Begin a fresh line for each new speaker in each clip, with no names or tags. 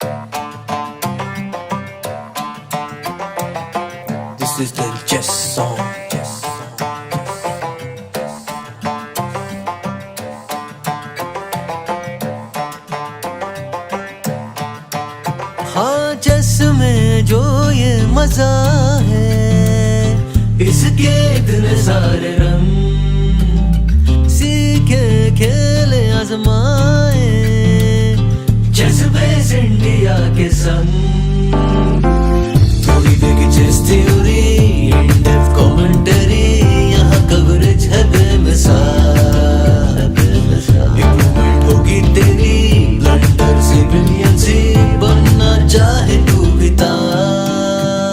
This is the chess song. हाँ chess में जो ये मजा है, इसके इतने सारे रंग, सीखे खेले आजमाए चेस बेस इंडिया के संग। थोड़ी देखी chess theory, in depth commentary, यहाँ कवरेज है बेमिसाल। इम्प्रूवमेंट होगी तेरी, ब्लंडर से ब्रिलियंसी, बनना चाहे तू भी तार।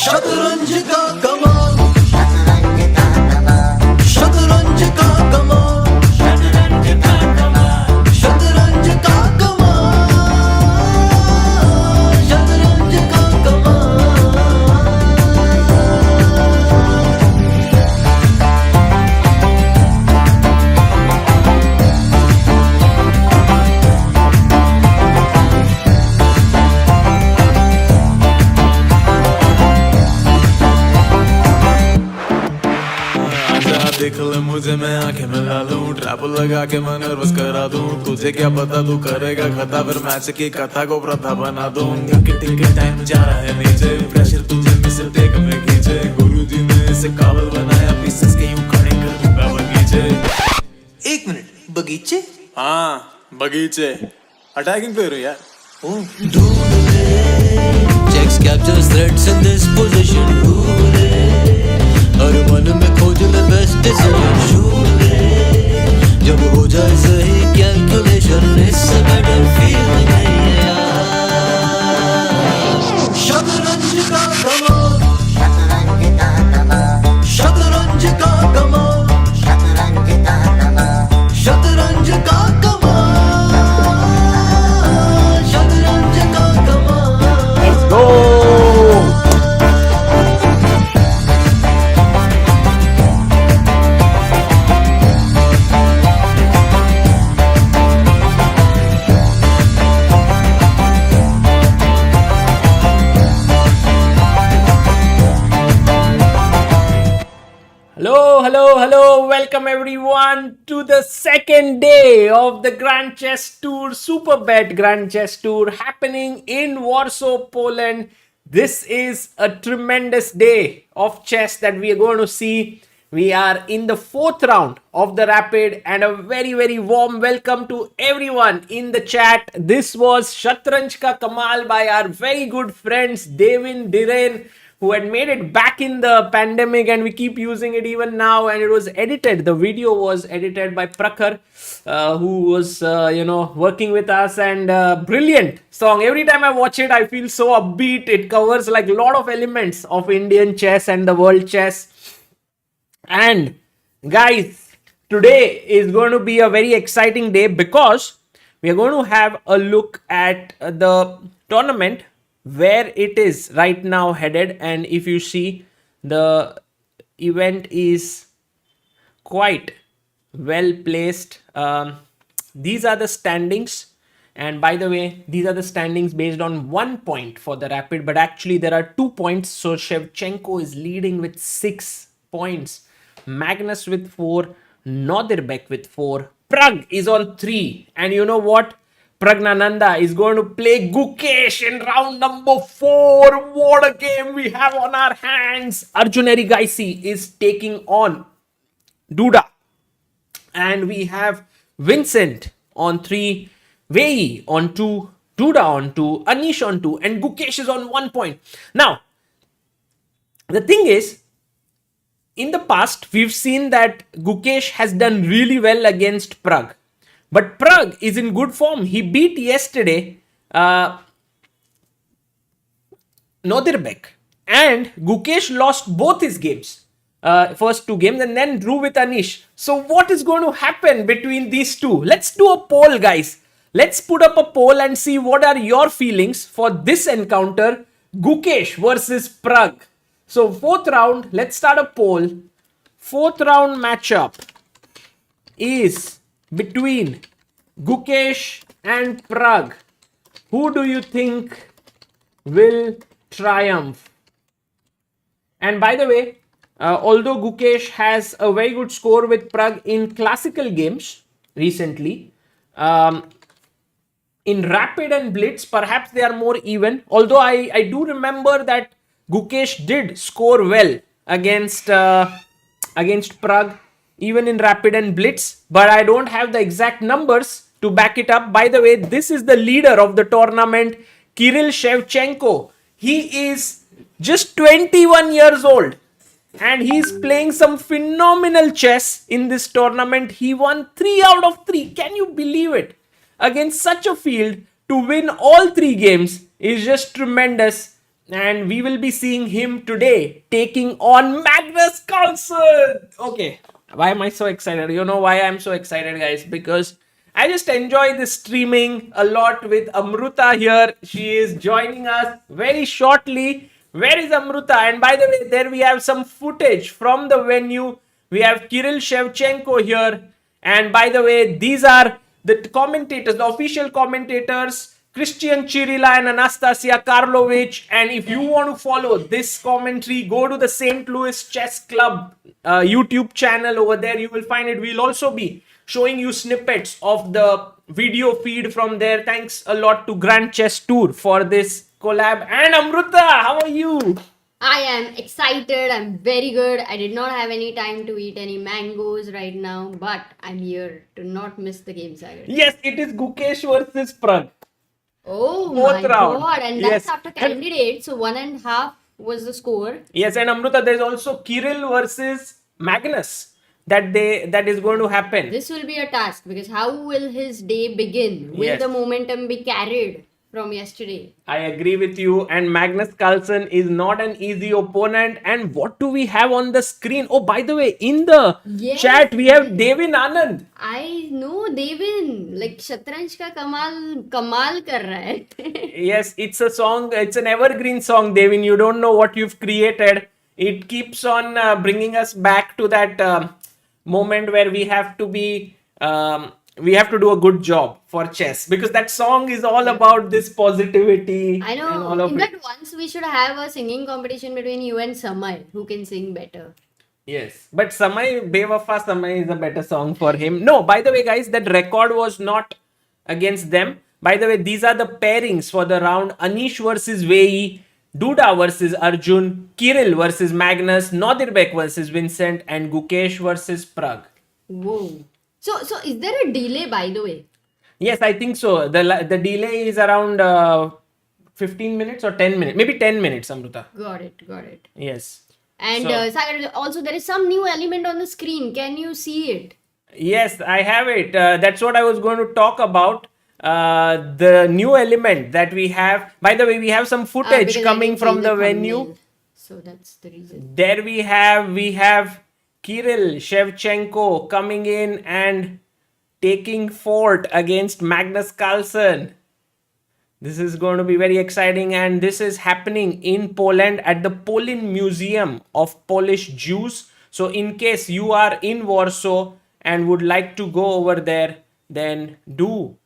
शतरंज का कमाल, शतरंज का कमाल, शतरंज का कमाल, शतरंज का कमाल, शतरंज का कमाल।
देख ले मुझे, मैं आंखें मिला लूं, ट्रैप लगा के मैं नर्वस करा दूं। तुझे क्या पता तू करेगा खता, फिर मैच की कथा को प्रथा बना दूं। टिक टाइम जा रहा है नीचे, प्रेशर तुझे मिसल देख में खींचे। गुरुजी ने इसे काबल बनाया, पीसेस के यूं खड़े कर दूंगा बगीचे।
एक मिनट, बगीचे?
हाँ बगीचे, अटैकिंग प्लेयर हूँ यार।
Checks captures threats in this position. हर मन में खोज ले बेस्ट डिसीजन। जब हो जाए सही कैलकुलेशन, इससे बेटर फीलिंग नहीं है यार। शतरंज का कमाल, शतरंज का कमाल, शतरंज का कमाल, शतरंज का कमाल, शतरंज का कमाल।
Let's go!
Hello, welcome everyone to the second day of the Grand Chess Tour, Superbet Grand Chess Tour happening in Warsaw, Poland. This is a tremendous day of chess that we are going to see. We are in the fourth round of the Rapid, and a very warm welcome to everyone in the chat. This was Shatranj Ka Kamal by our very good friends Devin Dhiren, who had made it back in the pandemic, and we keep using it even now. And it was edited, the video was edited by Prakhar, who was working with us, and brilliant song. Every time I watch it, I feel so upbeat. It covers like a lot of elements of Indian chess and the world chess. And guys, today is going to be a very exciting day because we are going to have a look at the tournament, where it is right now headed. And if you see, the event is quite well placed. These are the standings, and by the way, these are the standings based on 1 point for the Rapid, but actually there are 2 points. So Shevchenko is leading with 6 points, Magnus with 4, Nodirbek with 4, Pragg is on 3, and you know what, Praggnanandhaa is going to play Gukesh in round number 4. What a game we have on our hands. Arjun Erigaisi is taking on Duda. And we have Vincent on 3, Wei Yi on 2, Duda on 2, Anish on 2, and Gukesh is on 1 point. Now, the thing is, in the past, we've seen that Gukesh has done really well against Pragg. But Pragg is in good form. He beat yesterday Nodirbek, and Gukesh lost both his games, first 2 games, and then drew with Anish. So what is going to happen between these two? Let's do a poll, guys. Let's put up a poll and see what are your feelings for this encounter, Gukesh versus Pragg. So 4th round, let's start a poll. 4th round matchup is between Gukesh and Pragg. Who do you think will triumph? And by the way, although Gukesh has a very good score with Pragg in classical games recently, in Rapid and Blitz, perhaps they are more even. Although I do remember that Gukesh did score well against Pragg, even in Rapid and Blitz, but I don't have the exact numbers to back it up. By the way, this is the leader of the tournament, Kirill Shevchenko. He is just 21 years old and he's playing some phenomenal chess in this tournament. He won 3 out of 3. Can you believe it? Against such a field, to win all 3 games is just tremendous. And we will be seeing him today taking on Magnus Carlsen. Okay, why am I so excited? You know why I'm so excited, guys? Because I just enjoy this streaming a lot with Amruta here. She is joining us very shortly. Where is Amruta? And by the way, there we have some footage from the venue. We have Kirill Shevchenko here. And by the way, these are the commentators, the official commentators, Christian Chirila and Anastasia Karlovich. And if you want to follow this commentary, go to the St. Louis Chess Club YouTube channel. Over there you will find it. We'll also be showing you snippets of the video feed from there. Thanks a lot to Grand Chess Tour for this collab. And Amruta, how are you?
I am excited. I'm very good. I did not have any time to eat any mangoes right now, but I'm here to not miss the game, Sagar.
Yes, it is Gukesh versus Pragg.
Oh
Fourth
my
round.
god! And that's
Yes.
after candidate. So 1.5 was the score.
Yes, and Amruta, there's also Kirill versus Magnus that is going to happen.
This will be a task because how will his day begin? Will
Yes.
the momentum be carried from yesterday?
I agree with you. And Magnus Carlsen is not an easy opponent. And what do we have on the screen? Oh, by the way, in the
Yes.
chat we have Devin Anand.
I know Devin, like शतरंज का कमाल कर रहा है.
Yes, it's a song. It's an evergreen song, Devin. You don't know what you've created. It keeps on bringing us back to that moment where we have to be. We have to do a good job for chess because that song is all about this positivity.
I
and all
know.
of
In
it.
fact, once we should have a singing competition between you and Samay, who can sing better.
Yes, but Samay, Bewafa Samay is a better song for him. No, by the way, guys, that record was not against them. By the way, these are the pairings for the round. Anish versus Wei Yi, Duda versus Arjun, Kirill versus Magnus, Nodirbek versus Vincent, and Gukesh versus Pragg.
Whoa. So is there a delay, by the way?
Yes, I think so. The delay is around 15 minutes or 10 minutes. Maybe 10 minutes, Amruta.
Got it.
Yes.
And
So-
Sagar, also there is some new element on the screen. Can you see it?
Yes, I have it. That's what I was going to talk about. The new element that we have. By the way, we have some footage
Because I
coming
didn't
from
change
the venue.
thumbnail. So that's the reason.
There we have Kirill Shevchenko coming in and taking fort against Magnus Carlsen. This is going to be very exciting, and this is happening in Poland at the Polin Museum of Polish Jews. So in case you are in Warsaw and would like to go over there, then do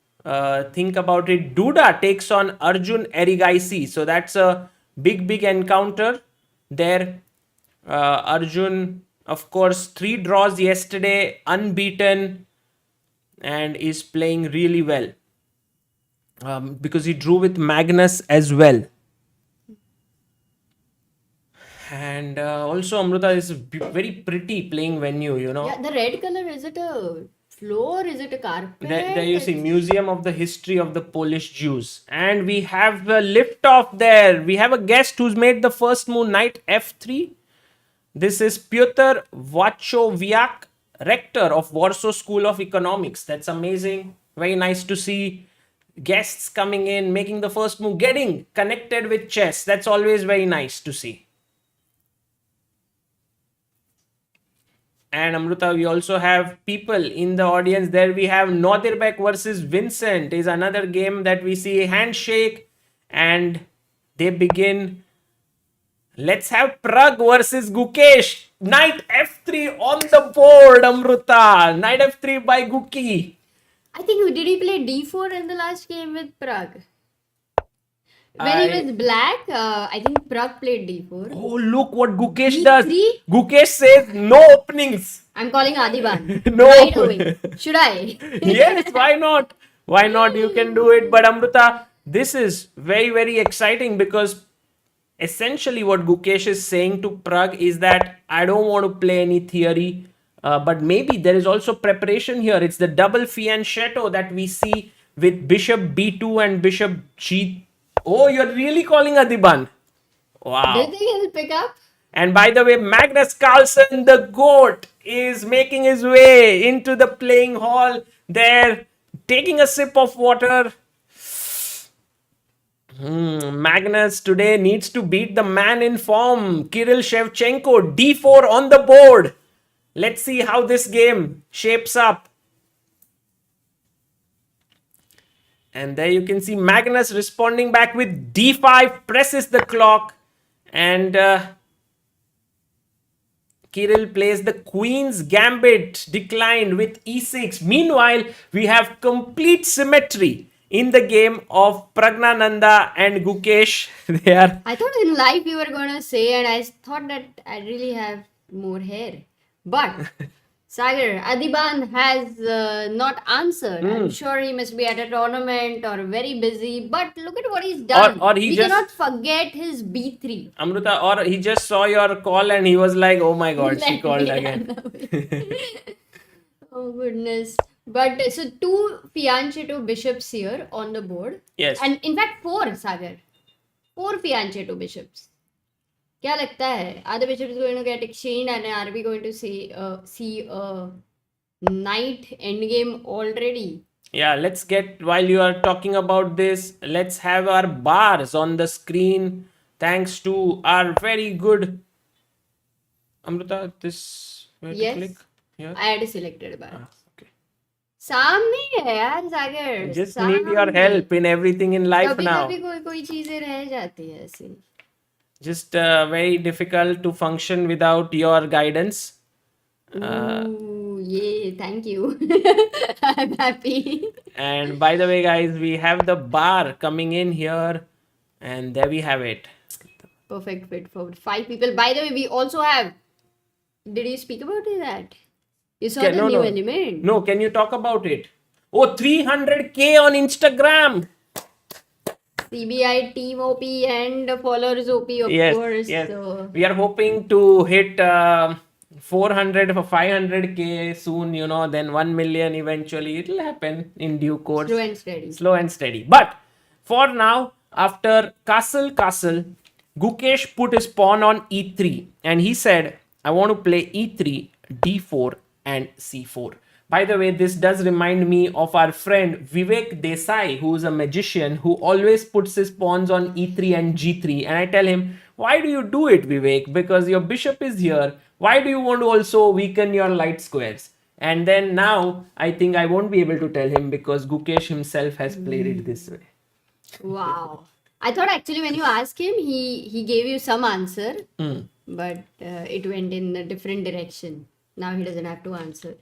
think about it. Duda takes on Arjun Erigaisi. So that's a big encounter there. Arjun, of course, 3 draws yesterday, unbeaten, and is playing really well. Because he drew with Magnus as well. And also Amruta is very pretty playing venue, you know.
Yeah, the red color, is it a floor? Is it a carpet?
There you see, Museum of the History of the Polish Jews. And we have a lift off there. We have a guest who's made the first move, knight f3. This is Piotr Wacchowiak, rector of Warsaw School of Economics. That's amazing. Very nice to see guests coming in, making the first move, getting connected with chess. That's always very nice to see. And Amruta, we also have people in the audience. There we have Nodirbek versus Vincent is another game that we see. Handshake, and they begin. Let's have Pragg versus Gukesh. Knight f3 on the board, Amruta. Knight f3 by Guki.
I think did he play d4 in the last game with Pragg? When it was black, I think Pragg played d4.
Oh, look what Gukesh does.
D3?
Gukesh says no openings.
I'm calling Adiban.
No.
Right away. Should I?
Yes, why not? Why not? You can do it. But Amrita, this is very, very exciting because essentially what Gukesh is saying to Pragg is that I don't want to play any theory, but maybe there is also preparation here. It's the double fianchetto that we see with bishop b2 and bishop g. Oh, you're really calling Adiban.
Do
Wow.
you think he'll pick up?
And by the way, Magnus Carlsen, the GOAT, is making his way into the playing hall there, taking a sip of water. Magnus today needs to beat the man in form, Kirill Shevchenko, d4 on the board. Let's see how this game shapes up. And there you can see Magnus responding back with d5, presses the clock, and Kirill plays the Queen's Gambit, declined with e6. Meanwhile, we have complete symmetry in the game of Praggnanandhaa and Gukesh. They are
I thought in life you were gonna say, and I thought that I really have more hair. But Sagar, Adiban has not answered. I'm sure he must be at a tournament or very busy. But look at what he's done.
Or he
we
just-
cannot forget his b3.
Amrita, or he just saw your call and he was like, oh my god, she
Let
called
me
again.
run away. Oh goodness. But so 2 fianchetto bishops here on the board.
Yes.
And in fact 4, Sagar. 4 fianchetto bishops. क्या लगता है? Are the bishops going to get exchanged, and are we going to see a knight endgame already?
Yeah, let's get, while you are talking about this, let's have our bars on the screen thanks to our very good Amrita, this where to
Yes.
click? Here?
I had selected a bar.
Okay.
सामने ही है यार सागर.
Just need your help in everything in life
कभी
now.
कभी कोई चीजें रह जाती है ऐसे.
Just very difficult to function without your guidance.
Ooh, yay, thank you. I'm happy.
And by the way, guys, we have the bar coming in here, and there we have it.
Perfect fit for 5 people. By the way, we also have. Did you speak about that? You saw the new element.
No, can you talk about it? Oh, 300k on Instagram.
CBI team OP and followers OP, of course.
Yes.
So,
We are hoping to hit 400 or 500k soon, you know, then 1 million eventually. It'll happen in due course.
slow and steady.
Slow and steady. But for now, after castle, Gukesh put his pawn on e3 and he said, I want to play e3, d4 and c4. By the way, this does remind me of our friend Vivek Desai, who is a magician who always puts his pawns on e3 and g3. And I tell him, why do you do it, Vivek? Because your bishop is here. Why do you want to also weaken your light squares? And then now, I think I won't be able to tell him because Gukesh himself has played it this way.
Wow. I thought actually when you asked him, he gave you some answer, but it went in a different direction. Now he doesn't have to answer.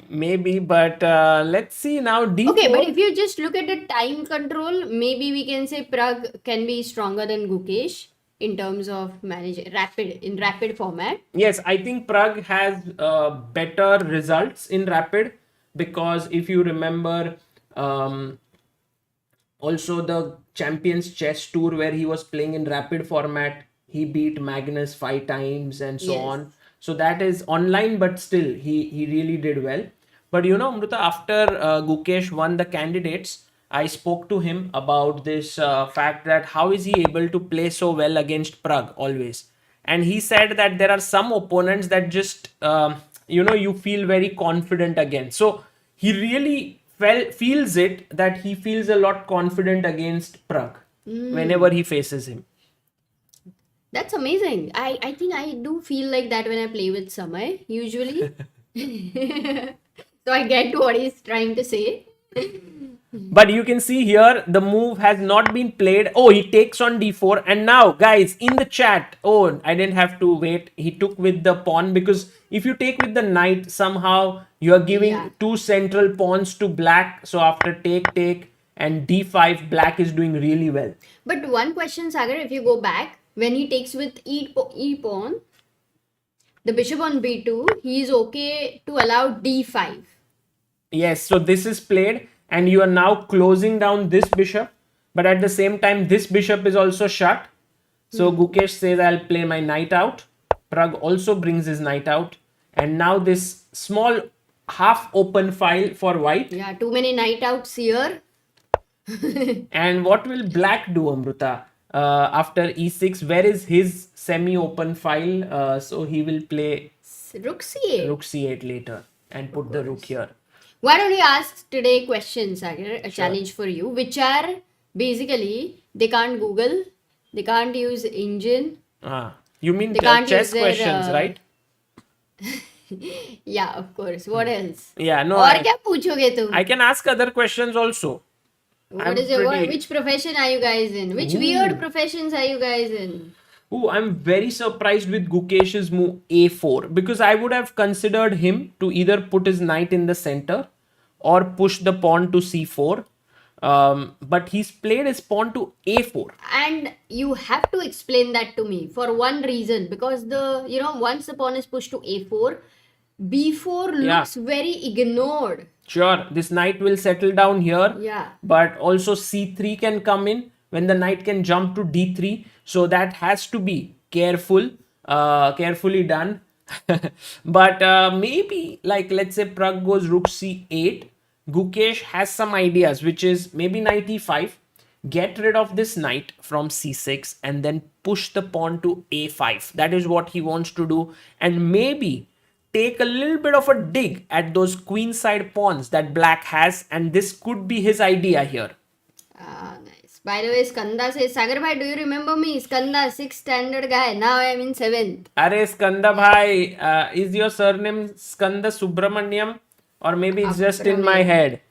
Maybe, but let's see now. D4.
Okay, but if you just look at the time control, maybe we can say Pragg can be stronger than Gukesh in terms of managing rapid format.
Yes, I think Pragg has better results in rapid because if you remember, also the Champions Chess Tour where he was playing in rapid format, he beat Magnus 5 times and so
Yes.
on. So that is online, but still he really did well. But you know, Amrita, after Gukesh won the candidates, I spoke to him about this fact that how is he able to play so well against Pragg always. And he said that there are some opponents that just, you feel very confident against. So he really feels it that he feels a lot confident against Pragg whenever he faces him.
That's amazing. I think I do feel like that when I play with Samay, usually. So I get to what he's trying to say.
But you can see here the move has not been played. Oh, he takes on d4. And now, guys, in the chat, oh, I didn't have to wait. He took with the pawn because if you take with the knight, somehow you are giving
Yeah.
two central pawns to black. So after take, and d5, black is doing really well.
But one question, Sagar, if you go back, when he takes with e pawn, the bishop on b2, he is okay to allow d5.
Yes, so this is played and you are now closing down this bishop, but at the same time this bishop is also shut. So Gukesh says I'll play my knight out. Pragg also brings his knight out, and now this small half open file for white.
Yeah, too many knight outs here.
And what will black do, Amruta? After e6, where is his semi-open file? So he will play
Rook c8.
rook c8 later and put the rook here.
Why don't we ask today questions, Sagar? A challenge for you, which are basically they can't Google, they can't use engine.
You mean
They can't
chess
use their,
questions, right?
Yeah, of course. What else?
Yeah, no.
और क्या पूछोगे तुम?
I can ask other questions also.
Which profession are you guys in? Which weird professions are you guys in?
Oh, I'm very surprised with Gukesh's move a4, because I would have considered him to either put his knight in the center or push the pawn to c4. But he's played his pawn to a4.
And you have to explain that to me for one reason, because once the pawn is pushed to a4, b4 looks very ignored.
Sure, this knight will settle down here.
Yeah.
But also c3 can come in when the knight can jump to d3. So that has to be carefully done. But maybe, like, let's say Pragg goes rook c8. Gukesh has some ideas, which is maybe knight e5, get rid of this knight from c6 and then push the pawn to a5. That is what he wants to do, and maybe take a little bit of a dig at those queenside pawns that black has, and this could be his idea here.
Nice. By the way, Skanda says, Sagar bhai, do you remember me? Skanda, 6th standard guy. Now I am in 7th.
Are Skanda bhai, is your surname Skanda Subramaniam? Or maybe it's just in my head.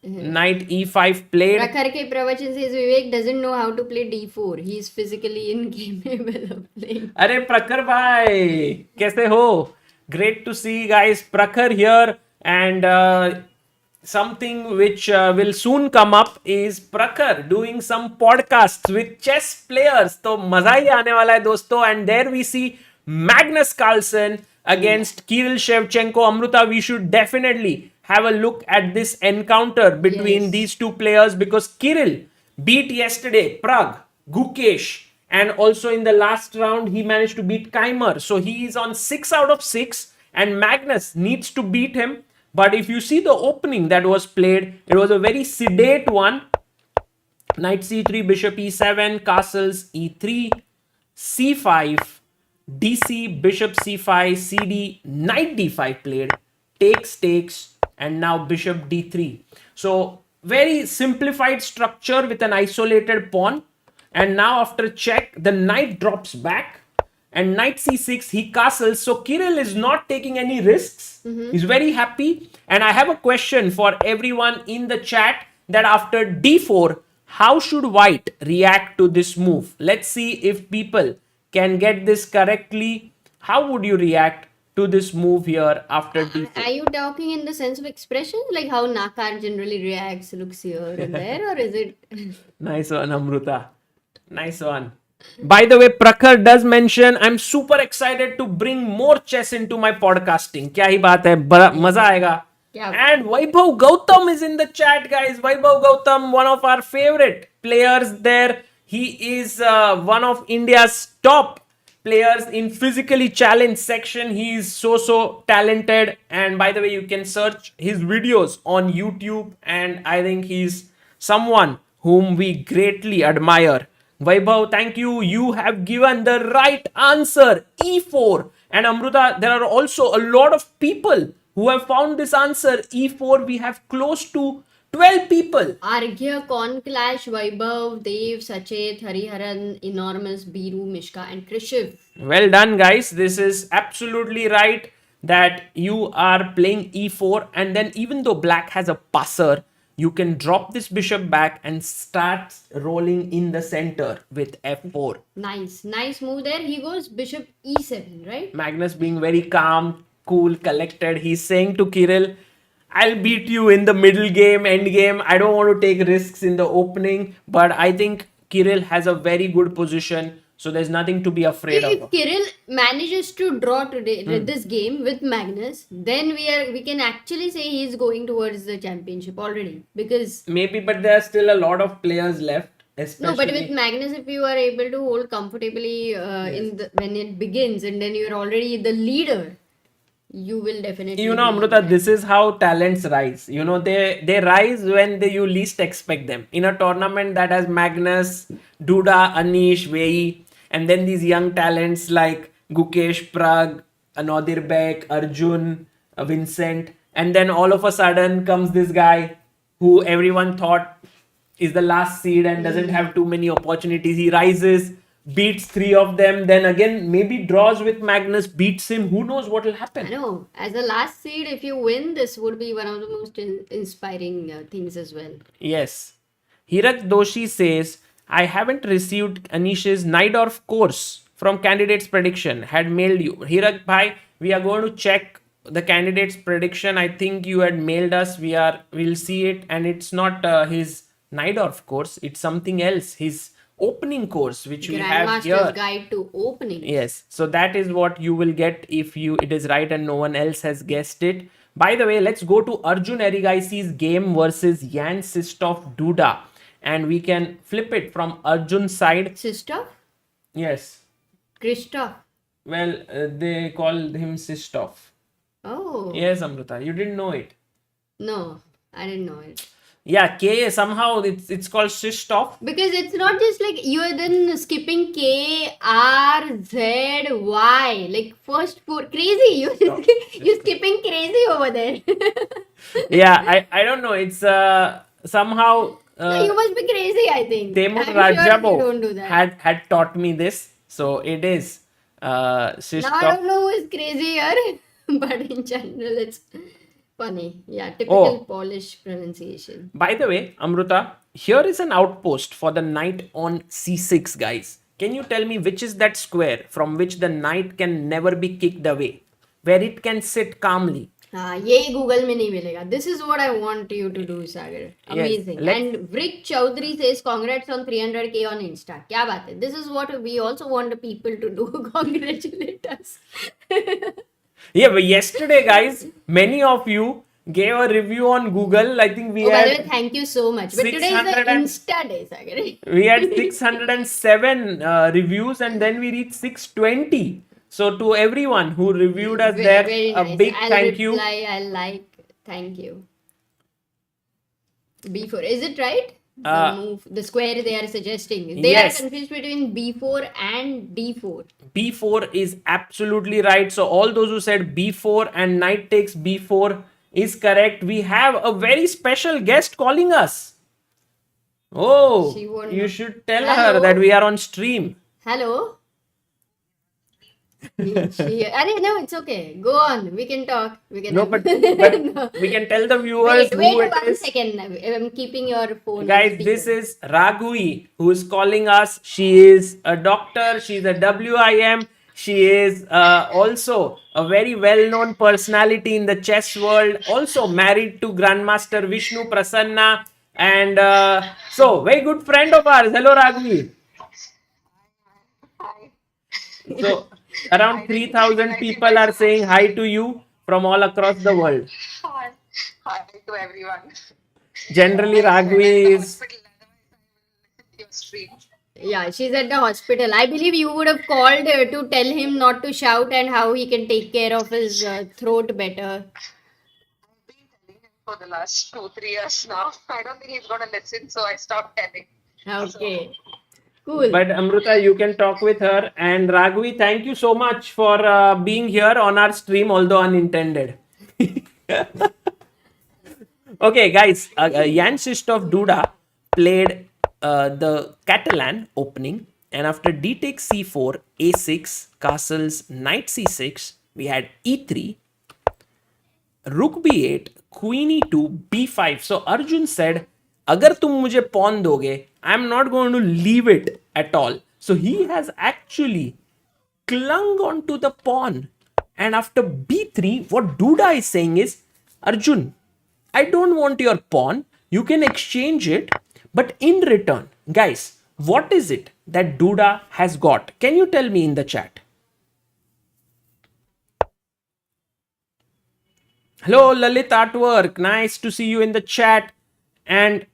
Knight e5 played.
Prakhar ke pravachan says Vivek doesn't know how to play d4. He is physically incapable of playing.
Arey Prakhar bhai, kaise ho? Great to see guys. Prakhar here, and something which will soon come up is Prakhar doing some podcasts with chess players. So maza hi aane wala hai dosto. And there we see Magnus Carlsen against Kirill Shevchenko. Amruta, we should definitely have a look at this encounter between these two players, because Kirill beat yesterday Pragg, Gukesh, and also in the last round he managed to beat Keymer. So he is on 6 out of 6 and Magnus needs to beat him. But if you see the opening that was played, it was a very sedate one. Knight c3, bishop e7, castles e3, c5, DC, bishop c5, cd, knight d5 played, takes, and now bishop d3. So very simplified structure with an isolated pawn. And now after check, the knight drops back and knight c6, he castles. So Kirill is not taking any risks. He's very happy. And I have a question for everyone in the chat, that after d4, how should white react to this move? Let's see if people can get this correctly. How would you react to this move here after d4?
Are you talking in the sense of expression, like how Nakar generally reacts, looks here and there, or is it?
Nice one, Amruta. Nice one. By the way, Prakhar does mention, I'm super excited to bring more chess into my podcasting. Kya hi baat hai, maza aayega.
Yeah.
And Vaibhav Gautam is in the chat, guys. Vaibhav Gautam, one of our favorite players there. He is one of India's top players in physically challenged section. He is so talented. And by the way, you can search his videos on YouTube. And I think he's someone whom we greatly admire. Vaibhav, thank you. You have given the right answer, e4. And Amruta, there are also a lot of people who have found this answer, e4. We have close to 12 people.
Arghya, Conclash, Vaibhav, Dev, Sachet, Hariharan, Enormous, Biru, Mishka, and Krishiv.
Well done, guys. This is absolutely right that you are playing e4. And then even though black has a passer, you can drop this bishop back and start rolling in the center with f4.
Nice move there. He goes bishop e7, right?
Magnus being very calm, cool, collected. He's saying to Kirill, I'll beat you in the middle game, end game. I don't want to take risks in the opening, but I think Kirill has a very good position, so there's nothing to be afraid
If
of.
Kirill manages to draw today this game with Magnus, then we can actually say he's going towards the championship already, because
Maybe, but there are still a lot of players left. Especially,
no, but with Magnus, if you are able to hold comfortably when it begins, and then you're already the leader, you will definitely.
you know,
be
Amruta,
in
this is how talents rise. You know, they rise when you least expect them. In a tournament that has Magnus, Duda, Anish, Wei Yi, and then these young talents like Gukesh, Pragg, Nodirbek, Arjun, Vincent, and then all of a sudden comes this guy who everyone thought is the last seed and doesn't have too many opportunities. He rises, beats three of them, then again maybe draws with Magnus, beats him. Who knows what will happen?
I know. As a last seed, if you win, this would be one of the most inspiring things as well.
Yes. Hirak Doshi says, I haven't received Anish's Naidorf course from candidates prediction. Had mailed you. Hirak bhai, we are going to check the candidates prediction. I think you had mailed us. We'll see it, and it's not his Naidorf course. It's something else. His opening course, which we have here.
Grandmaster's Guide to Opening.
Yes, so that is what you will get if it is right and no one else has guessed it. By the way, let's go to Arjun Erigaisi's game versus Krzysztof Duda, and we can flip it from Arjun's side.
Krzysztof?
Yes,
Krzysztof.
well, they call him Krzysztof.
Oh.
Yes, Amruta, you didn't know it.
No, I didn't know it.
Yeah, K somehow it's called Krzysztof.
Because it's not just like you are then skipping K, R, Z, Y. Like first four. Crazy. You're skipping crazy over there.
Yeah, I don't know. It's somehow.
No, you must be crazy, I think.
Temur
I'm sure you
Rajabo
don't do that.
had taught me this, so it is
Now I
Krzysztof.
don't know who is crazy here, but in general it's funny. Yeah, typical Polish pronunciation.
By the way, Amruta, here is an outpost for the knight on c6, guys. Can you tell me which is that square from which the knight can never be kicked away, where it can sit calmly?
हाँ ये Google में नहीं मिलेगा. This is what I want you to do, Sagar. Amazing.
let's-
And Rick Chowdhury says congrats on 300k on Insta. क्या बात है? This is what we also want the people to do. Congratulate us.
Yeah, but yesterday, guys, many of you gave a review on Google. I think we
Oh, by the way,
had
thank you so much. But today is
600
the
and-
Insta day, Sagar.
we had 607 reviews, and then we reached 620. So to everyone who reviewed us there,
Very
a
nice.
big
I'll
thank you.
reply, I'll like. Thank you. B4. Is it right? The square they are suggesting. They
yes.
are confused between B4 and D4.
B4 is absolutely right. So all those who said B4 and knight takes B4 is correct. We have a very special guest calling us. Oh,
She won't
you
know.
should tell
Hello?
her that we are on stream.
Hello? No, it's okay. Go on. We can talk. We can.
No, but we can tell the viewers
Wait
who it
1
is.
second. I'm keeping your phone.
Guys,
on
this
speaker.
is Raghui who is calling us. She is a doctor. She's a WIM. She is also a very well-known personality in the chess world. Also married to Grandmaster Vishnu Prasanna. And so, very good friend of ours. Hello, Raghui. So, around 3,000 people are saying hi to you from all across the world.
Hi. Hi to everyone.
Generally, Raghui is...
Your stream.
Yeah, she's at the hospital. I believe you would have called to tell him not to shout and how he can take care of his throat better.
I've been telling him for the last 2-3 years now. I don't think he's gonna listen, so I stopped telling.
Okay. Cool.
But Amruta, you can talk with her. And Raghui, thank you so much for being here on our stream, although unintended. Okay, guys. Krzysztof Duda played the Catalan opening. And after d takes c4, a6, castles, knight c6, we had e3, rook b8, queen e2, b5. So Arjun said, अगर तुम मुझे pawn दोगे, I'm not going to leave it at all. So he has actually clung on to the pawn. And after b3, what Duda is saying is, Arjun, I don't want your pawn. You can exchange it, but in return, guys, what is it that Duda has got? Can you tell me in the chat? Hello, Lalit Artwork. Nice to see you in the chat. And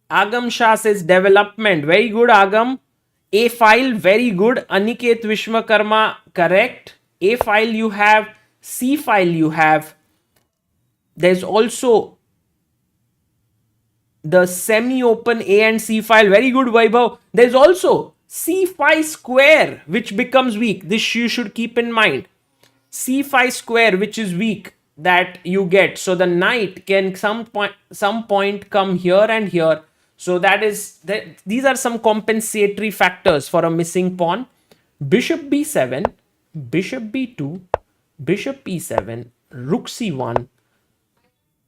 Agam Shah says development. Very good, Agam. A file, very good. Aniket Vishwakarma, correct. A file you have. C file you have. There's also the semi-open A and C file. Very good, Vaibhav. There's also C5 square, which becomes weak. This you should keep in mind. C5 square, which is weak, that you get. So the knight can some point come here and here. So that is these are some compensatory factors for a missing pawn. Bishop b7, bishop b2, bishop e7, rook c1,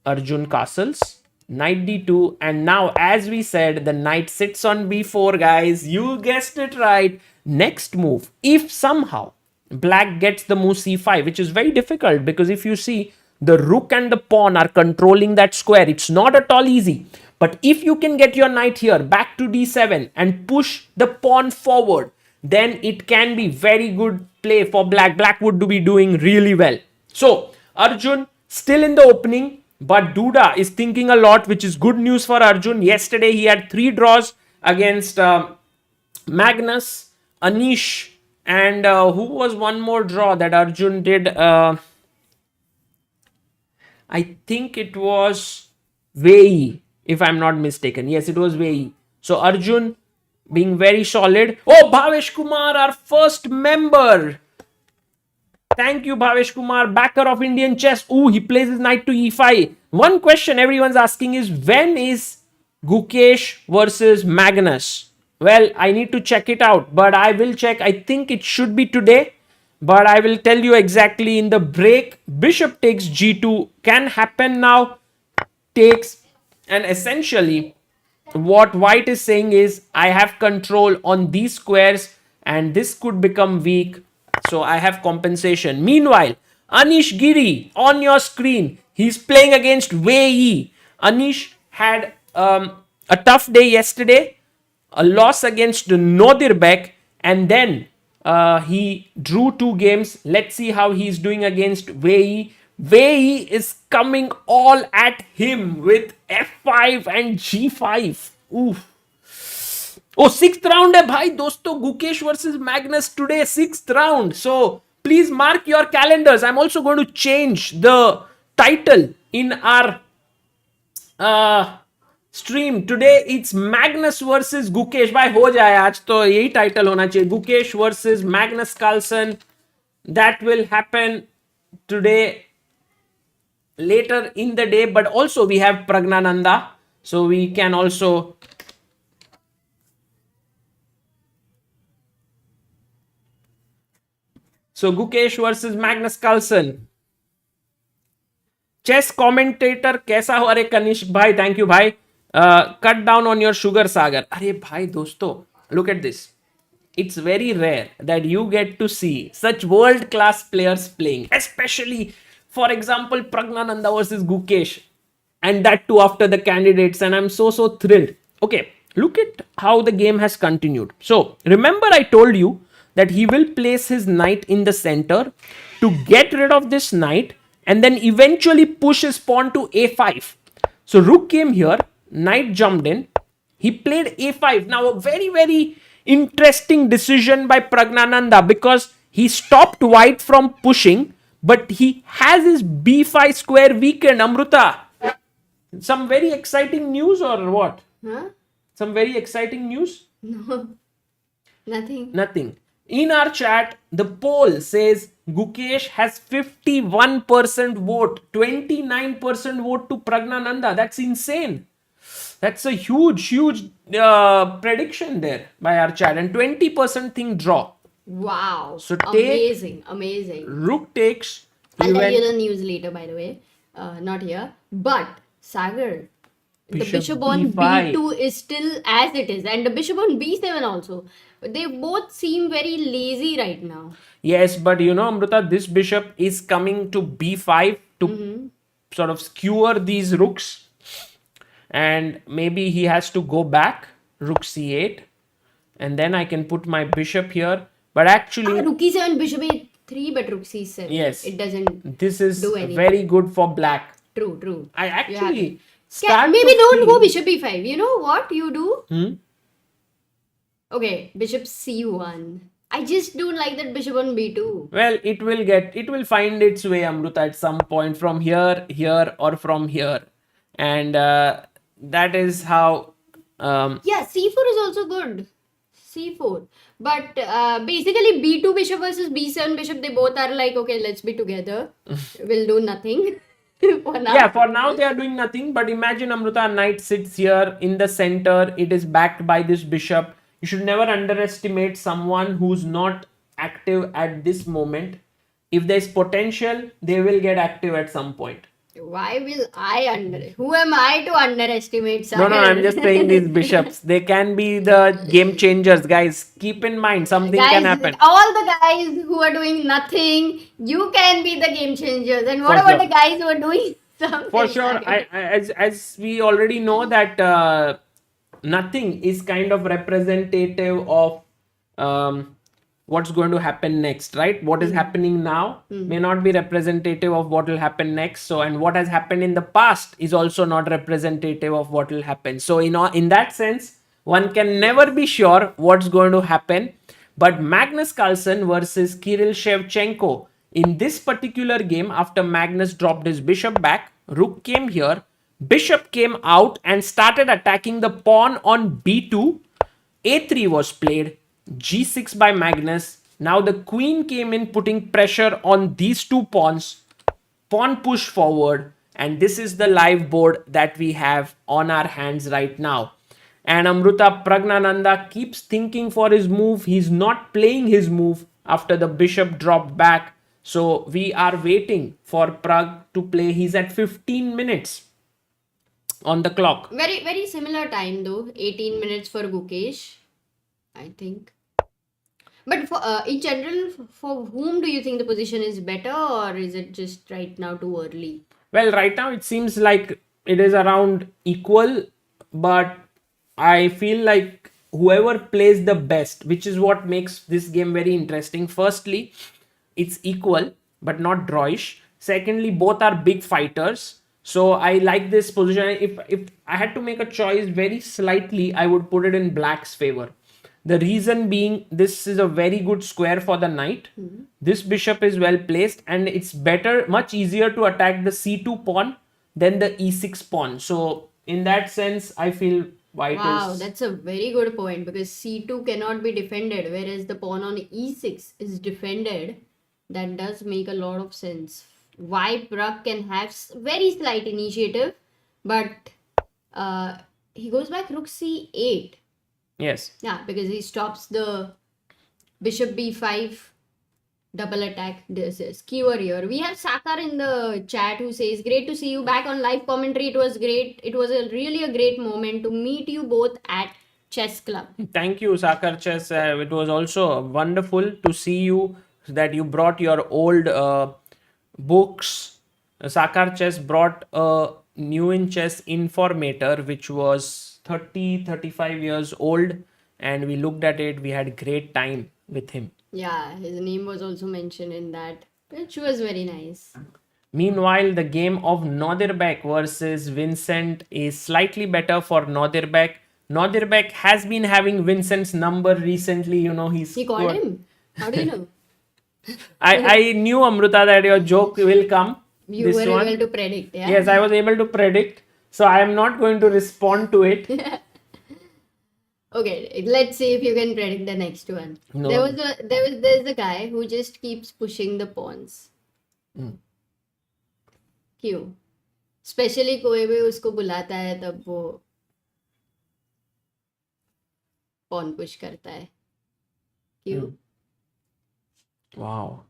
Arjun castles, knight d2, and now, as we said, the knight sits on b4, guys. You guessed it right. Next move, if somehow black gets the move c5, which is very difficult, because if you see, the rook and the pawn are controlling that square. It's not at all easy. But if you can get your knight here back to d7 and push the pawn forward, then it can be very good play for black. Black would be doing really well. So Arjun still in the opening, but Duda is thinking a lot, which is good news for Arjun. Yesterday he had 3 draws against Magnus, Anish, and who was one more draw that Arjun did? I think it was Wei Yi, if I'm not mistaken. Yes, it was Wei Yi. So Arjun being very solid. Oh, Bhavesh Kumar, our first member. Thank you, Bhavesh Kumar, backer of Indian chess. Ooh, he plays his knight to e5. One question everyone's asking is, when is Gukesh versus Magnus? Well, I need to check it out, but I will check. I think it should be today, but I will tell you exactly in the break. Bishop takes g2 can happen now. Takes, and essentially what white is saying is, I have control on these squares and this could become weak. So I have compensation. Meanwhile, Anish Giri on your screen. He's playing against Wei Yi. Anish had a tough day yesterday. A loss against Nodirbek, and then he drew 2 games. Let's see how he's doing against Wei Yi. Wei Yi is coming all at him with f5 and g5. Oof. Oh, 6th round hai bhai dosto. Gukesh versus Magnus today, 6th round. So please mark your calendars. I'm also going to change the title in our stream. Today it's Magnus versus Gukesh. Bhai ho jaye aaj to yahi title hona chahiye. Gukesh versus Magnus Carlsen. That will happen today, later in the day. But also we have Praggnanandhaa, so we can also so Gukesh versus Magnus Carlsen. Chess commentator कैसा हो? अरे कनिष्क भाई, thank you भाई. Cut down on your sugar, Sagar. अरे भाई दोस्तों, look at this. It's very rare that you get to see such world class players playing, especially, for example, Praggnanandhaa versus Gukesh, and that too after the candidates, and I'm so thrilled. Okay, look at how the game has continued. So remember, I told you that he will place his knight in the center to get rid of this knight and then eventually push his pawn to a5. So rook came here, knight jumped in, he played a5. Now a very interesting decision by Praggnanandhaa, because he stopped white from pushing, but he has his b5 square weakened. Amruta, some very exciting news or what?
Huh?
Some very exciting news?
No. Nothing.
Nothing. In our chat, the poll says Gukesh has 51% vote, 29% vote to Praggnanandhaa. That's insane. That's a huge prediction there by our chat, and 20% think draw.
Wow.
So take
amazing.
Rook takes.
I'll tell you the news later, by the way. Not here. But Sagar, The
Bishop
bishop on
B5.
b2 is still as it is, and the bishop on b7 also. They both seem very lazy right now.
Yes, but you know, Amrita, this bishop is coming to b5 to sort of skewer these rooks, and maybe he has to go back, rook c8, and then I can put my bishop here. But actually,
Rook e7, bishop a3, but rook c7.
yes,
It doesn't
this is
do anything.
very good for black.
True.
I actually
Yeah,
start
maybe
to
don't go
feel-
bishop e5. You know what you do?
Hmm?
Okay, bishop c1. I just don't like that bishop on b2.
Well, it will find its way, Amruta, at some point from here, or from here, and that is how.
Yeah, c4 is also good. c4. But basically b2 bishop versus b7 bishop, they both are like, okay, let's be together. We'll do nothing. For now.
Yeah, for now they are doing nothing. But imagine, Amruta, knight sits here in the center. It is backed by this bishop. You should never underestimate someone who's not active at this moment. If there's potential, they will get active at some point.
Why will I who am I to underestimate
No,
Sagar?
I'm just saying these bishops. They can be the game changers, guys. Keep in mind, something
Guys,
can happen.
all the guys who are doing nothing, you can be the game changers. And what
For
about
sure.
the guys who are doing something?
For sure, as we already know that nothing is kind of representative of what's going to happen next, right? What is happening now may not be representative of what will happen next. So, and what has happened in the past is also not representative of what will happen. So, in that sense, one can never be sure what's going to happen. But Magnus Carlsen versus Kirill Shevchenko, in this particular game, after Magnus dropped his bishop back, rook came here, bishop came out and started attacking the pawn on b2. a3 was played, g6 by Magnus. Now the queen came in, putting pressure on these two pawns. Pawn push forward, and this is the live board that we have on our hands right now. And Amruta, Praggnanandhaa keeps thinking for his move. He's not playing his move after the bishop dropped back. So we are waiting for Pragg to play. He's at 15 minutes on the clock.
Very similar time though. 18 minutes for Gukesh, I think. But for in general, for whom do you think the position is better, or is it just right now too early?
Well, right now it seems like it is around equal, but I feel like whoever plays the best, which is what makes this game very interesting. Firstly, it's equal but not drawish. Secondly, both are big fighters. So I like this position. If I had to make a choice very slightly, I would put it in black's favor. The reason being, this is a very good square for the knight. This bishop is well placed, and it's better, much easier to attack the c2 pawn than the e6 pawn. So in that sense, I feel white
Wow,
is...
that's a very good point, because c2 cannot be defended, whereas the pawn on e6 is defended. That does make a lot of sense. Why Pragg can have very slight initiative, but he goes back rook c8.
Yes.
Yeah, because he stops the bishop b5 double attack. This is skewer here. We have Sakar in the chat who says, great to see you back on live commentary. It was great. It was really a great moment to meet you both at Chess Club.
Thank you, Sakar Chess. It was also wonderful to see you, that you brought your old books. Sakar Chess brought a new in chess informator, which was 35 years old, and we looked at it. We had great time with him.
Yeah, his name was also mentioned in that, which was very nice.
Meanwhile, the game of Nodirbek versus Vincent is slightly better for Nodirbek. Nodirbek has been having Vincent's number recently. You know,
He called him? How do you know?
I knew, Amruta, that your joke will come.
You
This
were
one.
able to predict, yeah?
Yes, I was able to predict. So I am not going to respond to it.
Okay, let's see if you can predict the next one.
No.
There's a guy who just keeps pushing the pawns. क्यों? Especially कोई भी उसको बुलाता है तब वो pawn push करता है. क्यों?
Wow.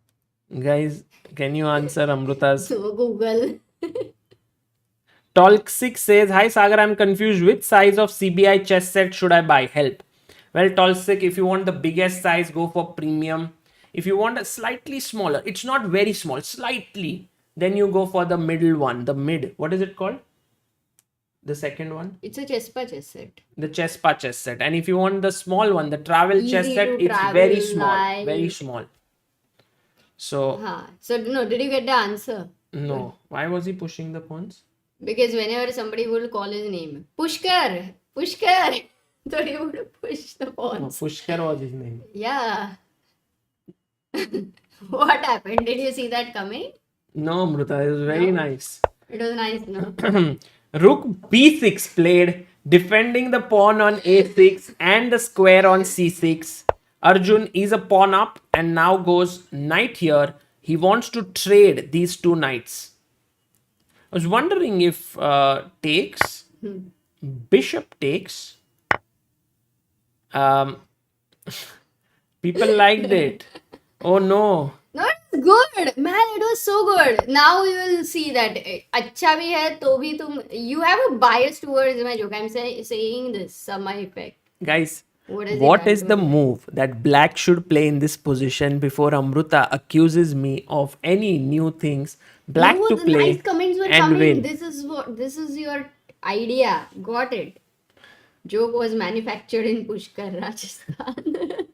Guys, can you answer Amruta's?
So Google.
Tolksik says, Hi Sagar, I'm confused. Which size of CBI chess set should I buy? Help. Well, Tolksik, if you want the biggest size, go for premium. If you want a slightly smaller, it's not very small, slightly, then you go for the middle one. The mid. What is it called? The second one?
It's a chess set.
The chess set. And if you want the small one, the travel chess
Easy
set,
to
it's
travel,
very small.
light.
Very small. So,
So, no, did you get the answer?
no. Why was he pushing the pawns?
Because whenever somebody would call his name, Pushkar, so he would push the
No,
pawns.
Pushkar was his name.
Yeah. What happened? Did you see that coming?
No, Amruta, it was very nice.
It was nice, no?
Rook b6 played, defending the pawn on a6 and the square on c6. Arjun is a pawn up and now goes knight here. He wants to trade these two knights. I was wondering if takes, bishop takes. People liked it. Oh no.
No, it's good. Man, it was so good. Now you will see that अच्छा भी है तो भी तुम you have a bias towards my joke. I'm saying this, some effect.
Guys,
What
what
it
is the move that black should play in this position before Amruta accuses me of any new things black
No,
to
the
play
nice comments were
and
coming.
win?
This is your idea. Got it. Joke was manufactured in Pushkar, Rajasthan.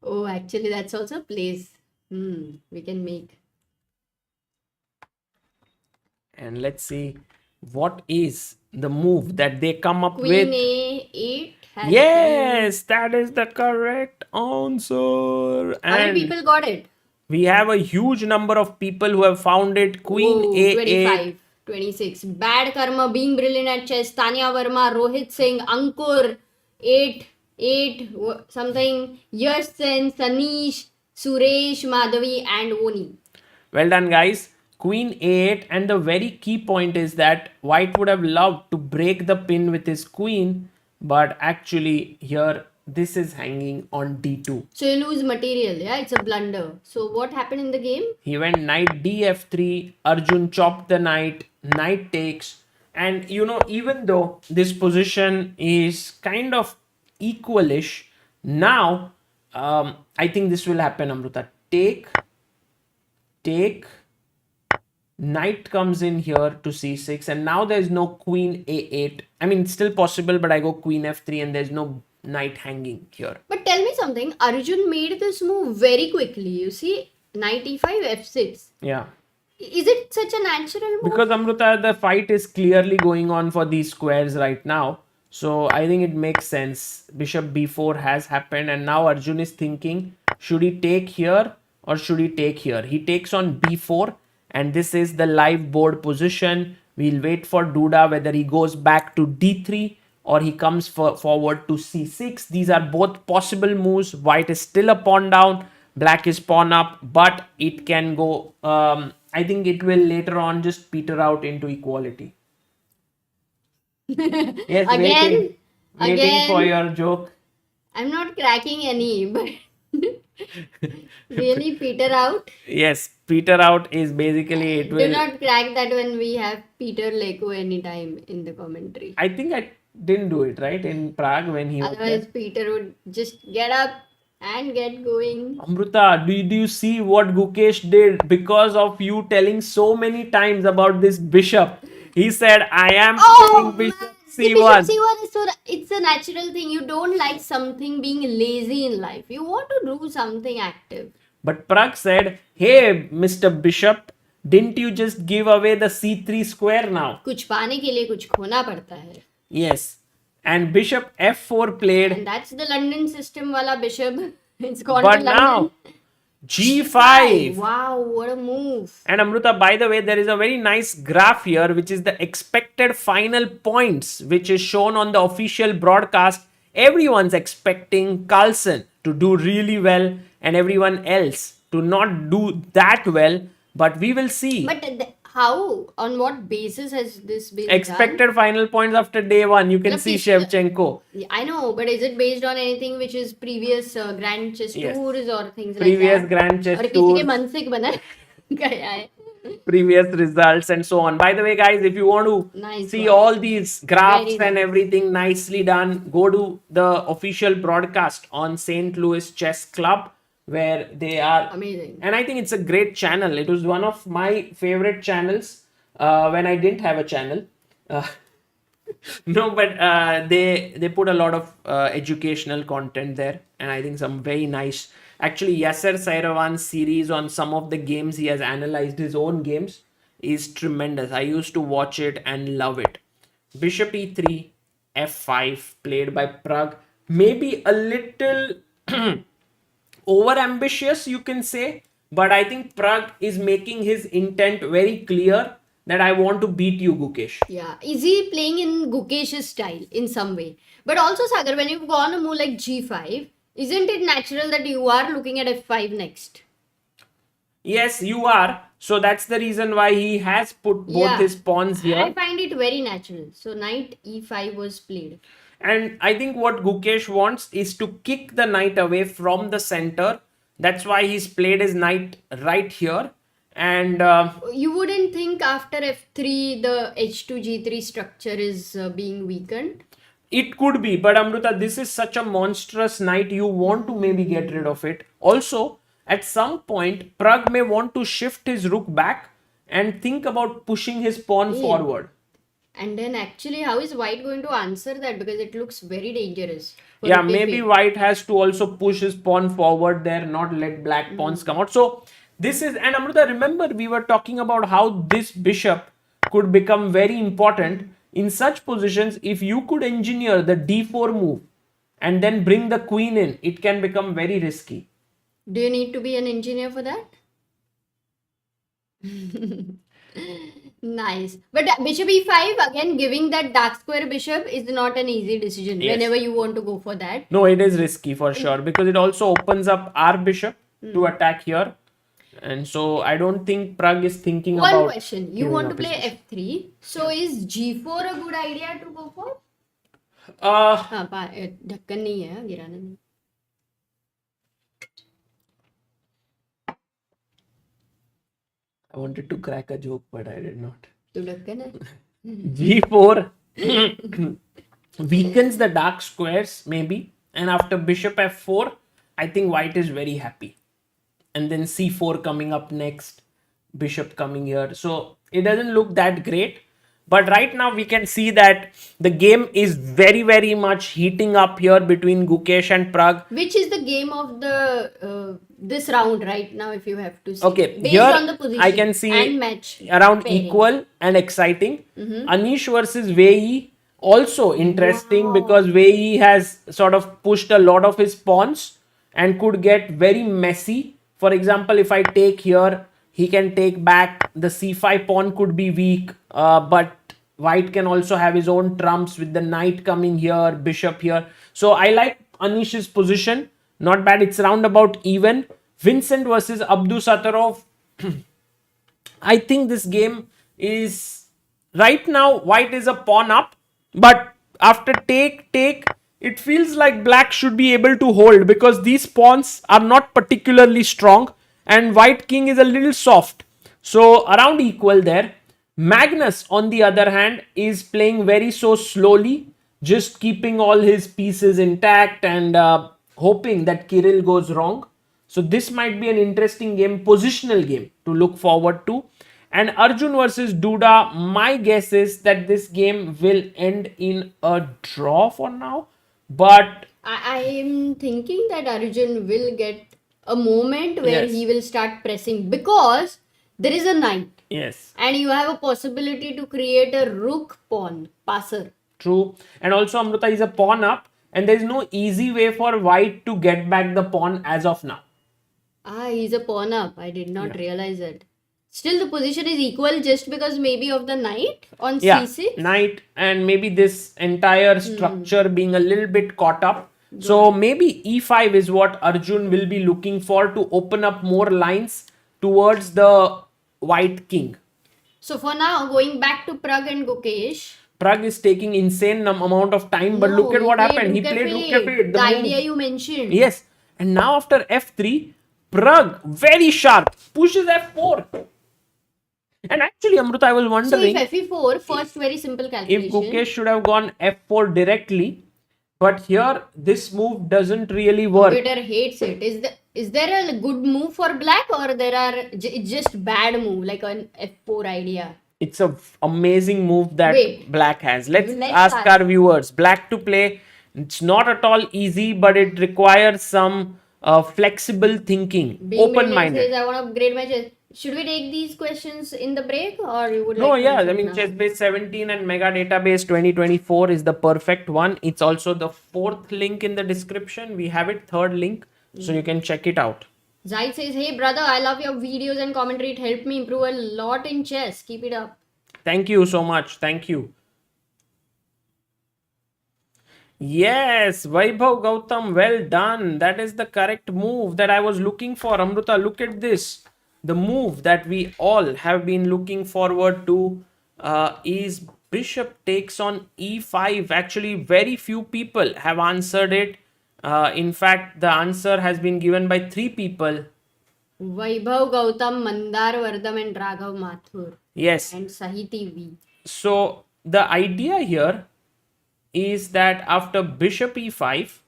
Oh, actually, that's also a place. We can make.
And let's see what is the move that they come up
Queen
with.
A8 has
Yes, that is the correct answer.
How
And
many people got it?
we have a huge number of people who have found it. Queen
Whoa,
A8.
25, 26. Bad Karma, being brilliant at chess. Tanya Verma, Rohit Singh, Ankur, 8, something. Yash Sen, Sanish, Suresh, Madhavi, and Oni.
Well done, guys. Queen A8, and the very key point is that white would have loved to break the pin with his queen, but actually here this is hanging on D2.
So you lose material, yeah? It's a blunder. So what happened in the game?
He went knight df3, Arjun chopped the knight, knight takes, and you know, even though this position is kind of equalish, now I think this will happen, Amruta. Take, knight comes in here to c6, and now there's no queen a8. I mean, it's still possible, but I go queen f3 and there's no knight hanging here.
But tell me something. Arjun made this move very quickly. You see, knight e5, f6.
Yeah.
Is it such a natural move?
Because Amruta, the fight is clearly going on for these squares right now. So I think it makes sense. Bishop b4 has happened, and now Arjun is thinking, should he take here or should he take here? He takes on b4, and this is the live board position. We'll wait for Duda whether he goes back to d3 or he comes forward to c6. These are both possible moves. White is still a pawn down, black is pawn up, but it can go, I think it will later on just peter out into equality. Yes, waiting for your joke.
I'm not cracking any, but really peter out.
Yes, peter out is basically it
Do
will.
not crack that when we have Peter Leko anytime in the commentary.
I think I didn't do it right in Prague when he was
Otherwise,
there.
Peter would just get up and get going.
Amruta, do you see what Gukesh did because of you telling so many times about this bishop? He said, I am playing bishop
man.
c1.
Bishop C1 is so it's a natural thing. You don't like something being lazy in life. You want to do something active.
But Pragg said, hey, Mr. Bishop, didn't you just give away the c3 square now?
कुछ पाने के लिए कुछ खोना पड़ता है.
Yes. And bishop f4 played.
And that's the London system wala bishop. It's gone
But
to
now,
London.
g5.
Wow, what a move.
And Amruta, by the way, there is a very nice graph here, which is the expected final points, which is shown on the official broadcast. Everyone's expecting Carlsen to do really well and everyone else to not do that well. But we will see.
But how? On what basis has this been
Expected final points after day one. You can
No,
see
please,
Shevchenko.
done? I know, but is it based on anything which is previous Grand Chess
Yes.
Tours or things
Previous
like that?
Grand Chess
और किसी
Tours.
के मन से बना गया है.
previous results and so on. By the way, guys, if you want to
Nice
see
one.
all these graphs
Very
and
nice.
everything nicely done, go to the official broadcast on St. Louis Chess Club, where they are
Amazing.
and I think it's a great channel. It was one of my favorite channels when I didn't have a channel. Uh, no, but they put a lot of educational content there, and I think some very nice. Actually, Yasser Sairavan's series on some of the games he has analyzed his own games is tremendous. I used to watch it and love it. Bishop e3, f5, played by Pragg. Maybe a little over ambitious, you can say, but I think Pragg is making his intent very clear that I want to beat you, Gukesh.
Yeah, is he playing in Gukesh's style in some way? But also, Sagar, when you've gone a move like g5, isn't it natural that you are looking at f5 next?
Yes, you are. So that's the reason why he has put both
Yeah.
his pawns here.
I find it very natural. So knight e5 was played.
And I think what Gukesh wants is to kick the knight away from the center. That's why he's played his knight right here. And
You wouldn't think after f3 the h2 g3 structure is being weakened?
it could be, but Amruta, this is such a monstrous knight. You want to maybe get rid of it. Also, at some point, Pragg may want to shift his rook back and think about pushing his pawn forward.
And then actually, how is white going to answer that? Because it looks very dangerous. for
Yeah,
a big
maybe
pick.
white has to also push his pawn forward there, not let black pawns come out. So this is, and Amruta, remember we were talking about how this bishop could become very important in such positions. If you could engineer the d4 move and then bring the queen in, it can become very risky.
Do you need to be an engineer for that? Nice. But bishop e5, again, giving that dark square bishop is not an easy decision
Yes.
whenever you want to go for that.
No, it is risky for sure because it also opens up our bishop to attack here. And so I don't think Pragg is thinking
One
about
question. You
giving
want to
up his
play
bishop.
f3. So is g4 a good idea to go for?
Uh,
हाँ ढक्कन नहीं है गिराना नहीं.
I wanted to crack a joke, but I did not.
तो ढक्कन है.
G4 weakens the dark squares, maybe. And after bishop f4, I think white is very happy. And then c4 coming up next, bishop coming here. So it doesn't look that great. But right now we can see that the game is very, very much heating up here between Gukesh and Pragg.
Which is the game of the this round right now, if you have to see.
Okay,
Based
here
on the position
I can see
and match
around
pairing.
equal and exciting. Anish versus Wei Yi, also interesting because Wei Yi has sort of pushed a lot of his pawns and could get very messy. For example, if I take here, he can take back. The c5 pawn could be weak, but white can also have his own trumps with the knight coming here, bishop here. So I like Anish's position. Not bad. It's roundabout even. Vincent versus Abdusattorov. I think this game is right now white is a pawn up, but after take, it feels like black should be able to hold because these pawns are not particularly strong and white king is a little soft. So around equal there. Magnus, on the other hand, is playing very so slowly, just keeping all his pieces intact and hoping that Kirill goes wrong. So this might be an interesting game, positional game to look forward to. And Arjun versus Duda, my guess is that this game will end in a draw for now. But
I am thinking that Arjun will get a moment where
Yes.
he will start pressing because there is a knight
yes,
and you have a possibility to create a rook pawn passer.
true. And also Amrita is a pawn up and there is no easy way for white to get back the pawn as of now.
Ah, he's a pawn up. I did not realize it. Still, the position is equal just because maybe of the knight on
Yeah,
c6.
knight and maybe this entire structure being a little bit caught up. So maybe e5 is what Arjun will be looking for to open up more lines towards the white king.
So for now, going back to Pragg and Gukesh.
Pragg is taking insane amount of time, but look at what happened. He played rook f8.
The
move.
idea you mentioned.
Yes, and now after f3, Pragg very sharp pushes f4. And actually, Amruta, I was
So
wondering
if FE4, first very simple
if
calculation.
Gukesh should have gone F4 directly, but here this move doesn't really work.
Computer hates it. Is there a good move for black, or there are it's just bad move like an F4 idea?
It's a amazing move that
Wait.
black has. Let's
Let's
ask
ask.
our viewers. Black to play, it's not at all easy, but it requires some flexible thinking,
Being Brilliant
open-minded.
says, I want to upgrade my chess. Should we take these questions in the break, or you would
No,
like to
yeah,
answer
I mean,
now?
chessbase 17 and mega database 2024 is the perfect one. It's also the 4th link in the description. We have it 3rd link, so you can check it out.
Zaid says, hey brother, I love your videos and commentary. It helped me improve a lot in chess. Keep it up.
Thank you so much. Thank you. Yes, Vaibhav Gautam, well done. That is the correct move that I was looking for. Amruta, look at this. The move that we all have been looking forward to is bishop takes on e5. Actually, very few people have answered it. In fact, the answer has been given by 3 people.
Vaibhav Gautam, Mandar Vardham, and Raghav Mathur.
Yes.
And Sahiti V.
So the idea here is that after bishop e5,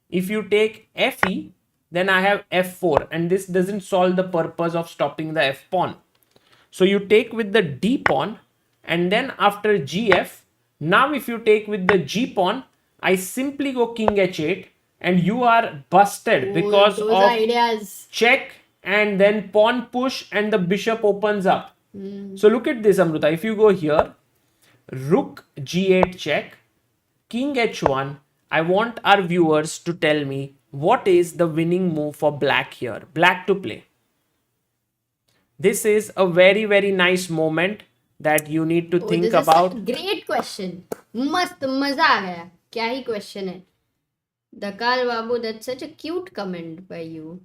if you take fe, then I have f4, and this doesn't solve the purpose of stopping the f pawn. So you take with the d pawn, and then after gf, now if you take with the g pawn, I simply go king h8, and you are busted because
those
of
ideas.
check and then pawn push, and the bishop opens up. So look at this, Amruta. If you go here, rook g8 check, king h1. I want our viewers to tell me what is the winning move for black here. Black to play. This is a very, very nice moment that you need to think
this
about.
is a great question. Mast maza aa gaya. Kya hi question hai. Dakal Babu, that's such a cute comment by you.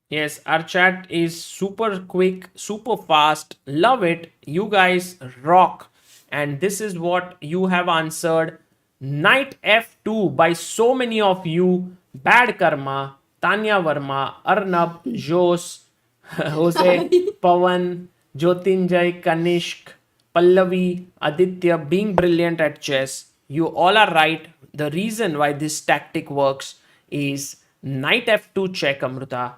Yes, our chat is super quick, super fast. Love it. You guys rock. And this is what you have answered. Knight f2 by so many of you. Bad Karma, Tanya Verma, Arnab, Jos, Jose, Pawan, Jyotinjay, Kanishk, Pallavi, Aditya, being brilliant at chess. You all are right. The reason why this tactic works is knight f2 check, Amruta.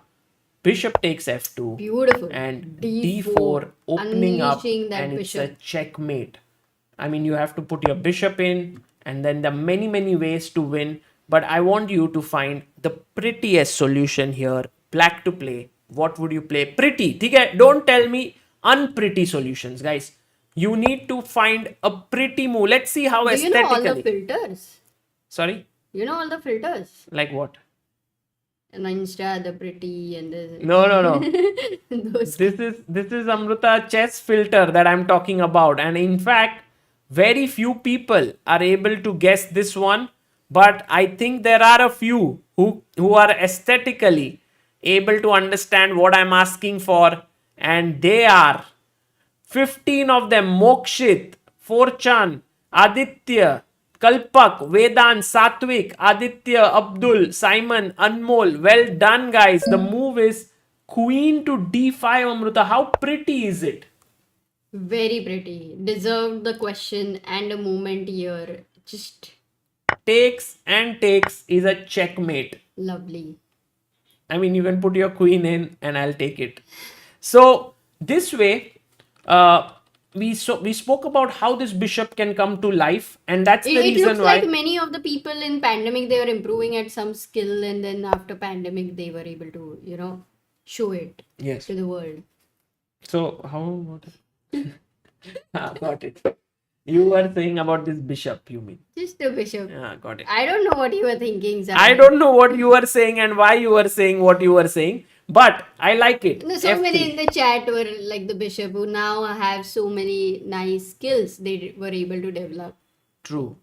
Bishop takes f2.
Beautiful.
And
D4,
d4 opening up,
unleashing that
and
bishop.
it's a checkmate. I mean, you have to put your bishop in, and then there are many, many ways to win. But I want you to find the prettiest solution here. Black to play. What would you play? Pretty. Okay? Don't tell me unpretty solutions, guys. You need to find a pretty move. Let's see how
Do you know all the
aesthetically.
filters?
Sorry?
You know all the filters?
Like what?
And Insta, the pretty, and the
No.
those.
This is Amruta chess filter that I'm talking about. And in fact, very few people are able to guess this one. But I think there are a few who are aesthetically able to understand what I'm asking for. And they are 15 of them. Mokshit, Forchan, Aditya, Kalpak, Vedant, Satvik, Aditya, Abdul, Simon, Anmol. Well done, guys. The move is queen to d5, Amruta. How pretty is it?
Very pretty. Deserved the question and a moment here. Just
Takes and takes is a checkmate.
lovely.
I mean, you can put your queen in and I'll take it. So this way, we spoke about how this bishop can come to life, and that's the
It
reason
looks
why.
like many of the people in pandemic, they were improving at some skill, and then after pandemic they were able to, show it
Yes.
to the world.
So how about it? Got it. You were saying about this bishop, you mean?
Just a bishop.
Yeah, got it.
I don't know what you were thinking, Zara.
I don't know what you were saying and why you were saying what you were saying, but I like it.
No, so
F3.
many in the chat were like the bishop who now have so many nice skills they were able to develop.
True.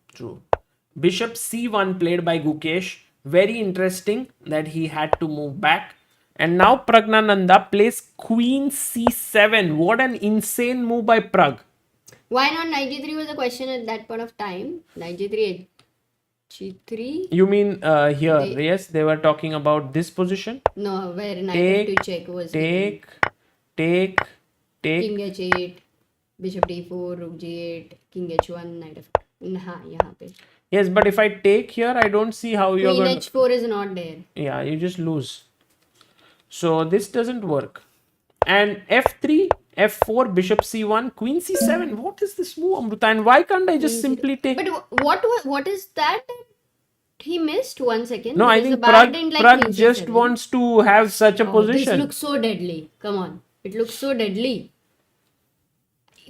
Bishop c1 played by Gukesh. Very interesting that he had to move back. And now Praggnanandhaa plays queen c7. What an insane move by Pragg.
Why not knight g3 was a question at that point of time. Knight g3, g3?
You mean here? Yes, they were talking about this position.
No, where knight
Take,
f2 check was.
Take, take.
King h8, bishop d4, rook g8, king h1, knight f2. हाँ यहाँ पे.
Yes, but if I take here, I don't see how you're
Queen
going to...
h4 is not there.
Yeah, you just lose. So this doesn't work. And f3, f4, bishop c1, queen c7. What is this move, Amruta? And why can't I just simply take...
But what is that he missed? 1 second.
No, I
Because
think
the bar didn't like
Pragg
queen
just
c7.
wants to have such a
Oh,
position.
this looks so deadly. Come on. It looks so deadly.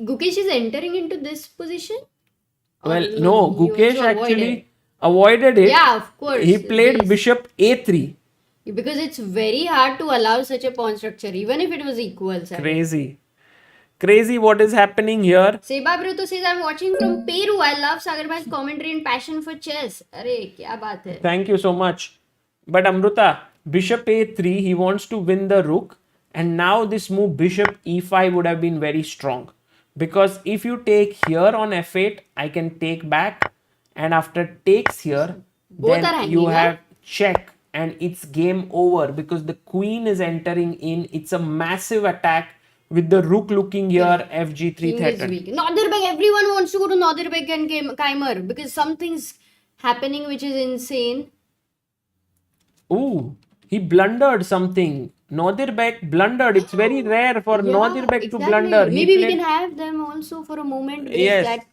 Gukesh is entering into this position?
Well,
Or
no,
he
Gukesh
also avoided?
actually avoided it.
Yeah, of course.
He played
This-
bishop a3.
Because it's very hard to allow such a pawn structure, even if it was equal. Sir.
Crazy. Crazy what is happening here.
Seba Bruto says, I'm watching from Peru. I love Sagar Bhai's commentary and passion for chess. Arey, kya baat hai?
Thank you so much. But Amruta, bishop a3, he wants to win the rook. And now this move bishop e5 would have been very strong. Because if you take here on f8, I can take back. And after takes here,
Both are
then
hanging,
you
huh?
have check. And it's game over because the queen is entering in. It's a massive attack with the rook looking here, fg3
King is
threatened.
weak. Nodirbek, everyone wants to go to Nodirbek and Keymer because something's happening which is insane.
Ooh, he blundered something. Nodirbek blundered. It's very rare for
Yeah,
Nodirbek to
exactly.
blunder. He
Maybe we
played-
can have them also for a moment. Because
Yes.
That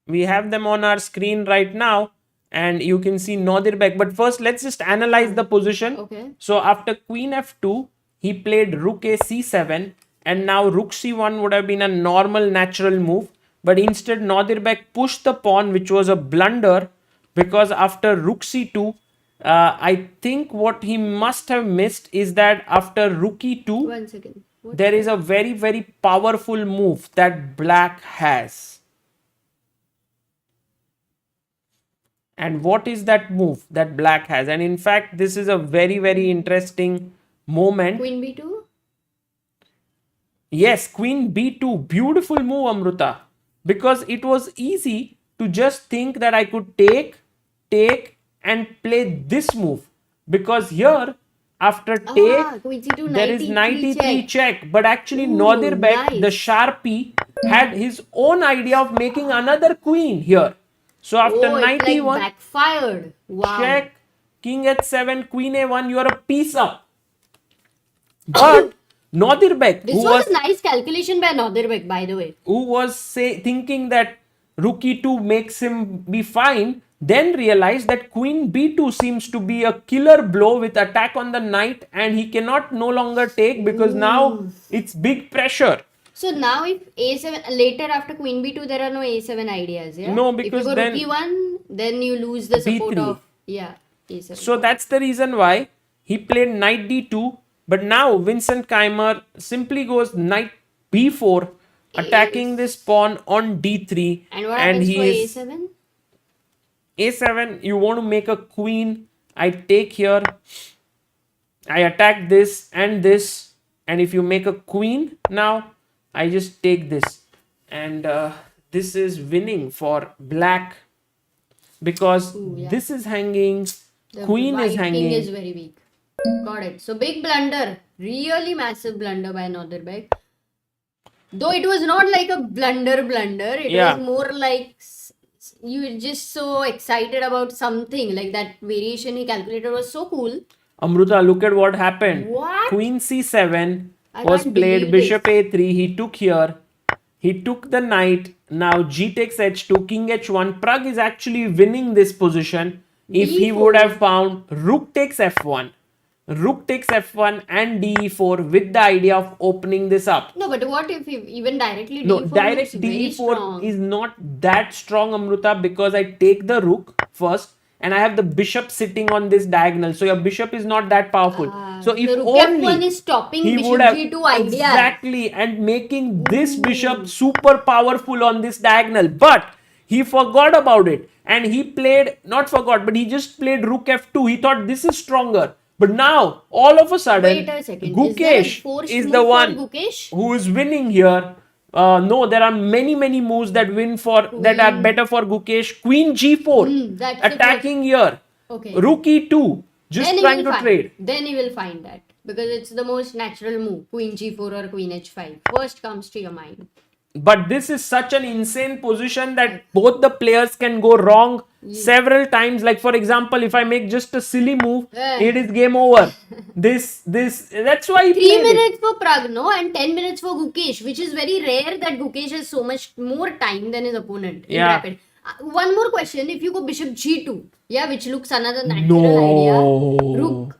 We have them on our screen right now and you can see Nodirbek. But first, let's just analyze the position.
Okay.
So after queen f2, he played rook a c7 and now rook c1 would have been a normal natural move. But instead, Nodirbek pushed the pawn, which was a blunder because after rook c2, I think what he must have missed is that after rook e2,
1 second. What?
there is a very, very powerful move that black has. And what is that move that black has? And in fact, this is a very, very interesting moment.
Queen b2?
Yes, queen b2. Beautiful move, Amruta. Because it was easy to just think that I could take, and play this move. Because here, after take,
Queen c2,
there is 93 check. But actually,
Ooh,
Nodirbek,
nice.
the sharpie, had his own idea of making another queen here. So after
Oh, it
91,
like backfired. Wow.
check, king h7, queen a1, you are a piece up. But Nodirbek,
This was a nice calculation by Nodirbek, by the way.
who was thinking that rook e2 makes him be fine, then realized that queen b2 seems to be a killer blow with attack on the knight and he cannot no longer take because now it's big pressure.
So now if a7, later after queen b2, there are no a7 ideas, yeah?
No, because
if you go
then-
rook e1, then you lose the support
B3.
of, yeah, a7.
So that's the reason why he played knight d2. But now Vincent Keymer simply goes knight b4, attacking this pawn on d3.
and what happens for
he is
a7?
a7, you want to make a queen. I take here. I attack this. And if you make a queen now, I just take this. And this is winning for black. Because
yeah.
this is hanging.
The
Queen is
white
hanging.
king is very weak. Got it. So big blunder. Really massive blunder by Nodirbek. Though it was not like a blunder. It
Yeah.
was more like you were just so excited about something. Like that variation he calculated was so cool.
Amruta, look at what happened.
What?
Queen c7
I
was
can't
played.
believe
Bishop a3. He took here. He took the knight. Now g takes h2. King h1. Pragg is actually winning this position. If he would
D4.
have found rook takes f1. Rook takes f1 and d4 with the idea of opening this up.
No, but what if he even directly
No,
d4
direct
looks very
d4
strong.
is not that strong, Amruta, because I take the rook first and I have the bishop sitting on this diagonal. So your bishop is not that powerful. So if
rook
only
f1 is stopping
he
bishop
would have
g2 idea.
exactly and making this bishop super powerful on this diagonal. But he forgot about it and he played, not forgot, but he just played rook f2. He thought this is stronger. But now, all of a sudden,
Wait a second. Is there a
Gukesh
forced
is
move
the
for
one
Gukesh?
who is winning here. No, there are many moves that win for that are better for Gukesh. Queen g4,
that's the
attacking here.
Okay.
Rook e2, just
Then he
trying
will
to
find-
trade.
Then he will find that. Because it's the most natural move. Queen g4 or queen h5. First comes to your mind.
But this is such an insane position that both the players can go wrong several times. Like for example, if I make just a silly move, it is game over. That's why he
3
played it.
minutes for Pragg, no? And 10 minutes for Gukesh, which is very rare that Gukesh has so much more time than his opponent in
Yeah.
rapid. One more question. If you go bishop g2, yeah, which looks another natural idea. Rook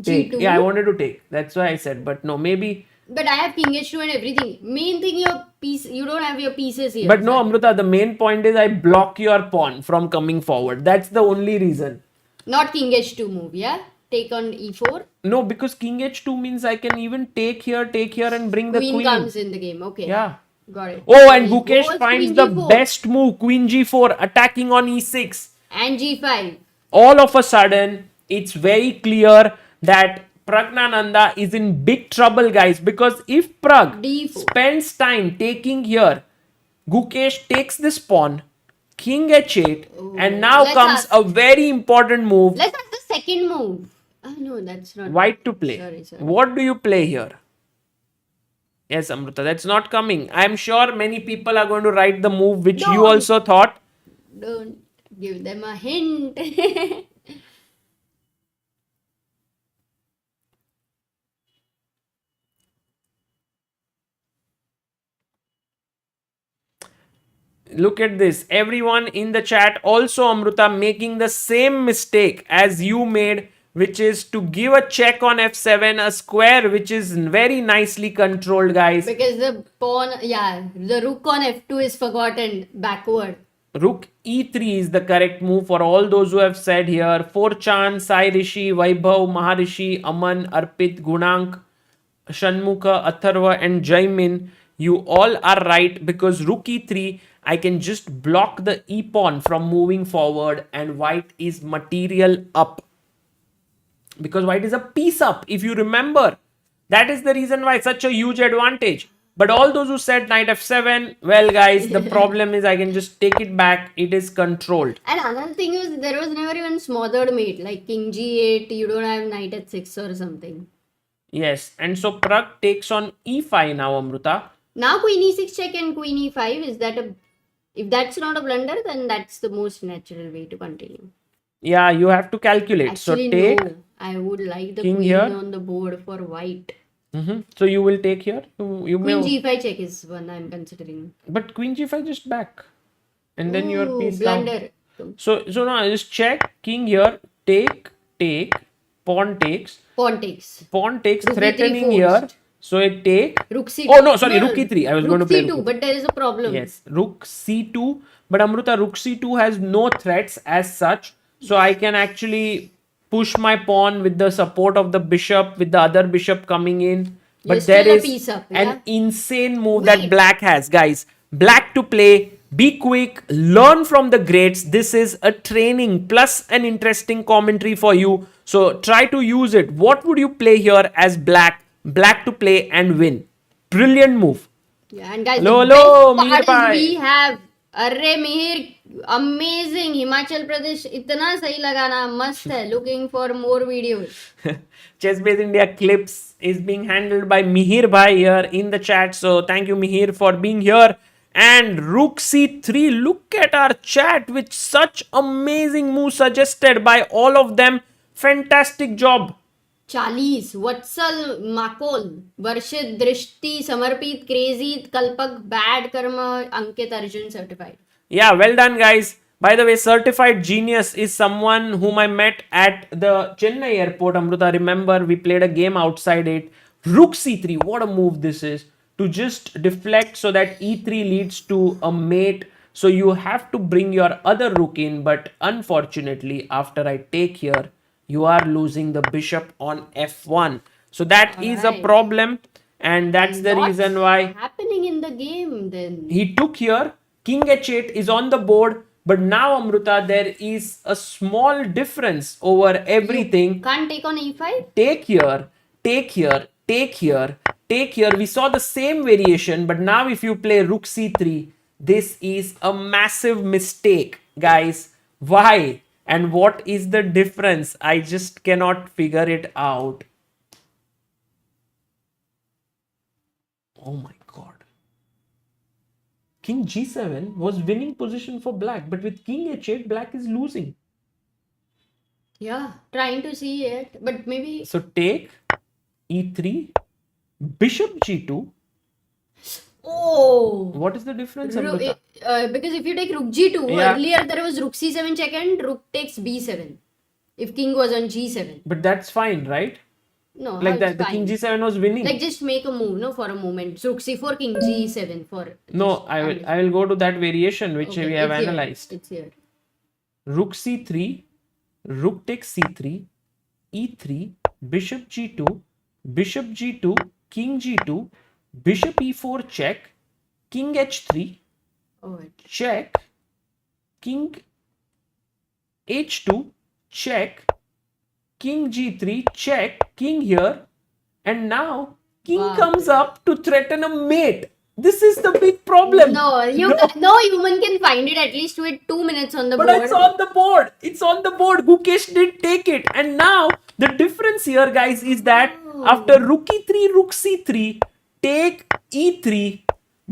Take.
g2.
Yeah, I wanted to take. That's why I said, but no, maybe.
But I have king h2 and everything. Main thing, you don't have your pieces here.
But no, Amruta, the main point is I block your pawn from coming forward. That's the only reason.
Not king h2 move, yeah? Take on e4.
No, because king h2 means I can even take here, and bring the
Queen
queen.
comes in the game, okay.
Yeah.
Got it.
Oh,
So
and
he
Gukesh
goes
finds
queen
the
g4
best move, queen g4, attacking on e6.
and g5.
All of a sudden, it's very clear that Praggnanandhaa is in big trouble, guys, because if Pragg
D4.
spends time taking here, Gukesh takes this pawn, king h8, and now
Let's
comes
ask-
a very important move,
Let's have the second move. Oh, no, that's not.
white to play.
Sorry.
What do you play here? Yes, Amruta, that's not coming. I'm sure many people are going to write the move which you
No.
also thought.
Don't give them a hint.
Look at this. Everyone in the chat also, Amruta, making the same mistake as you made, which is to give a check on f7, a square which is very nicely controlled, guys.
Because the pawn, the rook on f2 is forgotten backward.
Rook e3 is the correct move for all those who have said here. Forchan, Sai Rishi, Vaibhav, Maharishi, Aman, Arpit, Gunank, Shanmukha, Atharva and Jaimin. You all are right because rook e3, I can just block the e pawn from moving forward and white is material up. Because white is a piece up, if you remember. That is the reason why it's such a huge advantage. But all those who said knight f7, well guys, the problem is I can just take it back. It is controlled.
And another thing is there was never even smothered mate like king g8. You don't have knight at 6 or something.
Yes, and so Pragg takes on e5 now, Amruta.
Now queen e6 check and queen e5. Is that if that's not a blunder, then that's the most natural way to continue.
Yeah, you have to calculate.
Actually,
so take.
no. I would like the
king
queen
here.
on the board for white.
So you will take here. You
Queen
may.
g5 check is one I'm considering.
But queen g5 just back, and then your piece
blunder.
down. So now I just check. King here. Take. Pawn takes.
Pawn takes.
Pawn takes,
Rook e3
threatening here.
forced.
So it take.
Rook c2.
Oh no, sorry, rook e3. I was going to play
c2,
rook.
but there is a problem.
Yes, rook c2. But Amruta, rook c2 has no threats as such. So I can actually push my pawn with the support of the bishop, with the other bishop coming in. But
You're
there
still a
is
piece up,
an
yeah?
insane move
Wait.
that black has, guys. Black to play. Be quick. Learn from the greats. This is a training plus an interesting commentary for you. So try to use it. What would you play here as black? Black to play and win. Brilliant move.
Yeah, and guys,
Hello,
the
hello,
best
Mihir
part
bhai.
is we have Arre Mihir, amazing. Himachal Pradesh, itna sahi lagana, must hai. Looking for more videos.
Chess-based India clips is being handled by Mihir bhai here in the chat. So thank you Mihir for being here. And rook c3. Look at our chat with such amazing moves suggested by all of them. Fantastic job.
40, Vatsal, Makol, Varshit, Drishti, Samarpit, Crazy, Kalpak, Bad Karma, Ankit, Arjun certified.
Yeah, well done guys. By the way, certified genius is someone whom I met at the Chennai airport. Amruta, remember we played a game outside it. Rook c3. What a move this is. To just deflect so that e3 leads to a mate. So you have to bring your other rook in. But unfortunately, after I take here, you are losing the bishop on f1. So that is a
Alright.
problem. And that's the
What's
reason why
happening in the game then?
he took here. King h8 is on the board. But now, Amruta, there is a small difference over everything.
Can't take on e5?
Take here, take here, take here, take here. We saw the same variation. But now if you play rook c3, this is a massive mistake, guys. Why? And what is the difference? I just cannot figure it out. Oh my god. King G7 was winning position for black, but with King H8, black is losing.
Yeah, trying to see it, but maybe.
So take E3, Bishop G2.
Oh!
What is the difference,
Ru-
Amrita?
because if you take Rook G2,
Yeah.
earlier there was Rook C7 check and Rook takes B7. If King was on G7.
But that's fine, right?
No,
Like
how
that,
it's
the
fine.
King G7 was winning.
Like just make a move, no, for a moment. So Rook C4, King G7 for.
No, I will go to that variation which
Okay,
we have
it's here.
analyzed.
It's here.
Rook C3, Rook takes C3, E3, Bishop G2, Bishop G2, King G2, Bishop E4 check, King H3,
Oh, wait.
check, King H2, check, King G3, check, King here, and now King
Wow.
comes up to threaten a mate. This is the big problem.
No, no human can find it at least with 2 minutes on the
But
board.
it's on the board. It's on the board. Gukesh did take it. And now the difference here, guys, is that after Rook E3, Rook C3, take E3,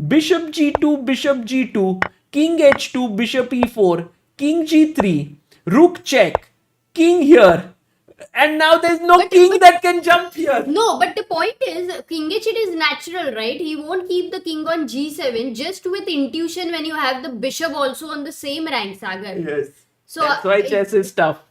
Bishop G2, Bishop G2, King H2, Bishop E4, King G3, Rook check, King here. And now there's no king that can jump here.
No, but the point is, King H8 is natural, right? He won't keep the king on G7 just with intuition when you have the bishop also on the same rank, Sagar.
Yes.
So
That's why chess is tough.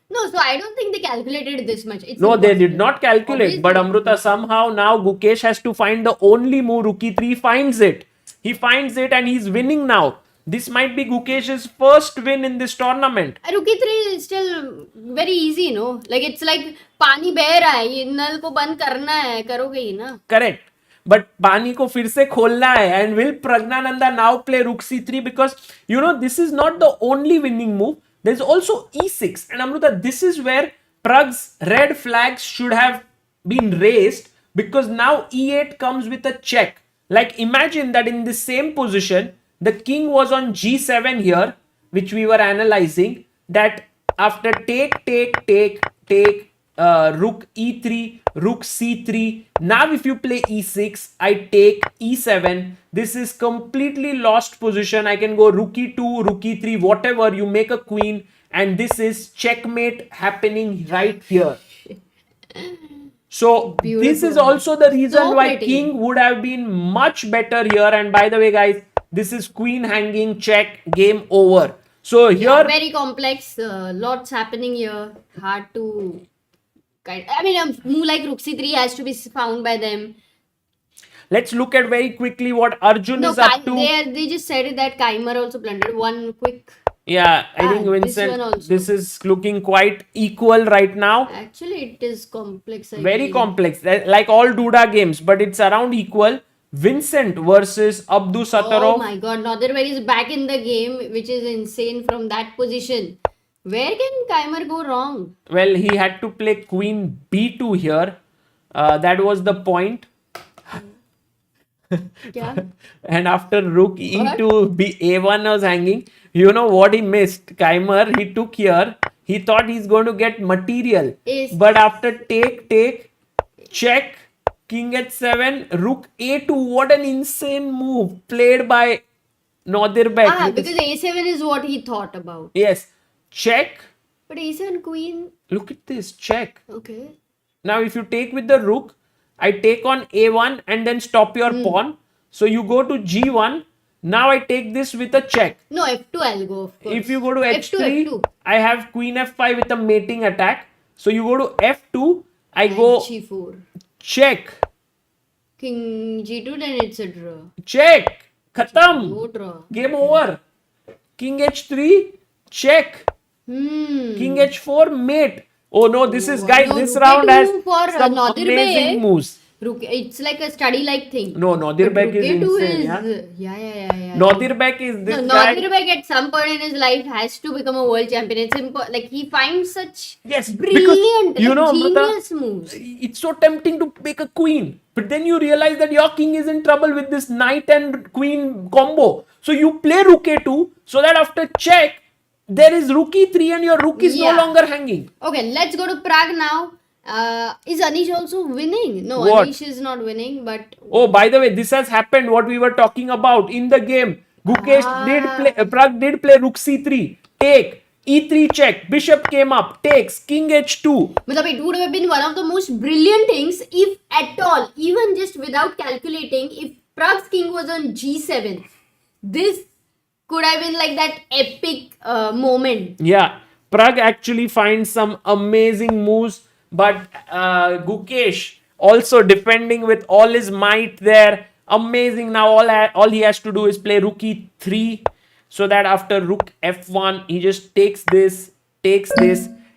No, so I don't think they calculated this much. It's
No, they did
impossible.
not calculate. But
Obviously.
Amruta, somehow now Gukesh has to find the only move. Rook E3 finds it. He finds it and he's winning now. This might be Gukesh's first win in this tournament.
Rook E3 is still very easy, no? Like it's like पानी बह रहा है, ये नल को बंद करना है, करोगे ही ना?
Correct. But पानी को फिर से खोलना है. And will Praggnanandhaa now play Rook C3? Because, you know, this is not the only winning move. There's also E6. And Amruta, this is where Pragg's red flags should have been raised. Because now E8 comes with a check. Like imagine that in the same position, the king was on G7 here, which we were analyzing. That after take, Rook E3, Rook C3. Now if you play E6, I take E7. This is completely lost position. I can go Rook E2, Rook E3, whatever. You make a queen. And this is checkmate happening right here. So this is also the reason
So
why
pretty.
king would have been much better here. And by the way, guys, this is queen hanging, check, game over. So here,
Yeah, very complex. Lots happening here. Hard to. I mean, a move like Rook C3 has to be found by them.
let's look at very quickly what Arjun
No,
is up to.
they just said that Keymer also blundered. One quick.
Yeah, I think
this
Vincent,
one also.
this is looking quite equal right now.
Actually, it is complex. I
Very
feel.
complex, like all Duda games, but it's around equal. Vincent versus Abdusattorov.
Oh my god, Nodirbek is back in the game, which is insane from that position. Where can Keymer go wrong?
Well, he had to play queen b2 here. That was the point.
Yeah.
And after rook e2, a1 was hanging. You know what he missed? Keymer, he took here. He thought he's going to get material.
Yes.
But after take, check, king h7, rook a2. What an insane move played by Nodirbek.
Because A7 is what he thought about.
Yes. Check.
But A7 queen.
Look at this. Check.
Okay.
Now, if you take with the rook, I take on a1 and then stop your pawn. So you go to g1. Now I take this with a check.
No, F2 I'll go, of course.
If you go to h3,
F2.
I have queen f5 with a mating attack. So you go to f2, I go
G4.
check.
King G2, then it's a draw.
Check. Khatam.
No draw.
Game over. King h3, check. King h4, mate. Oh no, this is, guys,
No,
this
rook
round
A2
has
for
some
Nodirbek.
amazing moves.
It's like a study-like thing.
No, Nodirbek
Rook
is
A2
insane.
is...
Yeah?
Yeah.
Nodirbek is this
No,
guy.
Nodirbek at some point in his life has to become a world champion. It's like he finds such
Yes,
brilliant,
because, you know,
genius
Amrita,
moves.
it's so tempting to make a queen. But then you realize that your king is in trouble with this knight and queen combo. So you play rook a2 so that after check, there is rook e3 and your rook is no
Yeah.
longer hanging.
Okay, let's go to Pragg now. Is Anish also winning? No,
What?
Anish is not winning, but
Oh, by the way, this has happened. What we were talking about in the game. Gukesh did play. Pragg did play Rook C3. Take E3 check. Bishop came up. Takes King H2.
Matlab, it would have been one of the most brilliant things if at all, even just without calculating, if Prague's king was on G7. This could have been like that epic moment.
Yeah, Pragg actually finds some amazing moves, but Gukesh also defending with all his might there. Amazing. Now all he has to do is play Rook E3, so that after Rook F1 he just takes this.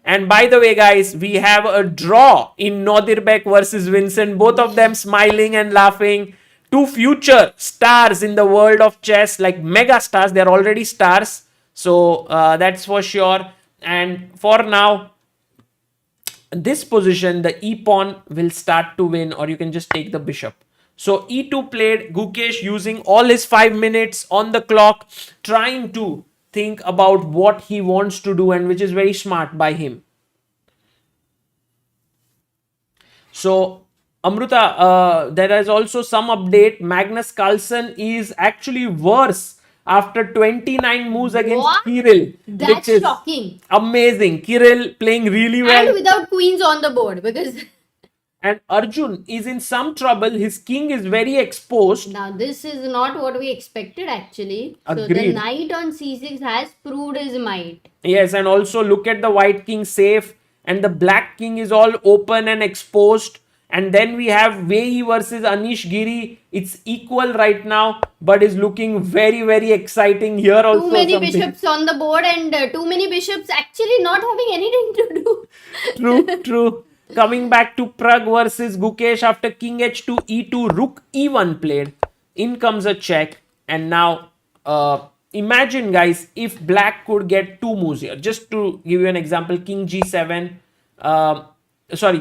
And by the way, guys, we have a draw in Nodirbek versus Vincent. Both of them smiling and laughing. Two future stars in the world of chess, like mega stars. They're already stars. So that's for sure. And for now, this position, the E pawn will start to win, or you can just take the bishop. So E2 played, Gukesh using all his 5 minutes on the clock, trying to think about what he wants to do, and which is very smart by him. So Amruta, there is also some update. Magnus Carlsen is actually worse after 29 moves against
What?
Kirill.
That's
which is
shocking.
amazing. Kirill playing really well.
And without queens on the board, because
And Arjun is in some trouble. His king is very exposed.
now this is not what we expected actually. So the
Agreed.
knight on C6 has proved his might.
Yes, and also look at the white king safe, and the black king is all open and exposed. And then we have Wei Yi versus Anish Giri. It's equal right now, but is looking very, very exciting here also.
Too many
something.
bishops on the board and too many bishops actually not having anything to do.
True. Coming back to Pragg versus Gukesh after King H2, E2, Rook E1 played. In comes a check. And now, imagine guys, if black could get two moves here. Just to give you an example, King G7,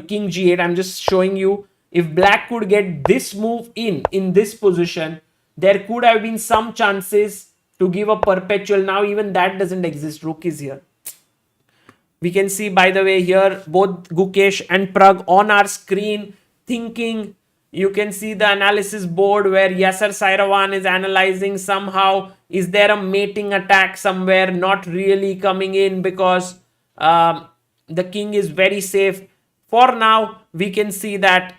King G8. I'm just showing you. If black could get this move in this position, there could have been some chances to give a perpetual. Now even that doesn't exist. Rook is here. We can see, by the way, here both Gukesh and Pragg on our screen thinking. You can see the analysis board where Yasser Sairavan is analyzing somehow. Is there a mating attack somewhere? Not really coming in because the king is very safe. For now, we can see that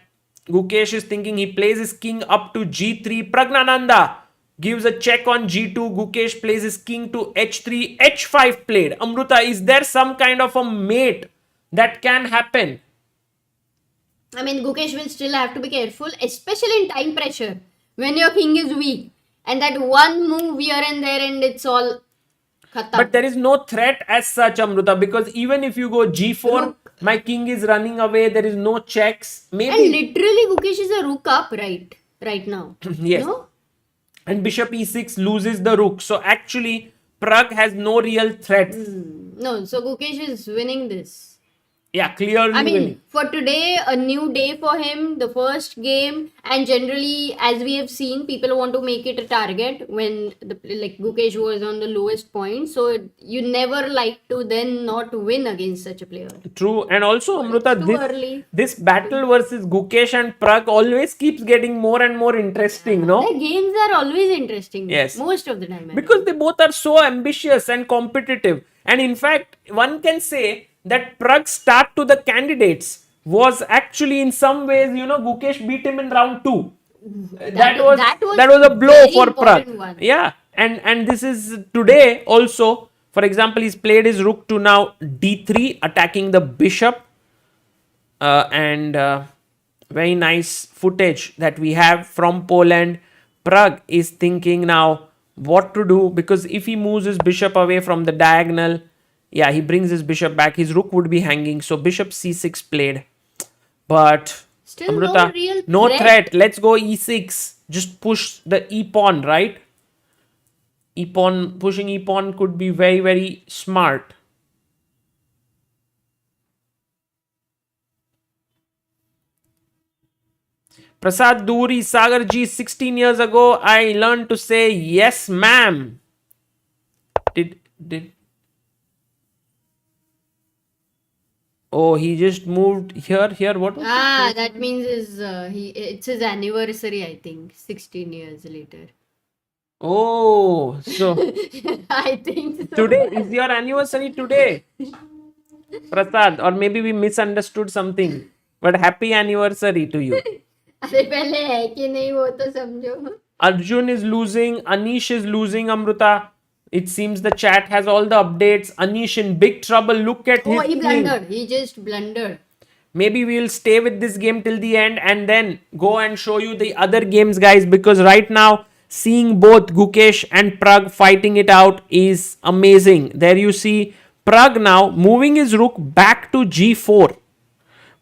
Gukesh is thinking he plays his king up to G3. Praggnanandhaa gives a check on G2. Gukesh plays his king to H3. H5 played. Amruta, is there some kind of a mate that can happen?
I mean, Gukesh will still have to be careful, especially in time pressure when your king is weak. And that one move here and there and it's all khatam.
But there is no threat as such, Amruta, because even if you go G4, my king is running away. There is no checks.
And
Maybe.
literally Gukesh is a rook up right now.
Yes.
No?
And bishop E6 loses the rook. So actually, Pragg has no real threats.
No, so Gukesh is winning this.
Yeah, clearly
I mean,
winning.
for today, a new day for him, the first game, and generally, as we have seen, people want to make it a target when Gukesh was on the lowest point. So you never like to then not win against such a player.
True. And also, Amruta,
Too early.
this battle versus Gukesh and Pragg always keeps getting more and more interesting, no?
Their games are always interesting.
Yes.
Most of the time.
Because they both are so ambitious and competitive. And in fact, one can say that Pragg's start to the candidates was actually in some ways, Gukesh beat him in round 2. That was a blow
very
for Pragg.
important one.
Yeah. And this is today also. For example, he's played his rook to now D3, attacking the bishop. Very nice footage that we have from Poland. Pragg is thinking now what to do, because if he moves his bishop away from the diagonal, yeah, he brings his bishop back. His rook would be hanging. So bishop C6 played. But
Still
Amruta,
no real
no
threat.
threat. Let's go E6. Just push the E pawn, right? Pushing E pawn could be very, very smart. Prasad Duri, Sagarji, 16 years ago, I learned to say yes, ma'am. Oh, he just moved here. Here, what was
Ah, that means it's his anniversary, I think. 16 years later.
Oh, so
I think so.
today is your anniversary today, Prasad, or maybe we misunderstood something. But happy anniversary to you.
अरे पहले है कि नहीं वो तो समझो.
Arjun is losing. Anish is losing. Amruta. It seems the chat has all the updates. Anish in big trouble. Look at
Oh,
his
he
king.
blundered. He just blundered.
Maybe we'll stay with this game till the end and then go and show you the other games, guys, because right now seeing both Gukesh and Pragg fighting it out is amazing. There you see Pragg now moving his rook back to g4.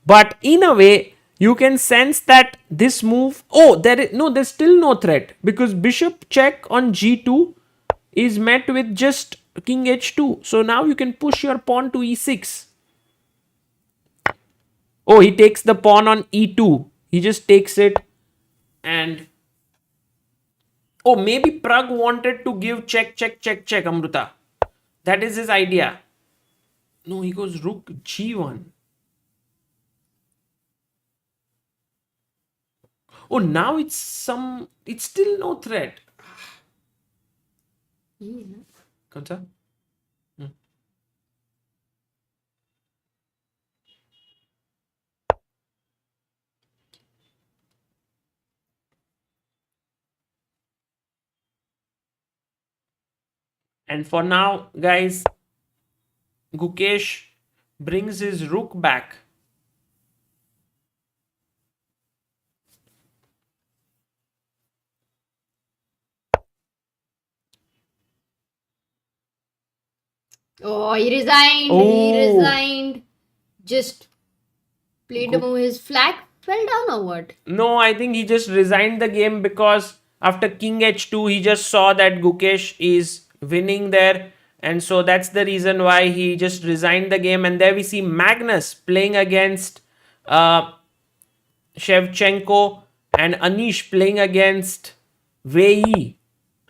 But in a way, you can sense that this move, there's still no threat because bishop check on g2 is met with just king h2. So now you can push your pawn to e6. Oh, he takes the pawn on e2. He just takes it and... Oh, maybe Pragg wanted to give check, Amruta. That is his idea. No, he goes rook g1. Oh, now it's still no threat. कौन सा? And for now, guys, Gukesh brings his rook back.
Oh, he resigned. He resigned. Just played a move. His flag fell down or what?
No, I think he just resigned the game because after king h2, he just saw that Gukesh is winning there. And so that's the reason why he just resigned the game. And there we see Magnus playing against Shevchenko and Anish playing against Wei Yi.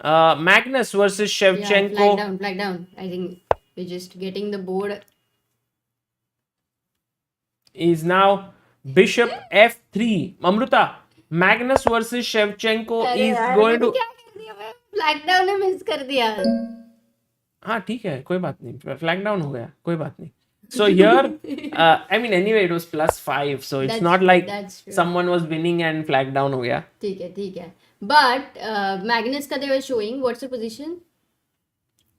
Magnus versus Shevchenko.
Yeah, flag down. I think we're just getting the board.
Is now bishop f3. Amruta, Magnus versus Shevchenko is going to...
Flag down ने miss कर दिया.
हाँ ठीक है कोई बात नहीं flag down हो गया कोई बात नहीं. So here, I mean anyway it was +5, so it's not like someone was winning and flag down हो गया.
ठीक है. But Magnus का they were showing. What's the position?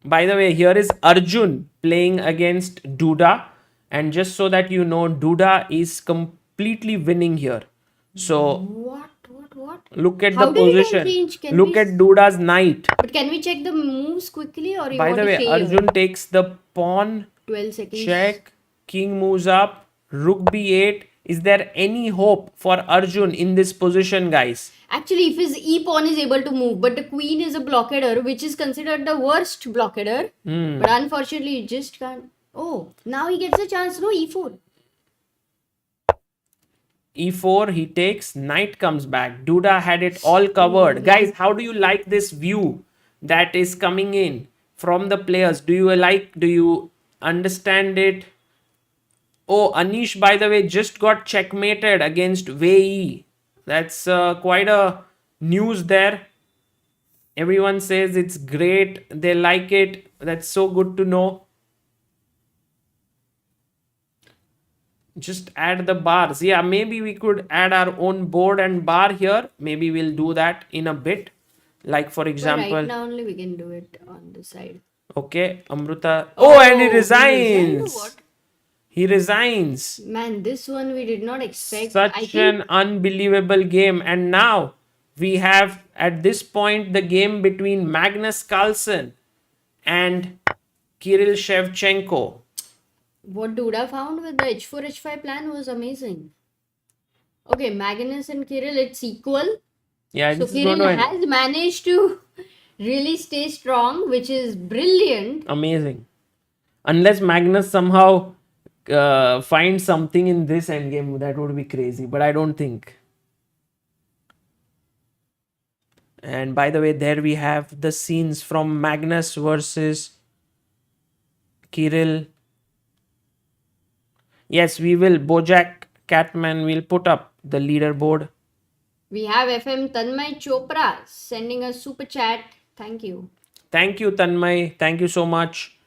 By the way, here is Arjun playing against Duda, and just so that you know, Duda is completely winning here. So
What?
look at
How
the
did he
position.
change?
Look at Duda's knight.
But can we check the moves quickly or you
By
want
the
to
way,
say
Arjun takes the pawn.
12 seconds.
Check. King moves up. Rook b8. Is there any hope for Arjun in this position, guys?
Actually, if his e-pawn is able to move, but the queen is a blockader, which is considered the worst blockader. But unfortunately, you just can't. Oh, now he gets a chance. No, e4.
E4, he takes, knight comes back. Duda had it all covered. Guys, how do you like this view that is coming in from the players? Do you understand it? Oh, Anish, by the way, just got checkmated against Wei Yi. That's quite a news there. Everyone says it's great. They like it. That's so good to know. Just add the bars. Yeah, maybe we could add our own board and bar here. Maybe we'll do that in a bit. Like for example.
Right now only we can do it on the side.
Okay, Amruta. Oh, and he resigns.
What?
He resigns.
Man, this one we did not expect.
Such an unbelievable game. And now we have at this point the game between Magnus Carlsen and Kirill Shevchenko.
What Duda found with the h4 h5 plan was amazing. Okay, Magnus and Kirill, it's equal.
Yeah,
So
this is
Kirill
going to
has managed to really stay strong, which is brilliant.
amazing. Unless Magnus somehow finds something in this endgame, that would be crazy. But I don't think. And by the way, there we have the scenes from Magnus versus Kirill. Yes, we will. Bojack Catman will put up the leaderboard.
We have FM Tanmay Chopra sending a super chat. Thank you.
Thank you, Tanmay. Thank you so much.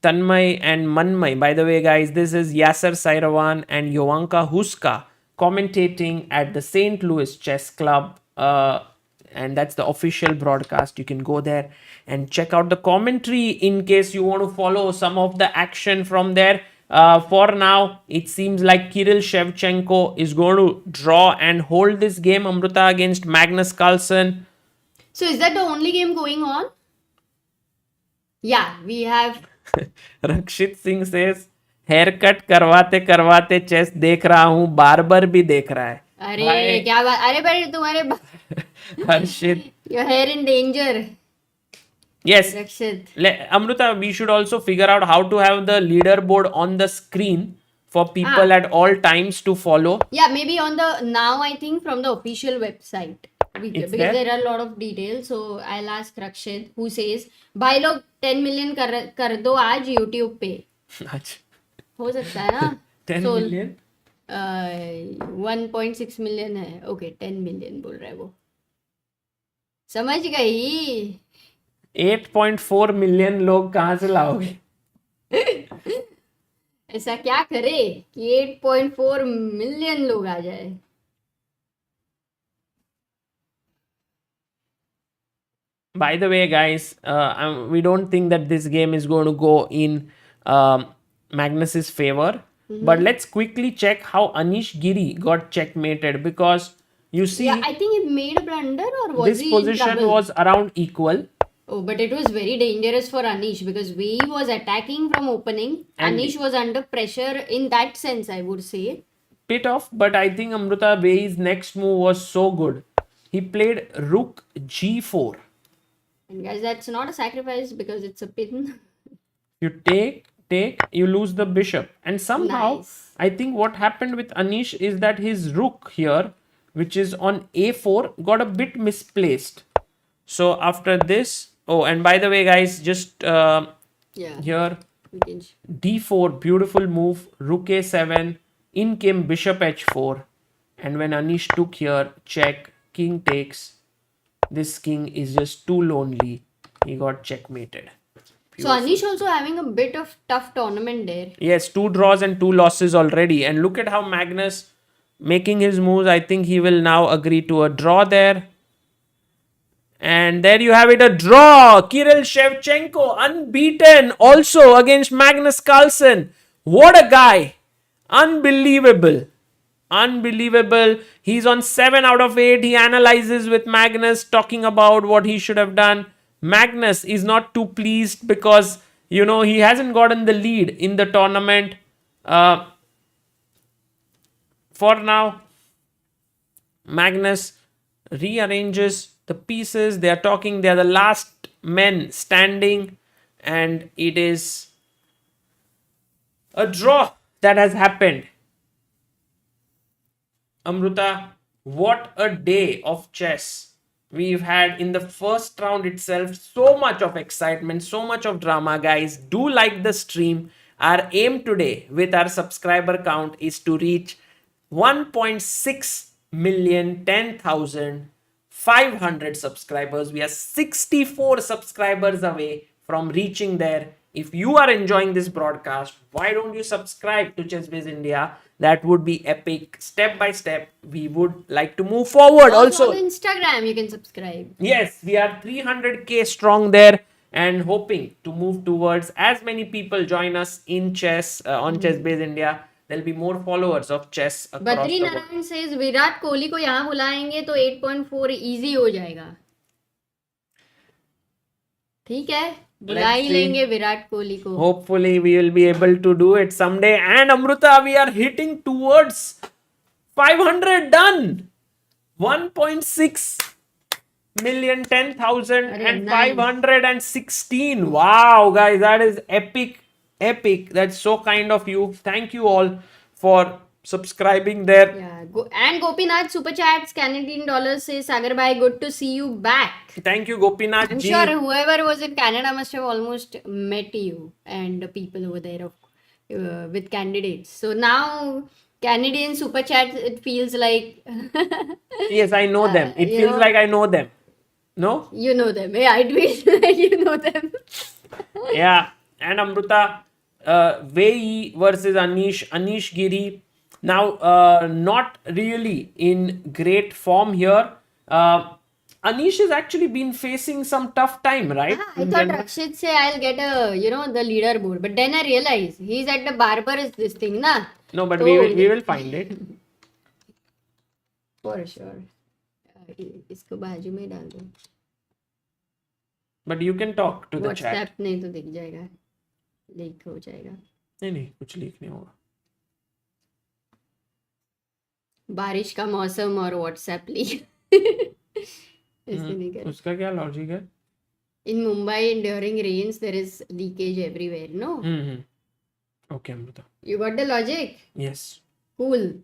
Tanmay and Manmay. By the way, guys, this is Yasser Sairavan and Jovanka Huska commentating at the St. Louis Chess Club. And that's the official broadcast. You can go there and check out the commentary in case you want to follow some of the action from there. For now, it seems like Kirill Shevchenko is going to draw and hold this game, Amruta, against Magnus Carlsen.
So is that the only game going on? Yeah, we have.
Rakshit Singh says, haircut करवाते करवाते chess देख रहा हूँ, barber भी देख रहा है.
अरे क्या बात, अरे भाई तुम्हारे
Harshit.
your hair in danger.
Yes.
Rakshit.
Amruta, we should also figure out how to have the leaderboard on the screen for people at all times to follow.
Yeah, maybe on the now I think from the official website. Because there are a lot of details. So I'll ask Rakshit who says भाई लोग 10 million कर दो आज YouTube पे. हो सकता है ना?
10
so,
million?
1.6 million है. Okay, 10 million बोल रहा है वो. समझ गई.
8.4 million लोग कहाँ से लाओगे?
ऐसा क्या करे कि 8.4 million लोग आ जाए.
By the way, guys, we don't think that this game is going to go in Magnus's favor. But let's quickly check how Anish Giri got checkmated, because you see,
Yeah, I think he made a blunder, or was
this
he in
position
trouble?
was around equal.
Oh, but it was very dangerous for Anish because Wei Yi was attacking from opening.
And
Anish was under pressure in that sense, I would say.
Bit off, but I think Amruta Wei's next move was so good. He played Rook G4.
And guys, that's not a sacrifice because it's a pin.
You take, you lose the bishop. And somehow,
Nice.
I think what happened with Anish is that his rook here, which is on A4, got a bit misplaced. So after this, oh, and by the way, guys, just
Yeah.
here,
We can...
D4, beautiful move, Rook A7, in came Bishop H4. And when Anish took here, check, king takes. This king is just too lonely. He got checkmated.
So Anish also having a bit of tough tournament there.
Yes, 2 draws and 2 losses already. And look at how Magnus making his moves. I think he will now agree to a draw there. And there you have it, a draw. Kirill Shevchenko unbeaten also against Magnus Carlsen. What a guy. Unbelievable. Unbelievable. He's on 7 out of 8. He analyzes with Magnus, talking about what he should have done. Magnus is not too pleased because, you know, he hasn't gotten the lead in the tournament. For now, Magnus rearranges the pieces. They are talking. They are the last men standing. And it is a draw that has happened. Amruta, what a day of chess we've had in the first round itself. So much of excitement, so much of drama, guys. Do like the stream. Our aim today with our subscriber count is to reach 1.6 million, 10,500 subscribers. We are 64 subscribers away from reaching there. If you are enjoying this broadcast, why don't you subscribe to Chess India? That would be epic. Step by step, we would like to move forward. Also,
on Instagram, you can subscribe.
Yes, we are 300k strong there and hoping to move towards as many people join us in chess on Chess India. There'll be more followers of chess across
Badri
the world.
Narayan says Virat Kohli को यहाँ बुलाएंगे तो 8.4 easy हो जाएगा. ठीक है, बुला ही लेंगे विराट कोहली को.
Hopefully, we will be able to do it someday. And Amruta, we are hitting towards 500 done. 1.6 million, 10,516. Wow, guys, that is epic. Epic. That's so kind of you. Thank you all for subscribing there.
Yeah, and Gopinath super chats Canadian dollars says Sagar bhai, good to see you back.
Thank you, Gopinath
I'm
ji.
sure whoever was in Canada must have almost met you and the people over there. with candidates. So now Canadian super chats, it feels like
Yes, I know them. It
you
feels
know-
like I know them. No?
you know them. Yeah, it feels like you know them.
Yeah. And Amruta, Wei Yi versus Anish Giri. Now, not really in great form here. Anish has actually been facing some tough time, right?
I
In
thought
general.
Rakshit say I'll get the leaderboard, but then I realized he's at the barber this thing, na?
No, but
So,
we will find it.
for sure. इसको बाजू में डाल दो.
But you can talk to the chat.
WhatsApp नहीं तो दिख जाएगा, leak हो जाएगा.
नहीं कुछ लीक नहीं होगा.
बारिश का मौसम और WhatsApp लीक. ऐसे नहीं कर.
उसका क्या लॉजिक है?
In Mumbai, during rains, there is leakage everywhere. No,
Okay, Amruta.
you got the logic.
Yes.
Cool.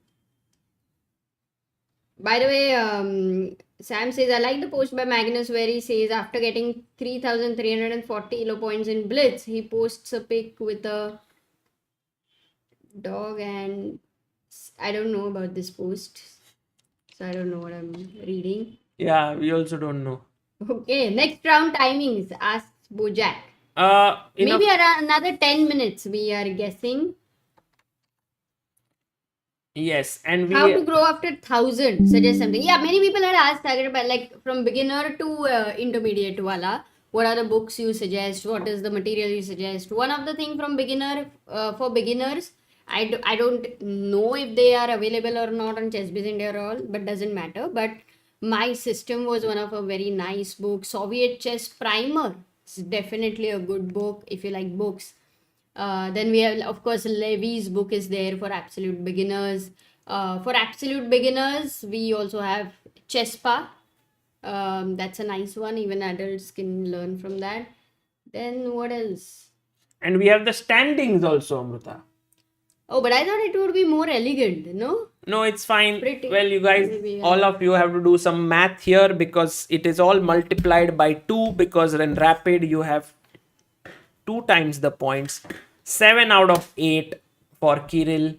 By the way, Sam says, I like the post by Magnus where he says after getting 3,340 elo points in Blitz, he posts a pic with a dog, and I don't know about this post. So I don't know what I'm reading.
Yeah, we also don't know.
Okay, next round timings, asks Bojack.
In
Maybe around another 10 minutes we are guessing.
Yes, and we
How to grow after 1,000? Suggest something. Yeah, many people had asked Sagar, but like from beginner to intermediate wala. What are the books you suggest? What is the material you suggest? One of the thing from beginner for beginners, I don't know if they are available or not on chessbaseindia or all, but doesn't matter. But My System was one of a very nice book. Soviet Chess Primer is definitely a good book if you like books. Then we have, of course, Levy's book is there for absolute beginners. For absolute beginners, we also have Chesspa. That's a nice one. Even adults can learn from that. Then what else?
and we have the standings also, Amruta.
Oh, but I thought it would be more elegant, no?
No, it's fine.
Pretty.
Well, you guys,
Maybe, yeah.
all of you have to do some math here because it is all multiplied by 2 because in rapid you have 2 times the points. 7 out of 8 for Kirill,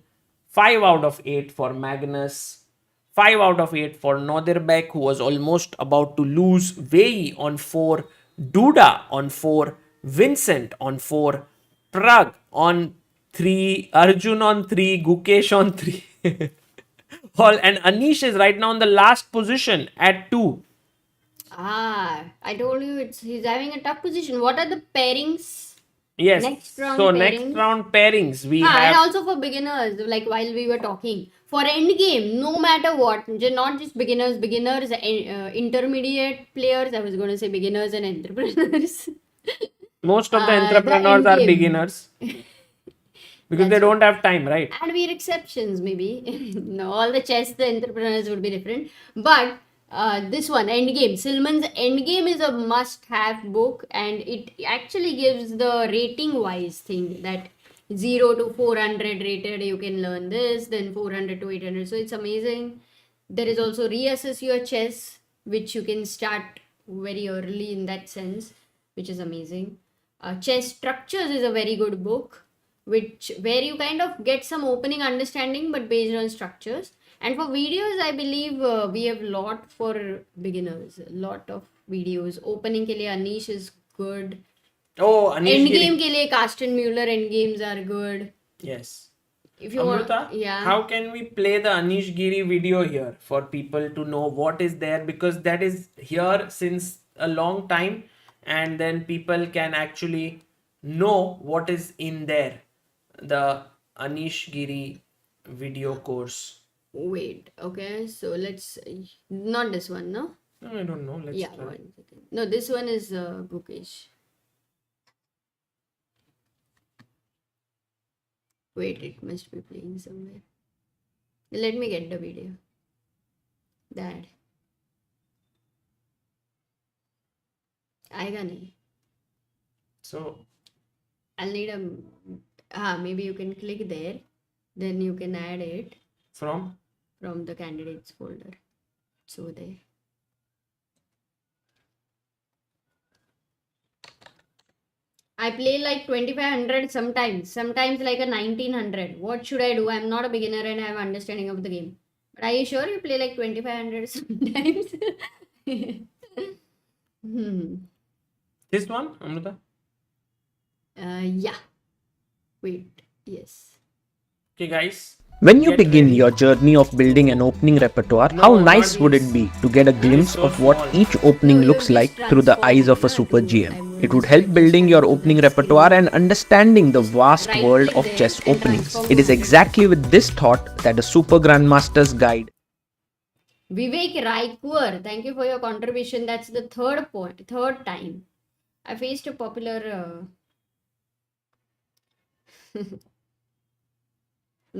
5 out of 8 for Magnus, 5 out of 8 for Nodirbek, who was almost about to lose, Wei Yi on 4, Duda on 4, Vincent on 4, Pragg on 3, Arjun on 3, Gukesh on 3. All, and Anish is right now in the last position at 2.
I told you he's having a tough position. What are the pairings?
Yes.
Next round
so
pairings.
next round pairings we
And
have.
also for beginners, like while we were talking, for endgame, no matter what, not just beginners, intermediate players. I was going to say beginners and entrepreneurs.
Most of the
the
entrepreneurs are
endgame.
beginners because they don't have time, right?
And we're exceptions, maybe. No, all the the entrepreneurs would be different. But this one, Endgame, Silman's Endgame is a must-have book, and it actually gives the rating-wise thing that 0 to 400 rated, you can learn this, then 400 to 800. So it's amazing. There is also Reassess Your Chess, which you can start very early in that sense, which is amazing. Chess Structures is a very good book, where you kind of get some opening understanding but based on structures. And for videos, I believe we have lot for beginners, a lot of videos. Opening ke liye Anish is good.
Oh, Anish
Endgame
Giri.
ke liye Carsten Mueller endgames are good.
Yes.
If you
Amruta,
want, yeah.
how can we play the Anish Giri video here for people to know what is there, because that is here since a long time, and then people can actually know what is in there, the Anish Giri video course.
Wait, okay, so let's not this one, no?
No, I don't know. Let's
Yeah,
try.
1 second. No, this one is Gukesh. Wait, it must be playing somewhere. Let me get the video. That. आएगा नहीं.
So
I'll need maybe you can click there, then you can add it
from
from the candidates folder. So there. I play like 2500 sometimes like a 1900. What should I do? I'm not a beginner and I have understanding of the game. But are you sure you play like 2500 sometimes?
This one, Amrita?
Yeah. Wait, yes.
Okay, guys.
When you
Get
begin
ready.
your journey of building an opening repertoire,
No,
how
not
nice would
these.
it be to get a glimpse
so
of what
small.
each opening
No,
looks
you
like
just
through the eyes of a
transform,
super
na,
GM?
to-
It would help building your opening repertoire and understanding the vast
Right
world
click
of
there
chess
and
openings.
transform
It is
to-
exactly with this thought that the Super Grandmaster's Guide
Vivek Raikur, thank you for your contribution. That's the third time. I faced a popular.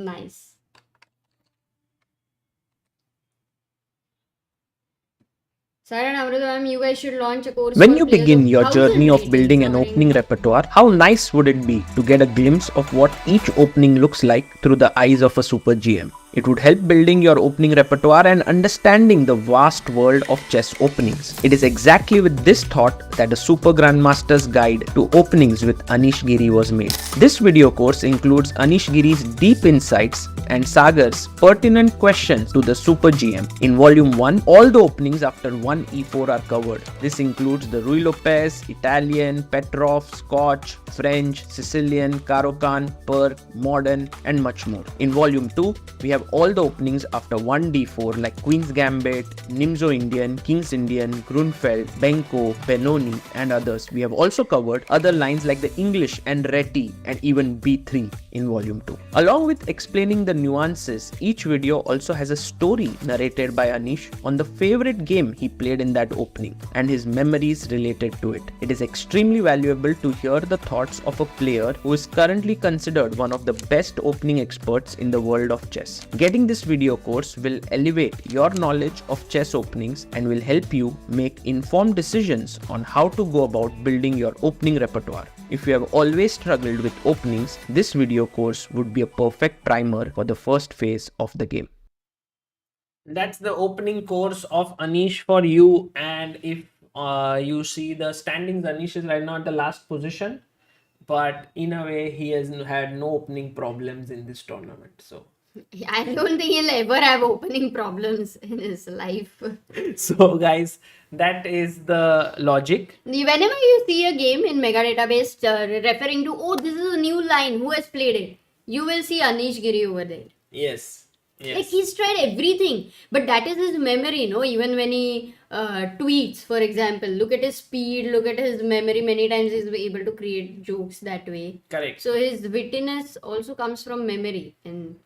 Nice. Sarah and Amrita ma'am, you guys should launch a course.
When
for
you
players
begin your
thousand
journey of
ratings
building an
covering-
opening repertoire, how nice would it be to get a glimpse of what each opening looks like through the eyes of a super GM? It would help building your opening repertoire and understanding the vast world of chess openings. It is exactly with this thought that the Super Grandmaster's Guide to Openings with Anish Giri was made. This video course includes Anish Giri's deep insights and Sagar's pertinent questions to the Super GM. In Volume 1, all the openings after 1 e4 are covered. This includes the Ruy Lopez, Italian, Petrov, Scotch, French, Sicilian, Caro-Kann, Perk, Modern, and much more. In Volume 2, we have all the openings after 1 d4 like Queen's Gambit, Nimzo Indian, King's Indian, Grunfeld, Benko, Benoni, and others. We have also covered other lines like the English and Reti and even b3 in Volume 2. Along with explaining the nuances, each video also has a story narrated by Anish on the favorite game he played in that opening and his memories related to it. It is extremely valuable to hear the thoughts of a player who is currently considered one of the best opening experts in the world of chess. Getting this video course will elevate your knowledge of chess openings and will help you make informed decisions on how to go about building your opening repertoire. If you have always struggled with openings, this video course would be a perfect primer for the first phase of the game.
That's the opening course of Anish for you. And if you see the standings, Anish is right now at the last position. But in a way, he has had no opening problems in this tournament. So
I don't think he'll ever have opening problems in his life.
so guys, that is the logic.
Whenever you see a game in Mega Database referring to, oh, this is a new line, who has played it? You will see Anish Giri over there.
Yes.
Like he's tried everything, but that is his memory, no? Even when he tweets, for example, look at his speed, look at his memory. Many times he's able to create jokes that way.
Correct.
So his wittiness also comes from memory. And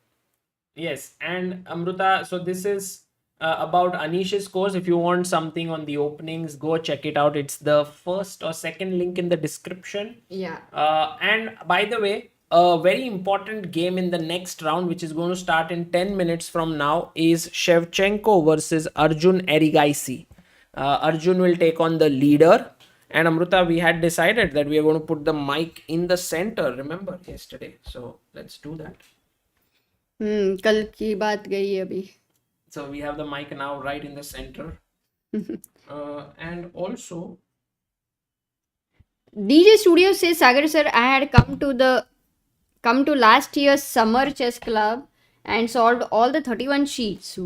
Yes, and Amrita, so this is about Anish's course. If you want something on the openings, go check it out. It's the first or second link in the description.
yeah,
And by the way, a very important game in the next round, which is going to start in 10 minutes from now, is Shevchenko versus Arjun Erigaisi. Arjun will take on the leader. And Amrita, we had decided that we are going to put the mic in the center, remember, yesterday. So let's do that.
कल की बात गई अभी.
So we have the mic now right in the center. And also,
DJ Studio says, Sagar sir, I had come to last year's summer chess club and solved all the 31 sheets.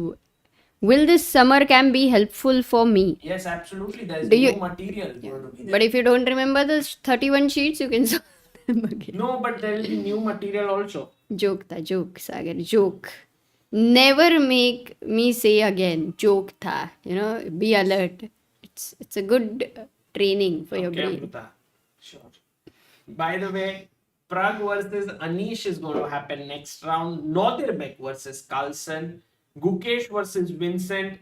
Will this summer camp be helpful for me?
yes, absolutely. There's
Do
new
you-
material going to be there.
But if you don't remember the 31 sheets, you can solve them again.
No, but there will be new material also.
Joke tha, joke, Sagar, joke. Never make me say again, joke tha. You know, be alert. It's a good training for your
Okay,
brain.
Amrita. Sure. By the way, Pragg versus Anish is going to happen next round. Nodirbek versus Carlsen. Gukesh versus Vincent.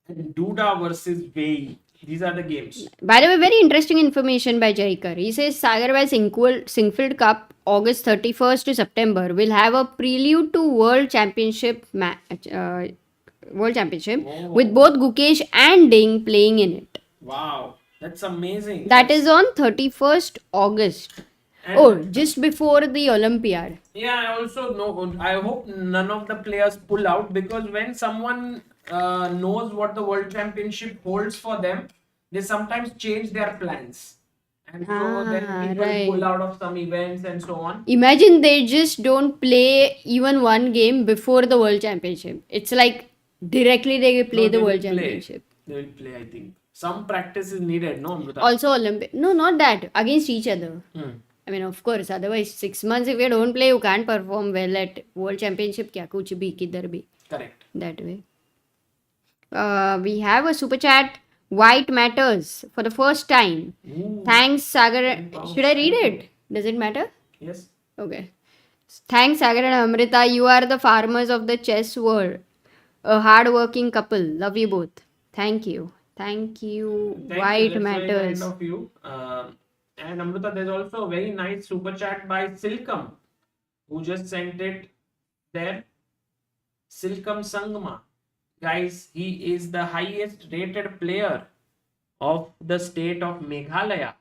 And Duda versus Wei Yi. These are the games.
By the way, very interesting information by Jaikar. He says Sagar by Singfield Cup, August 31st to September, will have a prelude to World Championship with both Gukesh and Ding playing in it.
Wow. That's amazing.
That is on 31st August.
And-
Just before the Olympiad.
Yeah, I also know. I hope none of the players pull out, because when someone knows what the World Championship holds for them, they sometimes change their plans. And so then people
right.
pull out of some events and so on.
Imagine they just don't play even one game before the World Championship. It's like directly they play
No,
the
they
World
will play.
Championship.
They will play, I think. Some practice is needed, no, Amrita?
Also Olympic. No, not that. Against each other.
Hmm.
I mean, of course. Otherwise, 6 months if you don't play, you can't perform well at World Championship. Kya kuch bhi, kidhar bhi.
Correct.
That way. We have a super chat. White matters for the first time.
Ooh.
Thanks, Sagar.
Wow.
Should I read it? Does it matter?
Yes.
Okay. Thanks, Sagar and Amrita. You are the farmers of the chess world. A hard-working couple. Love you both. Thank you. Thank you.
Thank you.
White
That's
matters.
very kind of you. And Amrita, there's also a very nice super chat by Silkam, who just sent it there. Silkam Sangma. Guys, he is the highest rated player of the state of Meghalaya.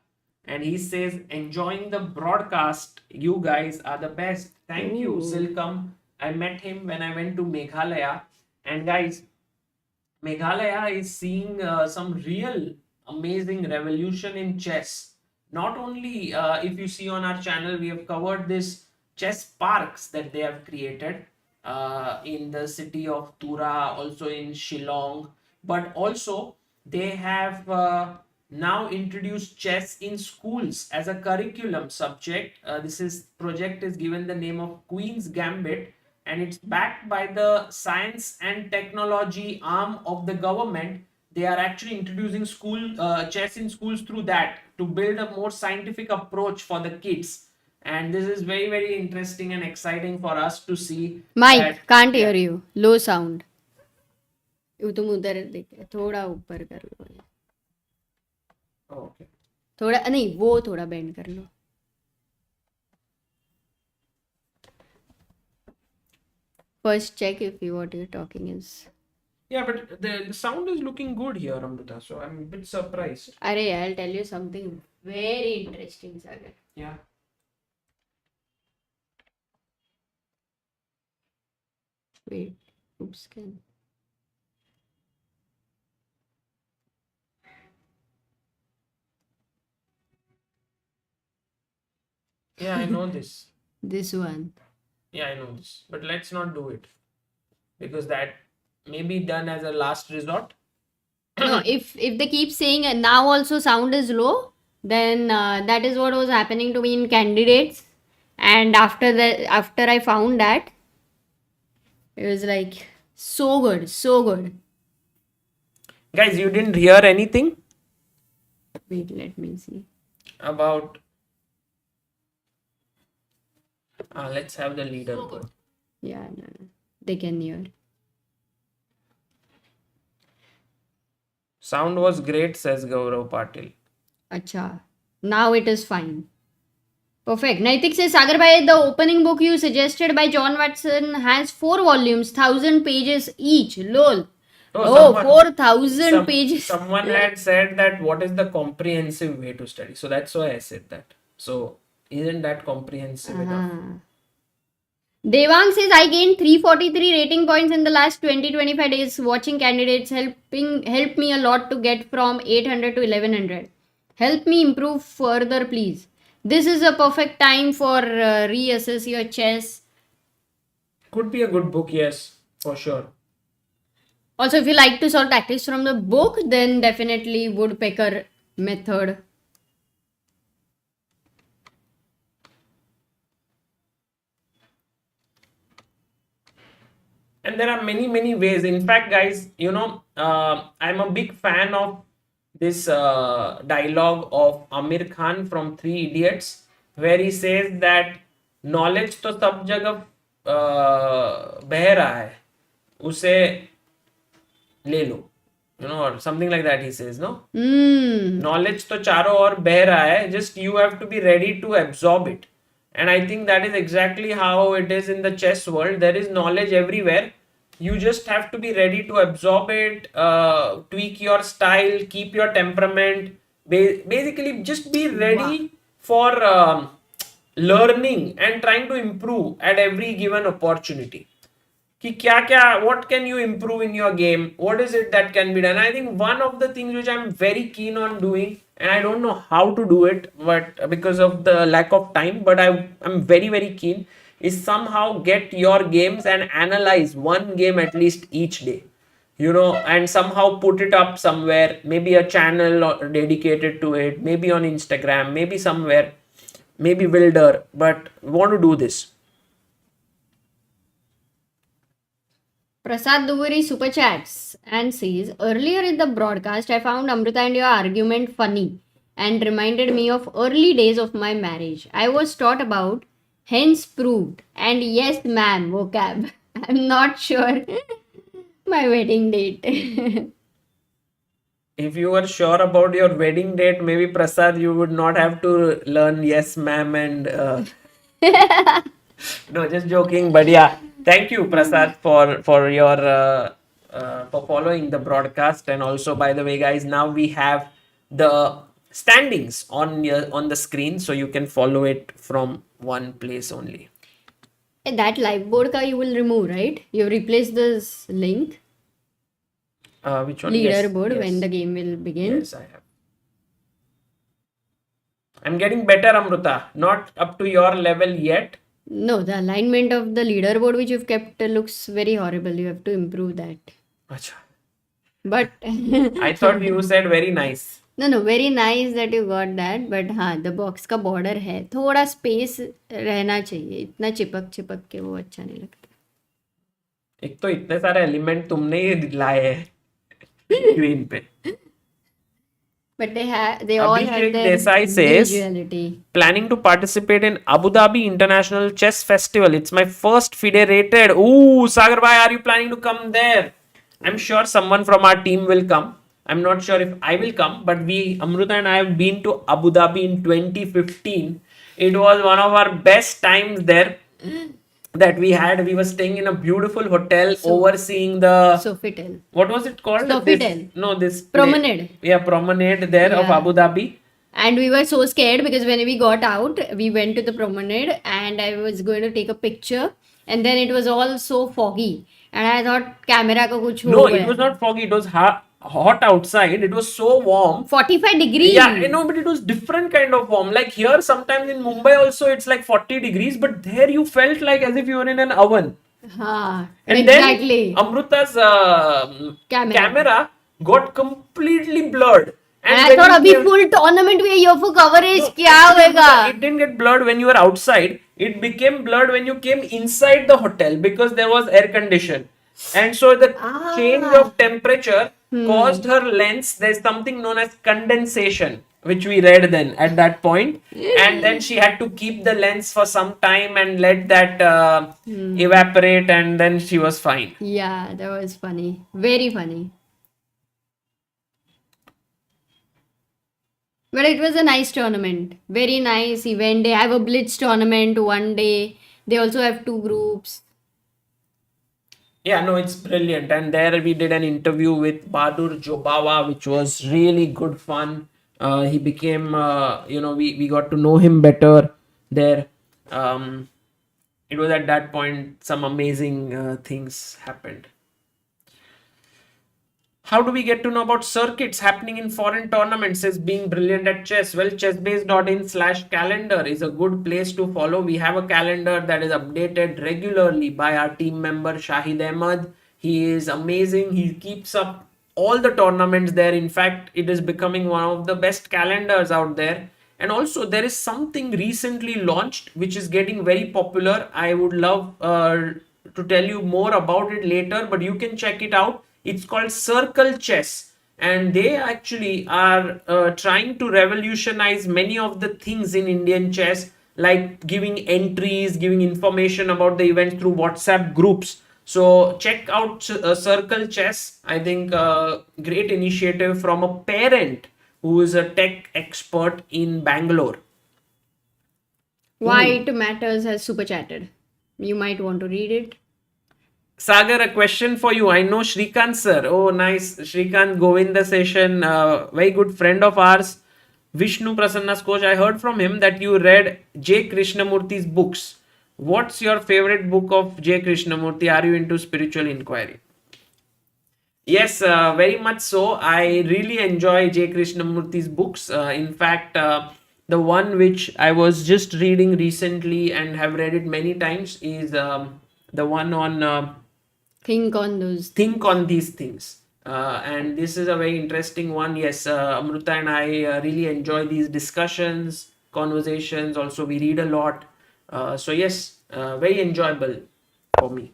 And he says, enjoying the broadcast. You guys are the best. Thank you, Silkam. I met him when I went to Meghalaya. And guys, Meghalaya is seeing some real amazing revolution in chess. Not only if you see on our channel, we have covered this chess parks that they have created in the city of Tura, also in Shillong, but also they have now introduced chess in schools as a curriculum subject. This project is given the name of Queen's Gambit, and it's backed by the science and technology arm of the government. They are actually introducing chess in schools through that to build a more scientific approach for the kids. And this is very, very interesting and exciting for us to see.
Mike, can't hear you. Low sound. वो तुम उधर देखे थोड़ा ऊपर कर लो
Okay.
थोड़ा नहीं वो थोड़ा बेंड कर लो first check if what you're talking is
Yeah, but the sound is looking good here, Amrita. So I'm a bit surprised.
Arey, I'll tell you something very interesting, Sagar.
Yeah.
Wait, oops, can
Yeah, I know this.
this one.
Yeah, I know this. But let's not do it. Because that may be done as a last resort.
No, if they keep saying now also sound is low, then that is what was happening to me in candidates. And after I found that, it was like so good, so good.
Guys, you didn't hear anything
Wait, let me see.
about... let's have the leader go.
Yeah, no, they can hear.
Sound was great, says Gaurav Patil.
Acha. Now it is fine. Perfect. Naitik says, Sagar bhai, the opening book you suggested by John Watson has 4 volumes, 1,000 pages each. Lol. Oh, 4,000 pages.
Someone had said that what is the comprehensive way to study. So that's why I said that. So isn't that comprehensive enough?
Devang says, I gained 343 rating points in the last 20-25 days watching candidates. Helped me a lot to get from 800 to 1100. Help me improve further, please. This is a perfect time for reassess your chess.
Could be a good book, yes, for sure.
Also, if you like to solve tactics from the book, then definitely Woodpecker method.
And there are many, many ways. In fact, guys, I'm a big fan of this dialogue of Amir Khan from Three Idiots, where he says that knowledge तो सब जगह बह रहा है, उसे ले लो, or something like that he says, no? Knowledge तो चारों ओर बह रहा है, just you have to be ready to absorb it. And I think that is exactly how it is in the chess world. There is knowledge everywhere. You just have to be ready to absorb it, tweak your style, keep your temperament. Basically, just be ready for learning and trying to improve at every given opportunity. What can you improve in your game? What is it that can be done? I think one of the things which I'm very keen on doing, and I don't know how to do it, but because of the lack of time, but I'm very, very keen, is somehow get your games and analyze one game at least each day, and somehow put it up somewhere, maybe a channel dedicated to it, maybe on Instagram, maybe somewhere, maybe Wilder, but want to do this.
Prasad Duguri super chats and says, earlier in the broadcast, I found Amrita and your argument funny and reminded me of early days of my marriage. I was taught about hence proved and yes ma'am vocab. I'm not sure my wedding date.
If you were sure about your wedding date, maybe Prasad, you would not have to learn yes ma'am and no, just joking, but yeah, thank you Prasad for your for following the broadcast. And also, by the way, guys, now we have the standings on the screen, so you can follow it from one place only.
That live board ka you will remove, right? You replace this link.
Which one?
Leaderboard
Yes.
when the game will begin.
Yes, I have. I'm getting better, Amrita. Not up to your level yet.
No, the alignment of the leaderboard which you've kept looks very horrible. You have to improve that.
Acha.
But
I thought you said very nice.
no, very nice that you got that. But हाँ, the box का border है. थोड़ा space रहना चाहिए. इतना चिपक के वो अच्छा नहीं लगता.
एक तो इतने सारे एलिमेंट तुमने ही लाए हैं स्क्रीन पे.
But they all have
Abhishek
their
Desai says,
individuality.
planning to participate in Abu Dhabi International Chess Festival. It's my first FIDE rated. Ooh, Sagar bhai, are you planning to come there? I'm sure someone from our team will come. I'm not sure if I will come, but Amrita and I have been to Abu Dhabi in 2015. It was one of our best times there that we had. We were staying in a beautiful hotel overseeing the...
Sofitel.
What was it called?
Sofitel.
This
Promenade.
Promenade there of
Yeah.
Abu Dhabi.
And we were so scared because when we got out, we went to the promenade and I was going to take a picture. And then it was all so foggy. And I thought, camera ka kuch ho
No,
gaya.
it was not foggy. It was hot outside. It was so warm.
45 degrees.
Yeah, I know, but it was different kind of warm. Like here, sometimes in Mumbai also, it's like 40 degrees. But there you felt like as if you were in an oven.
हाँ,
And
exactly.
then Amrita's
Camera.
camera got completely blurred.
And I
when
thought
you
अभी full tournament में here for coverage क्या
actually,
होएगा?
it didn't get blurred when you were outside. It became blurred when you came inside the hotel because there was air condition. And so the change of temperature caused her lens. There's something known as condensation, which we read then at that point. And then she had to keep the lens for some time and let that evaporate, and then she was fine.
Yeah, that was funny. Very funny. But it was a nice tournament. Very nice event. They have a blitz tournament one day. They also have 2 groups.
Yeah, no, it's brilliant. And there we did an interview with Bahadur Jobawa, which was really good fun. He became, we got to know him better there. It was at that point some amazing things happened. How do we get to know about circuits happening in foreign tournaments as being brilliant at chess? Well, chessbase.in/calendar is a good place to follow. We have a calendar that is updated regularly by our team member Shahid Ahmed. He is amazing. He keeps up all the tournaments there. In fact, it is becoming one of the best calendars out there. And also there is something recently launched which is getting very popular. I would love to tell you more about it later, but you can check it out. It's called Circle Chess, and they actually are trying to revolutionize many of the things in Indian chess, like giving entries, giving information about the events through WhatsApp groups. So check out Circle Chess. I think great initiative from a parent who is a tech expert in Bangalore.
White Matters has super chatted. You might want to read it.
Sagar, a question for you. I know Shrikant sir. Oh, nice. Shrikant Govinda session. Very good friend of ours. Vishnu Prasanna's coach. I heard from him that you read J. Krishnamurthy's books. What's your favorite book of J. Krishnamurthy? Are you into spiritual inquiry? Yes, very much so. I really enjoy J. Krishnamurthy's books. In fact, the one which I was just reading recently and have read it many times is the one on
Think on those.
Think on These Things. And this is a very interesting one. Yes, Amruta and I really enjoy these discussions, conversations. Also, we read a lot. So, yes, very enjoyable for me.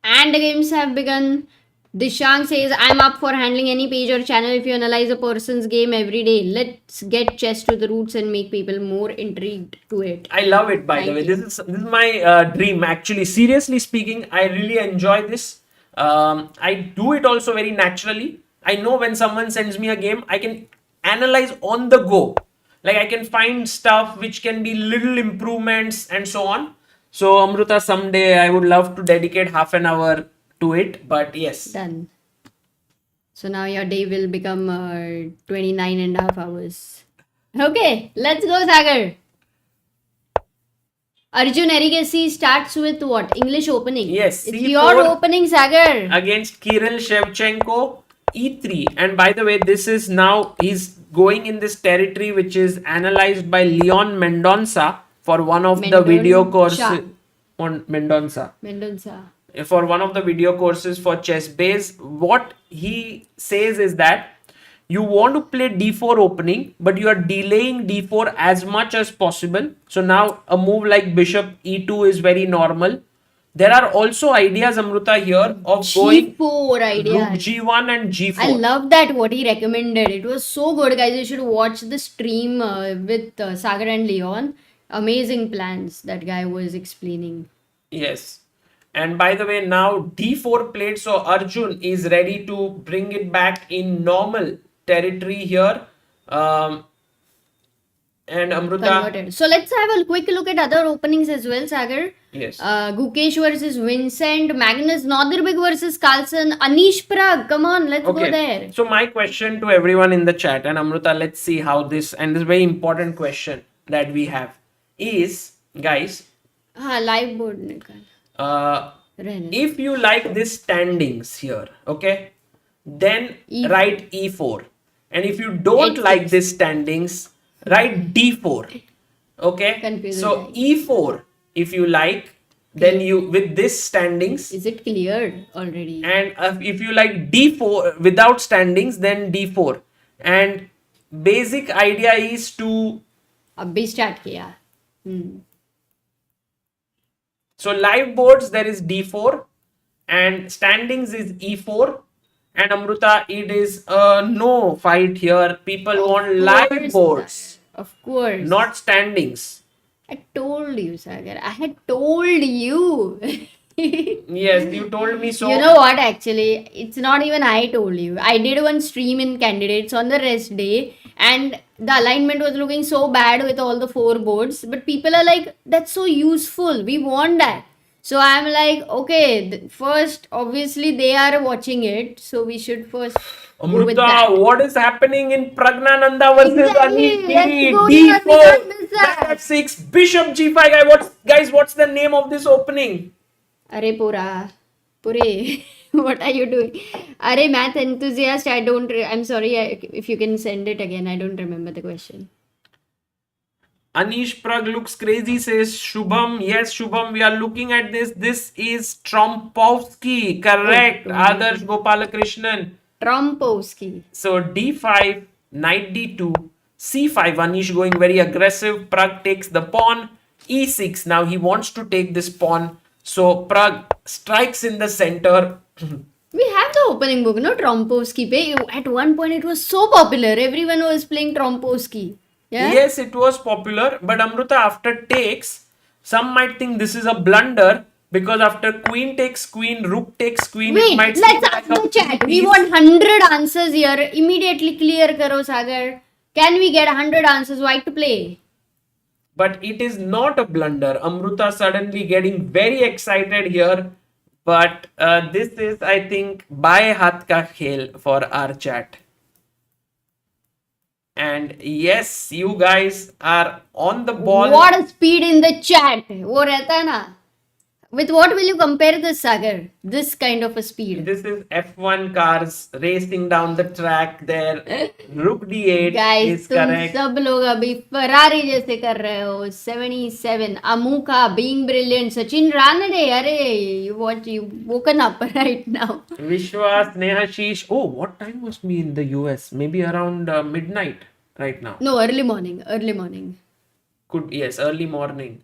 And the games have begun. Dishang says, I'm up for handling any page or channel if you analyze a person's game every day. Let's get chess to the roots and make people more intrigued to it.
I love it, by the
Thank
way.
you.
This is my dream. Actually, seriously speaking, I really enjoy this. I do it also very naturally. I know when someone sends me a game, I can analyze on the go. Like I can find stuff which can be little improvements and so on. So Amruta, someday I would love to dedicate half an hour to it. But yes,
Done. So now your day will become 29 and a half hours. Okay, let's go, Sagar. Arjun Erigaisi starts with what? English opening.
Yes,
It's
C4.
your opening, Sagar.
Against Kirill Shevchenko, E3. And by the way, this is now, he's going in this territory which is analyzed by Leon Mendonça for one of the video courses on Mendonça. For one of the video courses for chess base. What he says is that you want to play d4 opening, but you are delaying d4 as much as possible. So now a move like bishop e2 is very normal. There are also ideas, Amruta, here of going
G4 idea.
rook g1 and g4.
I love that what he recommended. It was so good, guys. You should watch the stream with Sagar and Leon. Amazing plans that guy was explaining.
Yes. And by the way, now d4 played, so Arjun is ready to bring it back in normal territory here. And Amruta.
Converted. So let's have a quick look at other openings as well, Sagar.
Yes.
Gukesh versus Vincent, Magnus, Nodirbek versus Carlsen, Anish Pragg. Come on, let's go there.
So my question to everyone in the chat, and Amruta, let's see how this, and this very important question that we have is, guys,
Live board nikal.
if you like this standings here, okay, then
E4.
write e4, and if you don't like this standings, write d4. Okay,
Confusing
so
guys.
e4 if you like, then you with this standings,
Is it cleared already?
and if you like d4 without standings, then d4. And basic idea is to,
अभी start किया.
so live boards there is d4 and standings is e4. And Amruta, it is a no fight here. People want live boards,
Of course.
not standings.
I told you, Sagar. I had told you.
Yes, you told me so.
You know what, actually? It's not even I told you. I did one stream in candidates on the rest day, and the alignment was looking so bad with all the 4 boards. But people are like, that's so useful. We want that. So I'm like, okay, first, obviously, they are watching it. So we should first go with that.
Amruta, what is happening in Praggnanandhaa versus
Exactly.
Anish Giri?
Let's go to
D4,
the
f6, bishop g5. Guys, what's the name of this opening?
Arey Pura. Pure. What are you doing? Arey math enthusiast, I'm sorry if you can send it again. I don't remember the question.
Anish Pragg looks crazy, says Shubham. Yes, Shubham, we are looking at this. This is Trompovsky. Correct. Adarsh Gopalakrishnan.
Trompovsky.
So d5, knight d2, c5. Anish going very aggressive. Pragg takes the pawn. e6. Now he wants to take this pawn. So Pragg strikes in the center.
We have the opening book, no? Trompovsky. At one point, it was so popular. Everyone was playing Trompovsky. Yeah?
Yes, it was popular. But Amruta, after takes, some might think this is a blunder. Because after queen takes queen, rook takes queen,
Wait,
it might
let's
seem
ask
like a
the chat. We
piece.
want 100 answers here. Immediately clear karo, Sagar. Can we get 100 answers? White to play.
But it is not a blunder. Amruta suddenly getting very excited here. But this is, I think, bhai hath ka khel for our chat. And yes, you guys are on the ball.
What a speed in the chat. वो रहता है ना With what will you compare this, Sagar? This kind of a speed.
This is F1 cars racing down the track there. Rook D8
Guys,
is
तुम
correct.
सब लोग अभी Ferrari जैसे कर रहे हो. 77. Amuka being brilliant. Sachin Ranade. Arey, you woken up right now.
Vishwas, Neha Sheesh. Oh, what time must be in the US? Maybe around midnight right now.
No, early morning. Early morning.
Yes, early morning.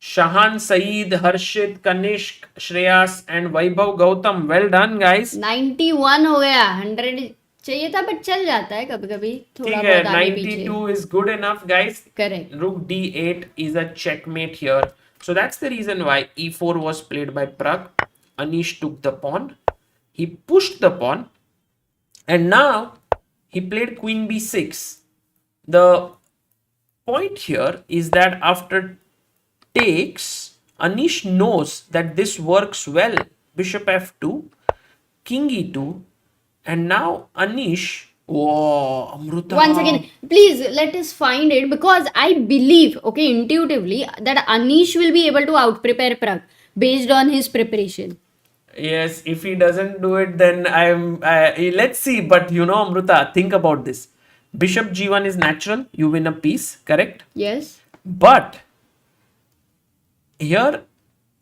Shahan Saeed, Harshit, Kanishk, Shreyas, and Vaibhav Gautam. Well done, guys.
91 हो गया. 100 चाहिए था but चल जाता है कभी कभी थोड़ा
ठीक है,
बहुत आगे पीछे.
92 is good enough, guys.
Correct.
Rook D8 is a checkmate here. So that's the reason why E4 was played by Pragg. Anish took the pawn. He pushed the pawn. And now he played Queen B6. The point here is that after takes, Anish knows that this works well. Bishop F2, King E2, and now Anish. Oh, Amruta.
Once again, please let us find it because I believe, okay, intuitively that Anish will be able to out-prepare Pragg based on his preparation.
Yes, if he doesn't do it, then let's see. But you know, Amruta, think about this. Bishop G1 is natural. You win a piece, correct?
Yes.
But here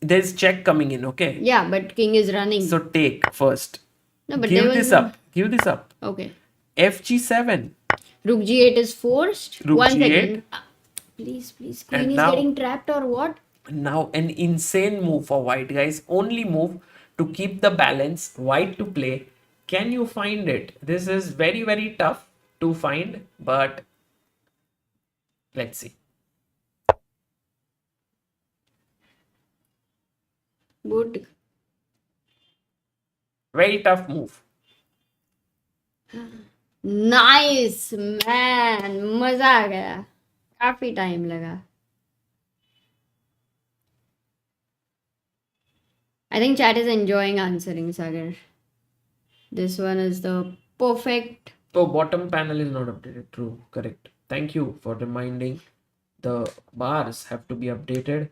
there's check coming in, okay?
Yeah, but king is running.
So take first.
No, but
Give
there was
this up. Give this up.
Okay.
FG7.
Rook G8 is forced.
Rook
One
G8.
second. Please, queen
And
is
now-
getting trapped or what?
Now an insane move for white, guys. Only move to keep the balance. White to play. Can you find it? This is very, very tough to find, but let's see.
Good.
Very tough move.
Nice, man. मजा आ गया. काफी time लगा. I think chat is enjoying answering, Sagar. This one is the perfect.
Oh, bottom panel is not updated. True, correct. Thank you for reminding. The bars have to be updated.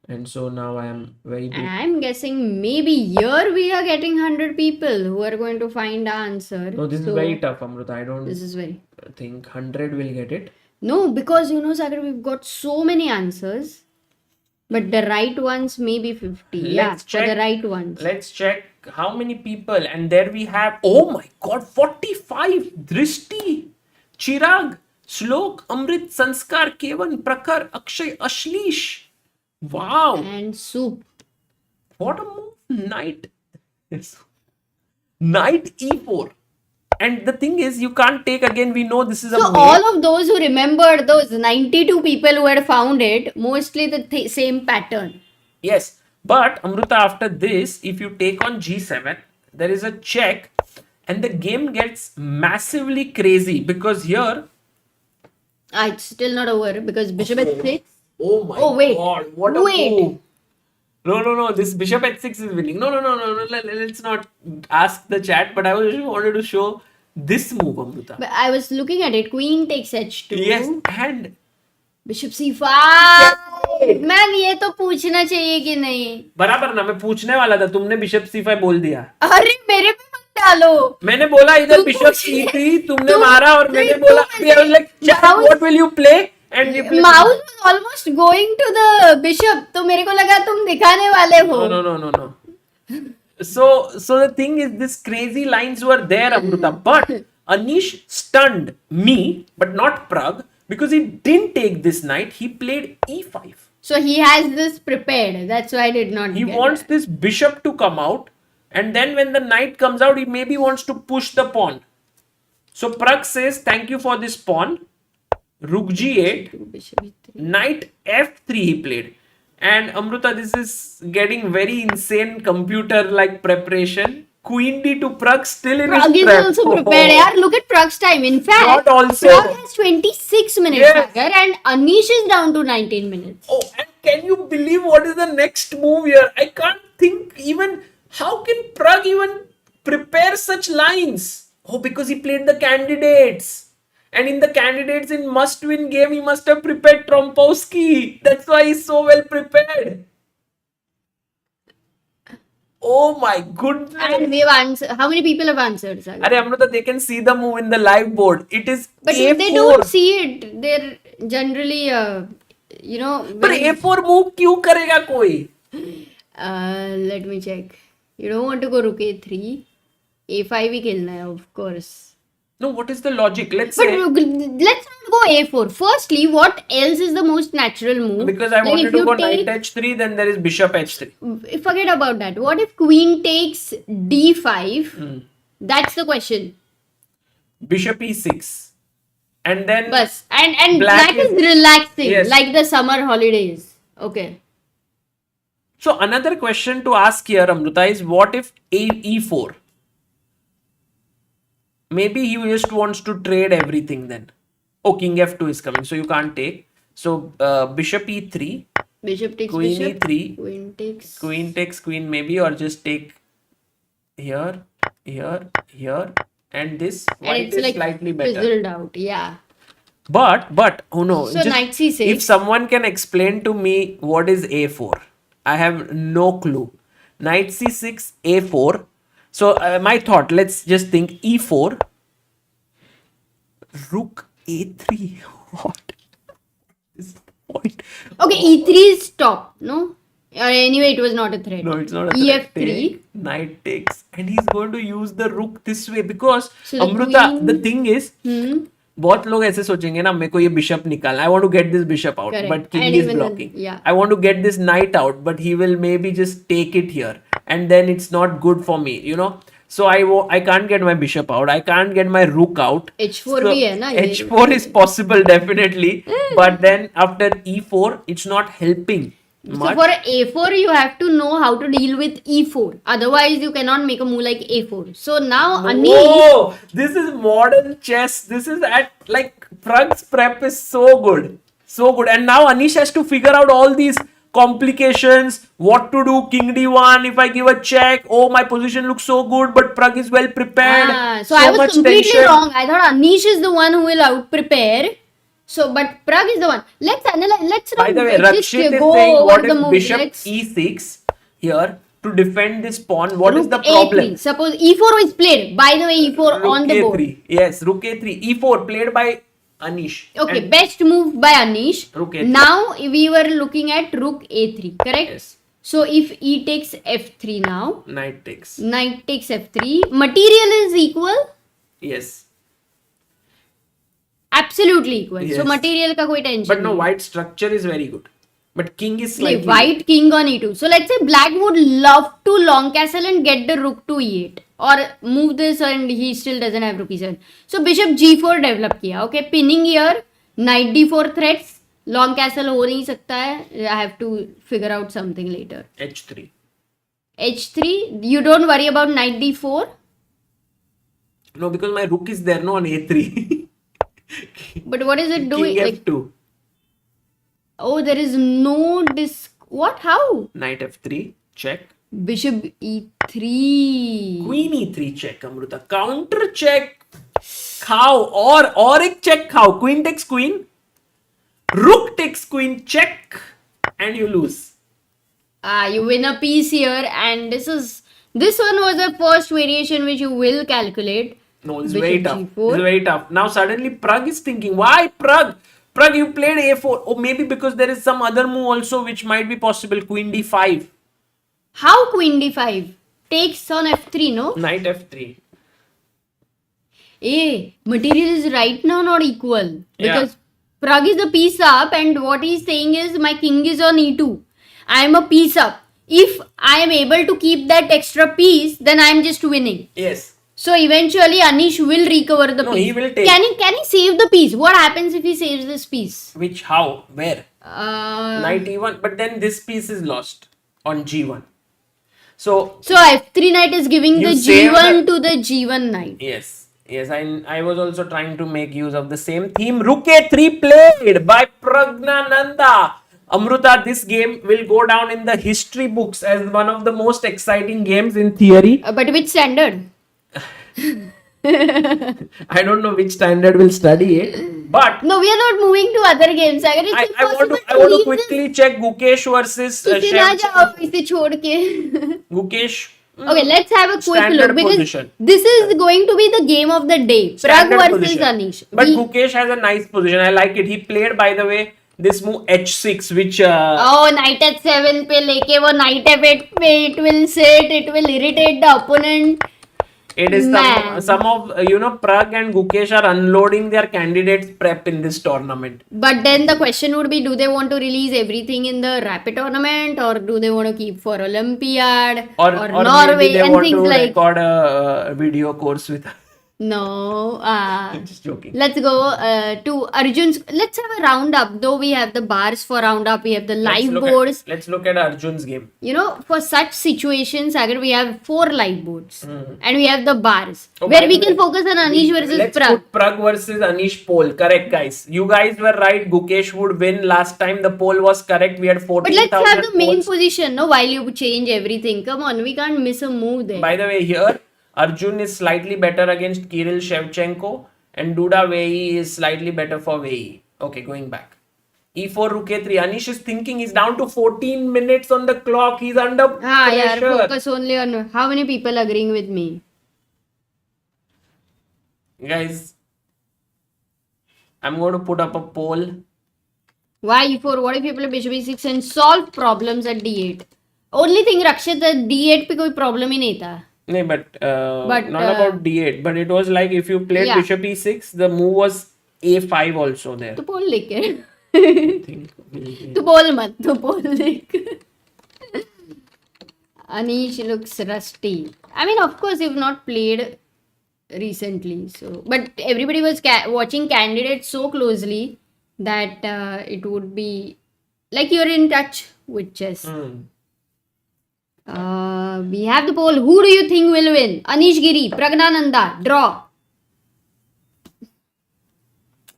And so now I am very
And
big.
I'm guessing maybe here we are getting 100 people who are going to find the answer.
No, this is
So,
very tough, Amruta. I don't
This is very.
think 100 will get it.
No, because you know, Sagar, we've got so many answers. But the right ones may be 50. Yeah,
Let's
for
check.
the right ones.
Let's check how many people. And there we have, oh my god, 45. Drishti, Chirag, Shlok, Amrit, Sanskar, Kevan, Prakhar, Akshay, Ashlish. Wow.
And soup.
What a move. Knight. Knight E4. And the thing is, you can't take again. We know this is a
So
mate.
all of those who remembered those 92 people who had found it, mostly the same pattern.
Yes, but Amruta, after this, if you take on G7, there is a check and the game gets massively crazy because here.
It's still not over because bishop h6.
Oh my
Oh, wait.
god, what a
Wait.
move. No, this bishop h6 is winning. No, let's not ask the chat, but I just wanted to show this move, Amruta.
But I was looking at it. Queen takes h2.
Yes, and
Bishop c5. Ma'am ये तो पूछना चाहिए कि नहीं?
बराबर ना, मैं पूछने वाला था, तुमने बिशप c5 बोल दिया.
अरे मेरे पे मत डालो.
मैंने बोला इधर
तू
बिशप
पूछ-
c3, तुमने
तू-
मारा और मैंने
तू
बोला
ऐसे-
I was like, "Chat,
Mouse-
what will you play?" And you play.
Mouse was almost going to the bishop. तो मेरे को लगा तुम दिखाने वाले हो.
No. So the thing is, these crazy lines were there, Amruta. But Anish stunned me, but not Pragg, because he didn't take this knight. He played e5.
So he has this prepared. That's why I did not.
He
get
wants
it.
this bishop to come out, and then when the knight comes out, he maybe wants to push the pawn. So Pragg says, "Thank you for this pawn." Rook G8,
Bishop e3.
Knight F3 he played. And Amruta, this is getting very insane computer-like preparation. Queen D to Pragg still in
Pragg
his
is
prep.
also prepared. Yaar, look at Pragg's time. In fact,
Not also.
Pragg has 26 minutes,
Yes.
Sagar, and Anish is down to 19 minutes.
Oh, and can you believe what is the next move here? I can't think even, how can Pragg even prepare such lines? Oh, because he played the candidates. And in the candidates in must-win game, he must have prepared Trompowski. That's why he's so well prepared. Oh my goodness.
And we've answered. How many people have answered, Sagar?
Arey Amruta, they can see the move in the live board. It is
But
A4.
they don't see it. They're generally, you know.
पर A4 move क्यों करेगा कोई?
Let me check. You don't want to go rook a3. a5 ही खेलना है, of course.
No, what is the logic? Let's
But
say
let's not go a4. Firstly, what else is the most natural move?
because I
Like
wanted
if
to
you
go
take-
knight h3, then there is bishop h3.
Forget about that. What if queen takes d5? That's the question.
Bishop e6, and then
Bus. And
Black
that is
is-
relaxing,
Yes.
like the summer holidays. Okay.
so another question to ask here, Amruta, is what if e4? Maybe he just wants to trade everything then. Oh, king f2 is coming, so you can't take. So bishop e3,
Bishop takes
queen
bishop.
e3,
Queen takes.
queen takes queen maybe, or just take here, here, here, and this
And
white
it's
is
like
slightly better.
fizzled out. Yeah.
But oh no,
So knight c6.
if someone can explain to me what is a4, I have no clue. Knight c6, a4. So my thought, let's just think e4, rook a3. What is the point?
Okay, e3 is top, no? Anyway, it was not a threat.
No, it's not a
ef3.
threat. Take, knight takes, and he's going to use the rook this way because
So the
Amruta,
queen-
the thing is, बहुत लोग ऐसे सोचेंगे ना, मेरे को ये bishop निकालना, I want to get this bishop out,
Correct.
but king
And
is
even then,
blocking.
yeah.
I want to get this knight out, but he will maybe just take it here, and then it's not good for me, you know. So I can't get my bishop out, I can't get my rook out.
h4
So
भी है ना ये?
h4 is possible definitely, but then after e4 it's not helping
So
much.
for a4, you have to know how to deal with e4. Otherwise, you cannot make a move like a4. So now, Anish,
Oh, this is modern chess. This is at like Pragg's prep is so good. So good. And now Anish has to figure out all these complications. What to do? King d1. If I give a check, oh, my position looks so good, but Pragg is well prepared.
so I was
much
completely
tension.
wrong. I thought Anish is the one who will out prepare. So, but Pragg is the one. Let's analyze. Let's
By
not
the way,
just
Rakshit is
go
saying
over
what
the
if
move.
bishop
Let's
e6 here to defend this pawn? What is
rook
the
a3.
problem?
Suppose e4 is played. By the way, e4
Rook
on the
a3.
board.
Yes, rook a3. e4 played by Anish.
Okay,
And-
best move by Anish.
Rook a3.
Now we were looking at rook a3, correct?
Yes.
So if e takes f3 now,
Knight takes.
knight takes f3, material is equal,
Yes.
absolutely equal. So
Yes.
material का कोई tension
But no,
नहीं.
white structure is very good. But king is
नहीं,
slightly...
white king on e2. So let's say black would love to long castle and get the rook to e8 or move this, and he still doesn't have rook e7. So bishop g4 develop किया. Okay, pinning here, knight d4 threats. Long castle हो नहीं सकता है. I have to figure out something later.
h3.
h3, you don't worry about knight d4.
No, because my rook is there, no, on a3.
But what is it doing?
King
Like,
f2.
oh, there is no what? How?
Knight f3. Check.
Bishop e3.
Queen e3 check, Amruta. Counter check. Khao. Or एक check khao. Queen takes queen. Rook takes queen. Check. And you lose.
You win a piece here, and this one was the first variation which you will calculate.
No, it's
Bishop
very tough.
g4.
It's very tough. Now suddenly Pragg is thinking, why Pragg? Pragg, you played a4. Or maybe because there is some other move also which might be possible. Queen d5.
How queen d5? Takes on f3, no?
Knight f3.
Material is right now not equal.
Yeah.
Because Pragg is a piece up, and what he's saying is my king is on e2. I am a piece up. If I am able to keep that extra piece, then I am just winning.
Yes.
So eventually Anish will recover the
No,
piece.
he will take-
Can he save the piece? What happens if he saves this piece?
Which, how? Where?
Uh,
Knight e1. But then this piece is lost on g1. So,
so f3 knight is giving
You
the
save
g1 to the g1 knight.
yes. Yes, I was also trying to make use of the same theme. Rook a3 played by Praggnanandhaa. Amruta, this game will go down in the history books as one of the most exciting games in theory.
But which standard?
I don't know which standard will study it, but
No, we are not moving to other games. Sagar, it's
I want
impossible
to
leave
quickly check Gukesh versus
this. इसे ना जाओ
Shevchenko.
इसे छोड़ के.
Gukesh.
Okay, let's have a quick
Standard
look because
position.
this is going to be the game of the day. Pragg
Standard
versus
position.
Anish.
But
We-
Gukesh has a nice position. I like it. He played, by the way, this move H6, which
Oh, knight at 7 पे लेके वो knight f8 पे it will sit, it will irritate the opponent.
it is
Man.
some of Pragg and Gukesh are unloading their candidates prep in this tournament.
But then the question would be, do they want to release everything in the rapid tournament or do they want to keep for Olympiad
Or
Norway
maybe they
and
want
things
to
like
record a video course with.
no.
Just joking.
Let's go to Arjun's. Let's have a roundup. Though we have the bars for roundup, we have the live boards.
Let's look at Arjun's game.
For such situations, Agar, we have 4 live boards and we have the bars
Oh,
where
by
we
the
can
way,
focus on Anish versus
Let's
Pragg.
put Pragg versus Anish poll. Correct, guys. You guys were right. Gukesh would win last time. The poll was correct. We had
But
14,000
let's have the main
polls.
position, no? While you change everything. Come on, we can't miss a move there.
By the way, here Arjun is slightly better against Kirill Shevchenko and Duda Wei Yi is slightly better for Wei Yi. Okay, going back. E4 rook a3. Anish is thinking he's down to 14 minutes on the clock. He's under
Yeah,
pressure.
focus only on how many people agreeing with me.
Guys, I'm going to put up a poll.
Why e4? What if you play bishop e6 and solve problems at d8? Only thing, Rakshit, that d8 पे कोई problem ही नहीं था.
No, but
But,
not about d8. But it was like if you played
Yeah.
bishop e6, the move was a5 also there.
तो पोल लेके.
think
तो पोल मत, तो पोल लेके. Anish looks rusty. I mean, of course, you've not played recently, so but everybody was watching candidates so closely that it would be like you're in touch with chess. We have the poll. Who do you think will win? Anish Giri, Praggnanandhaa, draw.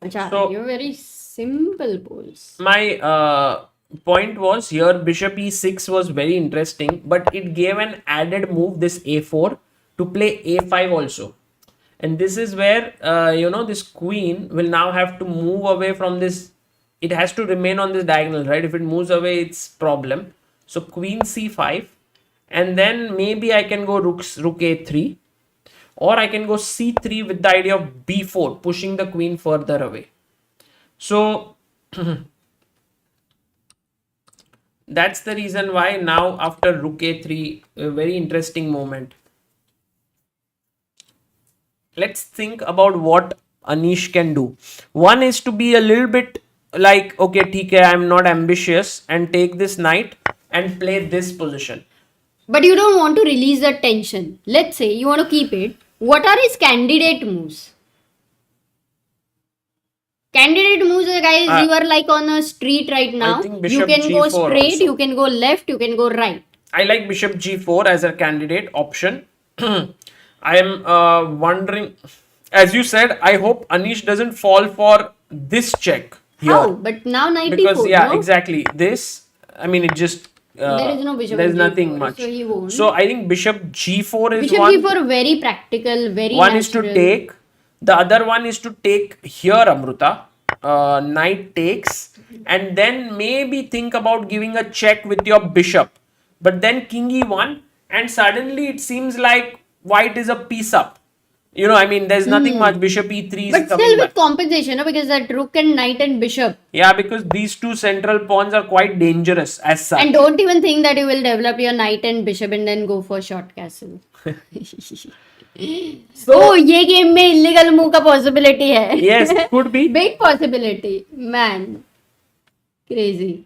Achha,
So-
you're very simple polls.
My point was here bishop e6 was very interesting, but it gave an added move, this a4, to play a5 also. And this is where this queen will now have to move away from this. It has to remain on this diagonal, right? If it moves away, it's problem. So queen c5, and then maybe I can go rook a3, or I can go c3 with the idea of b4, pushing the queen further away. So that's the reason why now after rook a3, a very interesting moment. Let's think about what Anish can do. One is to be a little bit like, okay, TK, I'm not ambitious, and take this knight and play this position.
But you don't want to release the tension. Let's say you want to keep it. What are his candidate moves? Candidate moves, guys, you are like on a street right now.
think
You
bishop
can go
g4
straight,
also.
you can go left, you can go right.
I like bishop g4 as a candidate option. I am wondering, as you said, I hope Anish doesn't fall for this check here.
How? But now knight
Because
d4,
yeah,
no?
exactly. This, I mean, it just
There is no bishop
there's
on
nothing
g4,
much.
so he won't.
So I think bishop g4 is
Bishop
one.
g4 very practical, very
One
natural.
is to take. The other one is to take here, Amruta. Knight takes, and then maybe think about giving a check with your bishop. But then king e1, and suddenly it seems like white is a piece up. I mean, there's nothing much. Bishop e3 is
But
coming
still
back.
with compensation, no? Because that rook and knight and bishop.
Yeah, because these two central pawns are quite dangerous as such.
And don't even think that you will develop your knight and bishop and then go for short castle. So, ये game में illegal move का possibility है.
Yes, could be.
Big possibility. Man. Crazy.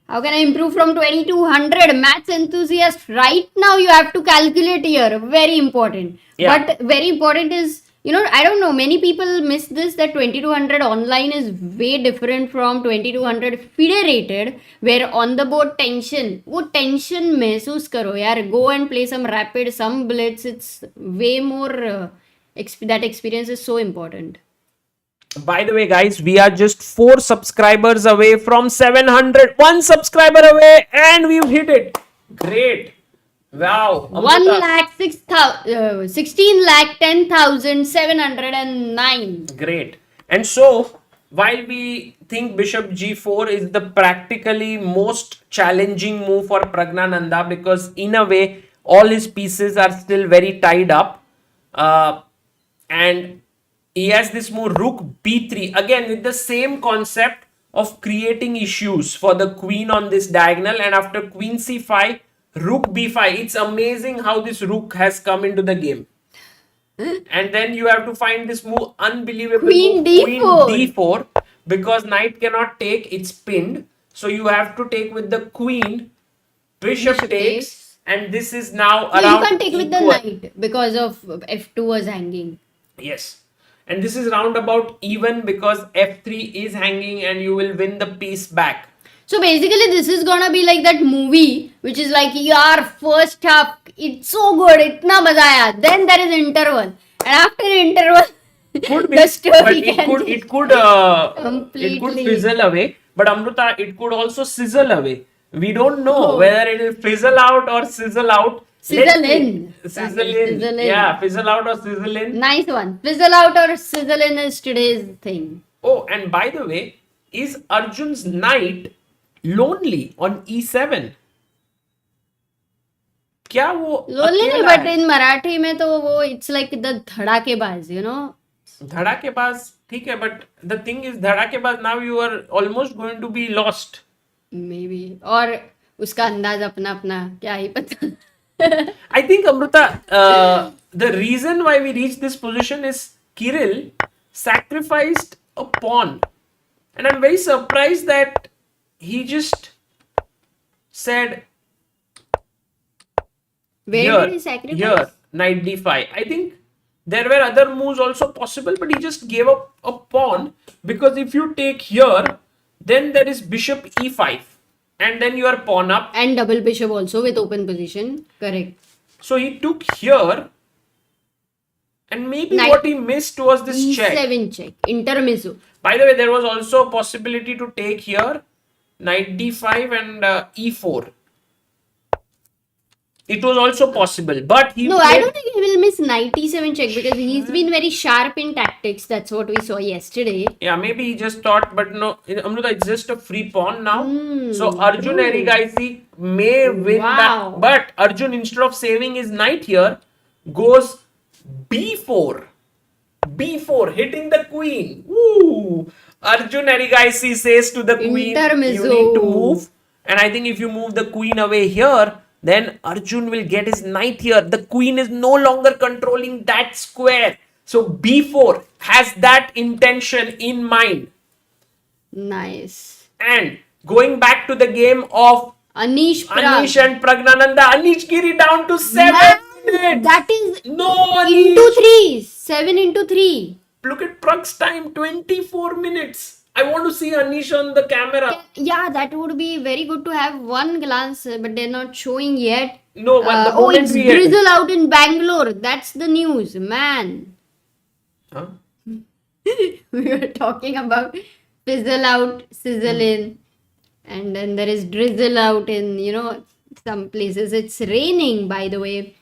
How can I improve from 2200? Maths enthusiast. Right now you have to calculate here. Very important.
Yeah.
But very important is, I don't know, many people miss this, that 2200 online is way different from 2200 federated, where on the board tension, वो tension महसूस करो यार. Go and play some rapid, some blitz. It's way more, that experience is so important.
By the way, guys, we are just 4 subscribers away from 700. 1 subscriber away, and we've hit it. Great. Wow.
1
Amrita.
lakh 16 lakh 10,709.
Great. And so, while we think bishop g4 is the practically most challenging move for Praggnanandhaa, because in a way all his pieces are still very tied up, and he has this move rook b3, again with the same concept of creating issues for the queen on this diagonal, and after queen c5 rook b5. It's amazing how this rook has come into the game. And then you have to find this move, unbelievable
Queen
move,
d4.
queen d4, because knight cannot take, it's pinned, so you have to take with the queen, bishop
Bishop
takes,
takes.
and this is now
No,
around
you can't take with the
equal.
knight because of f2 was hanging.
Yes, and this is roundabout even because f3 is hanging and you will win the piece back.
So basically, this is gonna be like that movie, which is like your first half. It's so good, itna maza aaya. Then there is interval, and after interval,
Could be,
the story
but it
can
could
just
it could
completely
fizzle away. But Amrita, it could also sizzle away. We don't know
Oh.
whether it will fizzle out or sizzle out.
Sizzle
Let's see.
in.
Sizzle in.
Sizzle in.
Yeah, fizzle out or sizzle in.
Nice one. Fizzle out or sizzle in is today's thing.
Oh, and by the way, is Arjun's knight lonely on e7? क्या वो
Lonely,
अकेला
but
है?
in Marathi में तो वो it's like the धड़ाकेबाज, you know.
धड़ाकेबाज ठीक है, but the thing is धड़ाकेबाज now you are almost going to be lost.
Maybe. और उसका अंदाज अपना अपना क्या ही पता.
I think Amrita, the reason why we reached this position is Kirill sacrificed a pawn, and I'm very surprised that he just said
Where
here,
did he sacrifice?
here, knight d5. I think there were other moves also possible, but he just gave up a pawn, because if you take here, then there is bishop e5, and then you are pawn up.
And double bishop also with open position. Correct.
So he took here, and maybe
Knight
what he missed was this check.
E7 check. Intermezzo.
By the way, there was also a possibility to take here, knight d5 and e4. It was also possible, but he
No,
played...
I don't think he will miss knight e7 check because he's been very sharp in tactics. That's what we saw yesterday.
Yeah, maybe he just thought, but no, Amrita, it's just a free pawn now.
Hmm,
So Arjun Erigaisi may win
Wow.
that. But Arjun, instead of saving his knight here, goes b4. b4, hitting the queen. Woo! Arjun Erigaisi says to the queen,
Intermezzo.
you need to move. And I think if you move the queen away here, then Arjun will get his knight here. The queen is no longer controlling that square. So b4 has that intention in mind.
Nice.
And going back to the game of
Anish
Anish
Pragg.
and Praggnanandhaa, Anish Giri down to 7
Man,
minutes.
that is
No,
into
Anish.
3. 7 into 3.
Look at Pragg's time, 24 minutes. I want to see Anish on the camera.
Yeah, that would be very good to have one glance, but they're not showing yet.
No, but the
Oh,
moment
it's
we hit-
drizzle out in Bangalore. That's the news, man.
Huh?
We were talking about fizzle out, sizzle in, and then there is drizzle out in, some places. It's raining, by the way.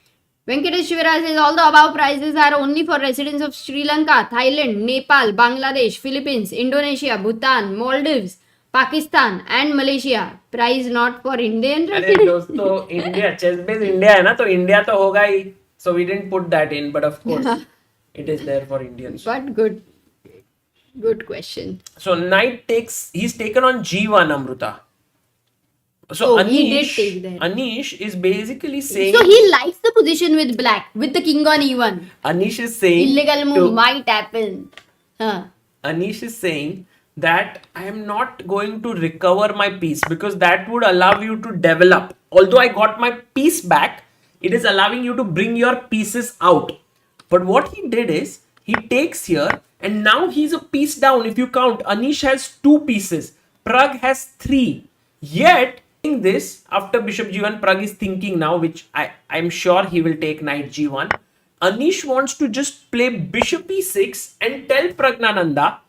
Venkatesh Shivara says all the above prizes are only for residents of Sri Lanka, Thailand, Nepal, Bangladesh, Philippines, Indonesia, Bhutan, Maldives, Pakistan and Malaysia. Prize not for Indian
अरे
residents.
दोस्तों, India, chess-based India है ना, तो India तो होगा ही. So we didn't put that in, but of course, it is there for Indians.
But good question.
So knight takes, he's taken on g1, Amrita. So
Oh, he did take that.
Anish is basically saying,
So he likes the position with black, with the king on e1.
Anish is saying,
Illegal move
to-
might happen. Huh.
Anish is saying that I am not going to recover my piece, because that would allow you to develop. Although I got my piece back, it is allowing you to bring your pieces out. But what he did is, he takes here, and now he's a piece down. If you count, Anish has 2 pieces, Pragg has 3. Yet, in this, after bishop g1, Pragg is thinking now, which I'm sure he will take knight g1. Anish wants to just play bishop e6 and tell Praggnanandhaa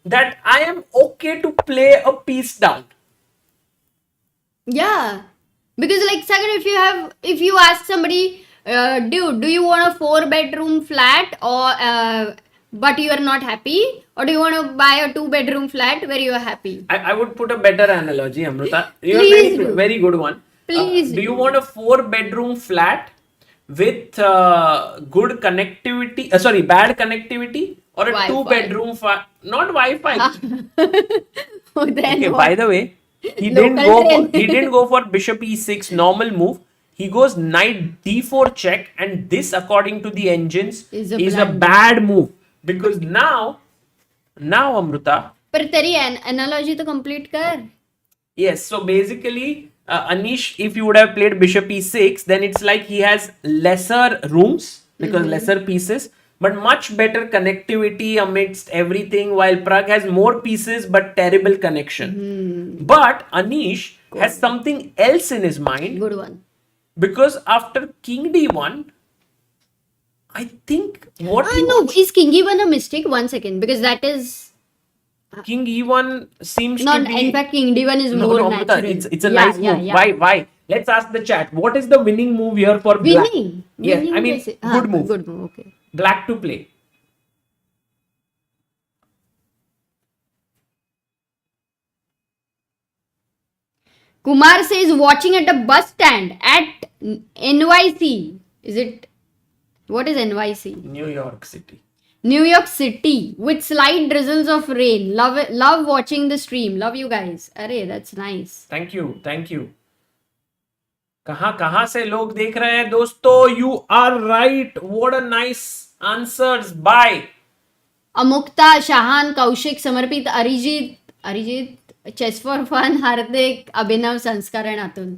that I am okay to play a piece down.
Yeah. Because like Sagar, if you ask somebody, dude, do you want a 4-bedroom flat or but you are not happy, or do you want to buy a 2-bedroom flat where you are happy?
I would put a better analogy, Amrita. You are
Please
very,
do.
very good one.
Please
Do you
do.
want a 4-bedroom flat with good connectivity? Sorry, bad connectivity, or a
Wi-Fi.
2-bedroom not Wi-Fi.
Oh, then
Okay,
what?
by the way, he
Local train.
didn't go for bishop e6 normal move. He goes knight d4 check, and this, according to the engines,
Is
is
a
a
blunder.
bad move, because now Amrita.
पर तेरी analogy तो complete कर.
Yes, so basically, Anish, if you would have played bishop e6, then it's like he has lesser rooms because lesser pieces, but much better connectivity amidst everything, while Pragg has more pieces but terrible connection. But Anish has something else in his mind,
Good one.
because after king d1, I think what he
No,
wants,
is king e1 a mistake? 1 second, because that is
king e1 seems
not.
to be...
In fact, king d1 is more
Amrita,
natural.
it's a nice move. Why? Let's ask the chat. What is the winning move here for black?
Winning.
Yes,
Winning
I mean,
कैसे?
good move.
Good move. Okay.
Black to play.
Kumar says watching at a bus stand at NYC. Is it? What is NYC?
New York City.
New York City with slight drizzles of rain. Love it. Love watching the stream. Love you guys. Arey, that's nice.
Thank you. कहाँ से लोग देख रहे हैं दोस्तों? You are right. What a nice answers. Bye.
Amukta, Shahan, Kaushik, Samarpit, Arijit, Chess for Fun, Hardik, Abhinav, Sanskar and Atul.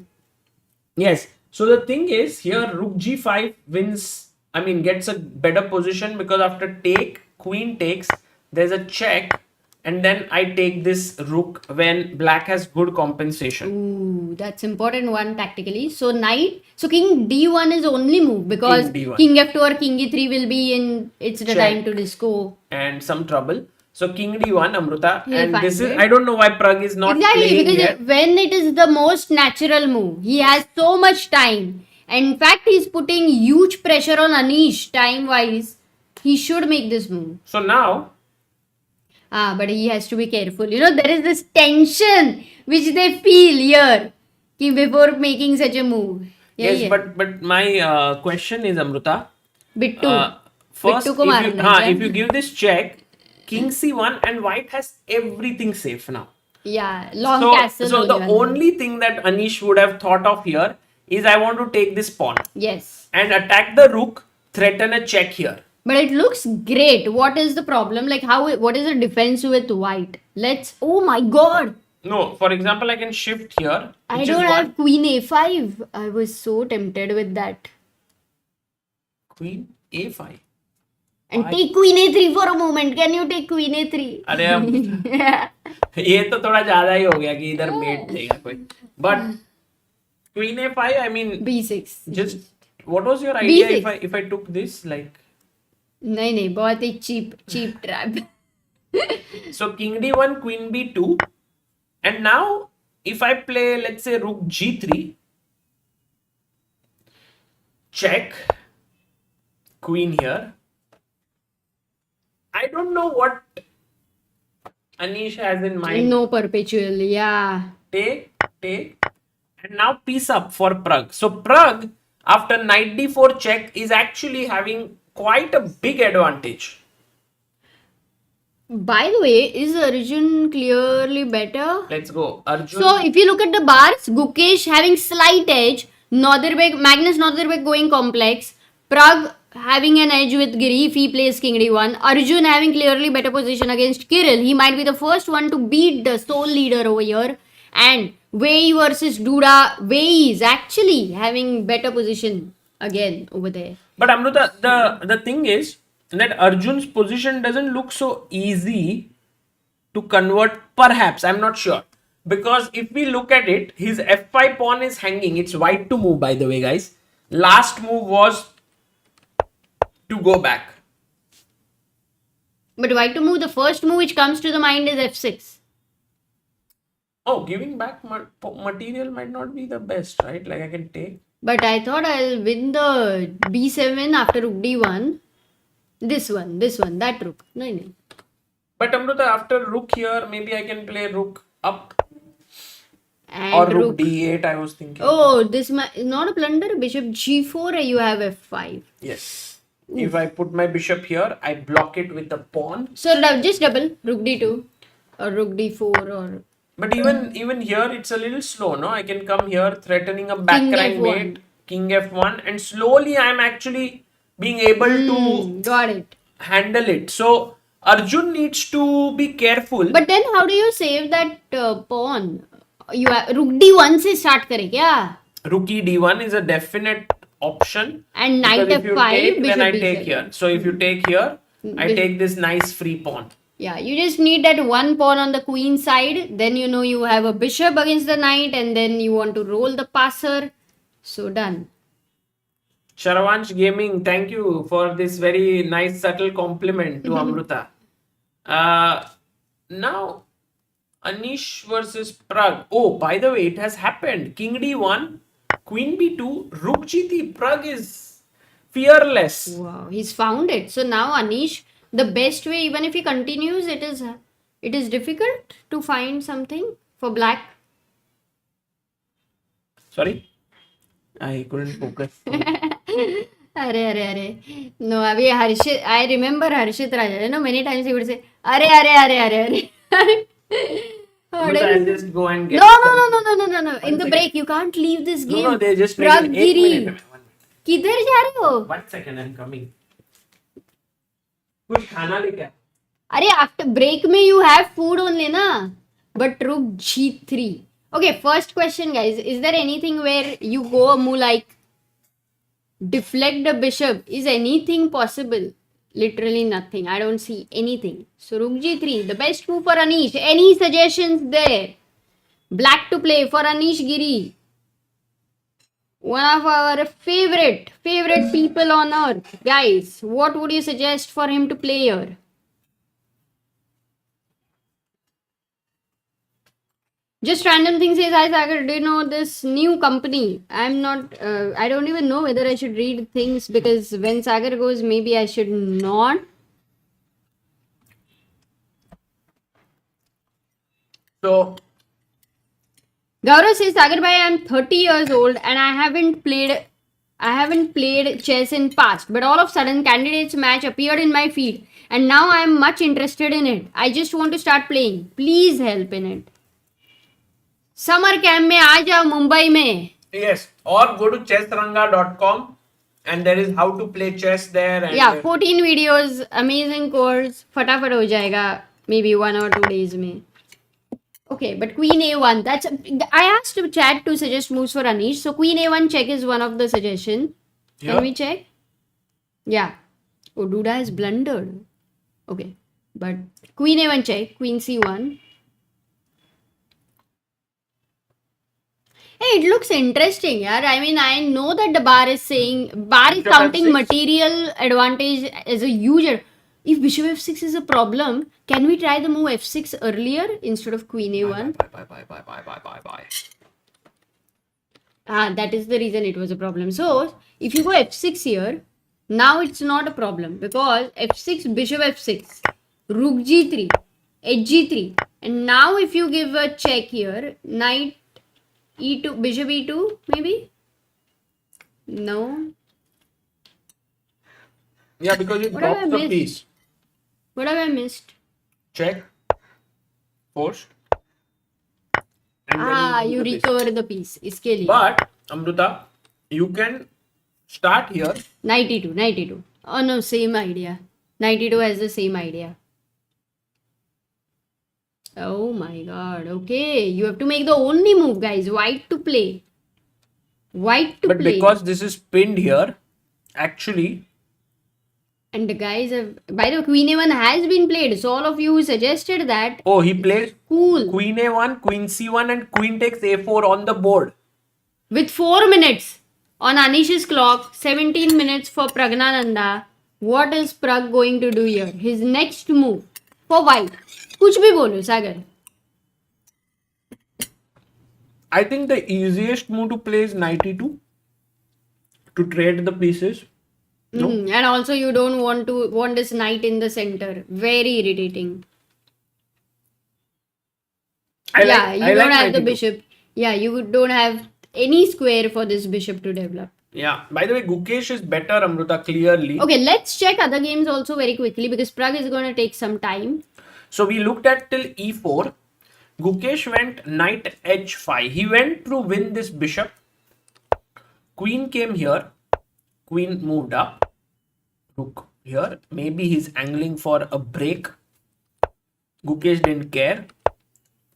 Yes. So the thing is, here rook g5 wins. I mean, gets a better position, because after take, queen takes, there's a check, and then I take this rook when black has good compensation.
Ooh, that's important one tactically. So king d1 is only move, because
King D1.
king f2 or king e3 will be in. It's the
Check.
time to disco.
And some trouble. So king d1, Amrita,
He'll
and
find
this is,
it.
I don't know why Pragg is not
Exactly,
playing
because
yet.
when it is the most natural move, he has so much time. And in fact, he's putting huge pressure on Anish time-wise. He should make this move.
So now,
But he has to be careful. You know, there is this tension which they feel here before making such a move.
yes, but my question is, Amrita,
Bittu.
first,
Bittu ko marna hai.
if you give this check, king c1, and white has everything safe now.
Yeah, long
So,
castle.
so the
only one.
only thing that Anish would have thought of here is, I want to take this pawn
Yes.
and attack the rook, threaten a check here.
But it looks great. What is the problem? Like what is the defense with white? Oh my god.
No, for example, I can shift here.
I
which
don't
is
have
one.
queen a5. I was so tempted with that.
Queen a5.
And take queen a3 for a moment. Can you take queen a3?
अरे अब ये तो थोड़ा ज्यादा ही हो गया कि इधर मेट देगा कोई. But queen a5, I mean,
b6.
just what was your idea
B6.
if I took this, like?
नहीं बहुत ही cheap trap.
So king d1, queen b2, and now if I play, let's say, rook g3, check, queen here. I don't know what Anish has in mind.
No perpetual. Yeah.
Take, and now piece up for Pragg. So Pragg, after knight d4 check, is actually having quite a big advantage.
By the way, is Arjun clearly better?
Let's go, Arjun.
So if you look at the bars, Gukesh having slight edge, Magnus Nodirbek going complex, Pragg having an edge with Giri if he plays king d1, Arjun having clearly better position against Kirill. He might be the first one to beat the sole leader over here. And Wei Yi versus Duda, Wei Yi is actually having better position again over there.
But Amrita, the thing is that Arjun's position doesn't look so easy to convert, perhaps, I'm not sure. Because if we look at it, his f5 pawn is hanging. It's white to move, by the way, guys. Last move was to go back.
But white to move, the first move which comes to the mind is f6.
Oh, giving back material might not be the best, right? Like I can take.
But I thought I'll win the b7 after rook d1. This one, that rook. No, no.
But Amruta, after rook here, maybe I can play rook up
And
or rook d8. I was thinking.
Oh, this is not a blunder. Bishop g4. You have f5.
Yes. If I put my bishop here, I block it with the pawn.
So just double rook d2 or rook d4 or.
But even here, it's a little slow, no? I can come here, threatening a back rank mate, king f1, and slowly I'm actually being able to
Got it.
handle it. So Arjun needs to be careful.
But then how do you save that pawn? You have rook d1 se start kare kya?
Rook d1 is a definite option.
And knight
Because if you
f5,
take,
bishop
then I
b7.
take here. So if you take here, I take this nice free pawn.
Yeah, you just need that one pawn on the queen side. Then you know you have a bishop against the knight, and then you want to roll the passer. So done.
Sharavansh Gaming, thank you for this very nice subtle compliment to Amruta. Now, Anish versus Pragg. Oh, by the way, it has happened. King d1, queen b2, rook g3. Pragg is fearless.
Wow, he's found it. So now Anish, the best way, even if he continues, it is difficult to find something for black.
Sorry, I couldn't focus.
Arre. No, abhi Harshit, I remember Harshit Raja. You know, many times he would say, Arre.
I'll just go and get
No. In the break, you can't leave this game.
No, they just
Pragg
made it.
Giri.
1 minute.
किधर जा रहे हो?
1 second, I'm coming. कुछ खाना लेके आ.
अरे after break में you have food only ना. But rook g3. Okay, first question, guys. Is there anything where you go a move like deflect the bishop? Is anything possible? Literally nothing. I don't see anything. So rook g3, the best move for Anish. Any suggestions there? Black to play for Anish Giri. One of our favorite people on earth. Guys, what would you suggest for him to play here? Just random thing says, hi Sagar, do you know this new company? I'm not, I don't even know whether I should read things because when Sagar goes, maybe I should not.
So,
Gaurav says, Sagar bhai, I'm 30 years old and I haven't played chess in past, but all of a sudden candidates match appeared in my feed and now I am much interested in it. I just want to start playing. Please help in it. Summer camp में आ जाओ मुंबई में.
yes, or go to chessranga.com and there is how to play chess there. And
Yeah, 14 videos, amazing course. फटाफट हो जाएगा, maybe 1 or 2 days में. Okay, but Queen A1. That's I asked chat to suggest moves for Anish. So Queen A1 check is one of the suggestion. Can we check? Yeah. Oh, Duda has blundered. Okay, but Queen A1 check. Queen C1. Hey, it looks interesting, yaar. I mean, I know that the bar is counting material advantage as a huge. If bishop f6 is a problem, can we try the move f6 earlier instead of queen a1?
Bye.
That is the reason it was a problem. So, if you go f6 here, now it's not a problem because f6, bishop f6, rook g3, hg3. And now if you give a check here, knight e2, bishop e2, maybe? No.
Yeah, because you
What have I
dropped the
missed?
piece.
What have I missed?
Check. Forced. And then
You
do this.
recover the piece. इसके लिए.
But, Amruta, you can start here.
Knight e2. Oh no, same idea. Knight e2 has the same idea. Oh my god. Okay, you have to make the only move, guys. White to play. White to
But
play.
because this is pinned here, actually,
And the guys have... By the way, Queen a1 has been played. So all of you who suggested that...
oh, he played
Cool.
Queen A1, Queen C1 and Queen takes A4 on the board.
With 4 minutes on Anish's clock, 17 minutes for Praggnanandhaa. What is Pragg going to do here? His next move for white. कुछ भी बोलो सागर.
I think the easiest move to play is knight e2 to trade the pieces. No?
And also you don't want this knight in the center. Very irritating. You
I
don't
like
have the
knight e2.
bishop. Yeah, you don't have any square for this bishop to develop.
Yeah. By the way, Gukesh is better, Amruta, clearly.
Okay, let's check other games also very quickly because Pragg is going to take some time.
So we looked at till e4. Gukesh went knight h5. He went to win this bishop. Queen came here. Queen moved up. Rook here. Maybe he's angling for a break. Gukesh didn't care.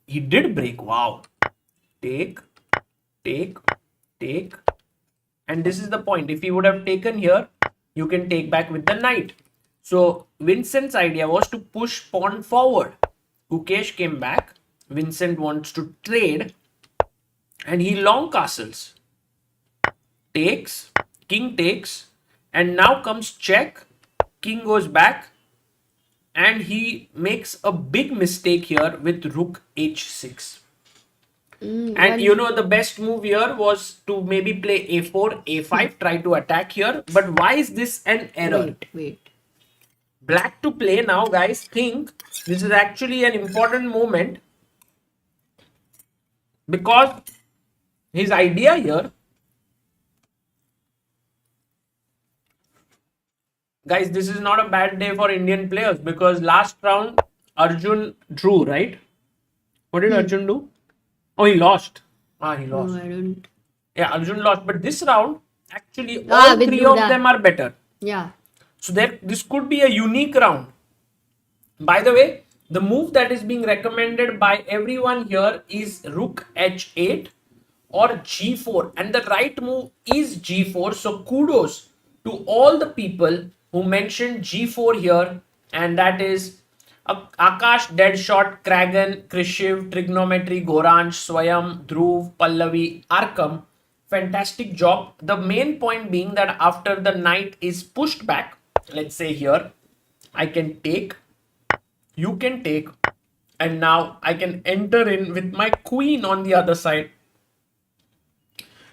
He did break. Wow. Take, take, take. And this is the point. If he would have taken here, you can take back with the knight. So Vincent's idea was to push pawn forward. Gukesh came back. Vincent wants to trade. And he long castles. Takes. King takes. And now comes check. King goes back. And he makes a big mistake here with rook h6. And you know the best move here was to maybe play a4, a5, try to attack here. But why is this an error?
Wait.
Black to play now, guys. Think this is actually an important moment. Because his idea here... Guys, this is not a bad day for Indian players because last round Arjun drew, right? What did Arjun do? Oh, he lost. He lost.
No, I don't.
Yeah, Arjun lost. But this round, actually, all
with
three of
Duda.
them are better.
Yeah.
So this could be a unique round. By the way, the move that is being recommended by everyone here is rook h8 or g4. And the right move is g4. So kudos to all the people who mentioned g4 here. And that is Akash, Deadshot, Kragan, Krishiv, Trigonometry, Goransh, Swayam, Dhruv, Pallavi, Arkam. Fantastic job. The main point being that after the knight is pushed back, let's say here, I can take, you can take, and now I can enter in with my queen on the other side.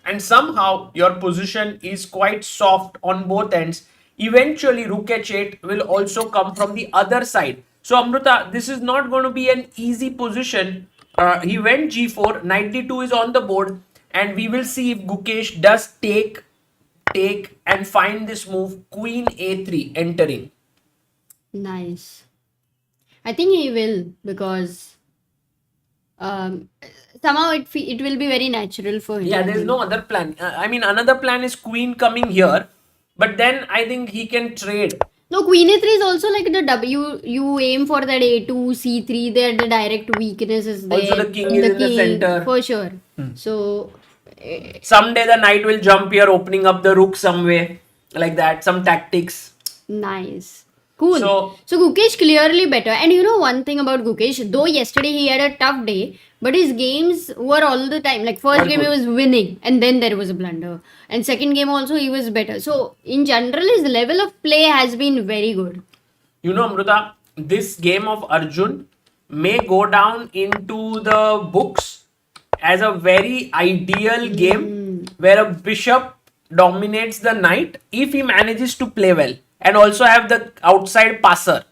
And somehow your position is quite soft on both ends. Eventually, rook h8 will also come from the other side. So, Amruta, this is not going to be an easy position. He went g4, knight d2 is on the board, and we will see if Gukesh does take, and find this move, queen a3, entering.
Nice. I think he will because somehow it will be very natural for him.
Yeah, there's no other plan. I mean, another plan is queen coming here, but then I think he can trade.
No, queen a3 is also like the W. You aim for that a2, c3. There, the direct weakness is there.
Also, the king is in the center.
For sure. So,
Someday the knight will jump here, opening up the rook some way, like that. Some tactics.
nice. Cool.
So
Gukesh clearly better. And you know one thing about Gukesh, though yesterday he had a tough day, but his games were all the time. Like first game he was winning and then there was a blunder. And second game also he was better. So in general his level of play has been very good.
You know, Amruta, this game of Arjun may go down into the books as a very ideal game where a bishop dominates the knight if he manages to play well and also have the outside passer.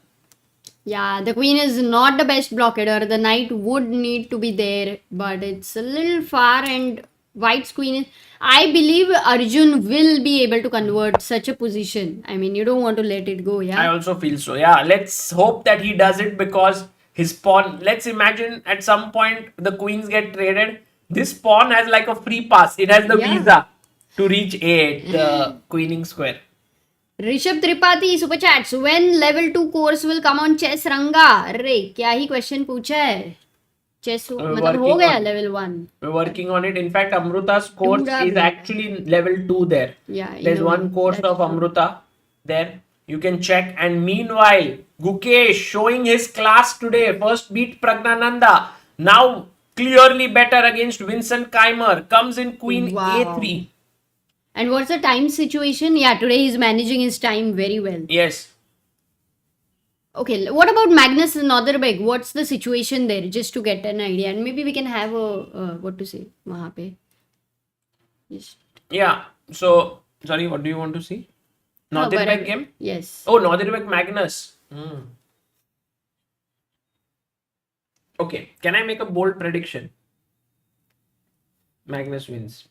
Yeah, the queen is not the best blockader. The knight would need to be there, but it's a little far and white's queen is... I believe Arjun will be able to convert such a position. I mean, you don't want to let it go, yeah?
I also feel so. Yeah, let's hope that he does it because his pawn... Let's imagine at some point the queens get traded. This pawn has like a free pass. It has the visa to reach A8, the queening square.
Rishabh Tripathi super chats when level 2 course will come on chess Ranga अरे क्या ही question पूछा है chess मतलब हो गया level 1
we're working on it. In fact, Amruta's course is actually level 2 there. There's one course of Amruta there. You can check. And meanwhile, Gukesh showing his class today. First beat Praggnanandhaa. Now clearly better against Vincent Keymer. Comes in queen A3.
And what's the time situation? Yeah, today he's managing his time very well.
Yes.
Okay, what about Magnus and Nodirbek? What's the situation there? Just to get an idea, and maybe we can have a what to say, wahan pe. Just
Yeah. So, sorry, what do you want to see? Nodirbek
whatever.
game?
Yes.
Oh, Nodirbek Magnus. Okay. Can I make a bold prediction? Magnus wins.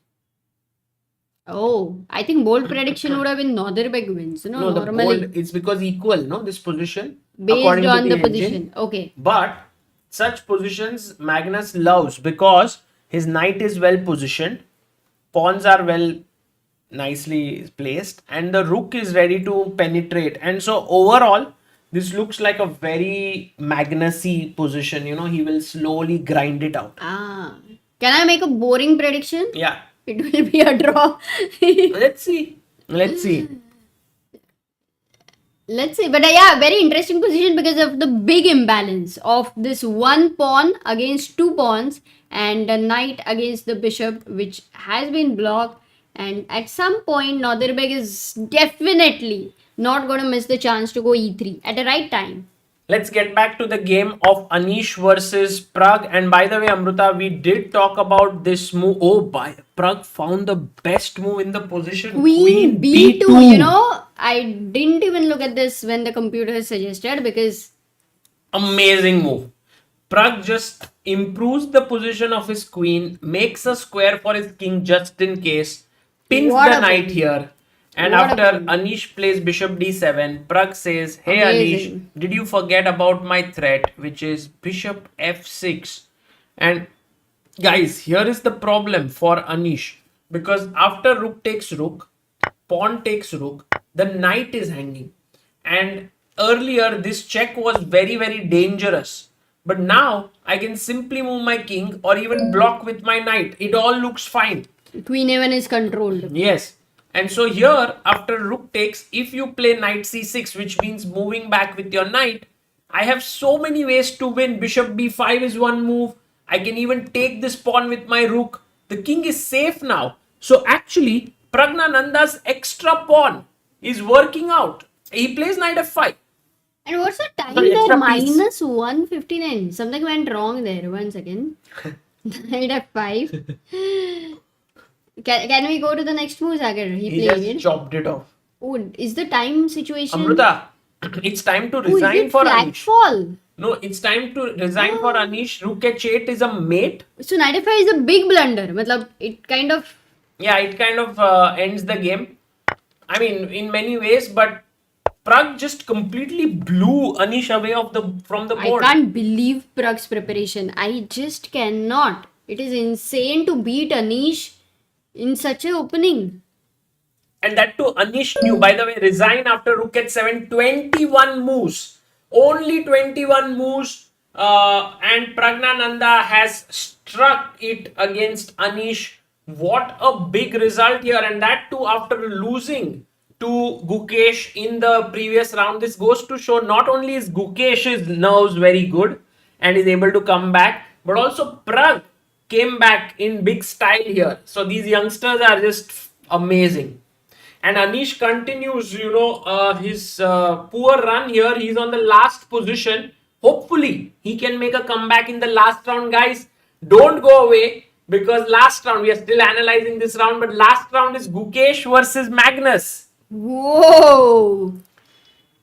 Oh, I think bold prediction would have been Nodirbek wins. No,
No, the
normally
bold, it's because equal, no? This position.
based
according to
on the
engine.
position. Okay.
But such positions Magnus loves because his knight is well positioned, pawns are well nicely placed, and the rook is ready to penetrate. And so overall, this looks like a very Magnusy position. You know, he will slowly grind it out.
Ah, can I make a boring prediction?
Yeah.
It will be a draw.
Let's see. Let's see.
Let's see. But yeah, very interesting position because of the big imbalance of this one pawn against two pawns and a knight against the bishop, which has been blocked. And at some point, Nodirbek is definitely not going to miss the chance to go e3 at the right time.
Let's get back to the game of Anish versus Pragg. And by the way, Amruta, we did talk about this move. Oh, Pragg found the best move in the position.
Queen B2. You know, I didn't even look at this when the computer suggested because
Amazing move. Pragg just improves the position of his queen, makes a square for his king just in case, pins
What
the
a
knight
pin.
here. And
What a
after
pin.
Anish plays bishop d7, Pragg says, hey
Amazing.
Anish, did you forget about my threat, which is bishop f6? And guys, here is the problem for Anish. Because after rook takes rook, pawn takes rook, the knight is hanging. And earlier, this check was very, very dangerous. But now, I can simply move my king or even block with my knight. It all looks fine.
Queen A1 is controlled.
Yes. And so here, after rook takes, if you play knight c6, which means moving back with your knight, I have so many ways to win. Bishop b5 is one move. I can even take this pawn with my rook. The king is safe now. So actually, Praggnanandhaa's extra pawn is working out. He plays knight f5.
And what's the time
Sorry,
there?
extra piece.
Minus 159. Something went wrong there. 1 second. Knight f5. Can we go to the next move, Sagar?
He
playing
just
it.
chopped it off.
Oh, is the time situation?
Amruta, it's time to
Oh, is
resign
it
for
flat
Anish.
fall?
No, it's time to resign for Anish. Rook h8 is a mate.
So knight f5 is a big blunder. Matlab, it kind of
Yeah, it kind of ends the game. I mean, in many ways, but Pragg just completely blew Anish away from the
I
board.
can't believe Pragg's preparation. I just cannot. It is insane to beat Anish in such an opening.
And that too, Anish knew, by the way, resign after rook h7, 21 moves. Only 21 moves. And Praggnanandhaa has struck it against Anish. What a big result here. And that too after losing to Gukesh in the previous round. This goes to show not only is Gukesh's nerves very good and is able to come back, but also Pragg came back in big style here. So these youngsters are just amazing. And Anish continues, his poor run here. He's on the last position. Hopefully, he can make a comeback in the last round, guys. Don't go away because last round, we are still analyzing this round, but last round is Gukesh versus Magnus.
Whoa!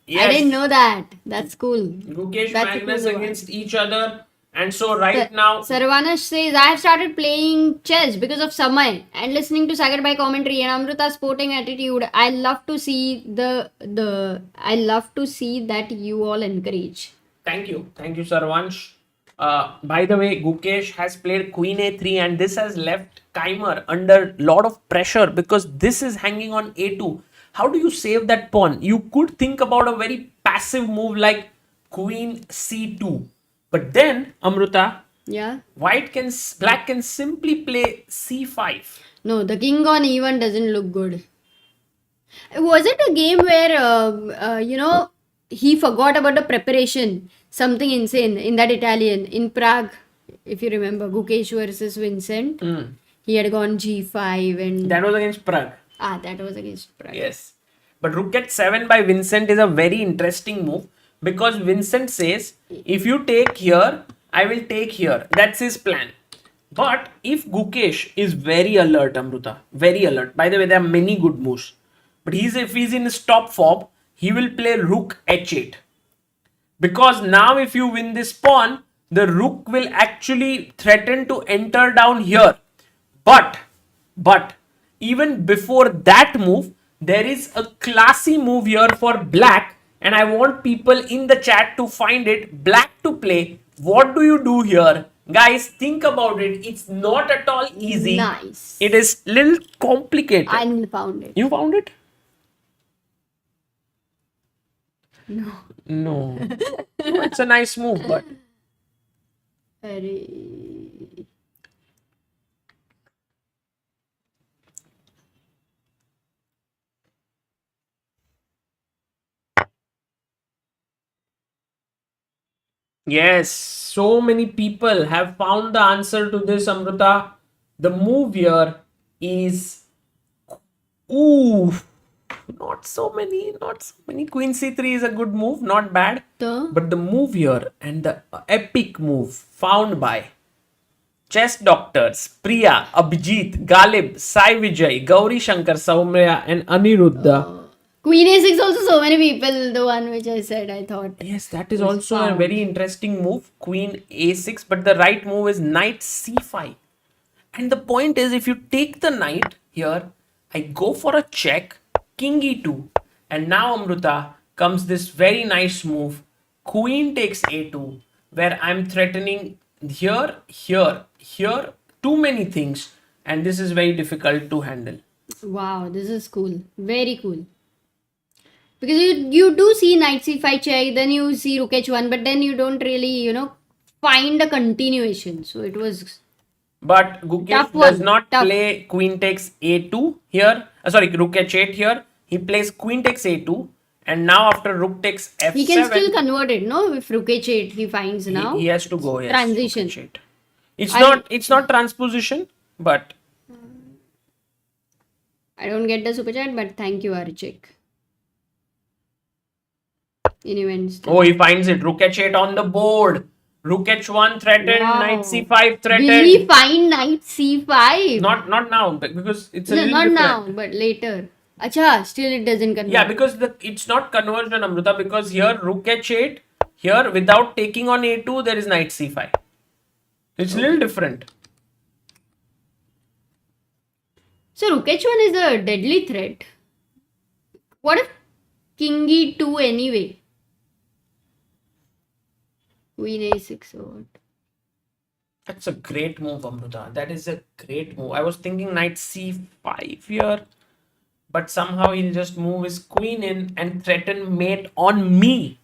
Yes.
I didn't know that. That's cool.
Gukesh,
That's a
Magnus
cool one.
against each other. And so right now,
Sarvanash says, I have started playing chess because of Samay and listening to Sagar by commentary and Amruta's sporting attitude. I love to see I love to see that you all encourage.
Thank you, Sarvansh. By the way, Gukesh has played Queen A3 and this has left Keymer under a lot of pressure because this is hanging on A2. How do you save that pawn? You could think about a very passive move like Queen C2. But then, Amruta,
Yeah?
black can simply play C5.
No, the king on e1 doesn't look good. Was it a game where, he forgot about the preparation? Something insane in that Italian, in Prague, if you remember, Gukesh versus Vincent. He had gone g5 and...
That was against Pragg.
that was against Prague.
Yes. But rook h7 by Vincent is a very interesting move because Vincent says, if you take here, I will take here. That's his plan. But if Gukesh is very alert, Amruta, very alert. By the way, there are many good moves. But if he's in his top form, he will play rook h8. Because now if you win this pawn, the rook will actually threaten to enter down here. But even before that move, there is a classy move here for black, and I want people in the chat to find it. Black to play. What do you do here? Guys, think about it. It's not at all easy.
Nice.
It is little complicated.
I found it.
You found it?
No.
No. It's a nice move, but
Very.
yes, so many people have found the answer to this, Amrita. The move here is, ooh, not so many. Queen c3 is a good move, not bad. But the move here and the epic move found by chess doctors Priya, Abhijit, Galib, Sai Vijay, Gauri Shankar, Saumya, and Aniruddha.
Queen a6 also so many people, the one which I said, I thought.
Yes, that is also a very interesting move. Queen a6, but the right move is knight c5. And the point is, if you take the knight here, I go for a check, king e2. And now, Amruta, comes this very nice move, queen takes a2, where I'm threatening here, too many things. And this is very difficult to handle.
Wow, this is cool. Very cool. Because you do see knight c5 check, then you see rook h1, but then you don't really, find a continuation. So it was...
But Gukesh does not play queen takes a2 here. Rook h8 here. He plays queen takes a2. And now after rook takes f7.
He can still convert it, no? If rook h8 he finds now.
He has to go, yes.
Transition.
It's not transposition, but...
I don't get the super chat, but thank you, Archik. In events.
Oh, he finds it. Rook h8 on the board. Rook h1 threatened.
Wow.
Knight c5 threatened.
Will he find knight c5?
Not now, because it's a
No,
little
not
different.
now, but later. Acha, still it doesn't convert.
Yeah, because it's not conversion, Amruta, because here rook h8, here without taking on a2, there is knight c5. It's a little different.
So rook h1 is a deadly threat. What if king e2 anyway? Queen a6 or what?
That's a great move, Amruta. That is a great move. I was thinking knight c5 here, but somehow he'll just move his queen in and threaten mate on me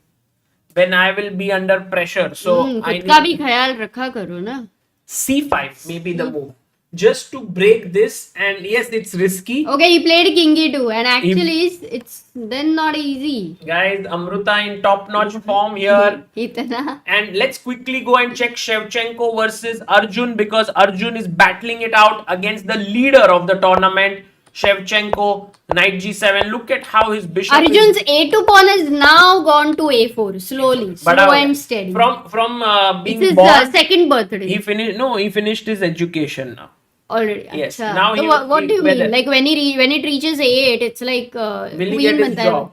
when I will be under pressure. So I
खुद का भी
need
ख्याल रखा करो ना.
c5 may be the move. Just to break this, and yes, it's risky.
Okay, he played king e2 and actually it's then not easy.
Guys, Amruta in top-notch form here.
Itana.
And let's quickly go and check Shevchenko versus Arjun, because Arjun is battling it out against the leader of the tournament, Shevchenko. Knight g7. Look at how his bishop
Arjun's a2 pawn has now gone to a4 slowly, slow and steady.
From being
It's his
born,
second birthday
he finished his education now.
already.
Yes.
Acha.
Now
So what do you
whether-
mean? Like when it reaches a8, it's like
Will he
queen
get his
बनता है.
job?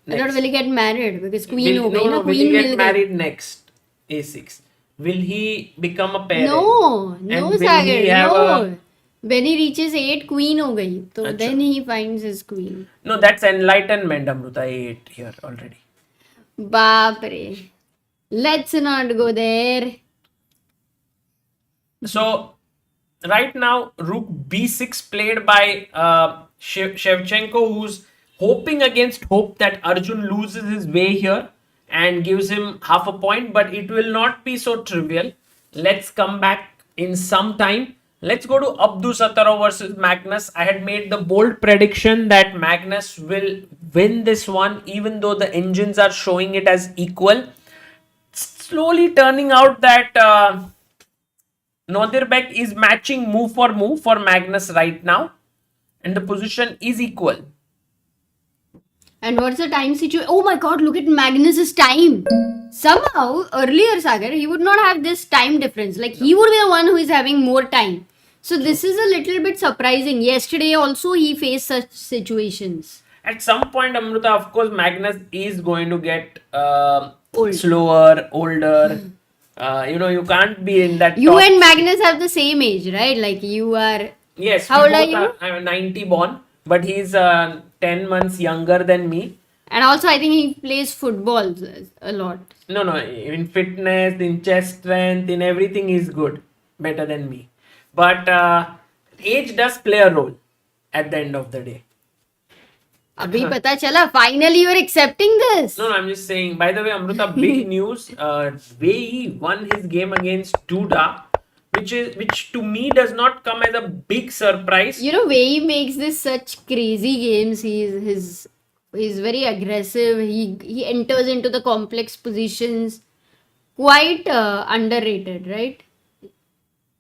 I thought
Next.
will he get married because queen हो गई ना,
will
queen
he
will
get married next? A6. Will he become a parent?
No,
And will
Sagar,
he have
no. When he reaches 8, queen हो गई. So
Acha.
then he finds his queen.
No, that's enlightenment, Amruta. A8 here already.
Baap re. Let's not go there.
So right now, rook b6 played by Shevchenko, who's hoping against hope that Arjun loses his way here and gives him half a point, but it will not be so trivial. Let's come back in some time. Let's go to Abdusattorov versus Magnus. I had made the bold prediction that Magnus will win this one, even though the engines are showing it as equal. Slowly turning out that Nodirbek is matching move for Magnus right now, and the position is equal.
And what's the time situation? Oh my god, look at Magnus's time. Somehow, earlier, Sagar, he would not have this time difference. Like, he would be the one who is having more time. So, this is a little bit surprising. Yesterday, also, he faced such situations.
At some point, Amruta, of course, Magnus is going to get
Old.
slower, older. You can't be in that.
You
top-
and Magnus have the same age, right? Like, you are.
Yes.
How
we
old are
both
you?
I'm 90 born, but he's 10 months younger than me.
And also, I think he plays football a lot.
No, in fitness, in chest strength, in everything he's good. Better than me. But age does play a role at the end of the day.
Abhi pata chala. Finally, you are accepting this.
No, I'm just saying. By the way, Amruta, big news. Wei Yi won his game against Duda, which to me does not come as a big surprise.
You know, Wei Yi makes this such crazy games. He's very aggressive. He enters into the complex positions. Quite underrated, right?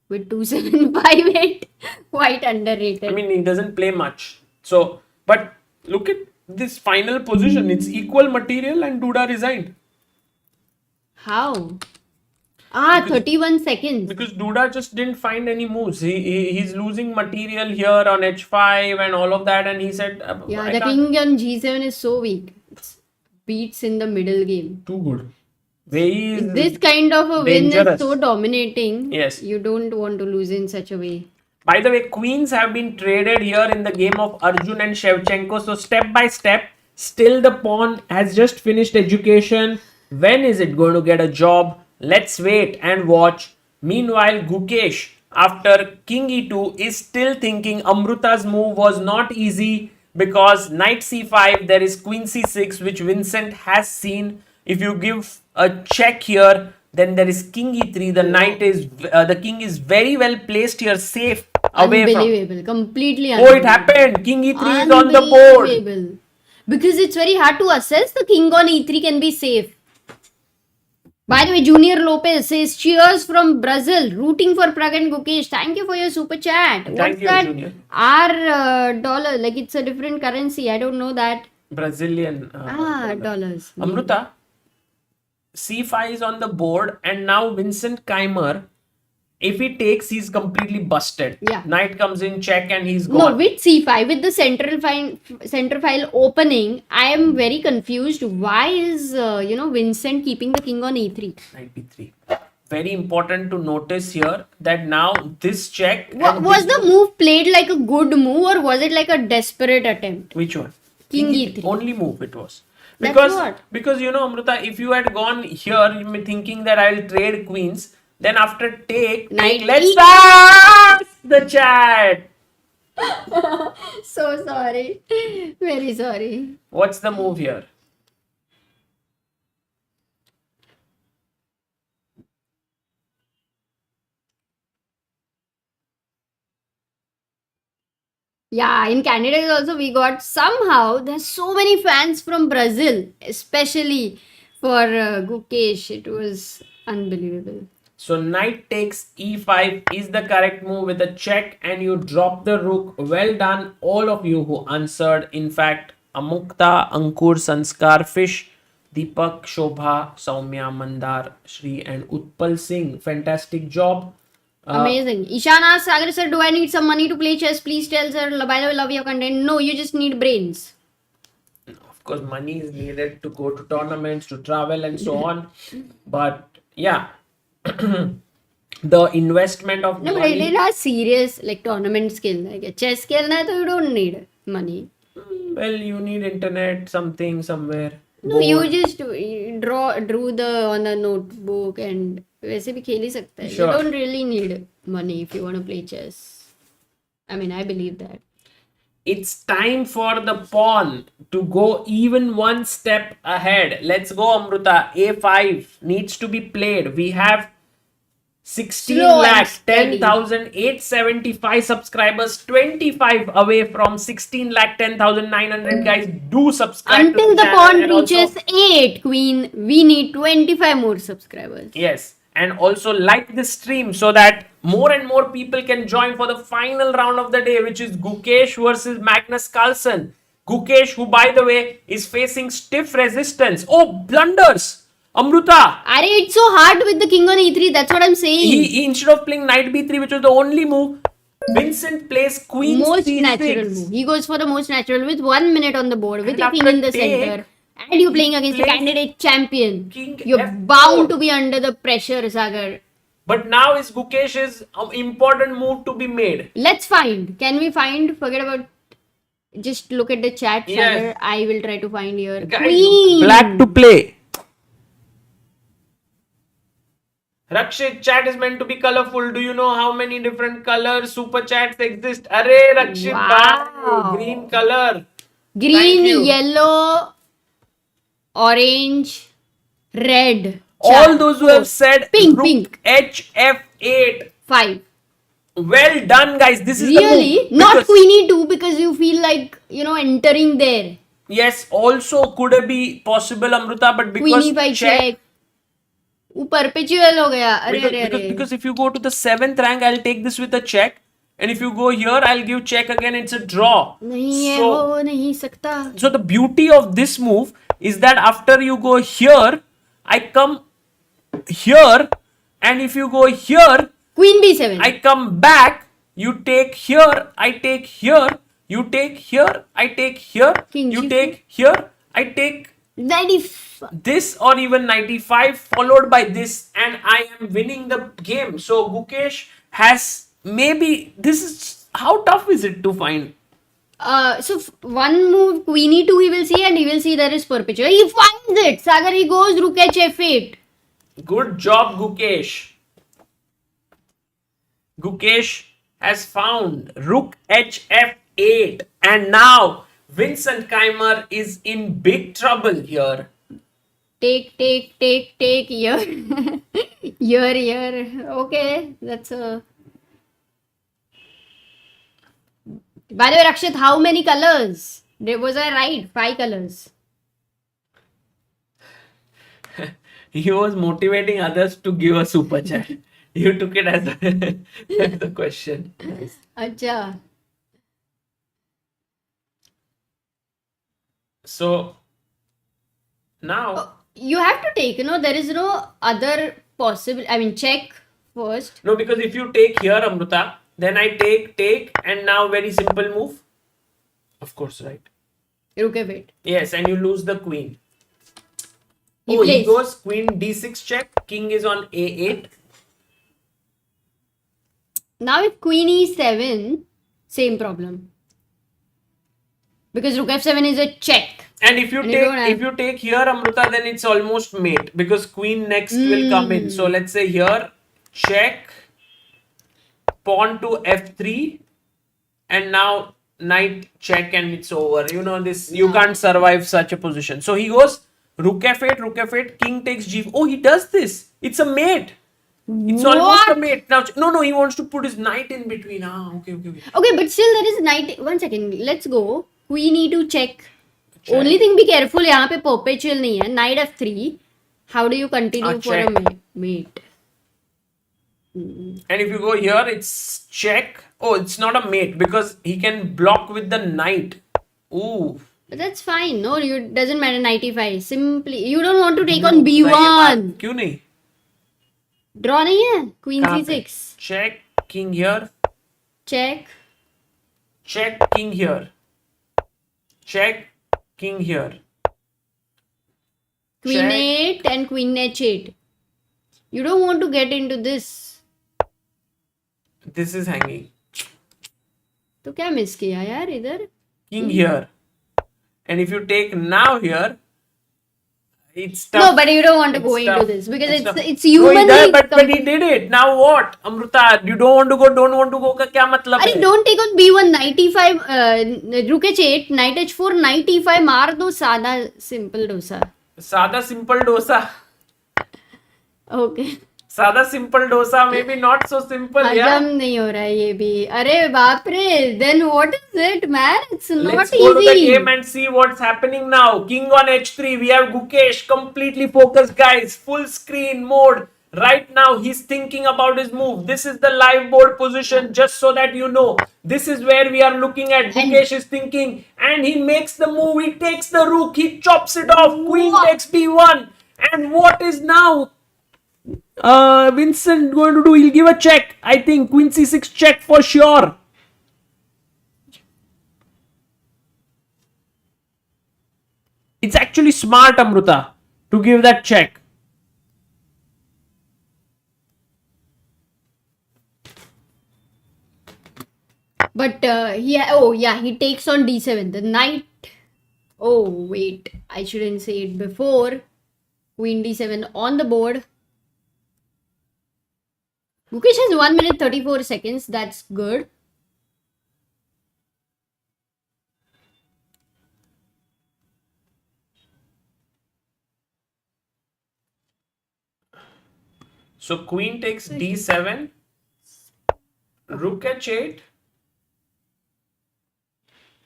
With 2758, quite underrated.
I mean, he doesn't play much. So, but look at this final position. It's equal material, and Duda resigned
How? 31 seconds.
because Duda just didn't find any moves. He's losing material here on h5 and all of that, and he said,
Yeah,
I
the
can't-
king on g7 is so weak. It's beats in the middle game.
Too good. Wei Yi is
This kind of a win is
dangerous.
so dominating.
Yes.
You don't want to lose in such a way.
By the way, queens have been traded here in the game of Arjun and Shevchenko. So step by step, still the pawn has just finished education. When is it going to get a job? Let's wait and watch. Meanwhile, Gukesh, after king e2, is still thinking Amruta's move was not easy because knight c5, there is queen c6, which Vincent has seen. If you give a check here, then there is king e3. The king is very well placed here, safe away from.
Unbelievable. Completely
Oh,
unbelievable.
it happened. King e3 is on the board.
Unbelievable. Because it's very hard to assess the king on e3 can be safe. By the way, Junior Lopez says cheers from Brazil, rooting for Pragg and Gukesh. Thank you for your super chat. What's
you,
that?
Junior.
Our dollar, like it's a different currency. I don't know that.
Brazilian.
Dollars.
Amruta, c5 is on the board, and now Vincent Keymer, if he takes, he's completely busted.
Yeah.
Knight comes in check and he's
No,
gone.
with c5, with the center file opening, I am very confused. Why is Vincent keeping the king on e3?
Knight b3. Very important to notice here that now this check. and
Was
this-
the move played like a good move or was it like a desperate attempt?
Which one?
King e3.
Only move it was.
That's
Because
what?
Amruta, if you had gone here, you may thinking that I'll trade queens. Then after
Knight
let's
e-
start the chat.
So sorry. Very sorry.
What's the move here?
Yeah, in Canada also we got somehow there's so many fans from Brazil, especially for Gukesh. It was unbelievable.
So knight takes e5 is the correct move with a check, and you drop the rook. Well done, all of you who answered. In fact, Amukta, Ankur, Sanskar, Fish, Deepak, Shobha, Saumya, Mandar, Shri, and Utpal Singh. Fantastic job.
Amazing. Ishan asks, Sagar sir, do I need some money to play chess? Please tell sir. By the way, love your content. No, you just need brains.
Of course, money is needed to go to tournaments, to travel, and so on. But yeah, the investment of
No, but
money.
it is serious like tournament skill. Like chess skill, you don't need money.
Well, you need internet, something, somewhere.
No, you just drew the on the notebook and वैसे भी खेल ही सकता है.
Sure.
You don't really need money if you want to play chess. I mean, I believe that.
It's time for the pawn to go even one step ahead. Let's go, Amruta. A5 needs to be played. We have 16
Slow and
lakh
steady.
10,875 subscribers, 25 away from 16 lakh 10,900. Guys, do subscribe to
Until the
channel
pawn
and also-
reaches 8, queen, we need 25 more subscribers.
Yes, and also like this stream so that more and more people can join for the final round of the day, which is Gukesh versus Magnus Carlsen. Gukesh, who by the way is facing stiff resistance. Oh, blunders! Amruta!
Are it's so hard with the king on e3. That's what I'm saying.
He instead of playing knight b3, which was the only move, Vincent plays queen
Most
c6.
natural move. He goes for the most natural with 1 minute on the board with
And
your king
after
in the
take,
center. And you're playing against a
plays
candidate champion.
king
You're
f4.
bound to be under the pressure, Sagar.
But now is Gukesh's important move to be made.
Let's find. Can we find? Forget about. Just look at the chat,
Yes.
Sagar. I will try to find here.
Guys,
Queen.
black to play. Rakshit, chat is meant to be colorful. Do you know how many different colors super chats exist? Array, Rakshit,
Wow.
bye. Green color. Thank
Green,
you.
yellow, orange, red.
All
Chat.
those who have said
Pink,
rook
pink.
HF8.
5.
Well done, guys. This is
Really?
the move.
Not
Because-
queenie 2 because you feel like, entering there.
Yes, also could be possible, Amruta, but because
Queenie 5 check. वो perpetual हो गया. अरे
because,
अरे
because,
अरे.
because if you go to the 7th rank, I'll take this with a check. And if you go here, I'll give check again. It's a draw.
नहीं है
So,
हो नहीं सकता.
so the beauty of this move is that after you go here, I come here. And if you go here,
Queen B7.
I come back. You take here. I take here. You take here. I take here.
King
You
G4.
take here. I take
95.
this or even 95 followed by this, and I am winning the game. So Gukesh has maybe this is how tough is it to find?
So one move queenie 2 he will see and he will see there is perpetual. He finds it. Sagar he goes rook H8.
Good job, Gukesh. Gukesh has found rook HF8, and now Vincent Keymer is in big trouble here.
Take here. Here. Okay, that's a. By the way, Rakshit, how many colors? Was I right? 5 colors.
He was motivating others to give a super chat. You took it as the question.
Acha.
So now,
You have to take, there is no other possible. I mean, check first.
no, because if you take here, Amruta, then I take, and now very simple move. Of course, right?
Rook F8.
Yes, and you lose the queen.
He
Oh, he
plays.
goes queen d6 check, king is on a8.
Now, if Queen E7, same problem. Because Rook F7 is a check.
And if you
And you don't have-
if you take here, Amruta, then it's almost mate because queen next will come in. So let's say here, check, pawn to f3, and now knight check, and it's over. This you can't survive such a position. So he goes rook f8, king takes g. Oh, he does this. It's a mate. It's almost a
What?
mate. Now, no, he wants to put his knight in between. Okay.
Okay, but still there is knight. 1 second. Let's go. Queen E2 check. Only thing be careful. यहाँ पे perpetual नहीं है. Knight F3. How do you continue for
check.
a mate?
And if you go here, it's check. Oh, it's not a mate because he can block with the knight. Ooh.
But that's fine. No, it doesn't matter. Knight E5. Simply, you don't want to take on
नहीं है
B1.
बात, क्यों नहीं?
Draw नहीं है. Queen
कहाँ पे?
C6.
Check, king here.
Check.
Check, king here. Check, king here.
Queen
Check.
8 and Queen H8. You don't want to get into this.
This is hanging.
तो क्या मिस किया यार इधर?
King here. And if you take now here, it's tough.
No, but you don't want to go
It's
into
tough.
this because
tough.
it's
No, he
humanly.
does, but he did it. Now what? Amruta, you don't want to go का क्या मतलब
अरे
है?
don't take on B1, knight E5, rook H8, knight H4, knight E5 मार दो सादा simple dosa.
सादा simple dosa.
Okay.
सादा simple dosa, maybe not so simple.
हजम
Yeah.
नहीं हो रहा है ये भी. अरे बाप रे. Then what is it, man? It's not
Let's go to the
easy.
game and see what's happening now. King on h3. We have Gukesh completely focused, guys. Full screen mode. Right now, he's thinking about his move. This is the live board position, just so that you know. This is where we are looking at. Gukesh is thinking, and he makes the move. He takes the rook. He chops it off. Queen takes b1. And what is now Vincent going to do? He'll give a check. I think queen c6 check for sure. It's actually smart, Amruta, to give that check.
But he takes on d7. The knight. Oh wait, I shouldn't say it before. Queen d7 on the board. Gukesh has 1 minute 34 seconds. That's good.
So queen takes d7, rook h8,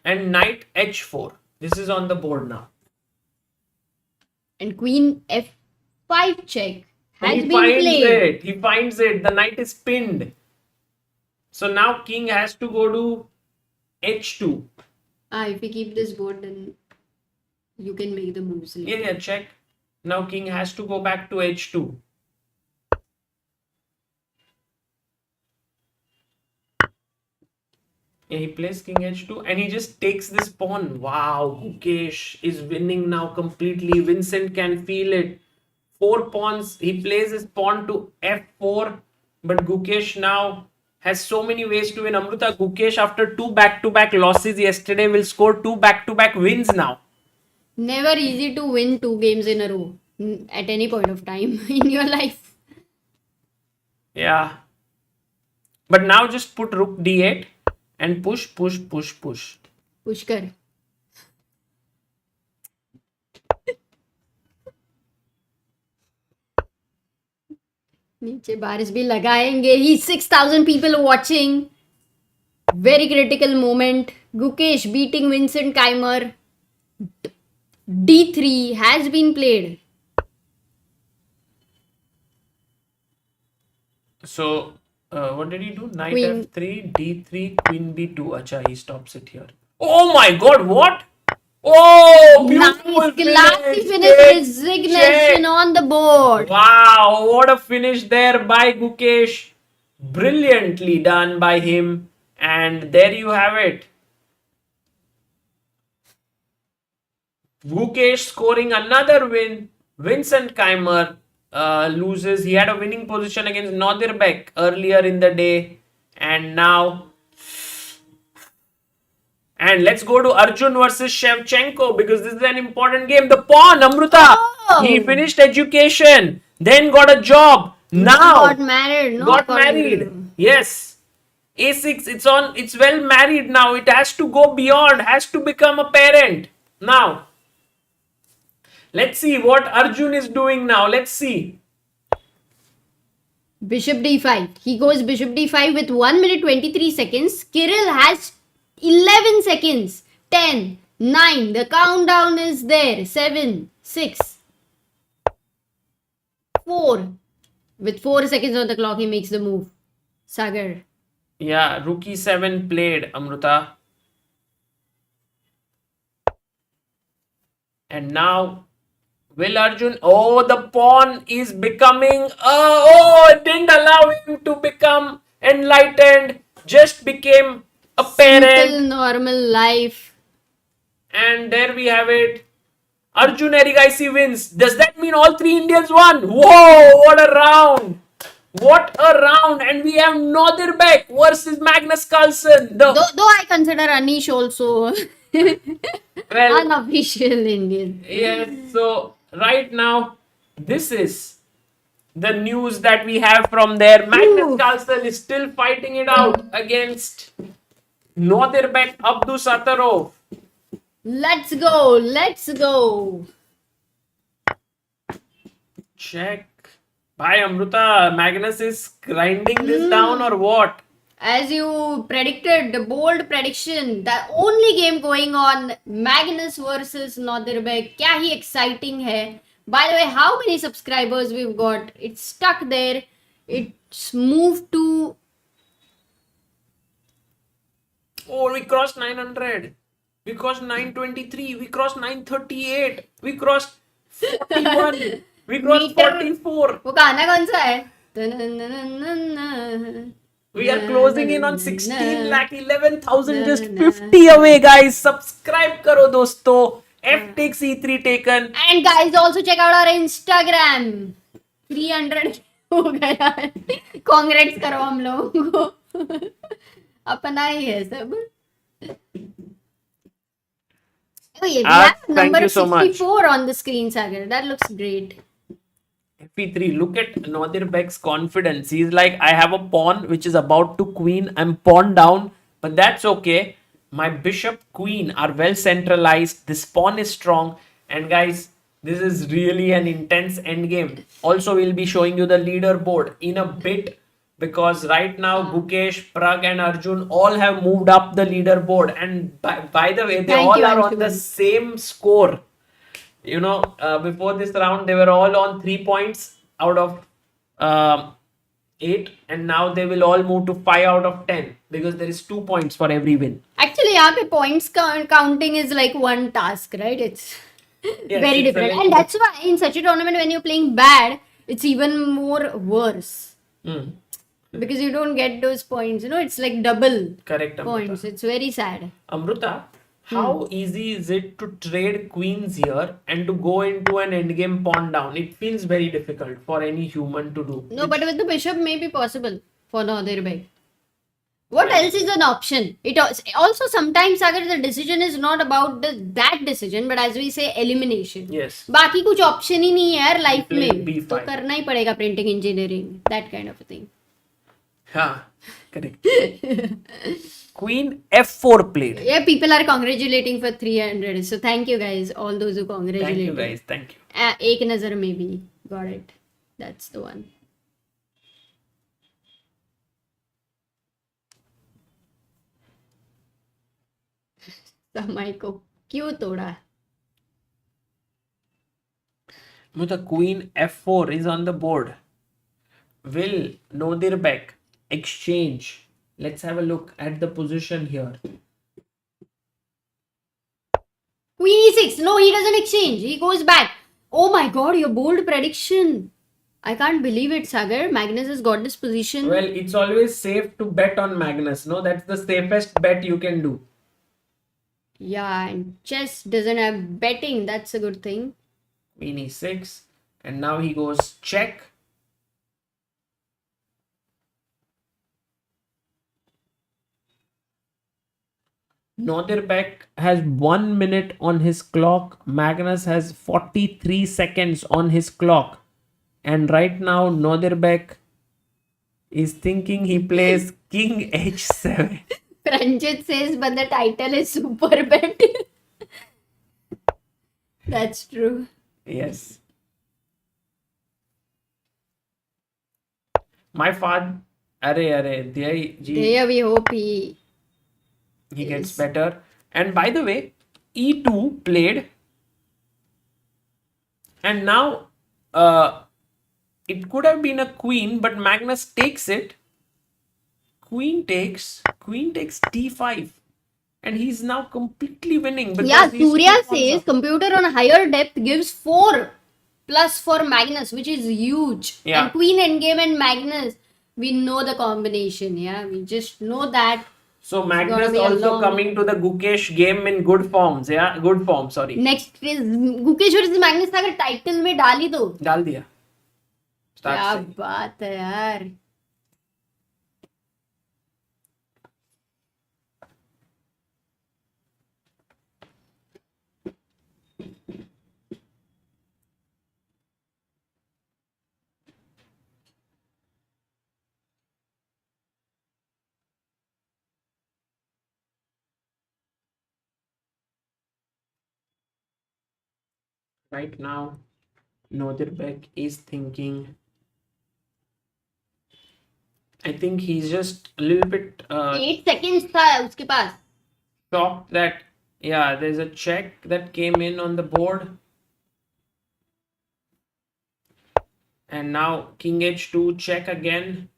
and knight h4. This is on the board now.
And queen f5 check has
He
been
finds
played.
it. He finds it. The knight is pinned. So now king has to go to h2.
If we keep this board, then you can make the moves later.
Yeah, check. Now king has to go back to h2. Yeah, he plays king h2 and he just takes this pawn. Wow, Gukesh is winning now completely. Vincent can feel it. 4 pawns. He plays his pawn to f4. But Gukesh now has so many ways to win. Amruta, Gukesh after 2 back-to-back losses yesterday will score 2 back-to-back wins now.
Never easy to win 2 games in a row at any point of time in your life.
Yeah. But now just put rook d8 and push.
Push kar. नीचे बारिश भी लगाएंगे. He 6,000 people watching. Very critical moment. Gukesh beating Vincent Keymer. D3 has been played.
So, what did he do? Knight
Queen.
f3, d3, queen b2. Acha, he stops it here. Oh my god, what? Oh, beautiful
Nice, classy finish.
Check,
Resignation
check.
on the board.
Wow, what a finish there by Gukesh. Brilliantly done by him. And there you have it. Gukesh scoring another win. Vincent Keymer loses. He had a winning position against Nodirbek earlier in the day. And now... And let's go to Arjun versus Shevchenko because this is an important game. The pawn, Amruta.
Oh.
He finished education, then got a job. Now
Got married. No,
got married. Yes. A6, it's well married now. It has to go beyond, has to become a parent. Now, let's see what Arjun is doing now. Let's see.
Bishop d5. He goes bishop d5 with 1 minute 23 seconds. Kirill has 11 seconds. 10, 9. The countdown is there. 7, 6, 4. With 4 seconds on the clock, he makes the move. Sagar.
Yeah, rook e7 played, Amruta. And now, will Arjun... Oh, the pawn is becoming... it didn't allow him to become enlightened. Just became a parent.
Simple, normal life.
And there we have it. Arjun Erigaisi wins. Does that mean all 3 Indians won? Whoa, what a round. What a round. And we have Nodirbek versus Magnus Carlsen.
Though I consider Anish also
Well,
unofficial Indian.
yes, so right now, this is the news that we have from there. Magnus Carlsen is still fighting it out against Nodirbek Abdusattorov.
Let's go. Let's go.
Check. Bye, Amruta. Magnus is grinding this down or what?
As you predicted, the bold prediction, the only game going on, Magnus versus Nodirbek. क्या ही exciting है. By the way, how many subscribers we've got? It's stuck there. It's moved to...
Oh, we crossed 900. We crossed 923. We crossed 938. We crossed 41. We crossed
Meter.
44.
वो गाना कौन सा है?
We are closing in on 16 lakh 11,000. Just 50 away, guys. Subscribe karo, dosto. F takes E3 taken.
And guys, also check out our Instagram. 300 हो गया. Congrats करो हम लोगों को. अपना ही है सब. Oh, yeah, we have
Thank
number
you so much.
64 on the screen, Sagar. That looks great.
F3. Look at Nodirbek's confidence. He's like, I have a pawn which is about to queen. I'm pawn down, but that's okay. My bishop, queen are well centralized. This pawn is strong. And guys, this is really an intense endgame. Also, we'll be showing you the leaderboard in a bit, because right now Gukesh, Pragg and Arjun all have moved up the leaderboard. And by the way, they
Thank
all
you,
are on
Anshuman.
the same score. You know, before this round, they were all on 3 points out of 8. And now they will all move to 5 out of 10, because there is 2 points for every win.
Actually, यहाँ पे points counting is like one task, right? It's
Yes,
very
it's a
different.
little-
And that's why in such a tournament, when you're playing bad, it's even more worse. Because you don't get those points. You know, it's like double
Correct, Amrita.
points. It's very sad.
Amrita, how easy is it to trade queens here and to go into an endgame pawn down? It feels very difficult for any human to do.
No, but with the bishop may be possible for Nodirbek. What else is an option? It also sometimes अगर the decision is not about that decision, but as we say elimination.
Yes.
बाकी कुछ option ही नहीं है यार life
Play
में.
B5.
तो करना ही पड़ेगा printing engineering, that kind of a thing.
Yeah, correct. Queen F4 played.
Yeah, people are congratulating for 300. So thank you guys, all those who
Thank you
congratulated.
guys. Thank you.
एक नजर maybe. Got it. That's the one. समय को क्यों तोड़ा?
The queen F4 is on the board. Will Nodirbek exchange? Let's have a look at the position here.
Queen e6. No, he doesn't exchange. He goes back. Oh my god, your bold prediction. I can't believe it, Sagar. Magnus has got this position.
Well, it's always safe to bet on Magnus. No, that's the safest bet you can do.
Yeah, and chess doesn't have betting. That's a good thing.
Queen e6. And now he goes check. Nodirbek has 1 minute on his clock. Magnus has 43 seconds on his clock. And right now, Nodirbek is thinking he plays King h7.
Pranjit says, but the title is Superbet. That's true.
Yes. My father.
Yeah, we hope he
gets better. And by the way, E2 played. And now it could have been a queen, but Magnus takes it. Queen takes D5. And he's now completely winning. because
Yeah,
he's
Surya
2 points
says
up.
computer on higher depth gives 4 plus for Magnus, which is huge.
Yeah.
And Queen Endgame and Magnus, we know the combination. Yeah, we just know that.
So
gonna
Magnus
be a
also
long-
coming to the Gukesh game in good forms. Yeah, good form. Sorry.
Next is Gukesh versus Magnus. अगर title में डाल ही दो.
डाल दिया. Start
क्या
सही.
बात है यार.
Right now, Nodirbek is thinking. I think he's just a little bit
8 seconds था उसके पास.
shocked that, yeah, there's a check that came in on the board. And now king h2, check again.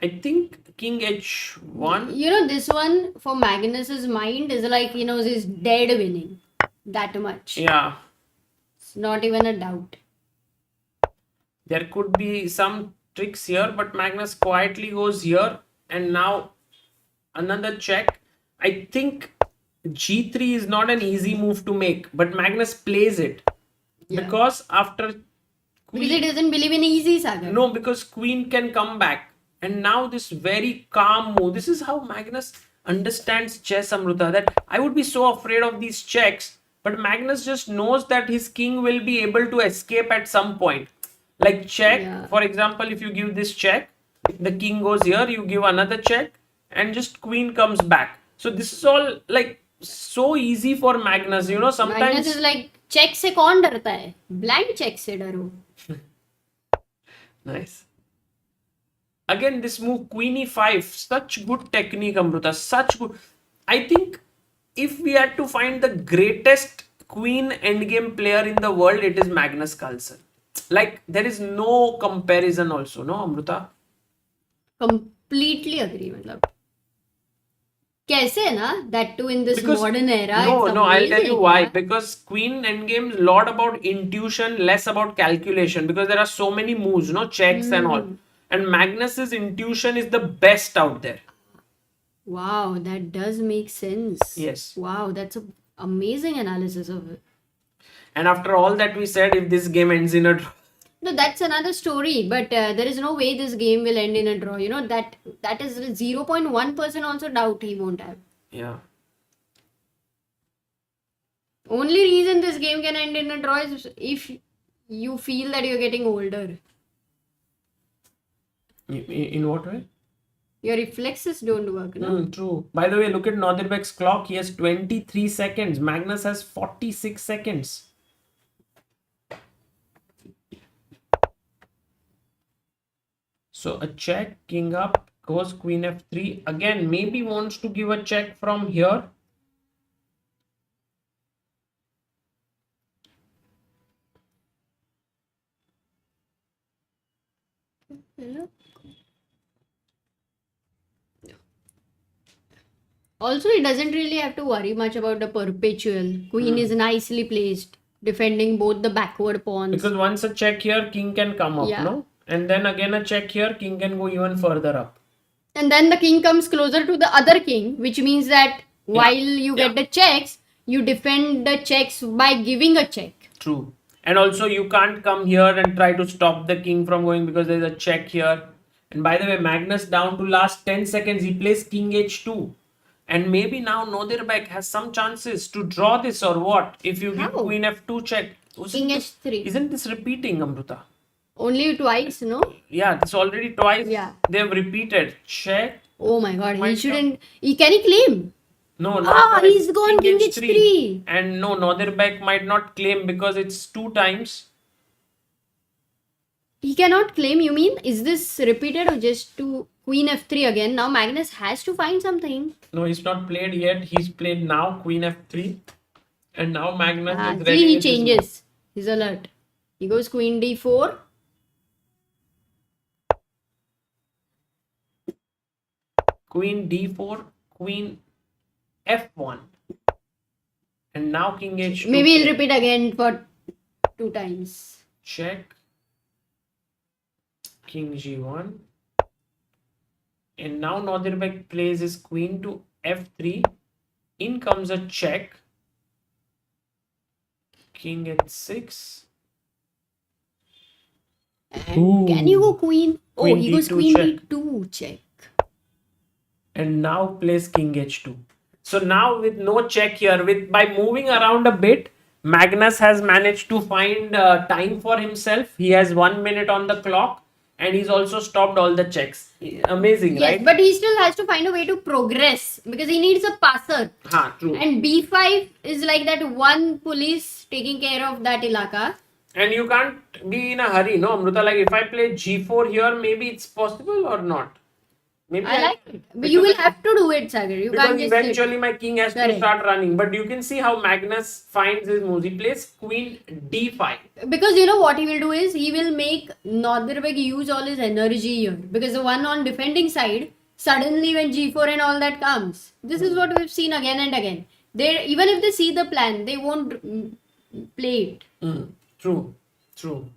I think king h1.
You know, this one for Magnus's mind is like, he knows he's dead winning. That much.
Yeah.
It's not even a doubt.
There could be some tricks here, but Magnus quietly goes here. And now another check. I think g3 is not an easy move to make, but Magnus plays it.
Yeah.
Because after
Because he doesn't believe in easy, Sagar.
no, because queen can come back. And now this very calm move. This is how Magnus understands chess, Amruta. That I would be so afraid of these checks. But Magnus just knows that his king will be able to escape at some point. Like check,
Yeah.
for example, if you give this check, the king goes here, you give another check, and just queen comes back. So this is all like so easy for Magnus. You know, sometimes
Magnus is like, check से कौन डरता है? Blind check से डरो.
nice. Again, this move queen e5, such good technique, Amruta. Such good. I think if we had to find the greatest queen endgame player in the world, it is Magnus Carlsen. Like there is no comparison, also, no, Amruta.
Completely agree. मतलब कैसे ना? That too in this
Because
modern era.
no,
it's
no, I'll tell you
amazing,
why.
yeah.
Because queen endgame is a lot about intuition, less about calculation. Because there are so many moves, no, checks and all. And Magnus's intuition is the best out there.
Wow, that does make sense.
Yes.
Wow, that's an amazing analysis of it.
And after all that we said, if this game ends in a draw,
No, that's another story. But there is no way this game will end in a draw. You know, that is 0.1% also doubt he won't have.
yeah.
Only reason this game can end in a draw is if you feel that you're getting older.
In what way?
Your reflexes don't work, no?
True. By the way, look at Nodirbek's clock. He has 23 seconds. Magnus has 46 seconds. So a check, king up, goes queen f3. Again, maybe wants to give a check from here.
Also, he doesn't really have to worry much about the perpetual. Queen is nicely placed, defending both the backward pawns.
Because once a check here, king can come up,
Yeah.
no? And then again a check here, king can go even further up.
And then the king comes closer to the other king, which means that while you get the checks, you defend the checks by giving a check.
True. And also you can't come here and try to stop the king from going because there's a check here. And by the way, Magnus down to last 10 seconds, he plays king h2. And maybe now Nodirbek has some chances to draw this or what? If you give
How?
queen f2 check.
King h3.
Isn't this repeating, Amruta?
Only twice, no?
Yeah, this already twice.
Yeah.
They've repeated. Check.
Oh my god, he
Might
shouldn't. Can he claim?
No,
Ah,
not
he's gone king h3.
And no, Nodirbek might not claim because it's 2 times.
He cannot claim, you mean? Is this repeated or just to queen f3 again? Now Magnus has to find something.
No, he's not played yet. He's played now queen f3. And now Magnus is ready.
See, he
with his move.
changes. He's alert. He goes queen d4.
Queen d4, queen f1. And now king h2.
Maybe he'll repeat again for 2 times.
Check. King g1. And now Nodirbek plays his queen to f3. In comes a check. King h6.
And can you go queen? Oh,
Queen
he goes
D2
queen
check.
d2 check.
And now plays king h2. So now with no check here, by moving around a bit, Magnus has managed to find time for himself. He has 1 minute on the clock and he's also stopped all the checks. Amazing,
Yes,
right?
but he still has to find a way to progress because he needs a passer.
True.
And b5 is like that one police taking care of that ilaka.
And you can't be in a hurry, no, Amruta? Like if I play g4 here, maybe it's possible or not? Maybe
I like it. But you will have to do it, Sagar. You
because
can't just
eventually
sit.
my king has to
Correct.
start running. But you can see how Magnus finds his move. He plays queen d5.
Because you know what he will do is he will make Nodirbek use all his energy here. Because the one on defending side, suddenly when g4 and all that comes, this is what we've seen again and again. They even if they see the plan, they won't play it.
True. True.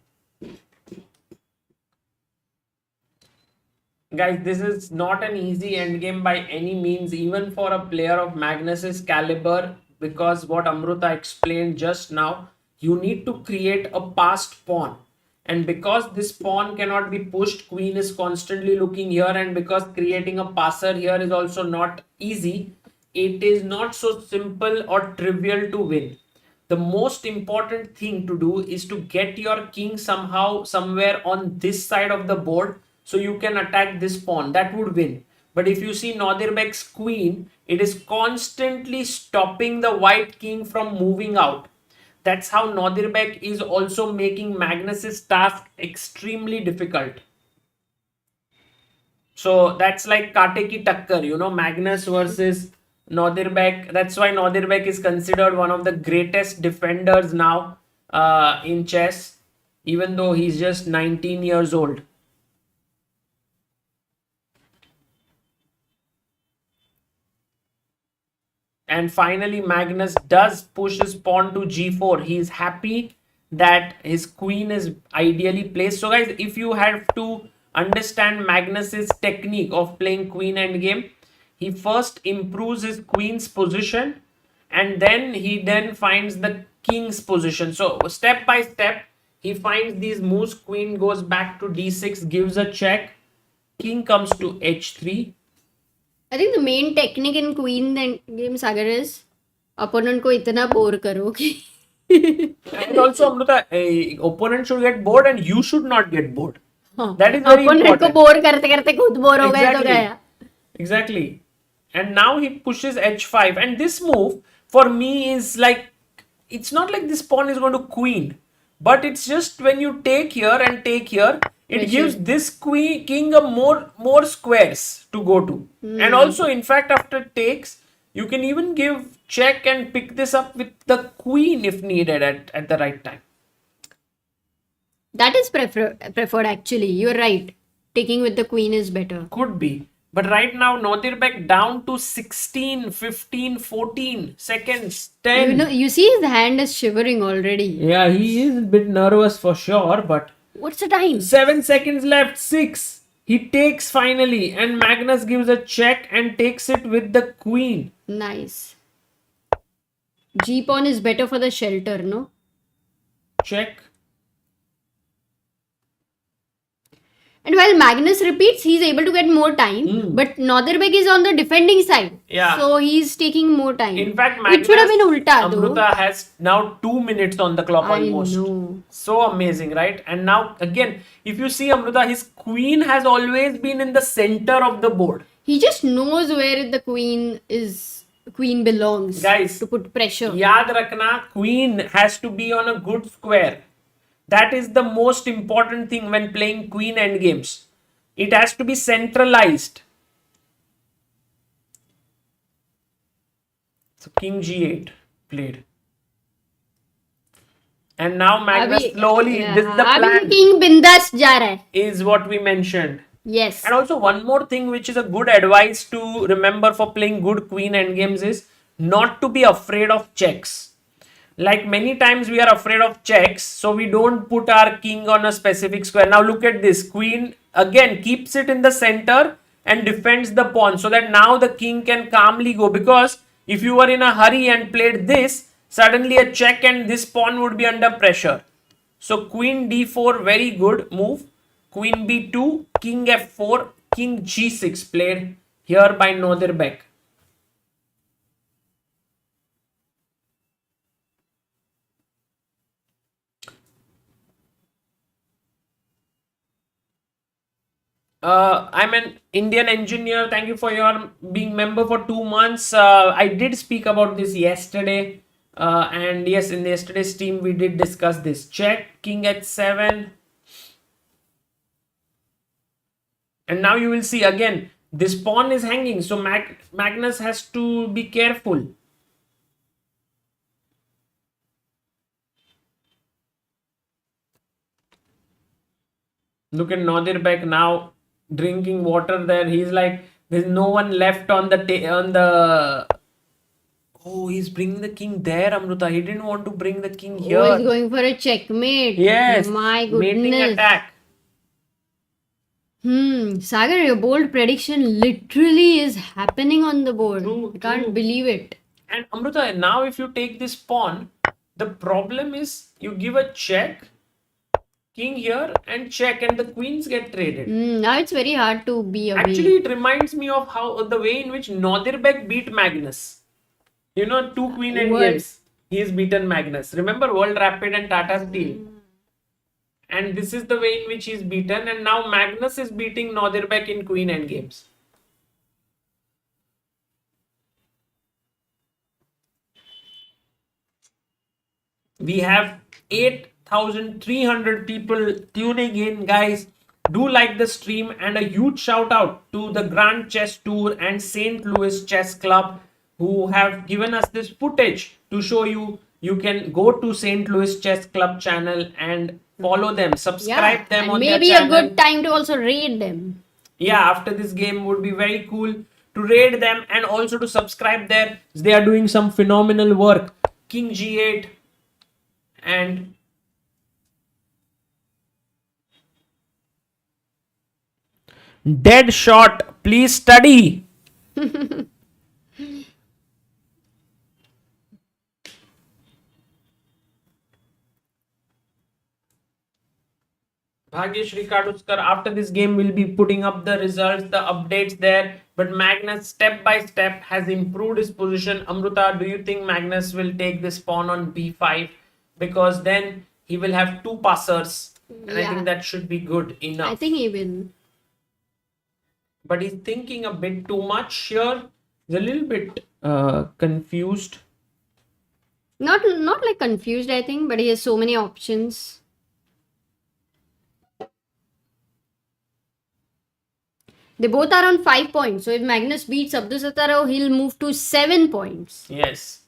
Guys, this is not an easy endgame by any means, even for a player of Magnus's caliber, because what Amruta explained just now, you need to create a passed pawn. And because this pawn cannot be pushed, queen is constantly looking here, and because creating a passer here is also not easy, it is not so simple or trivial to win. The most important thing to do is to get your king somehow somewhere on this side of the board so you can attack this pawn. That would win. But if you see Nodirbek's queen, it is constantly stopping the white king from moving out. That's how Nodirbek is also making Magnus's task extremely difficult. So that's like Kate ki takkar, you know, Magnus versus Nodirbek. That's why Nodirbek is considered one of the greatest defenders now in chess, even though he's just 19 years old. And finally, Magnus does push his pawn to g4. He is happy that his queen is ideally placed. So guys, if you have to understand Magnus's technique of playing queen endgame, he first improves his queen's position and then he finds the king's position. So step by step, he finds these moves. Queen goes back to d6, gives a check. King comes to h3.
I think the main technique in Queen game Sagar is opponent को इतना bore करो कि
And also, Amruta, opponent should get bored and you should not get bored. That is very
opponent
important.
को bore करते करते खुद bore हो गए तो गया.
Exactly. And now he pushes h5. And this move for me is like, it's not like this pawn is going to queen. But it's just when you take here and take here, it gives this king a more squares to go to. And also, in fact, after takes, you can even give check and pick this up with the queen if needed at the right time.
That is preferred actually. You're right. Taking with the queen is better.
Could be. But right now, Nodirbek down to 16, 15, 14 seconds, 10.
You see his hand is shivering already.
Yeah, he is a bit nervous for sure, but
What's the time?
7 seconds left, 6. He takes finally, and Magnus gives a check and takes it with the queen.
Nice. G pawn is better for the shelter, no?
Check.
And while Magnus repeats, he's able to get more time. But Nodirbek is on the defending side.
Yeah.
So he's taking more time.
In fact, Magnus,
it should have been ulta though.
Amruta has now 2 minutes on the clock almost.
I know.
So amazing, right? And now again, if you see Amruta, his queen has always been in the center of the board.
He just knows where the queen belongs.
Guys,
to put pressure.
Yaad rakhna, queen has to be on a good square. That is the most important thing when playing queen endgames. It has to be centralized. So king g8 played. And now Magnus slowly, this is the plan.
King bindas ja raha hai.
Is what we mentioned.
Yes.
And also one more thing which is a good advice to remember for playing good queen endgames is not to be afraid of checks. Like many times we are afraid of checks, so we don't put our king on a specific square. Now look at this. Queen again keeps it in the center and defends the pawn so that now the king can calmly go, because if you were in a hurry and played this, suddenly a check and this pawn would be under pressure. So queen d4, very good move. Queen b2, king f4, king g6 played here by Nodirbek. I'm an Indian engineer. Thank you for your being member for 2 months. I did speak about this yesterday. And yes, in yesterday's stream, we did discuss this. Check, king h7. And now you will see again, This pawn is hanging, so Magnus has to be careful. Look at Nodirbek now drinking water there. He's like, there's no one left on the. Oh, he's bringing the king there, Amruta. He didn't want to bring the king here.
Oh, he's going for a checkmate.
Yes.
My
Mating
goodness.
attack.
Sagar, your bold prediction literally is happening on the board.
True,
I can't
true.
believe it.
And Amruta, now if you take this pawn, the problem is you give a check, king here, and check, and the queens get traded.
Now it's very hard to be away.
Actually, it reminds me of how the way in which Nodirbek beat Magnus. You know, 2 queen endgames. He's beaten Magnus. Remember World Rapid and Tata Steel? And this is the way in which he's beaten. And now Magnus is beating Nodirbek in queen endgames. We have 8,300 people tuning in, guys. Do like the stream, and a huge shout out to the Grand Chess Tour and St. Louis Chess Club who have given us this footage to show you. You can go to St. Louis Chess Club channel and follow them, subscribe them
and
on
maybe
their channel.
a good time to also raid them.
Yeah, after this game would be very cool to raid them and also to subscribe there. They are doing some phenomenal work. King G8 and dead shot. Please study. Bhagyashri Kaduskar, after this game, will be putting up the results, the updates there. But Magnus, step by step, has improved his position. Amruta, do you think Magnus will take this pawn on b5? Because then he will have 2 passers. And I think that should be good enough.
I think he will.
But he's thinking a bit too much here. He's a little bit confused.
Not like confused, I think, but he has so many options. They both are on 5 points. So if Magnus beats Abdusattorov, he'll move to 7 points.
Yes.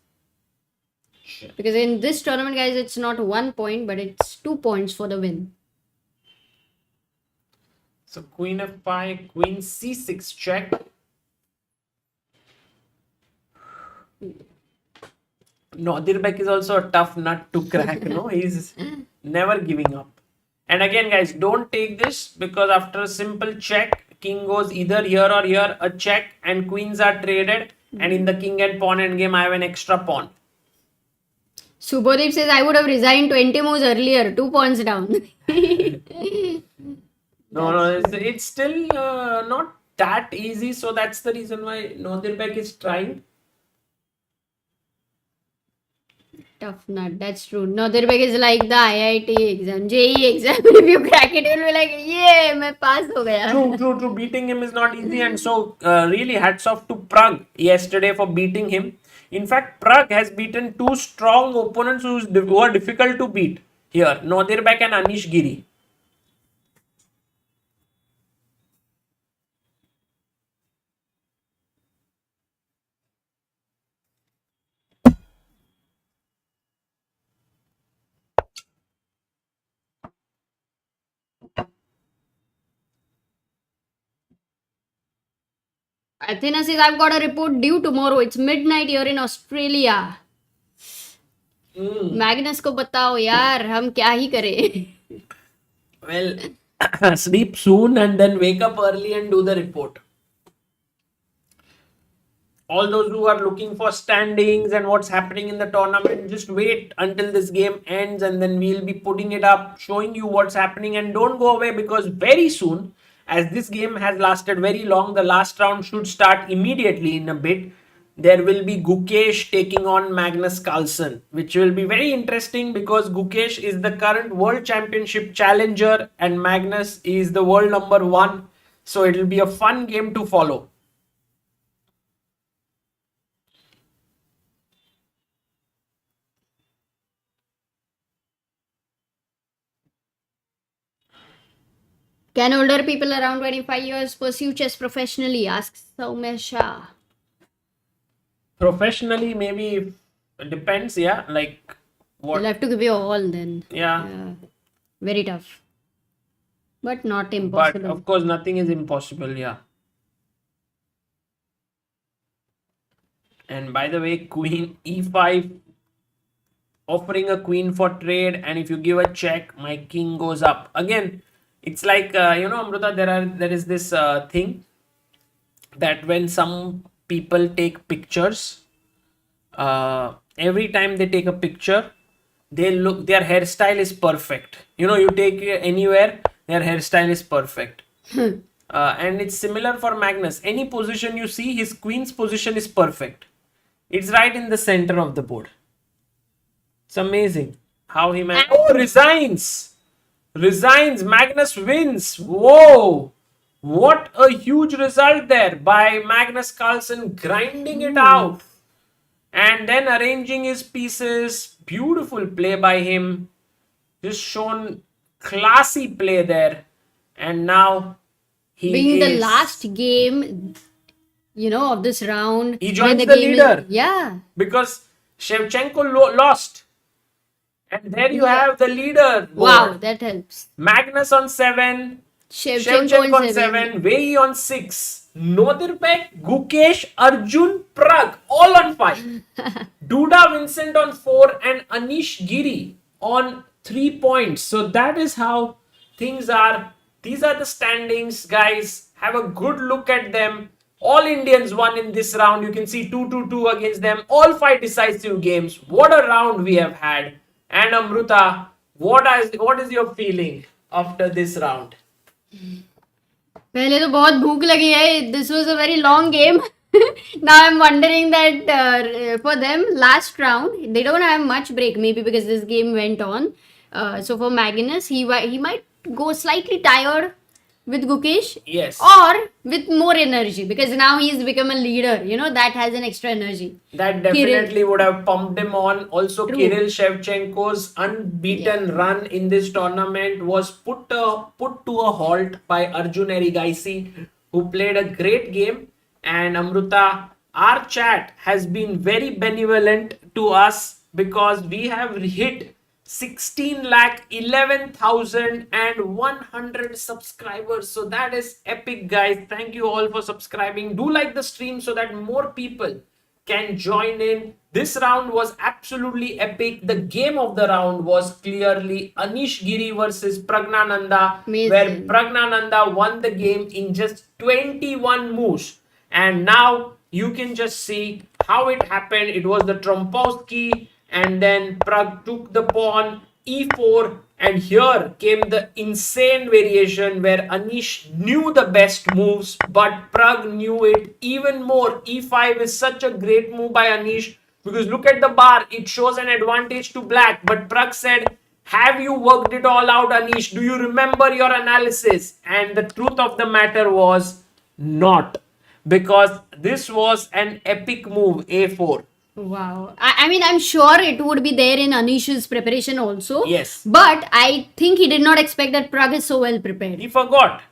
Because in this tournament, guys, it's not 1 point, but it's 2 points for the win.
So queen f5, queen c6 check. Nodirbek is also a tough nut to crack, no? He's never giving up. And again, guys, don't take this because after a simple check, king goes either here or here, a check, and queens are traded. And in the king and pawn endgame, I have an extra pawn.
Subodip says, I would have resigned 20 moves earlier, 2 points down.
No, it's still not that easy. So that's the reason why Nodirbek is trying.
Tough nut, that's true. Nodirbek is like the IIT exam, JEE exam. If you crack it, you'll be like, yeah, मैं pass हो गया.
True. Beating him is not easy, and so really hats off to Pragg yesterday for beating him. In fact, Pragg has beaten 2 strong opponents who are difficult to beat here, Nodirbek and Anish Giri.
Athena says, I've got a report due tomorrow. It's midnight here in Australia. Magnus को बताओ यार, हम क्या ही करें?
Well, sleep soon and then wake up early and do the report. All those who are looking for standings and what's happening in the tournament, just wait until this game ends and then we'll be putting it up, showing you what's happening. And don't go away because very soon, as this game has lasted very long, the last round should start immediately in a bit. There will be Gukesh taking on Magnus Carlsen, which will be very interesting because Gukesh is the current world championship challenger and Magnus is the world number 1. So it will be a fun game to follow.
Can older people around 25 years pursue chess professionally? Asks Soumya Shah.
Professionally, maybe it depends. Yeah, like what?
You'll have to give your all then.
Yeah.
Very tough. But not
But
impossible.
of course, nothing is impossible. Yeah. And by the way, Queen E5 offering a queen for trade, and if you give a check, my king goes up. Again, it's like Amruta, there is this thing that when some people take pictures, every time they take a picture, their hairstyle is perfect. You take it anywhere, their hairstyle is perfect. And it's similar for Magnus. Any position you see, his queen's position is perfect. It's right in the center of the board. It's amazing how he managed. Oh, resigns. Magnus wins. Whoa. What a huge result there by Magnus Carlsen, grinding it out and then arranging his pieces. Beautiful play by him. Just shown classy play there. And now
Being the last game, of this round.
He
when
joins the
game
leader.
Yeah.
Because Shevchenko lost. And there you have the leader.
Wow, that helps.
Magnus on 7.
Shevchenko
on 7. Wei Yi on 6. Nodirbek, Gukesh, Arjun, Pragg all on 5. Duda, Vincent on 4 and Anish Giri on 3 points. So that is how things are. These are the standings, guys. Have a good look at them. All Indians won in this round. You can see 2-2-2 against them. All 5 decisive games. What a round we have had. And Amruta, what is your feeling after this round?
पहले तो बहुत भूख लगी है. This was a very long game. Now I'm wondering that for them last round they don't have much break, maybe because this game went on. So for Magnus, he might go slightly tired with Gukesh.
Yes.
Or with more energy because now he's become a leader. That has an extra energy.
That definitely would have pumped him on. Also,
True.
Kirill Shevchenko's unbeaten run in this tournament was put to a halt by Arjun Erigaisi, who played a great game. And Amruta, our chat has been very benevolent to us because we have hit 16,11,100 subscribers. So that is epic, guys. Thank you all for subscribing. Do like the stream so that more people can join in. This round was absolutely epic. The game of the round was clearly Anish Giri versus Praggnanandhaa, where Praggnanandhaa won the game in just 21 moves. And now you can just see how it happened. It was the Trompowsky, and then Pragg took the pawn, e4, and here came the insane variation where Anish knew the best moves, but Pragg knew it even more. e5 is such a great move by Anish because look at the bar, it shows an advantage to black, but Pragg said, have you worked it all out, Anish? Do you remember your analysis? And the truth of the matter was not, because this was an epic move, a4.
Wow. I mean, I'm sure it would be there in Anish's preparation also.
Yes.
But I think he did not expect that Pragg is so well prepared.
He forgot.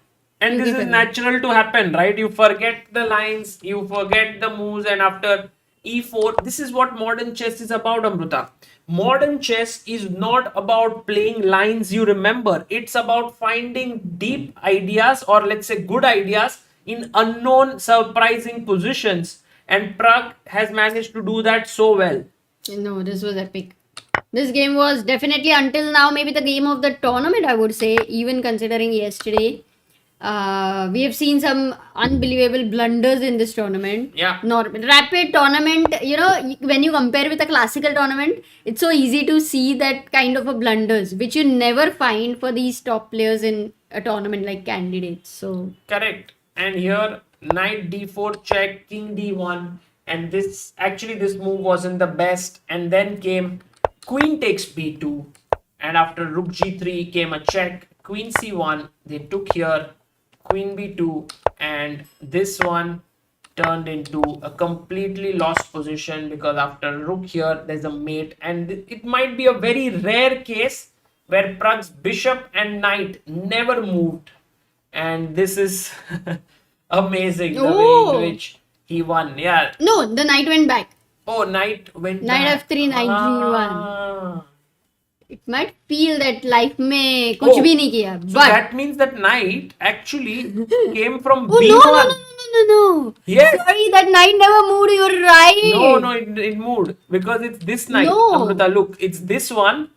And this is natural to happen, right? You forget the lines, you forget the moves, and after e4, this is what modern chess is about, Amruta. Modern chess is not about playing lines you remember. It's about finding deep ideas, or let's say good ideas, in unknown, surprising positions. And Pragg has managed to do that so well.
No, this was epic. This game was definitely, until now, maybe the game of the tournament, I would say, even considering yesterday. We have seen some unbelievable blunders in this tournament.
Yeah.
Rapid tournament, when you compare with a classical tournament, it's so easy to see that kind of a blunders, which you never find for these top players in a tournament like candidates. So
correct. And here, knight d4 check, king d1, and this move wasn't the best. And then came queen takes b2, and after rook g3 came a check, queen c1, they took here, queen b2, and this one turned into a completely lost position because after rook here there's a mate, and it might be a very rare case where Pragg's bishop and knight never moved. and this is amazing the way
Oh.
in which he won. Yeah.
No, the knight went back.
Oh, knight went
Knight
back.
F3, knight G1.
Ah.
It might feel that life में कुछ
Oh,
भी नहीं किया,
So
but
that means that knight actually came from
oh
B1.
no.
Yes.
Sorry, that knight never moved. You're right.
No, it moved because it's this knight.
No.
Amrita, look, it's this one.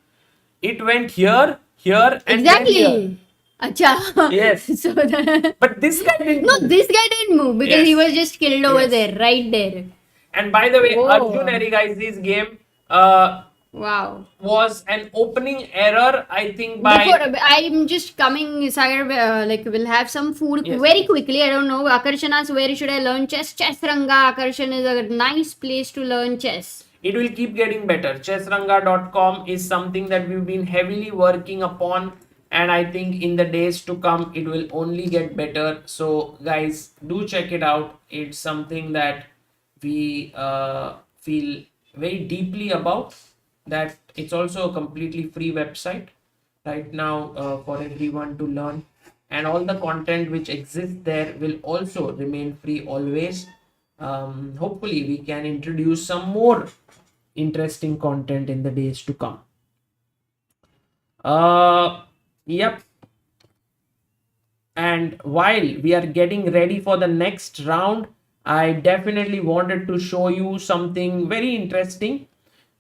It went here, and then
Exactly.
here.
Acha.
Yes.
So that,
But this guy didn't
no,
move.
this guy didn't move because
Yes.
he was just killed over
Yes.
there, right there.
And by the way,
Oh.
Arjun Erigaisi's game
Wow.
was an opening error, I think, by
Before, I'm just coming, Sagar, like we'll have some food
Yes.
very quickly. I don't know. Akarshan asks, where should I learn chess? Chess Ranga Akarshan is a nice place to learn chess.
it will keep getting better. Chessranga.com is something that we've been heavily working upon, and I think in the days to come it will only get better. So guys, do check it out. It's something that we feel very deeply about, that it's also a completely free website right now for everyone to learn, and all the content which exists there will also remain free always. Hopefully we can introduce some more interesting content in the days to come. Yep. And while we are getting ready for the next round, I definitely wanted to show you something very interesting.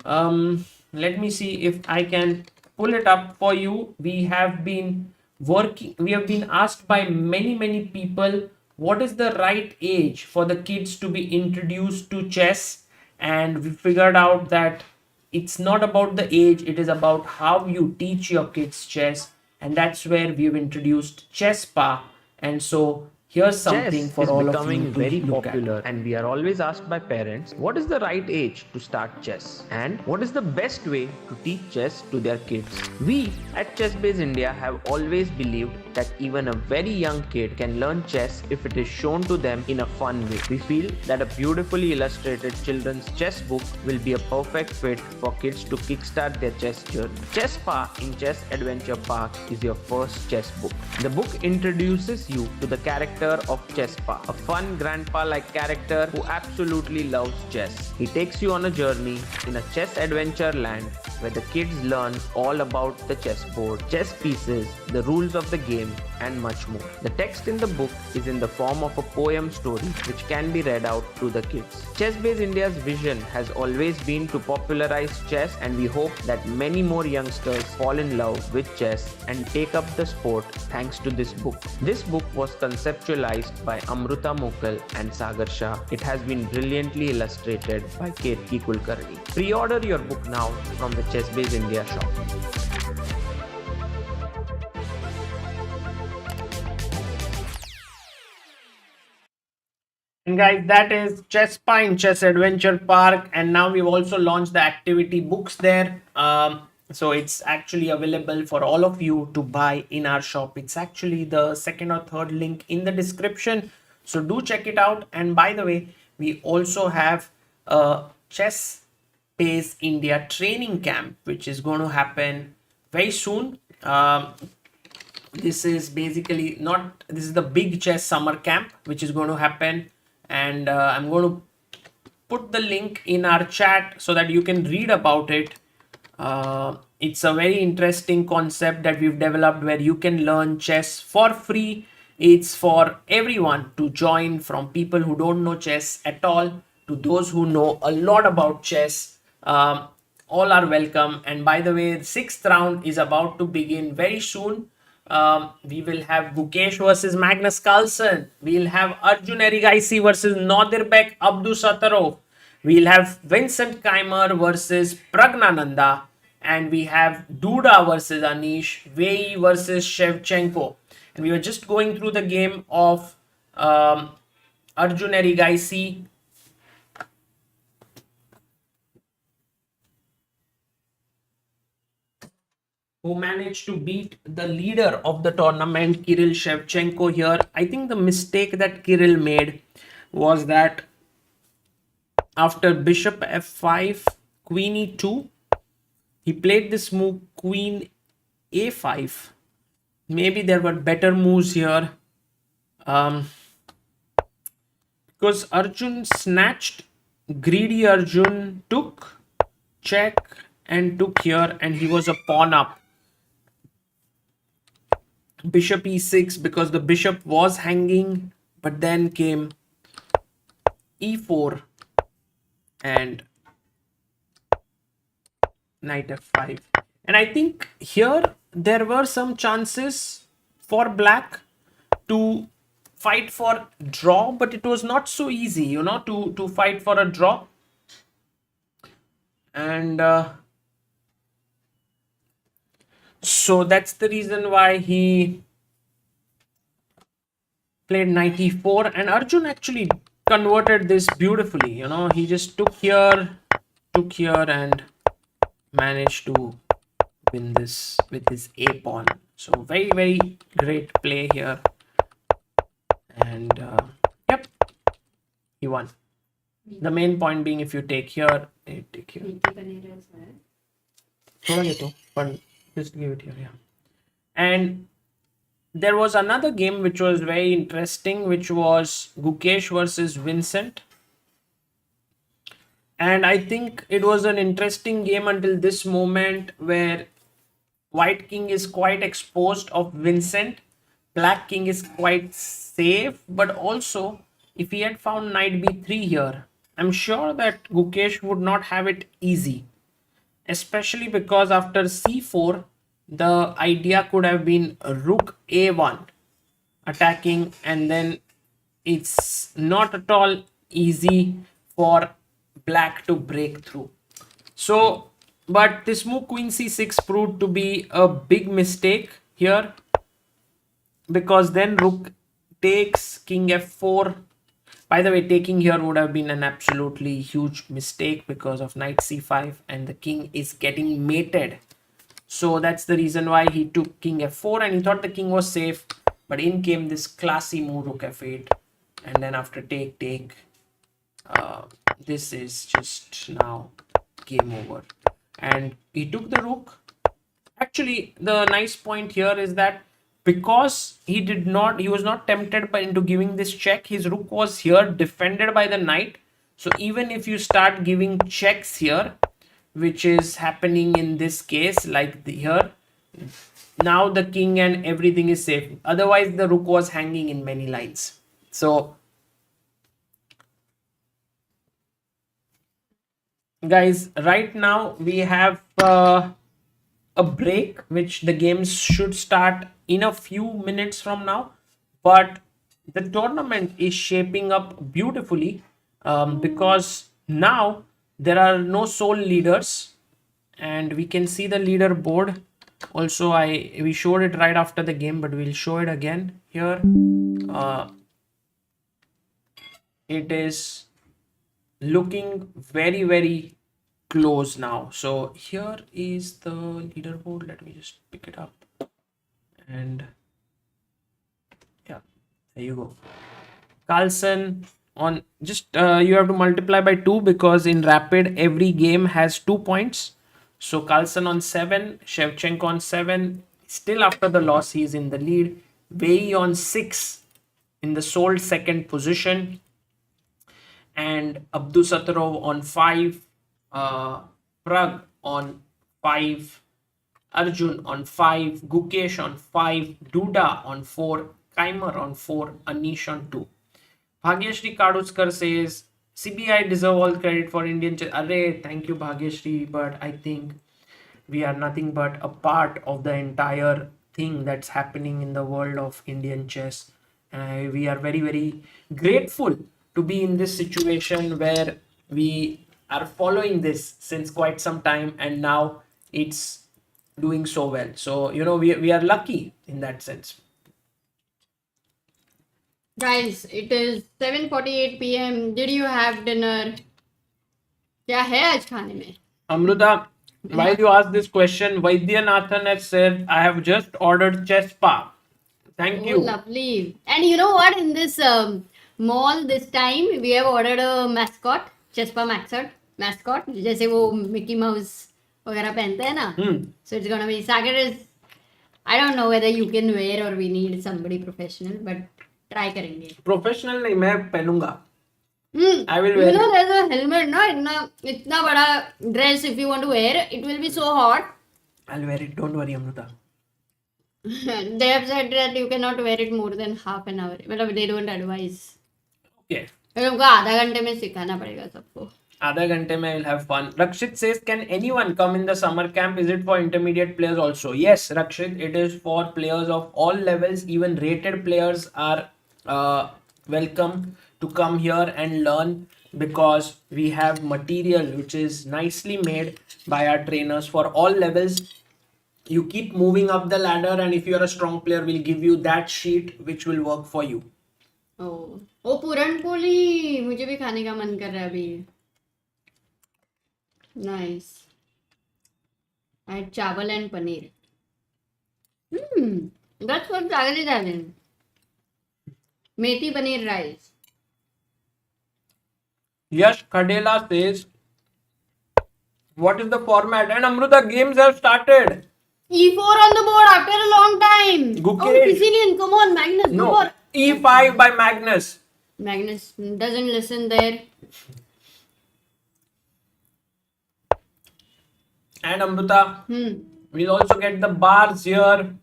Let me see if I can pull it up for you. We have been asked by many people what is the right age for the kids to be introduced to chess, and we figured out that it's not about the age, it is about how you teach your kids chess, and that's where we've introduced Chesspa. And so here's something
Chess
for
is
all of
becoming
you to
very
look at.
popular, and we are always asked by parents what is the right age to start chess and what is the best way to teach chess to their kids. We at Chessbase India have always believed that even a very young kid can learn chess if it is shown to them in a fun way. We feel that a beautifully illustrated children's chess book will be a perfect fit for kids to kickstart their chess journey. Chesspa in Chess Adventure Park is your first chess book. The book introduces you to the character of Chesspa, a fun grandpa-like character who absolutely loves chess. He takes you on a journey in a chess adventure land where the kids learn all about the chessboard, chess pieces, the rules of the game, and much more. The text in the book is in the form of a poem story which can be read out to the kids. Chessbase India's vision has always been to popularize chess, and we hope that many more youngsters fall in love with chess and take up the sport thanks to this book. This book was conceptualized by Amruta Mokal and Sagar Shah. It has been brilliantly illustrated by Ketki Kulkarni. Pre-order your book now from the Chessbase India shop.
And guys, that is Chesspa in Chess Adventure Park, and now we've also launched the activity books there. So it's actually available for all of you to buy in our shop. It's actually the second or third link in the description, so do check it out. And by the way, we also have a Chessbase India training camp which is going to happen very soon. This is basically not, this is the big chess summer camp which is going to happen, and I'm going to put the link in our chat so that you can read about it. It's a very interesting concept that we've developed where you can learn chess for free. It's for everyone to join, from people who don't know chess at all to those who know a lot about chess. All are welcome. And by the way, the 6th round is about to begin very soon. We will have D.Gukesh versus Magnus Carlsen. We'll have Arjun Erigaisi versus Nodirbek Abdusattorov. We'll have Vincent Keymer versus Praggnanandhaa. And we have Duda versus Anish, Wei Yi versus Shevchenko. And we were just going through the game of Arjun Erigaisi, who managed to beat the leader of the tournament, Kirill Shevchenko here. I think the mistake that Kirill made was that after bishop f5, queen e2, he played this move queen a5. Maybe there were better moves here. Because Arjun snatched, greedy Arjun took check and took here, and he was a pawn up. Bishop e6 because the bishop was hanging, but then came e4 and knight f5. And I think here there were some chances for black to fight for draw, but it was not so easy, you know, to fight for a draw. And so that's the reason why he played knight e4, and Arjun actually converted this beautifully. You know, he just took here, and managed to win this with his a pawn. So very, very great play here. And yep, he won. The main point being, if you take here, you take here. Just give it here, yeah. And there was another game which was very interesting, which was Gukesh versus Vincent. And I think it was an interesting game until this moment, where white king is quite exposed of Vincent. Black king is quite safe, but also if he had found knight b3 here, I'm sure that Gukesh would not have it easy. Especially because after c4, the idea could have been rook a1 attacking, and then it's not at all easy for black to break through. So, but this move queen c6 proved to be a big mistake here, because then rook takes, king f4. By the way, taking here would have been an absolutely huge mistake because of knight c5, and the king is getting mated. So that's the reason why he took king f4, and he thought the king was safe, but in came this classy move rook f8, and then after take, this is just now game over. And he took the rook. Actually, the nice point here is that because he was not tempted into giving this check, his rook was here defended by the knight. So even if you start giving checks here, which is happening in this case, like here, now the king and everything is safe. Otherwise, the rook was hanging in many lines. So, guys, right now we have a break, which the games should start in a few minutes from now, but the tournament is shaping up beautifully because now there are no sole leaders, and we can see the leaderboard. Also, we showed it right after the game, but we'll show it again here. It is looking very, very close now. So here is the leaderboard. Let me just pick it up, and yeah, there you go. Carlsen on just you have to multiply by 2, because in rapid every game has 2 points. So Carlsen on 7, Shevchenko on 7. Still after the loss, he is in the lead. Wei Yi on 6 in the sole second position, and Abdusattorov on 5. Pragg on 5, Arjun on 5, Gukesh on 5, Duda on 4, Keymer on 4, Anish on 2. Bhagyashri Kaduskar says, CBI deserve all credit for Indian chess. Array, thank you Bhagyashri, but I think we are nothing but a part of the entire thing that's happening in the world of Indian chess. We are very, very grateful to be in this situation where we are following this since quite some time, and now it's doing so well. So, you know, we are lucky in that sense.
Guys, it is 7:48 p.m. Did you have dinner? क्या है आज खाने में?
Amruta, while you ask this question, Vaidyanathan has said, I have just ordered chesspa. Thank you.
Lovely. And you know what? In this mall this time, we have ordered a mascot, chesspa mascot. जैसे वो Mickey Mouse वगैरह पहनते हैं ना. So it's gonna be, Sagar is, I don't know whether you can wear or we need somebody professional, but try करेंगे.
Professional नहीं, मैं पहनूंगा. I will
You
wear
know
it.
there's a helmet, no? इतना बड़ा dress if you want to wear, it will be so hot.
I'll wear it. Don't worry, Amruta.
They have said that you cannot wear it more than half an hour. मतलब they don't advise.
Okay.
तुमको आधा घंटे में सिखाना पड़ेगा सबको.
आधा घंटे में will have fun. Rakshit says, can anyone come in the summer camp? Is it for intermediate players also? Yes, Rakshit, it is for players of all levels. Even rated players are welcome to come here and learn, because we have material which is nicely made by our trainers for all levels. You keep moving up the ladder, and if you are a strong player, we'll give you that sheet which will work for you.
ओ पूरन पोली मुझे भी खाने का मन कर रहा है अभी. Nice. I had चावल and paneer. That's what Sagar is having. Methi paneer rice.
Yash Khadela says, what is the format? And Amruta, games have started.
E4 on the board after a long time.
Gukesh.
Oh, Sicilian, come on, Magnus,
No,
come on.
E5 by Magnus.
Magnus doesn't listen there.
And Amruta, we'll also get the bars here.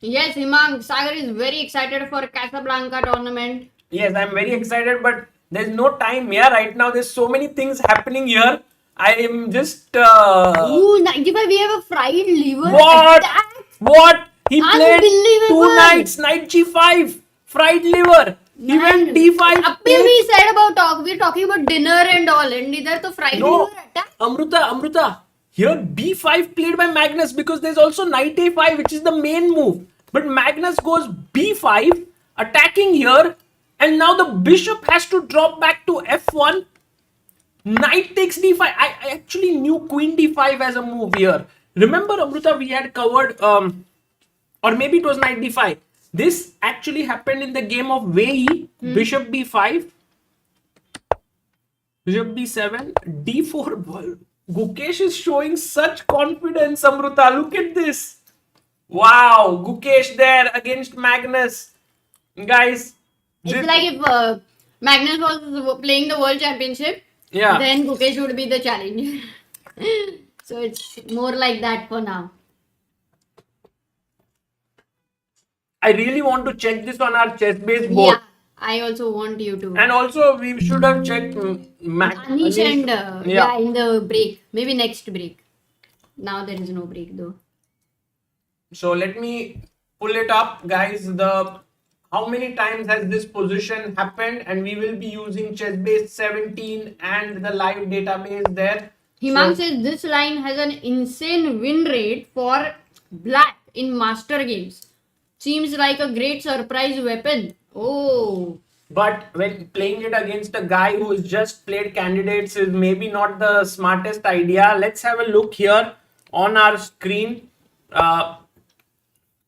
Yes, Himang, Sagar is very excited for Casablanca tournament.
Yes, I'm very excited, but there's no time here right now. There's so many things happening here. I am just...
Ooh, 95, we have a fried liver.
What?
attack.
What? He played
Unbelievable.
2 knights, knight G5, fried liver. He went D5.
Abhi we said about we're talking about dinner and all, and neither to fried
No,
liver attack.
Amruta. Here B5 played by Magnus, because there's also knight A5, which is the main move. But Magnus goes B5, attacking here, and now the bishop has to drop back to F1. Knight takes D5. I actually knew Queen D5 as a move here. Remember, Amruta, we had covered, or maybe it was Knight D5. This actually happened in the game of Wei Yi, Bishop B5, Bishop B7, D4. Gukesh is showing such confidence, Amruta. Look at this. Wow, Gukesh there against Magnus. Guys,
It's like if Magnus was playing the World Championship,
yeah.
then Gukesh would be the challenger. So it's more like that for now.
I really want to check this on our chess-based board.
Yeah, I also want you to.
And also, we should have checked
Anish and yeah, in the break. Maybe next break. Now there is no break though.
So let me pull it up, guys. How many times has this position happened? And we will be using chessbase 17 and the live database there.
Himang says this line has an insane win rate for black in master games. Seems like a great surprise weapon. Oh.
But when playing it against a guy who has just played candidates is maybe not the smartest idea. Let's have a look here on our screen.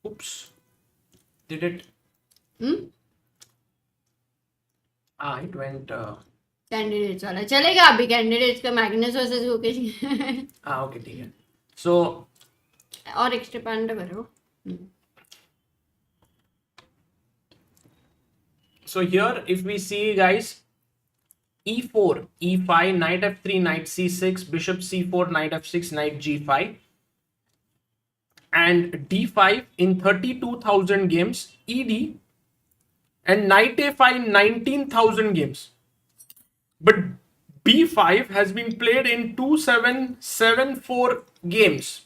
Oops. Did it? It went...
Candidates वाला चलेगा अभी candidates का Magnus versus Gukesh.
okay, ठीक है. So...
और expand करो.
So here, if we see, guys, E4, E5, Knight F3, Knight C6, Bishop C4, Knight F6, Knight G5, and D5 in 32,000 games, ED, and Knight A5 19,000 games. But B5 has been played in 2774 games.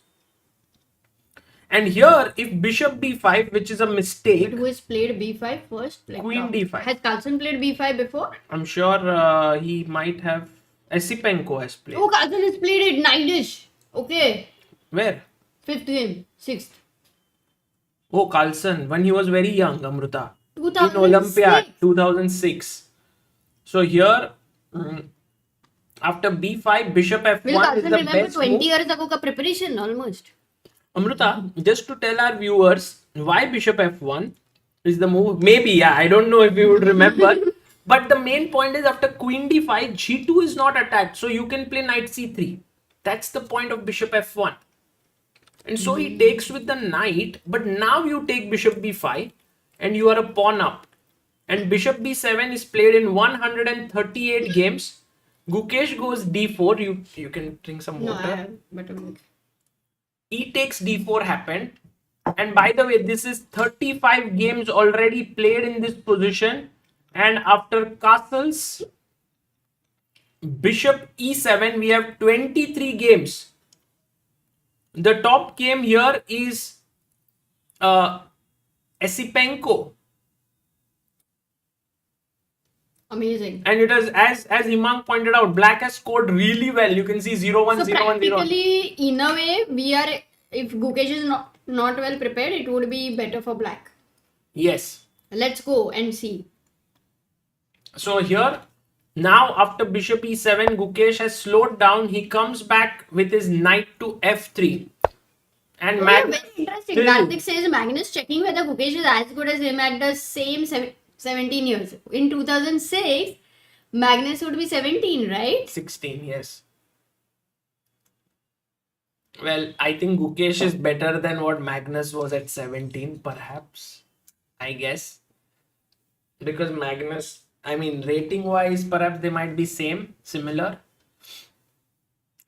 And here, if Bishop B5, which is a mistake...
But who has played B5 first? Like
Queen D5.
Has Carlsen played B5 before?
I'm sure he might have... Esipenko has played.
Oh, Carlsen has played it. Knightish. Okay.
Where?
5th game. 6th.
Oh, Carlsen, when he was very young, Amruta.
2006.
In Olympiad, 2006. So here, after B5, Bishop F1
Will
is
Carlsen
the
remember
best
20
move.
years ago ka preparation almost?
Amruta, just to tell our viewers why Bishop F1 is the move. Maybe, yeah, I don't know if you would remember. But the main point is after Queen D5, G2 is not attacked. So you can play Knight C3. That's the point of Bishop F1. And so he takes with the Knight. But now you take Bishop B5 and you are a pawn up. and bishop b7 is played in 138 games. Gukesh goes d4. You can drink some
No, I
water.
have buttermilk.
E takes d4 happened. And by the way, this is 35 games already played in this position. And after castles, bishop e7, we have 23 games. The top game here is Esipenko.
Amazing.
And it is, as Imang pointed out, black has scored really well. You can see 0-1,
So
0-1, 0-1.
practically, in a way, we are. If Gukesh is not well prepared, it would be better for black.
Yes.
Let's go and see.
So here, now after bishop e7, Gukesh has slowed down. He comes back with his knight to f3. And
Oh, yeah,
Magnus,
very interesting. Karthik says Magnus checking whether Gukesh is as good as him at the same 17 years. In 2006, Magnus would be 17, right?
16, yes. Well, I think Gukesh is better than what Magnus was at 17, perhaps. I guess. Because Magnus, I mean, rating wise, perhaps they might be similar.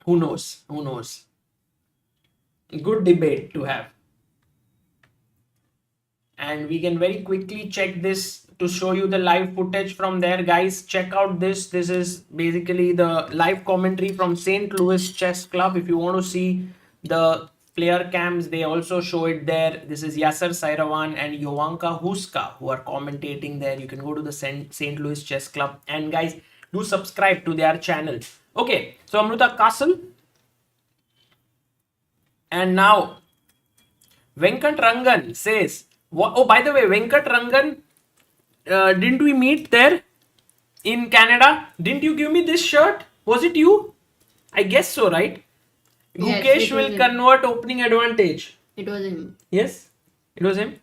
Who knows? Who knows? Good debate to have. And we can very quickly check this to show you the live footage from there. Guys, check out this. This is basically the live commentary from St. Louis Chess Club. If you want to see the player cams, they also show it there. This is Yasser Sairavan and Jovanka Huska who are commentating there. You can go to the St. Louis Chess Club. And guys, do subscribe to their channel. Okay, so Amruta Castle. And now, Venkat Rangan says, oh, by the way, Venkat Rangan, didn't we meet there in Canada? Didn't you give me this shirt? Was it you? I guess so, right?
Yes,
Gukesh
it was
will
him.
convert opening advantage.
It was him.
Yes, it was him.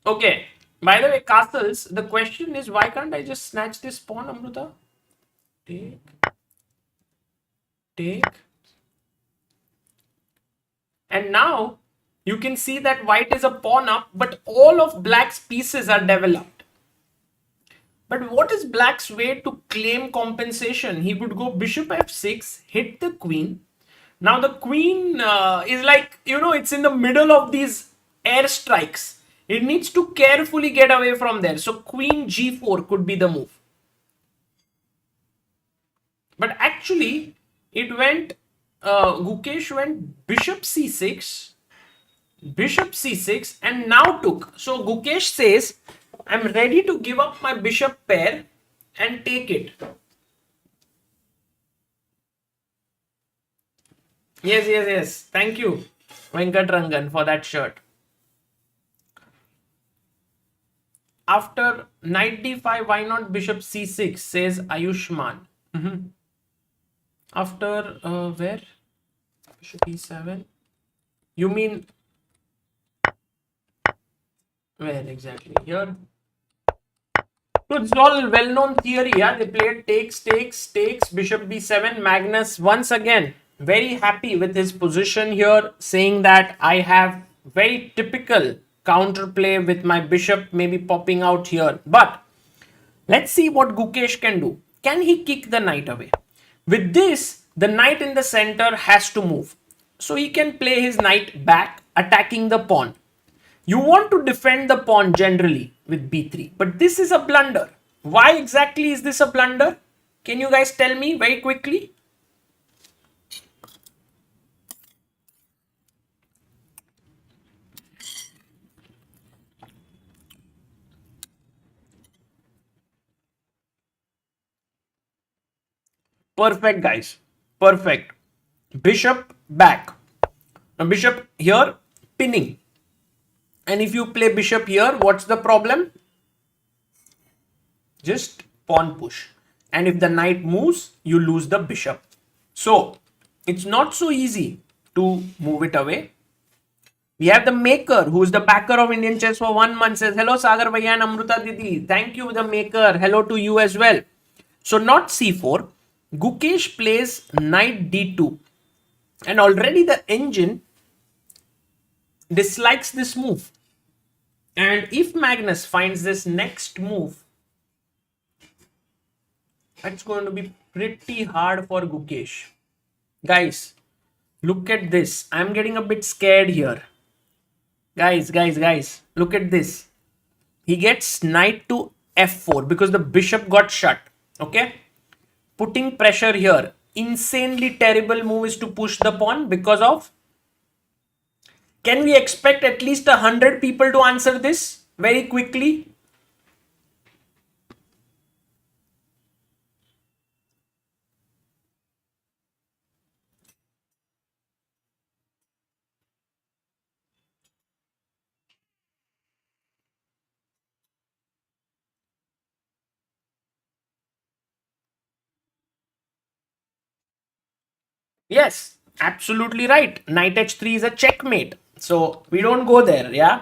Okay. By the way, castles, the question is, why can't I just snatch this pawn, Amruta? Take. And now you can see that white is a pawn up, but all of black's pieces are developed. But what is black's way to claim compensation? He would go bishop f6, hit the queen. Now the queen is like, it's in the middle of these air strikes. It needs to carefully get away from there. So queen g4 could be the move. But actually, it went, Gukesh went bishop c6, and now took. So Gukesh says, I'm ready to give up my bishop pair and take it. Yes. Thank you, Venkat Rangan, for that shirt. After knight d5, why not bishop c6, says Ayushman. After, where? Bishop e7. You mean, where exactly? Here? So it's all well-known theory, yeah? They played takes, bishop b7. Magnus, once again, very happy with his position here, saying that I have very typical counterplay with my bishop maybe popping out here. But let's see what Gukesh can do. Can he kick the knight away? With this, the knight in the center has to move. So he can play his knight back, attacking the pawn. You want to defend the pawn generally with b3. But this is a blunder. Why exactly is this a blunder? Can you guys tell me very quickly? Perfect, guys. Perfect. Bishop back. Now bishop here, pinning. And if you play bishop here, what's the problem? Just pawn push. And if the knight moves, you lose the bishop. So, it's not so easy to move it away. We have the maker, who is the backer of Indian chess for 1 month, says, hello Sagar Bhaiya and Amruta Didi. Thank you, the maker. Hello to you as well. So, not c4. Gukesh plays knight d2. And already the engine dislikes this move. And if Magnus finds this next move, it's going to be pretty hard for Gukesh. Guys, look at this. I'm getting a bit scared here. Guys, look at this. He gets knight to f4 because the bishop got shut. Okay? Putting pressure here. Insanely terrible move is to push the pawn because of... Can we expect at least 100 people to answer this very quickly? Yes, absolutely right. Knight h3 is a checkmate. So we don't go there, yeah?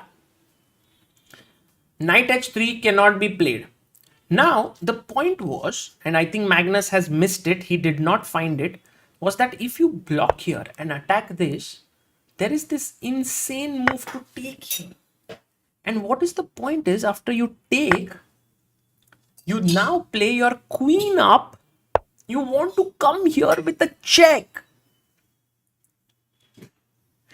Knight h3 cannot be played. Now, the point was, and I think Magnus has missed it, he did not find it, was that if you block here and attack this, there is this insane move to take here. And what is the point is, after you take, you now play your queen up, you want to come here with a check.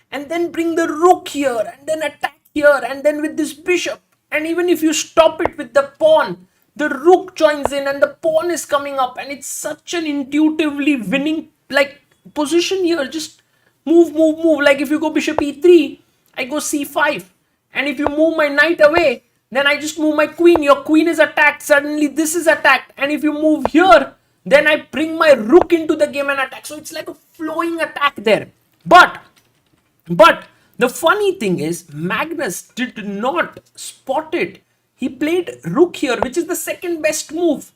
And then bring the rook here, and then attack here, and then with this bishop. And even if you stop it with the pawn, the rook joins in and the pawn is coming up, and it's such an intuitively winning like position here. Just move. Like if you go bishop e3, I go c5. And if you move my knight away, then I just move my queen. Your queen is attacked. Suddenly this is attacked. And if you move here, then I bring my rook into the game and attack. So it's like a flowing attack there. But the funny thing is, Magnus did not spot it. He played rook here, which is the second best move.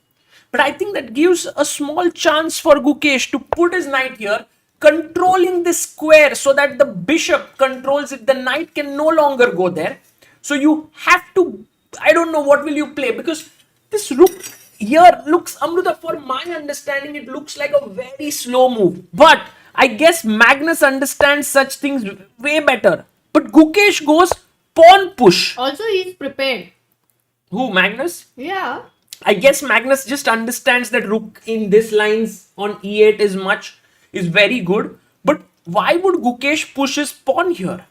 But I think that gives a small chance for Gukesh to put his knight here, controlling this square so that the bishop controls it. The knight can no longer go there. So you have to, I don't know what will you play, because this rook here looks, Amruta, for my understanding, it looks like a very slow move. But I guess Magnus understands such things way better. But Gukesh goes pawn push.
Also, he's prepared.
Who, Magnus?
Yeah.
I guess Magnus just understands that rook in this lines on e8 is very good. But why would Gukesh push his pawn here?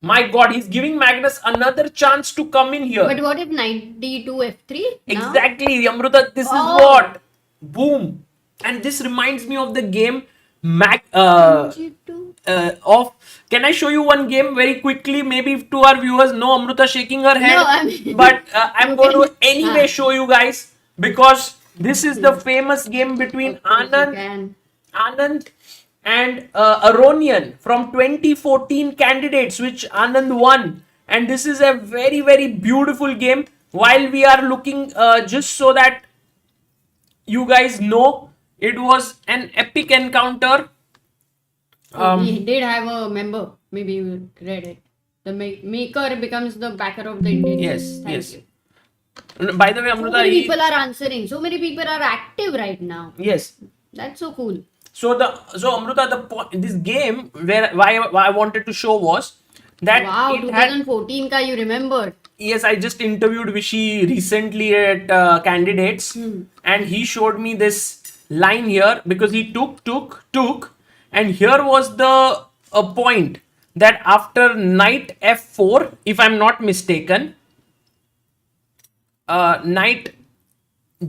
My God, he's giving Magnus another chance to come in here.
But what if knight d2 f3?
Exactly, Amruta, this is what? Boom. And this reminds me of the game of... Can I show you one game very quickly? Maybe to our viewers. No, Amruta shaking her head.
No, I mean...
But I'm going to anyway show you guys, because this is the famous game between Anand and Aronian from 2014 candidates, which Anand won. And this is a very, very beautiful game. While we are looking, just so that you guys know, it was an epic encounter.
He did have a member. Maybe you read it. The maker becomes the backer of the Indian.
Yes,
Thank
yes.
you.
By the way, Amruta,
So many people are answering. So many people are active right now.
Yes.
That's so cool.
So Amruta, this game why I wanted to show was that
Wow,
it had...
2014 ka you remember.
Yes, I just interviewed Vishy recently at candidates, and he showed me this line here because he took, and here was the point that after knight f4, if I'm not mistaken, knight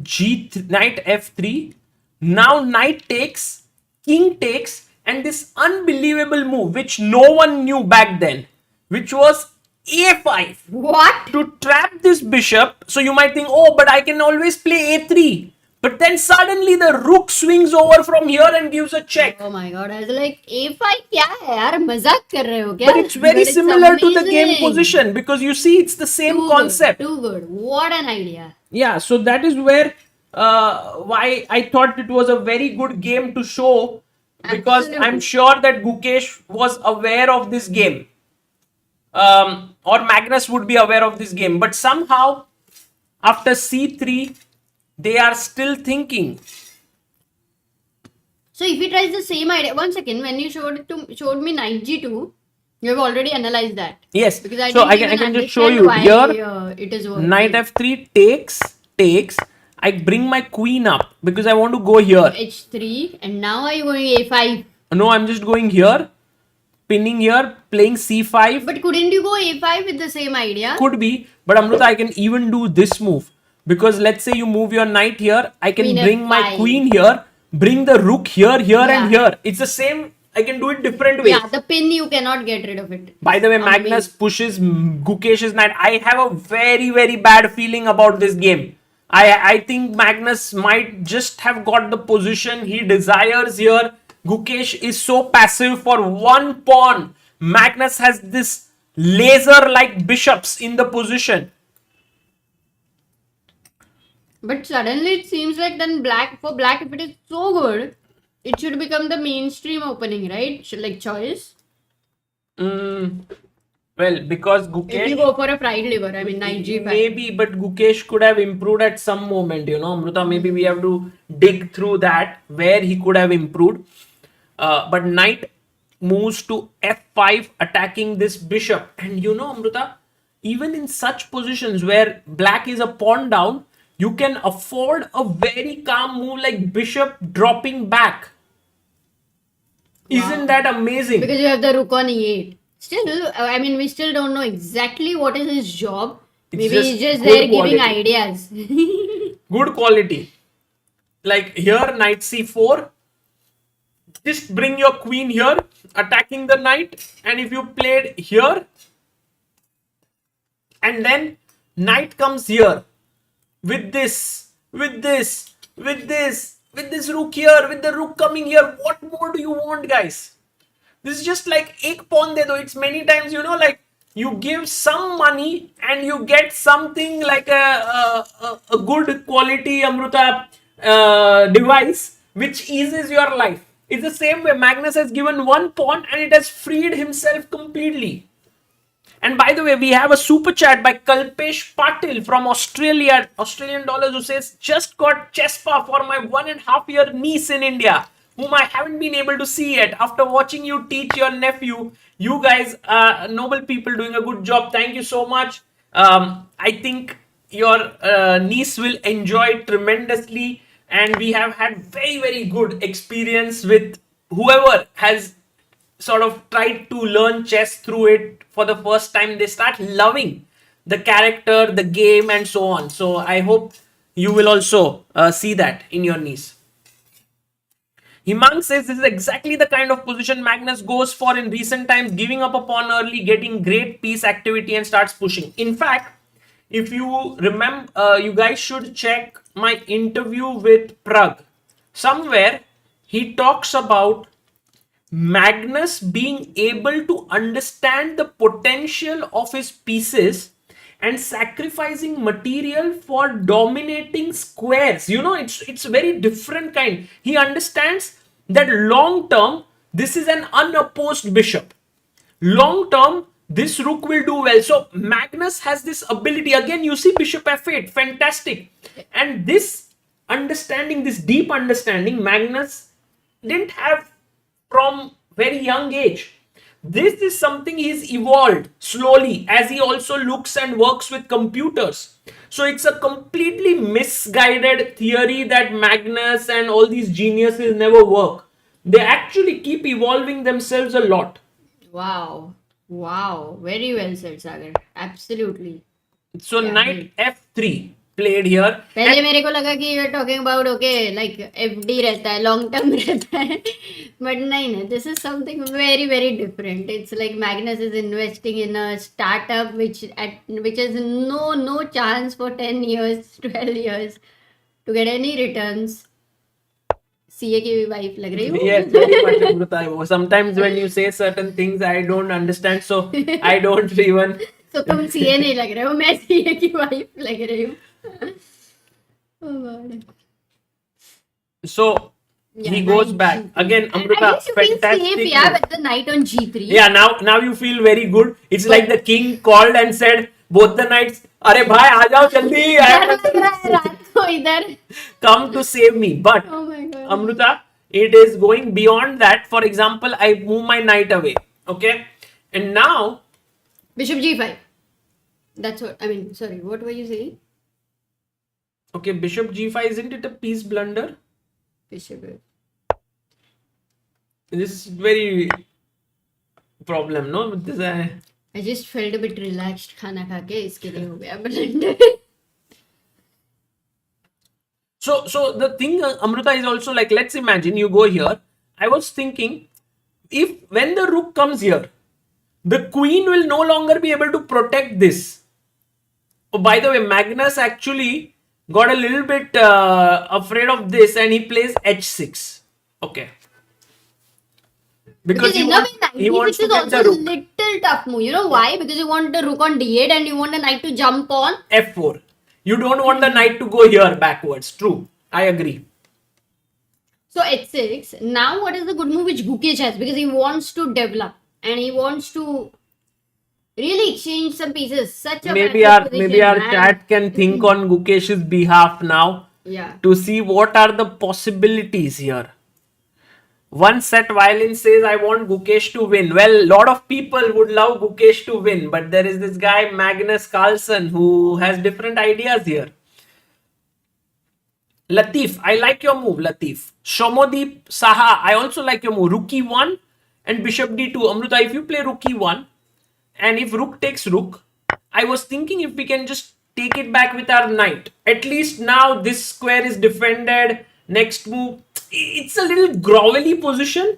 f3, now knight takes, king takes, and this unbelievable move which no one knew back then, which was a5.
What?
To trap this bishop. So you might think, oh, but I can always play a3. But then suddenly the rook swings over from here and gives a check.
Oh my god, I was like, A5 क्या है यार, मजाक कर रहे हो क्या?
But it's very similar to the game
amazing.
position, because you see it's the same
Too
concept.
Good, too good. What an idea.
Yeah, so that is where why I thought it was a very good game to show, because
Absolutely.
I'm sure that Gukesh was aware of this game. Or Magnus would be aware of this game. But somehow, after c3, they are still thinking.
So if he tries the same idea, one second, when you showed me knight g2, You have already analyzed that.
Yes.
Because I
So
didn't
I
even
can just show
understand
you
why,
here.
it is working.
Knight f3 takes. I bring my queen up because I want to go here.
H3 and now are you going A5?
No, I'm just going here, pinning here, playing c5.
But couldn't you go A5 with the same idea?
Could be, but Amruta, I can even do this move because let's say you move your knight here, I can
Queen
bring my
F5.
queen here, bring the rook here, and
Yeah.
here. It's the same. I can do it different ways.
Yeah, the pin you cannot get rid of it.
By the way, Magnus pushes Gukesh's knight. I have a very, very bad feeling about this game. I think Magnus might just have got the position he desires here. Gukesh is so passive for one pawn. Magnus has this laser-like bishops in the position.
But suddenly it seems like then black, if it is so good, it should become the mainstream opening, right? Like choice.
Well, because
If you
Gukesh
go for a fried liver, I mean knight G5.
maybe, but Gukesh could have improved at some moment, Amruta. Maybe we have to dig through that where he could have improved. But knight moves to f5, attacking this bishop. And Amruta, even in such positions where black is a pawn down, you can afford a very calm move like bishop dropping back. Isn't that amazing?
Because you have the rook on E8. Still, I mean, we still don't know exactly what is his job. Maybe he's just
good
there giving
quality.
ideas.
Good quality. Like here, knight c4. Just bring your queen here, attacking the knight. And if you played here, and then knight comes here with this rook here, with the rook coming here. What more do you want, guys? This is just like ek pawn de do. It's many times, like you give some money and you get something like a good quality Amruta device which eases your life. It's the same way. Magnus has given one pawn and it has freed himself completely. And by the way, we have a super chat by Kalpesh Patil from Australia, Australian dollars, who says, just got Chespa for my 1.5-year niece in India, whom I haven't been able to see yet. After watching you teach your nephew, you guys are noble people doing a good job. Thank you so much. I think your niece will enjoy it tremendously. And we have had very, very good experience with whoever has sort of tried to learn chess through it for the first time. They start loving the character, the game, and so on. So I hope you will also see that in your niece. Himang says this is exactly the kind of position Magnus goes for in recent times, giving up a pawn early, getting great piece activity, and starts pushing. In fact, if you remember, you guys should check my interview with Pragg. Somewhere he talks about Magnus being able to understand the potential of his pieces and sacrificing material for dominating squares. It's very different kind. He understands that long term, this is an unopposed bishop. Long term, this rook will do well. So Magnus has this ability. Again, you see bishop f8, fantastic. And this understanding, this deep understanding, Magnus didn't have from very young age. This is something he's evolved slowly as he also looks and works with computers. So it's a completely misguided theory that Magnus and all these geniuses never work. They actually keep evolving themselves a lot.
Wow. Very well said, Sagar. Absolutely.
So knight f3 played here.
पहले मेरे को लगा कि you're talking about like FD रहता है, long term रहता है, but नहीं, this is something very, very different. It's like Magnus is investing in a startup which has no chance for 10 years, 12 years to get any returns. CA की wife लग रही हूँ.
Yes, very much Amruta. Sometimes when you say certain things, I don't understand, so I don't even.
So तुम CA नहीं लग रहे हो, मैं CA की wife लग रही हूँ. Oh God.
So he goes back again. Amruta,
At least you feel
fantastic.
safe, yeah, with the knight on G3.
Yeah, now you feel very good. It's like the king called and said, both the knights, "Arey bhai, aa jao jaldi. I
डर
have
लग रहा है रात को इधर.
come to save me." But
Oh my God.
Amruta, it is going beyond that. For example, I move my knight away, okay, And now,
Bishop g5. That's what I mean. Sorry, what were you saying?
okay, bishop g5, isn't it a piece blunder?
Bishop.
This is very problem, no? With this,
I just felt a bit relaxed. खाना खा के इसके लिए हो गया blunder.
So the thing, Amrita, is also like, let's imagine you go here. I was thinking, if when the rook comes here, the queen will no longer be able to protect this. Oh, by the way, Magnus actually got a little bit afraid of this and he plays h6. Okay. Because
in a way,
he wants to
is
get the
also a
rook.
little tough move. You know why? Because you want the rook on d8 and you want the knight to jump on.
f4. You don't want the knight to go here backwards. True. I agree.
So h6. Now what is the good move which Gukesh has? Because he wants to develop and he wants to really exchange some pieces. Such a
Maybe
backward
our
position, man.
chat can think on Gukesh's behalf now
Yeah.
to see what are the possibilities here. One set violin says, I want Gukesh to win. Well, a lot of people would love Gukesh to win, but there is this guy Magnus Carlsen who has different ideas here. Latif, I like your move, Latif. Shomodeep Saha, I also like your move. Rook e1 and bishop d2. Amrita, if you play rook e1 and if rook takes rook, I was thinking if we can just take it back with our knight. At least now this square is defended. Next move, it's a little grovelly position.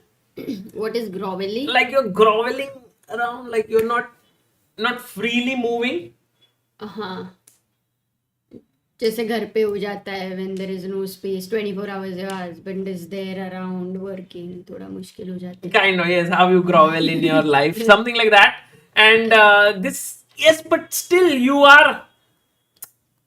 What is grovelly?
Like you're groveling around, like you're not freely moving.
हाँ जैसे घर पे हो जाता है when there is no space 24 hours your husband is there around working थोड़ा मुश्किल हो जाता है.
Kind of, yes, how you grovel in your life, something like that. And this, yes, but still you are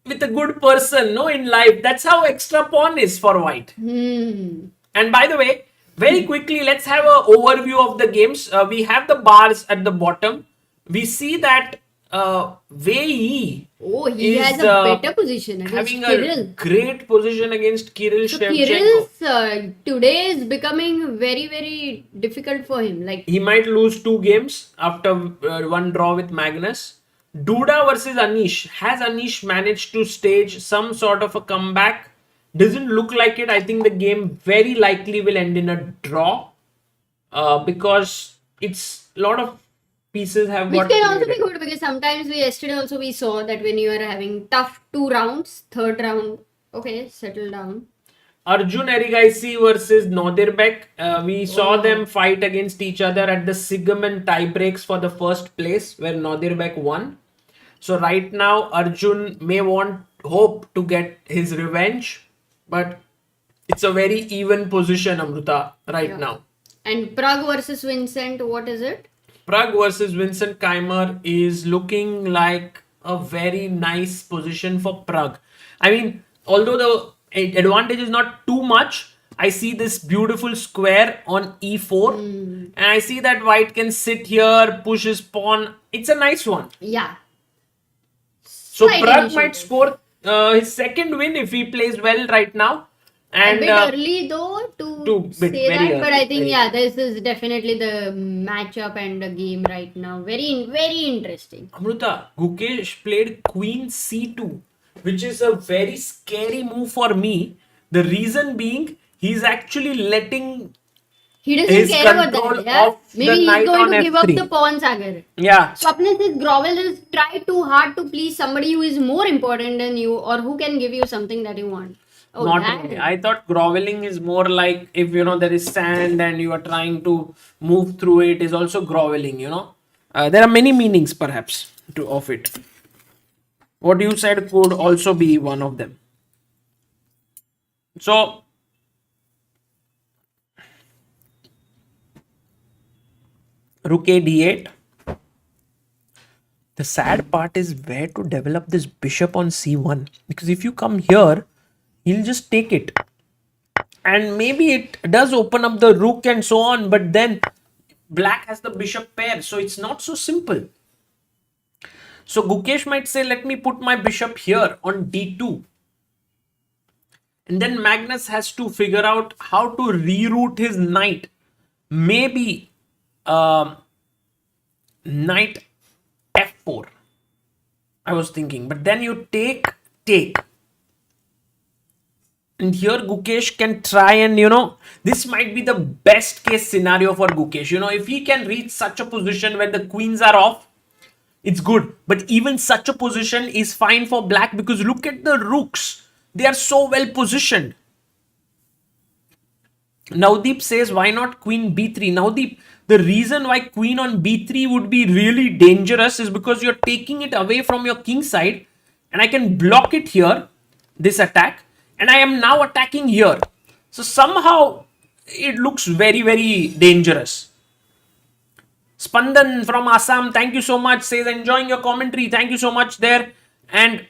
with a good person, no, in life. That's how extra pawn is for white. And by the way, very quickly, let's have an overview of the games. We have the bars at the bottom. We see that Wei Yi
Oh, he
is,
has a better position against
having
Kirill.
a great position against Kirill
So
Shevchenko.
Kirill's today is becoming very, very difficult for him. Like
He might lose 2 games after one draw with Magnus. Duda versus Anish. Has Anish managed to stage some sort of a comeback? Doesn't look like it. I think the game very likely will end in a draw because it's a lot of pieces have
which
got
can also be
created.
good because sometimes yesterday also we saw that when you are having tough 2 rounds, third round, okay, settle down.
Arjun Erigaisi versus Nodirbek. We saw them fight against each other at the Sigmund tie breaks for the first place where Nodirbek won. So right now Arjun may hope to get his revenge, but it's a very even position, Amrita, right now.
And Pragg versus Vincent, what is it?
Pragg versus Vincent Keymer is looking like a very nice position for Pragg. I mean, although the advantage is not too much, I see this beautiful square on e4 and I see that white can sit here, push his pawn. It's a nice one.
Yeah.
So
Slight
Pragg might
initiative.
score his second win if he plays well right now. And
A bit early though to say
very
that, but I
early,
think
very
yeah, this is definitely the matchup and the game right now. Very, very interesting.
Amrita, Gukesh played Queen C2, which is a very scary move for me. The reason being, he's actually letting
He doesn't
his
care about
control
that. Yeah?
of the
Maybe he's
knight
going
on
to give up
F3.
the pawn, Sagar.
Yeah.
So अपने से grovel is try too hard to please somebody who is more important than you or who can give you something that you want. Oh,
Not
that
really. I thought groveling is more like if there is sand and you are trying to move through it is also groveling. There are many meanings perhaps of it. What you said could also be one of them. So Rook a d8. The sad part is where to develop this bishop on c1, because if you come here, he'll just take it. And maybe it does open up the rook and so on, but then black has the bishop pair, so it's not so simple. So Gukesh might say, let me put my bishop here on d2. And then Magnus has to figure out how to reroute his knight. Maybe knight f4. I was thinking, but then you take. And here Gukesh can try and, this might be the best case scenario for Gukesh. If he can reach such a position where the queens are off, it's good. But even such a position is fine for black because look at the rooks. They are so well positioned. Nodirbek says, why not queen b3? Nodirbek, the reason why queen on b3 would be really dangerous is because you're taking it away from your king side, and I can block it here, this attack, and I am now attacking here. So somehow it looks very, very dangerous. Spandan from Assam, thank you so much, says enjoying your commentary. Thank you so much there. And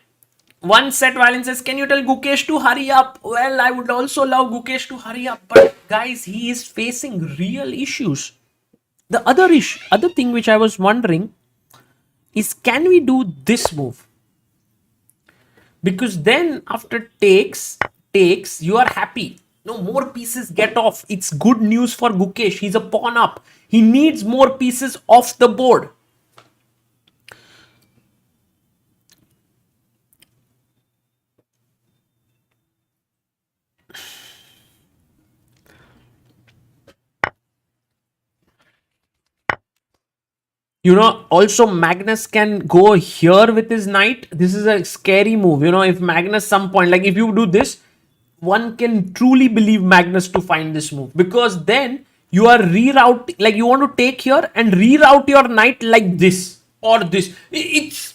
one set violence says, can you tell Gukesh to hurry up? Well, I would also love Gukesh to hurry up, but guys, he is facing real issues. The other thing which I was wondering is, can we do this move? Because then after takes, you are happy. No more pieces get off. It's good news for Gukesh. He's a pawn up. He needs more pieces off the board. Also Magnus can go here with his knight. This is a scary move. If Magnus some point, like if you do this, one can truly believe Magnus to find this move, because then you are rerouting, like you want to take here and reroute your knight like this or this. It's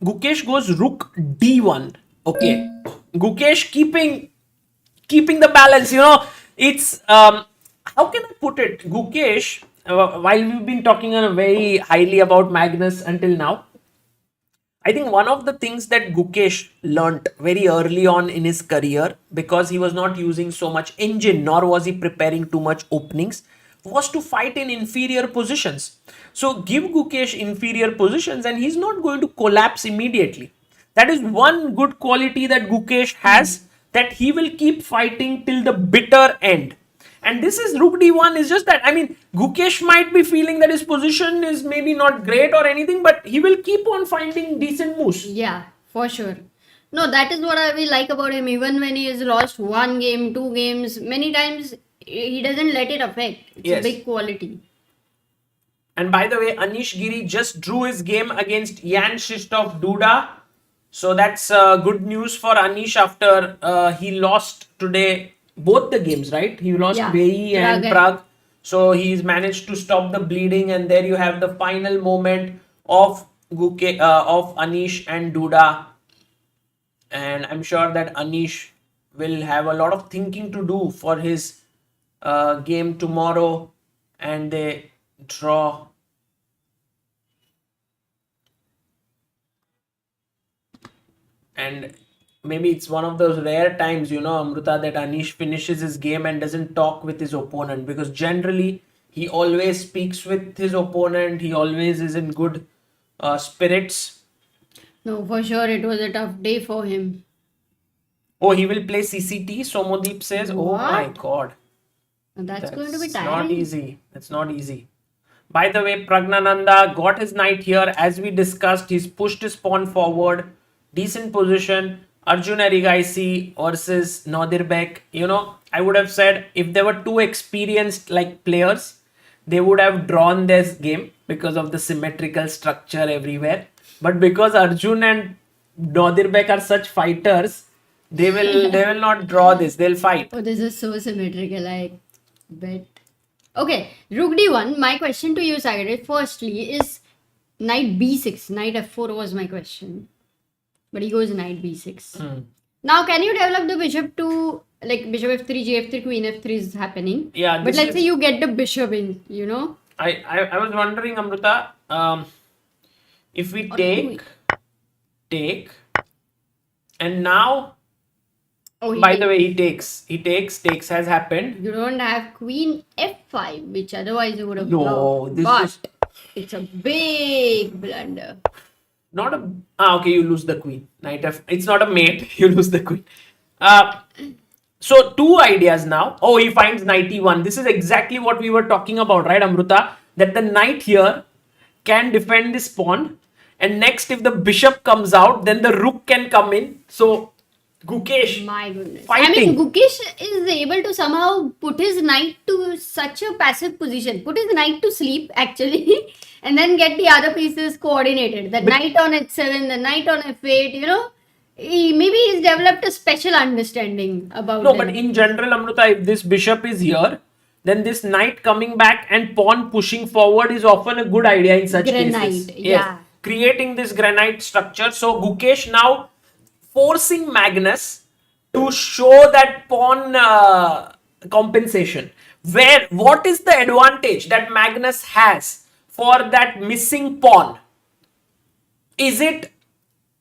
Gukesh goes rook d1. Okay, Gukesh keeping the balance. It's how can I put it? Gukesh, while we've been talking very highly about Magnus until now, I think one of the things that Gukesh learnt very early on in his career, because he was not using so much engine, nor was he preparing too much openings, was to fight in inferior positions. So give Gukesh inferior positions and he's not going to collapse immediately. That is one good quality that Gukesh has, that he will keep fighting till the bitter end. And this is rook d1 is just that. I mean, Gukesh might be feeling that his position is maybe not great or anything, but he will keep on finding decent moves.
Yeah, for sure. No, that is what I really like about him. Even when he has lost 1 game, 2 games, many times he doesn't let it affect. It's a big quality.
And by the way, Anish Giri just drew his game against Krzysztof Duda. So that's good news for Anish after he lost today both the games, right? He lost Wei Yi and Pragg. So he's managed to stop the bleeding, and there you have the final moment of Anish and Duda. And I'm sure that Anish will have a lot of thinking to do for his game tomorrow, and they draw. And maybe it's one of those rare times, Amruta, that Anish finishes his game and doesn't talk with his opponent, because generally he always speaks with his opponent. He always is in good spirits.
No, for sure it was a tough day for him.
Oh, he will play CCT, Somodeep says.
What?
Oh my god.
That's going to be
It's
tiring.
not easy. It's not easy. By the way, Praggnanandhaa got his knight here. As we discussed, he's pushed his pawn forward. Decent position. Arjun Erigaisi versus Nodirbek. I would have said if there were two experienced players, they would have drawn this game because of the symmetrical structure everywhere. But because Arjun and Nodirbek are such fighters, they will not draw this. They'll fight.
Oh, this is so symmetrical, I bet. Okay, rook d1. My question to you, Sagar, firstly is knight b6. Knight f4 was my question. But he goes knight b6. Now, can you develop the bishop to, bishop f3, g3, queen f3 is happening.
Yeah.
But let's say you get the bishop in,
I was wondering, Amruta, if we take, and now, by the way, he takes has happened.
You don't have queen f5, which otherwise you would have
No,
blocked. But it's a big blunder.
Okay, you lose the queen. Knight f. It's not a mate. You lose the queen. So two ideas now. Oh, he finds knight e1. This is exactly what we were talking about, right, Amruta? that the knight here can defend this pawn, and next if the bishop comes out, then the rook can come in. So Gukesh
My goodness.
fighting.
I mean, Gukesh is able to somehow put his knight to such a passive position, put his knight to sleep actually, and then get the other pieces coordinated. The knight on h7, the knight on f8, you know. Maybe he's developed a special understanding about
No,
them.
but in general, Amruta, if this bishop is here, then this knight coming back and pawn pushing forward is often a good idea in such
Granite,
cases.
yeah.
Creating this granite structure. So Gukesh now forcing Magnus to show that pawn compensation. What is the advantage that Magnus has for that missing pawn? Is it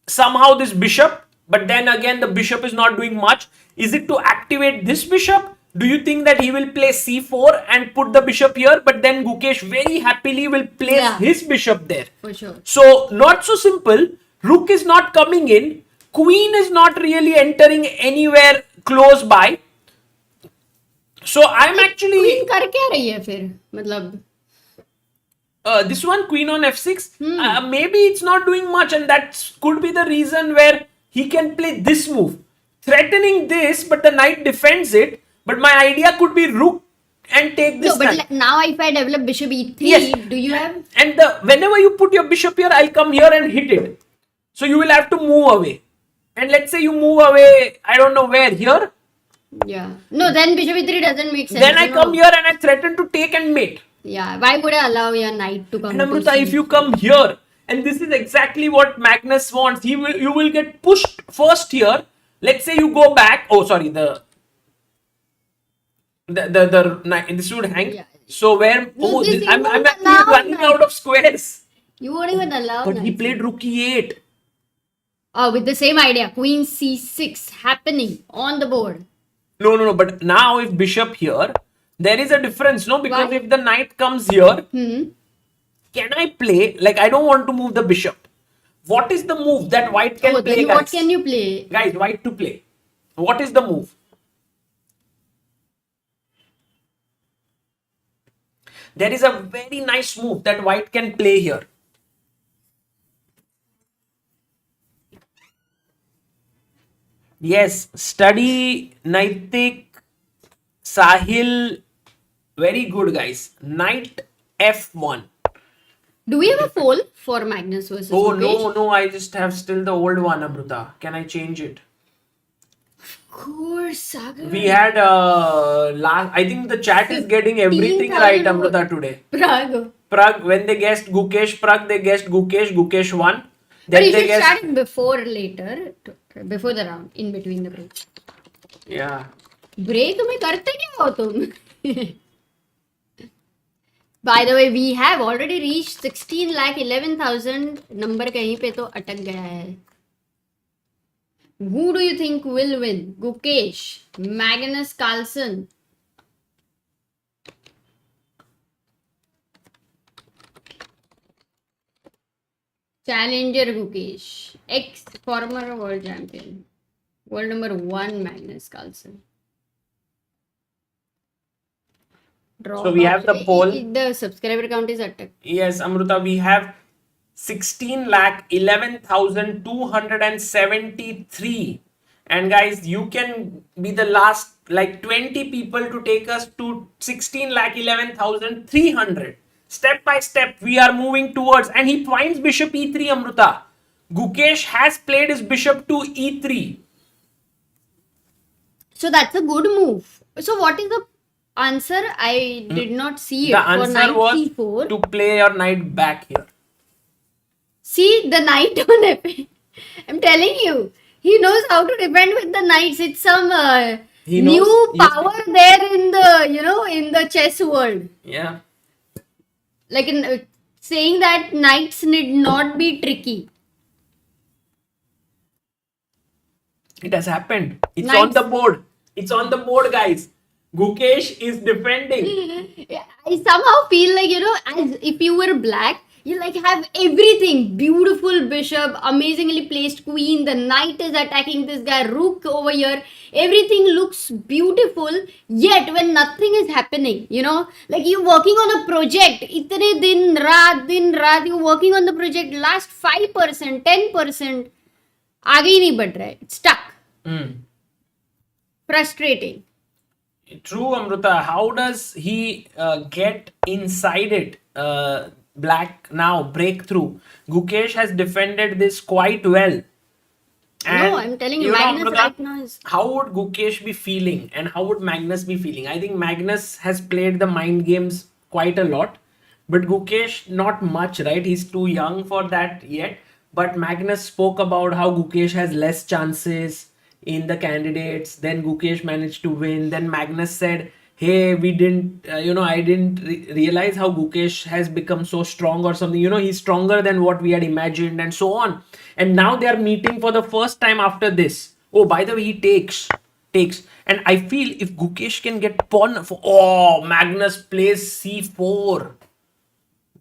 somehow this bishop, but then again the bishop is not doing much? Is it to activate this bishop? Do you think that he will play c4 and put the bishop here, but then Gukesh very happily will place his bishop there?
For sure.
So not so simple. Rook is not coming in. Queen is not really entering anywhere close by. So I'm actually
Queen कर क्या रही है फिर? मतलब
this one, queen on f6, maybe it's not doing much, and that could be the reason where he can play this move, threatening this, but the knight defends it. But my idea could be rook and take this
no, but
knight.
now if I develop bishop e3,
Yes.
do you have?
And whenever you put your bishop here, I'll come here and hit it. So you will have to move away. And let's say you move away, I don't know where, here.
Yeah. No, then bishop e3 doesn't make sense.
Then I
you
come
know.
here and I threaten to take and mate.
Yeah. Why would I allow your knight to come?
And
to
Amruta, if
c4?
you come here, and this is exactly what Magnus wants, you will get pushed first here. Let's say you go back. Oh, sorry, this would hang.
Yeah.
So where?
No,
Oh,
this
I'm
you won't
actually
allow
running
knight.
out of squares.
You won't even allow.
But he
knight.
played rook e8.
Oh, with the same idea, queen c6 happening on the board.
No. But now if bishop here, there is a difference, no? Because
Why?
if the knight comes here, can I play? Like, I don't want to move the bishop. What is the move that white can
Oh,
play,
then
guys?
what can you play?
Guys, white to play. What is the move? There is a very nice move that white can play here. Yes, study Naitik, Sahil. Very good, guys. Knight f1.
Do we have a fold for Magnus versus
Oh,
Gukesh?
no, I just have still the old one, Amruta. Can I change it?
Of course, Sagar.
We had I think the chat is getting everything
15,000
right, Amruta, today.
Pragg.
Pragg, when they guessed Gukesh, Pragg, they guessed Gukesh won.
But
Then
you
they
should
guessed,
start it before or later, before the round, in between the break.
yeah.
Break में करते क्या हो तुम? By the way, we have already reached 16,11,000. Number कहीं पे तो अटक गया है. Who do you think will win? Gukesh, Magnus Carlsen. Challenger Gukesh, ex-former world champion. World number 1 Magnus Carlsen. Drop
So we have the
option.
poll.
The subscriber count is attacked.
Yes, Amruta, we have 16,11,273. And guys, you can be the last, like 20 people to take us to 16,11,300. Step by step, we are moving towards, and he finds bishop e3, Amruta. Gukesh has played his bishop to e3.
So that's a good move. So what is the answer? I did not see it.
The
For
answer
knight
was
c4.
to play your knight back here.
See the knight on f8. I'm telling you, he knows how to defend with the knights. It's some
He
new
knows- yes.
power there in the in the chess world.
Yeah.
Like saying that knights need not be tricky.
It has happened. It's
Nice.
on the board. It's on the board, guys. Gukesh is defending.
I somehow feel like as if you were black, You like have everything. Beautiful bishop, amazingly placed queen. The knight is attacking this guy. Rook over here. Everything looks beautiful. Yet when nothing is happening, like you're working on a project. Itne din raat, you're working on the project. Last 5%, 10%. आगे ही नहीं बढ़ रहा है. It's stuck. Frustrating.
True, Amruta. How does he get inside it? Black now, breakthrough. Gukesh has defended this quite well.
No, I'm telling you, Magnus
Amruta,
right now is...
how would Gukesh be feeling and how would Magnus be feeling? I think Magnus has played the mind games quite a lot, but Gukesh not much, right? He's too young for that yet. But Magnus spoke about how Gukesh has less chances in the candidates. Then Gukesh managed to win. Then Magnus said, hey, we didn't, I didn't realize how Gukesh has become so strong or something. He's stronger than what we had imagined and so on. And now they are meeting for the first time after this. Oh, by the way, he takes. And I feel if Gukesh can get pawn for... Oh, Magnus plays c4.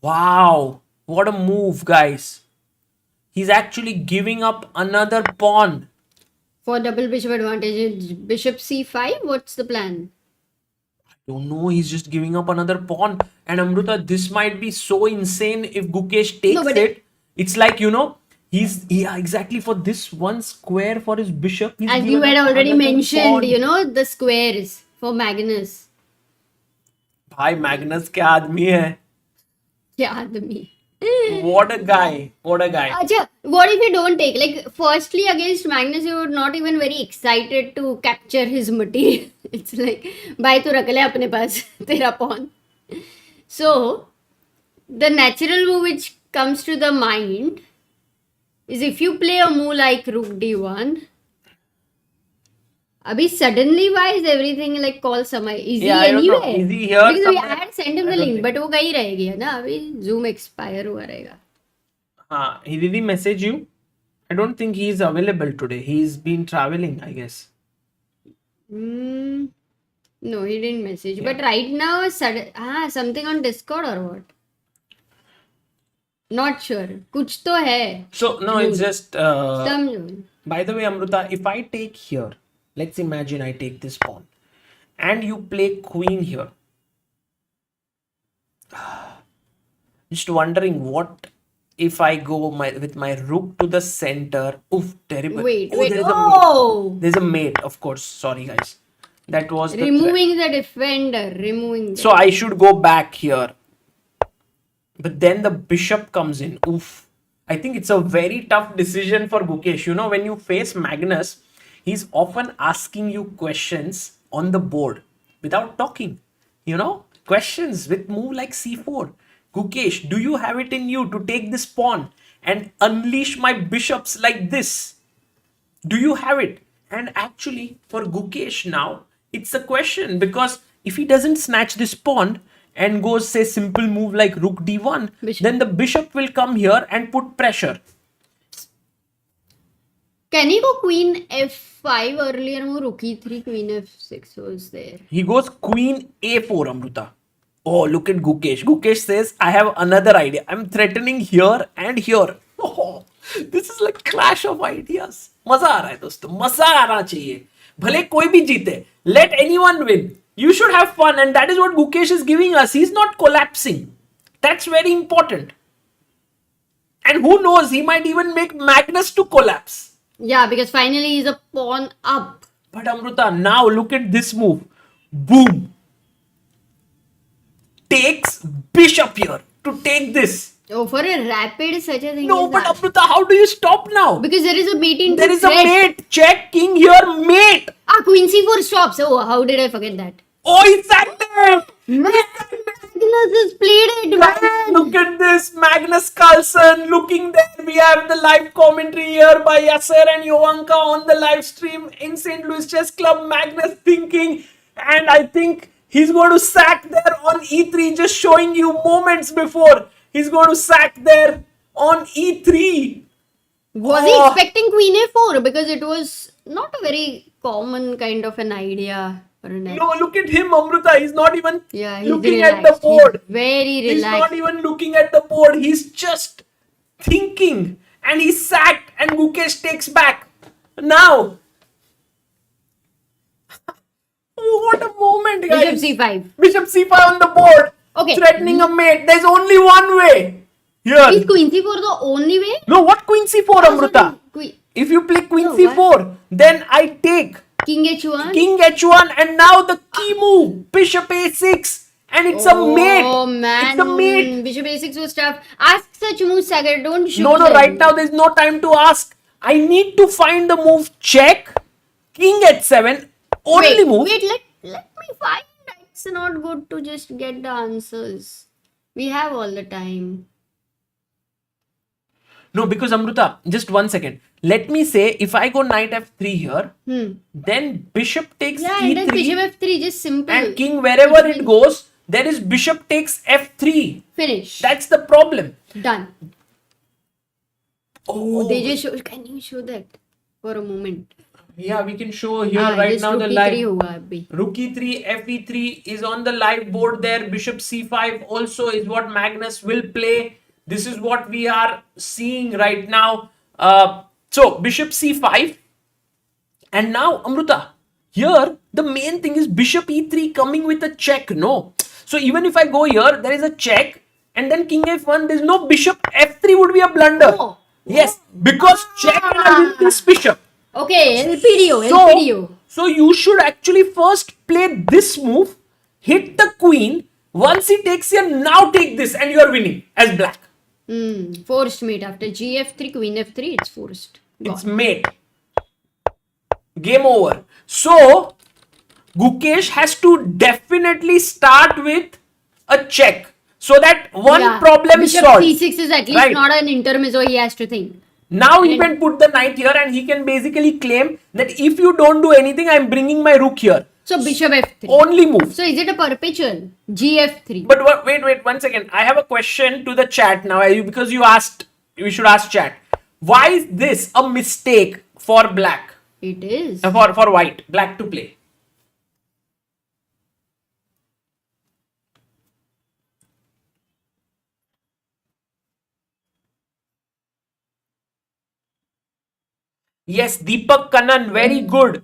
Wow. What a move, guys. He's actually giving up another pawn.
For double bishop advantage, bishop c5, what's the plan?
Don't know, he's just giving up another pawn. And Amruta, this might be so insane if Gukesh takes it. It's like, exactly for this one square for his bishop.
As you had already mentioned, the squares for Magnus.
Bhai, Magnus kya aadmi hai?
Kya aadmi?
What a guy.
Achha, what if you don't take? Like, firstly, against Magnus, you were not even very excited to capture his material. It's like, bhai, tu rakh le apne paas, tera pawn. So, the natural move which comes to the mind is if you play a move like rook d1, abhi suddenly why is everything like call Samay? Is he anywhere?
Is he here?
Because we had sent him the link, but वो कहीं रह गया ना अभी Zoom expire हुआ रहेगा.
Did he message you? I don't think he is available today. He's been traveling, I guess.
No, he didn't message. But right now, something on Discord or what? Not sure. कुछ तो है.
So, no, it's just...
Some...
By the way, Amruta, if I take here, let's imagine I take this pawn and you play queen here. Just wondering what if I go with my rook to the center. Oof, terrible.
Wait.
There's a mate, of course. Sorry, guys. That was the
removing the defender.
So I should go back here. But then the bishop comes in. Oof. I think it's a very tough decision for Gukesh. When you face Magnus, he's often asking you questions on the board without talking. Questions with move like c4. Gukesh, do you have it in you to take this pawn and unleash my bishops like this? Do you have it? And actually, for Gukesh now, it's a question because if he doesn't snatch this pawn and goes, say, simple move like rook d1, then the bishop will come here and put pressure.
Can he go queen f5 earlier? Rook e3, queen f6 was there.
He goes queen a4, Amruta. Oh, look at Gukesh. Gukesh says, I have another idea. I'm threatening here and here. Oh, this is like clash of ideas. मजा आ रहा है दोस्तों. मजा आना चाहिए. भले कोई भी जीते. Let anyone win. You should have fun, and that is what Gukesh is giving us. He's not collapsing. That's very important. And who knows, he might even make Magnus to collapse.
Yeah, because finally he's a pawn up.
But Amruta, now look at this move. Boom. Takes bishop here to take this.
Oh, for a rapid such a thing.
No, but Amruta, how do you stop now?
Because there is a mate in
There is a mate. Check king here, mate.
Queen c4 stops. Oh, how did I forget that?
Oh, it's active.
Magnus has played it, man.
Look at this. Magnus Carlsen looking there. We have the live commentary here by Yasser and Yovanka on the live stream in St. Louis Chess Club. Magnus thinking, and I think he's going to sack there on e3, just showing you moments before. He's going to sack there on e3.
Was he expecting queen a4? Because it was not a very common kind of an idea. Relaxed.
No, look at him, Amruta. He's not even
Yeah, he's
looking
relaxed.
at the board.
He's very
He's
relaxed.
not even looking at the board. He's just thinking. And he's sacked. And Gukesh takes back. Now. What a moment, guys.
Bishop c5.
Bishop c5 on the board.
Okay.
Threatening a mate. There's only one way. Here.
Is queen c4 the only way?
No, what queen c4, Amruta?
Queen,
If you play queen
No,
c4, then I take
king h1.
king h1 and now the key move. Bishop a6. And it's a mate.
Oh man,
It's a mate.
Bishop a6 was tough. Ask such moves, Sagar. Don't shoot
No,
them.
right now there's no time to ask. I need to find the move check. King h7. Only
Wait,
move.
wait, let me find. It's not good to just get the answers. We have all the time.
No, because Amruta, just 1 second. Let me say if I go knight f3 here, then bishop takes
Yeah, and then
e3
bishop f3, just simple.
and king wherever it goes, there is bishop takes f3.
Finish.
That's the problem.
Done.
Oh,
They just show. Can you show that for a moment?
yeah, we can show here
Ah,
right
just
now the
rook
live.
e3 होगा अभी.
Rook e3, fe3 is on the live board there. Bishop c5 also is what Magnus will play. This is what we are seeing right now. So bishop c5. And now Amruta, here the main thing is bishop e3 coming with a check. No. So even if I go here, there is a check. And then king f1, there's no bishop f3 would be a blunder.
Oh.
Yes, because check and I win this bishop.
Okay, LPDO.
So you should actually first play this move, hit the queen. Once he takes here, now take this and you are winning as black.
Forced mate after gf3, queen f3. It's forced.
It's mate. Game over. So Gukesh has to definitely start with a check so that one problem is
Bishop
solved.
c6 is at least
Right.
not an intermezzo. He has to think.
Now he can put the knight here and he can basically claim that if you don't do anything, I'm bringing my rook here.
So bishop f3.
Only move.
So is it a perpetual? gf3.
But wait 1 second. I have a question to the chat now because you asked. We should ask chat. Why is this a mistake for black?
It is.
For white, black to play. Yes, Deepak Kannan, very good.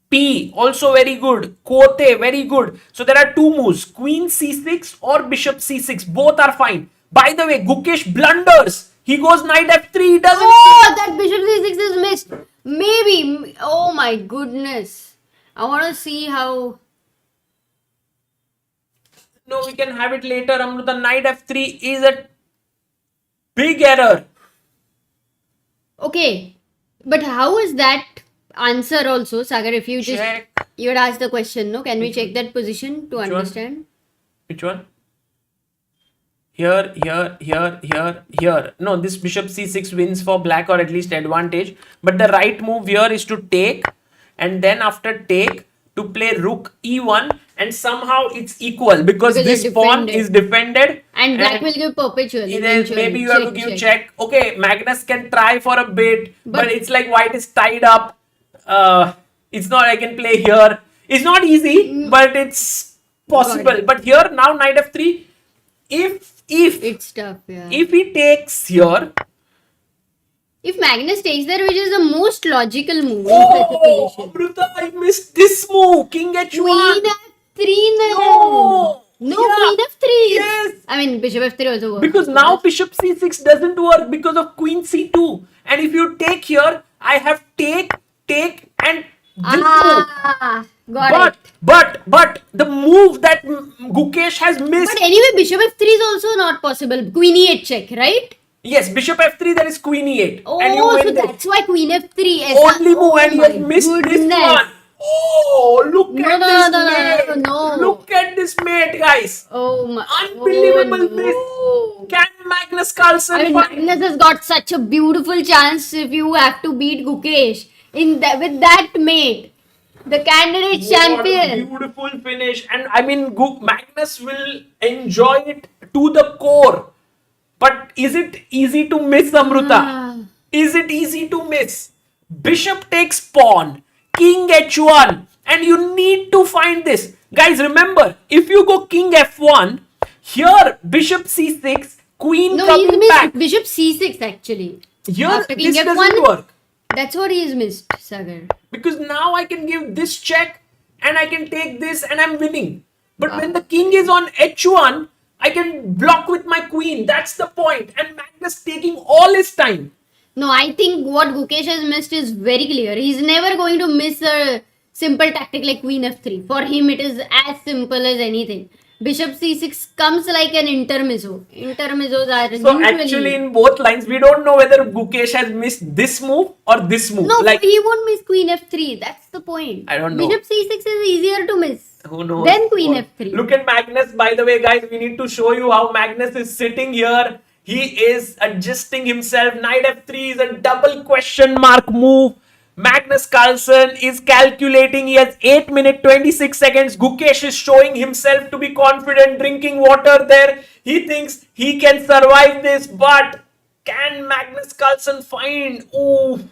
P, also very good. Kote, very good. So there are two moves, queen c6 or bishop c6. Both are fine. By the way, Gukesh blunders. He goes knight f3. He doesn't.
Oh, that bishop c6 is missed. Maybe. Oh my goodness. I want to see how.
No, we can have it later. Amruta, knight f3 is a big error.
Okay. But how is that answer also, Sagar? If you just.
Check.
You had asked the question, no? Can we check that position to understand?
Which one? Here. No, this bishop c6 wins for black or at least advantage. But the right move here is to take. And then after take, to play rook e1. And somehow it's equal because
Because
this
it's
pawn
defended.
is defended.
And black will give perpetual.
Then
eventually.
maybe you have to give check. Okay, Magnus can try for a bit. But it's like white is tied up. It's not I can play here. It's not easy, but it's possible. But here now knight f3. If
It's tough, yeah.
if he takes here,
If Magnus takes there, which is the most logical move in such a position.
Amruta, I missed this move. King h1.
Queen f3
No.
No,
Yeah.
queen f3.
Yes.
I mean, bishop f3 also works.
Because now bishop c6 doesn't work because of queen c2. And if you take here, I have take, and this move.
Got it.
But the move that Gukesh has missed.
But anyway, bishop f3 is also not possible. Queen e8 check, right?
Yes, bishop f3, there is queen e8.
Oh,
and you win
so
this.
that's why queen f3 is
Only move and you have missed this
goodness.
one. Oh, look
No,
at
no,
this
no, no,
mate.
no.
Look at this mate, guys.
Oh my.
Unbelievable
oh,
miss.
no.
Can Magnus Carlsen
I mean,
find?
Magnus has got such a beautiful chance if you have to beat Gukesh with that mate. The candidate
What a
champion.
beautiful finish. And I mean, Magnus will enjoy it to the core. But is it easy to miss, Amruta? Is it easy to miss? Bishop takes pawn. King h1. And you need to find this. Guys, remember, if you go king f1, here bishop c6, queen
No, he's
coming
missed
back.
bishop c6 actually.
Here,
After king
this
f1,
doesn't work.
That's what he's missed, Sagar.
Because now I can give this check and I can take this and I'm winning. But when the king is on h1, I can block with my queen. That's the point. And Magnus taking all his time.
No, I think what Gukesh has missed is very clear. He's never going to miss a simple tactic like queen f3. For him, it is as simple as anything. Bishop c6 comes like an intermezzo. Intermezzos are
So
usually...
actually in both lines, we don't know whether Gukesh has missed this move or this move.
No,
like,
he won't miss queen f3. That's the point.
I don't know.
Bishop c6 is easier to miss.
who knows?
Then queen
what?
f3.
Look at Magnus. By the way, guys, we need to show you how Magnus is sitting here. He is adjusting himself. Knight f3 is a double question mark move. Magnus Carlsen is calculating. He has 8 minutes 26 seconds. Gukesh is showing himself to be confident, drinking water there. He thinks he can survive this, but can Magnus Carlsen find? Ooh.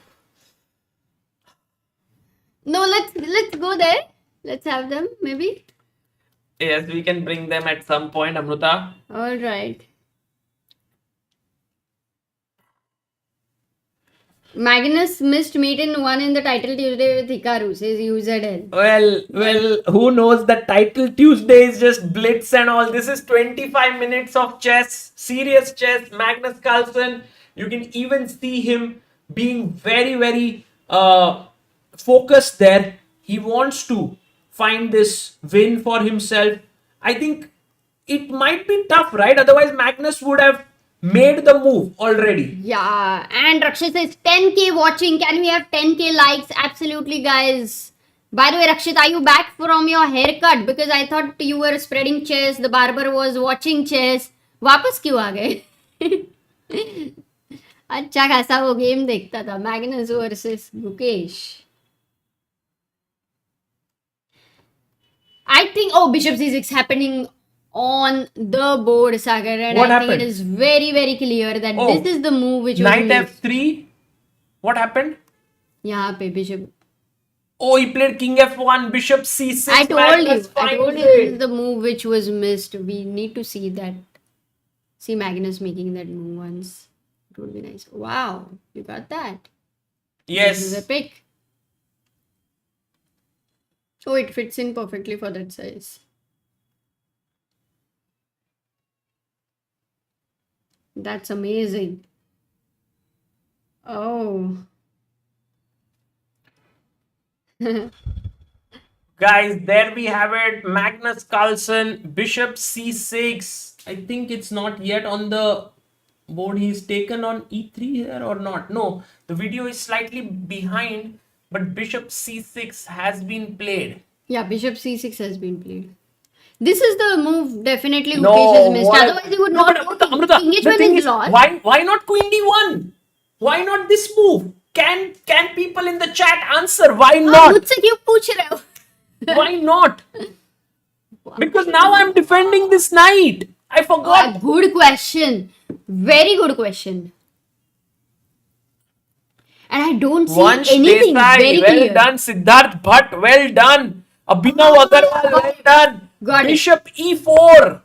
No, let's go there. Let's have them, maybe.
Yes, we can bring them at some point, Amruta.
All right. Magnus missed meet in one in the title Tuesday with Hikaru, says UZL.
Well, who knows? The title Tuesday is just blitz and all. This is 25 minutes of chess, serious chess. Magnus Carlsen, you can even see him being very, very focused there. He wants to find this win for himself. I think it might be tough, right? Otherwise, Magnus would have made the move already.
Yeah, and Rakshit says 10k watching. Can we have 10k likes? Absolutely, guys. By the way, Rakshit, are you back from your haircut? Because I thought you were spreading chess. The barber was watching chess. वापस क्यों आ गए? अच्छा खासा वो game देखता था. Magnus versus Gukesh. I think bishop c6 happening on the board, Sagar, and
What
I
happened?
think it is very, very clear that this is the move which was
Knight
missed.
f3. What happened?
यहाँ पे bishop.
Oh, he played king f1, bishop c6.
I told
Magnus
you. I
finds
told you
it.
this is the move which was missed. We need to see that. See Magnus making that move once. It would be nice. Wow, you got that. This is
Yes.
epic. Oh, it fits in perfectly for that size. That's amazing. Oh.
Guys, there we have it. Magnus Carlsen, bishop c6. I think it's not yet on the board. He's taken on e3 here or not. No, the video is slightly behind, but bishop c6 has been played.
Yeah, bishop c6 has been played. This is the move definitely
No,
Gukesh has missed.
what?
Otherwise, he would
No,
not
but
go.
Amruta,
King
the thing
h1
is,
is lost.
why not queen d1? Why not this move? Can people in the chat answer? Why not?
मुझसे क्यों पूछ रहे हो?
Why not? Because now I'm defending this knight. I forgot.
Good question. Very good question. And I don't see
Vansh
anything
Desai,
very
well
clear.
done. Siddharth Bhatt, well done. Abhinav Agarwal, well done.
Got it.
Bishop e4.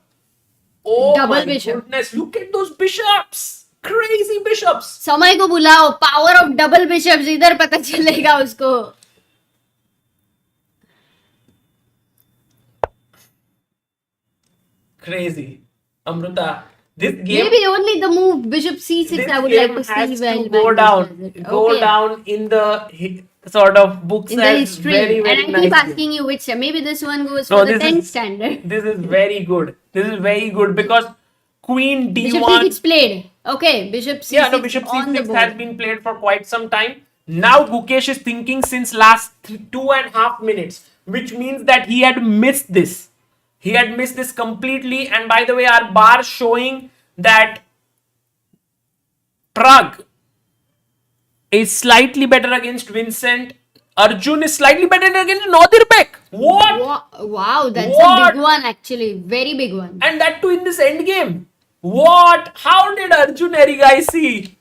Oh
Double
my
bishop.
goodness, look at those bishops. Crazy bishops.
समय को बुलाओ. Power of double bishops. इधर पता चलेगा उसको.
Crazy. Amruta, this game,
Maybe only the move bishop c6
this
I would like
game
to see
has
well.
to go
Magnus
down.
does it.
Go
Okay.
down in the sort of books
In the
as
history.
very, very
And I
nice
keep
game.
asking you which. Maybe this one goes
No,
for the
this
10th
is-
standard.
This is very good. This is very good because queen
Bishop
d1.
c6 played. Okay, bishop c6
Yeah, no, bishop
on the
c6
board.
has been played for quite some time. Now Gukesh is thinking since last 2.5 minutes, which means that he had missed this. He had missed this completely. And by the way, our bar showing that Pragg is slightly better against Vincent. Arjun is slightly better against Nodirbek. What?
Wow, that's
What?
a big one actually. Very big one.
And that too in this endgame. What? How did Arjun Erigaisi?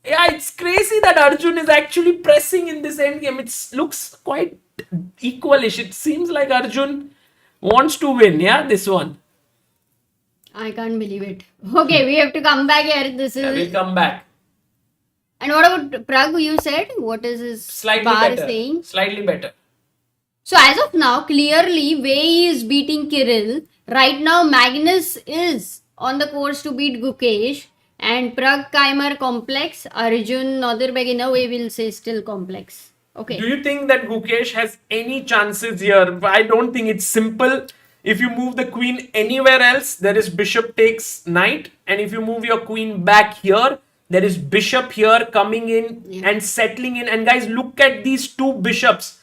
Yeah, it's crazy that Arjun is actually pressing in this endgame. It looks quite equalish. It seems like Arjun wants to win, yeah, this one.
I can't believe it. Okay, we have to come back here. This is.
We'll come back.
And what about Pragg? You said what is his
Slightly
bar
better.
saying?
Slightly better.
So as of now, clearly Wei Yi is beating Kirill. Right now, Magnus is on the course to beat Gukesh. And Pragg Keymer complex. Arjun Nodirbek in a way will say still complex. Okay.
Do you think that Gukesh has any chances here? I don't think. It's simple. If you move the queen anywhere else, there is bishop takes knight. And if you move your queen back here, there is bishop here coming in and settling in. And guys, look at these two bishops.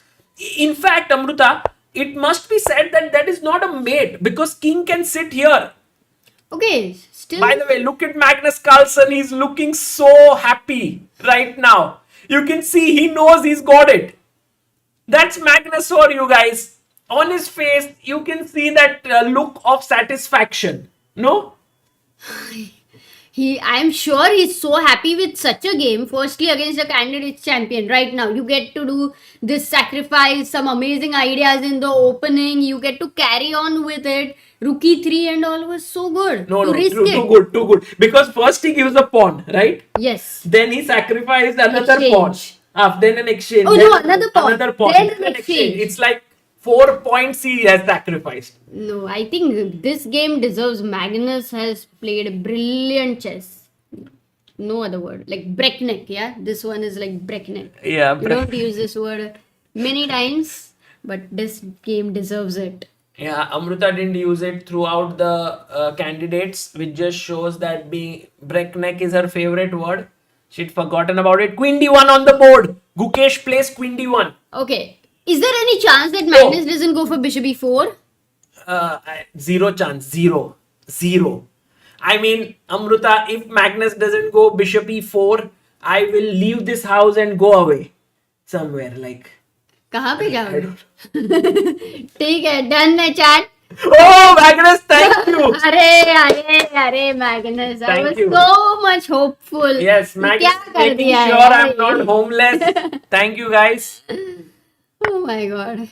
In fact, Amruta, it must be said that that is not a mate because king can sit here.
Okay. Still.
By the way, look at Magnus Carlsen. He's looking so happy right now. You can see he knows he's got it. That's Magnus for you guys. On his face, you can see that look of satisfaction. No?
I'm sure he's so happy with such a game. Firstly, against a candidates champion. Right now, you get to do this sacrifice, some amazing ideas in the opening. You get to carry on with it. Rookie 3 and all was so good.
No,
risk
too
it.
Too good. Because first he gives a pawn, right?
Yes.
Then he sacrificed another
Exchange.
pawn. Then an exchange.
Oh,
then
no, another pawn.
Another pawn.
Then an
Then
exchange.
It's like 4 points he has sacrificed.
No, I think this game deserves. Magnus has played brilliant chess. No other word. Like breakneck, yeah? This one is like breakneck.
Yeah,
You don't use this word many times, but this game deserves it.
Yeah, Amruta didn't use it throughout the candidates, which just shows that being breakneck is her favorite word. She'd forgotten about it. Queen d1 on the board. Gukesh plays queen d1.
Okay. Is there any chance that Magnus doesn't go for bishop e4?
Zero chance. Zero. I mean, Amruta, if Magnus doesn't go bishop e4, I will leave this house and go away. Somewhere like.
कहाँ पे जाओगे? ठीक है, done है chat.
Oh, Magnus, thank you.
अरे Magnus, I was so much hopeful.
Yes, Magnus,
क्या कर
making
दिया
sure
यार
I'm
ये?
not homeless. Thank you, guys.
Oh my god.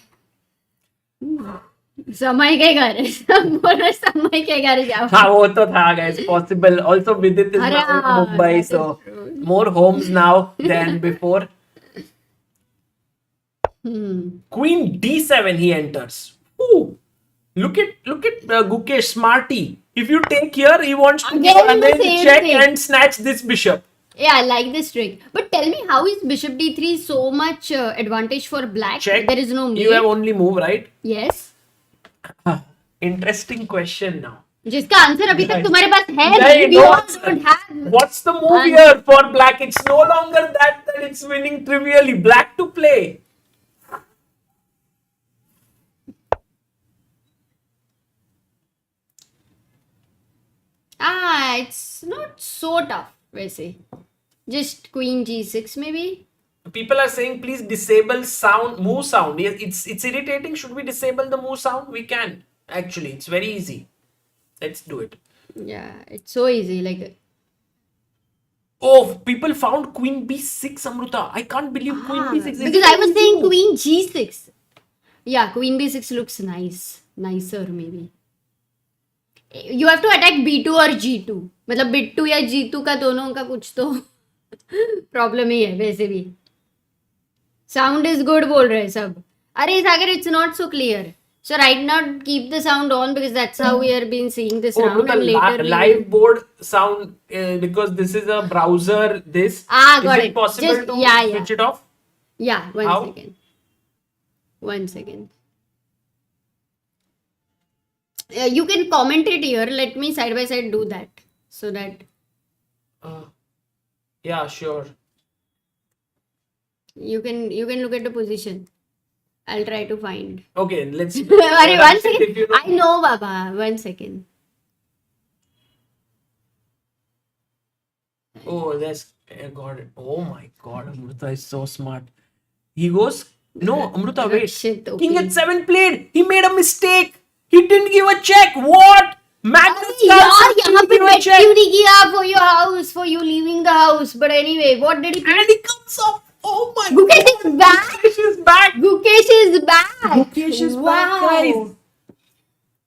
समय के घर है. सब बोल रहे समय के घर जाओ.
हाँ, वो तो था, guys. Possible. Also, Vidit is
अरे
now in
हाँ,
Mumbai,
that is
so
true.
more homes now than before. Queen d7 he enters. Ooh. Look at Gukesh, smarty. If you take here, he wants to
Again
go and
the
then
same
check
thing.
and snatch this bishop.
Yeah, I like this trick. But tell me, how is bishop d3 so much advantage for black?
Check.
There is no mate.
You have only move, right?
Yes.
Interesting question now.
जिसका answer अभी तक तुम्हारे पास है
नहीं,
नहीं. We
no
all
answer.
don't have.
What's the move here for black? It's no longer that it's winning trivially. Black to play.
It's not so tough, वैसे. Just queen g6 maybe.
People are saying please disable move sound. Yes, it's irritating. Should we disable the move sound? We can. Actually, it's very easy. Let's do it.
Yeah, it's so easy. Like,
Oh, people found queen b6, Amruta. I can't believe queen b6 is
because I was saying queen g6. Yeah, queen b6 looks nice. Nicer maybe. You have to attack b2 or g2. मतलब b2 या g2 का दोनों का कुछ तो problem ही है वैसे भी. Sound is good बोल रहे हैं सब. अरे सागर, it's not so clear. So right now keep the sound on because that's how we have been seeing this round,
Amruta,
and later we
live
will-
board sound because this is a browser. Is
got
it
it.
possible
Just-
to
yeah.
switch it off?
Yeah,
How?
One second. You can comment it here. Let me side by side do that so that
Yeah, sure.
you can look at the position. I'll try to find.
Okay, let's.
Sorry, one
If you
second.
know-
I know, Baba. 1 second.
Oh, that's got it. Oh my God, Amruta is so smart. He goes, no, Amruta, wait.
Shit, okay.
King h7 played. He made a mistake. He didn't give a check. What? Magnus
यार
Carlsen
यहाँ
didn't
पे
give a
bet
check.
क्यों नहीं किया for your house, for you leaving the house? But anyway, what did he play?
And he comes off. Oh my
Gukesh is back.
Gukesh is back.
Gukesh is back.
Gukesh is back, guys.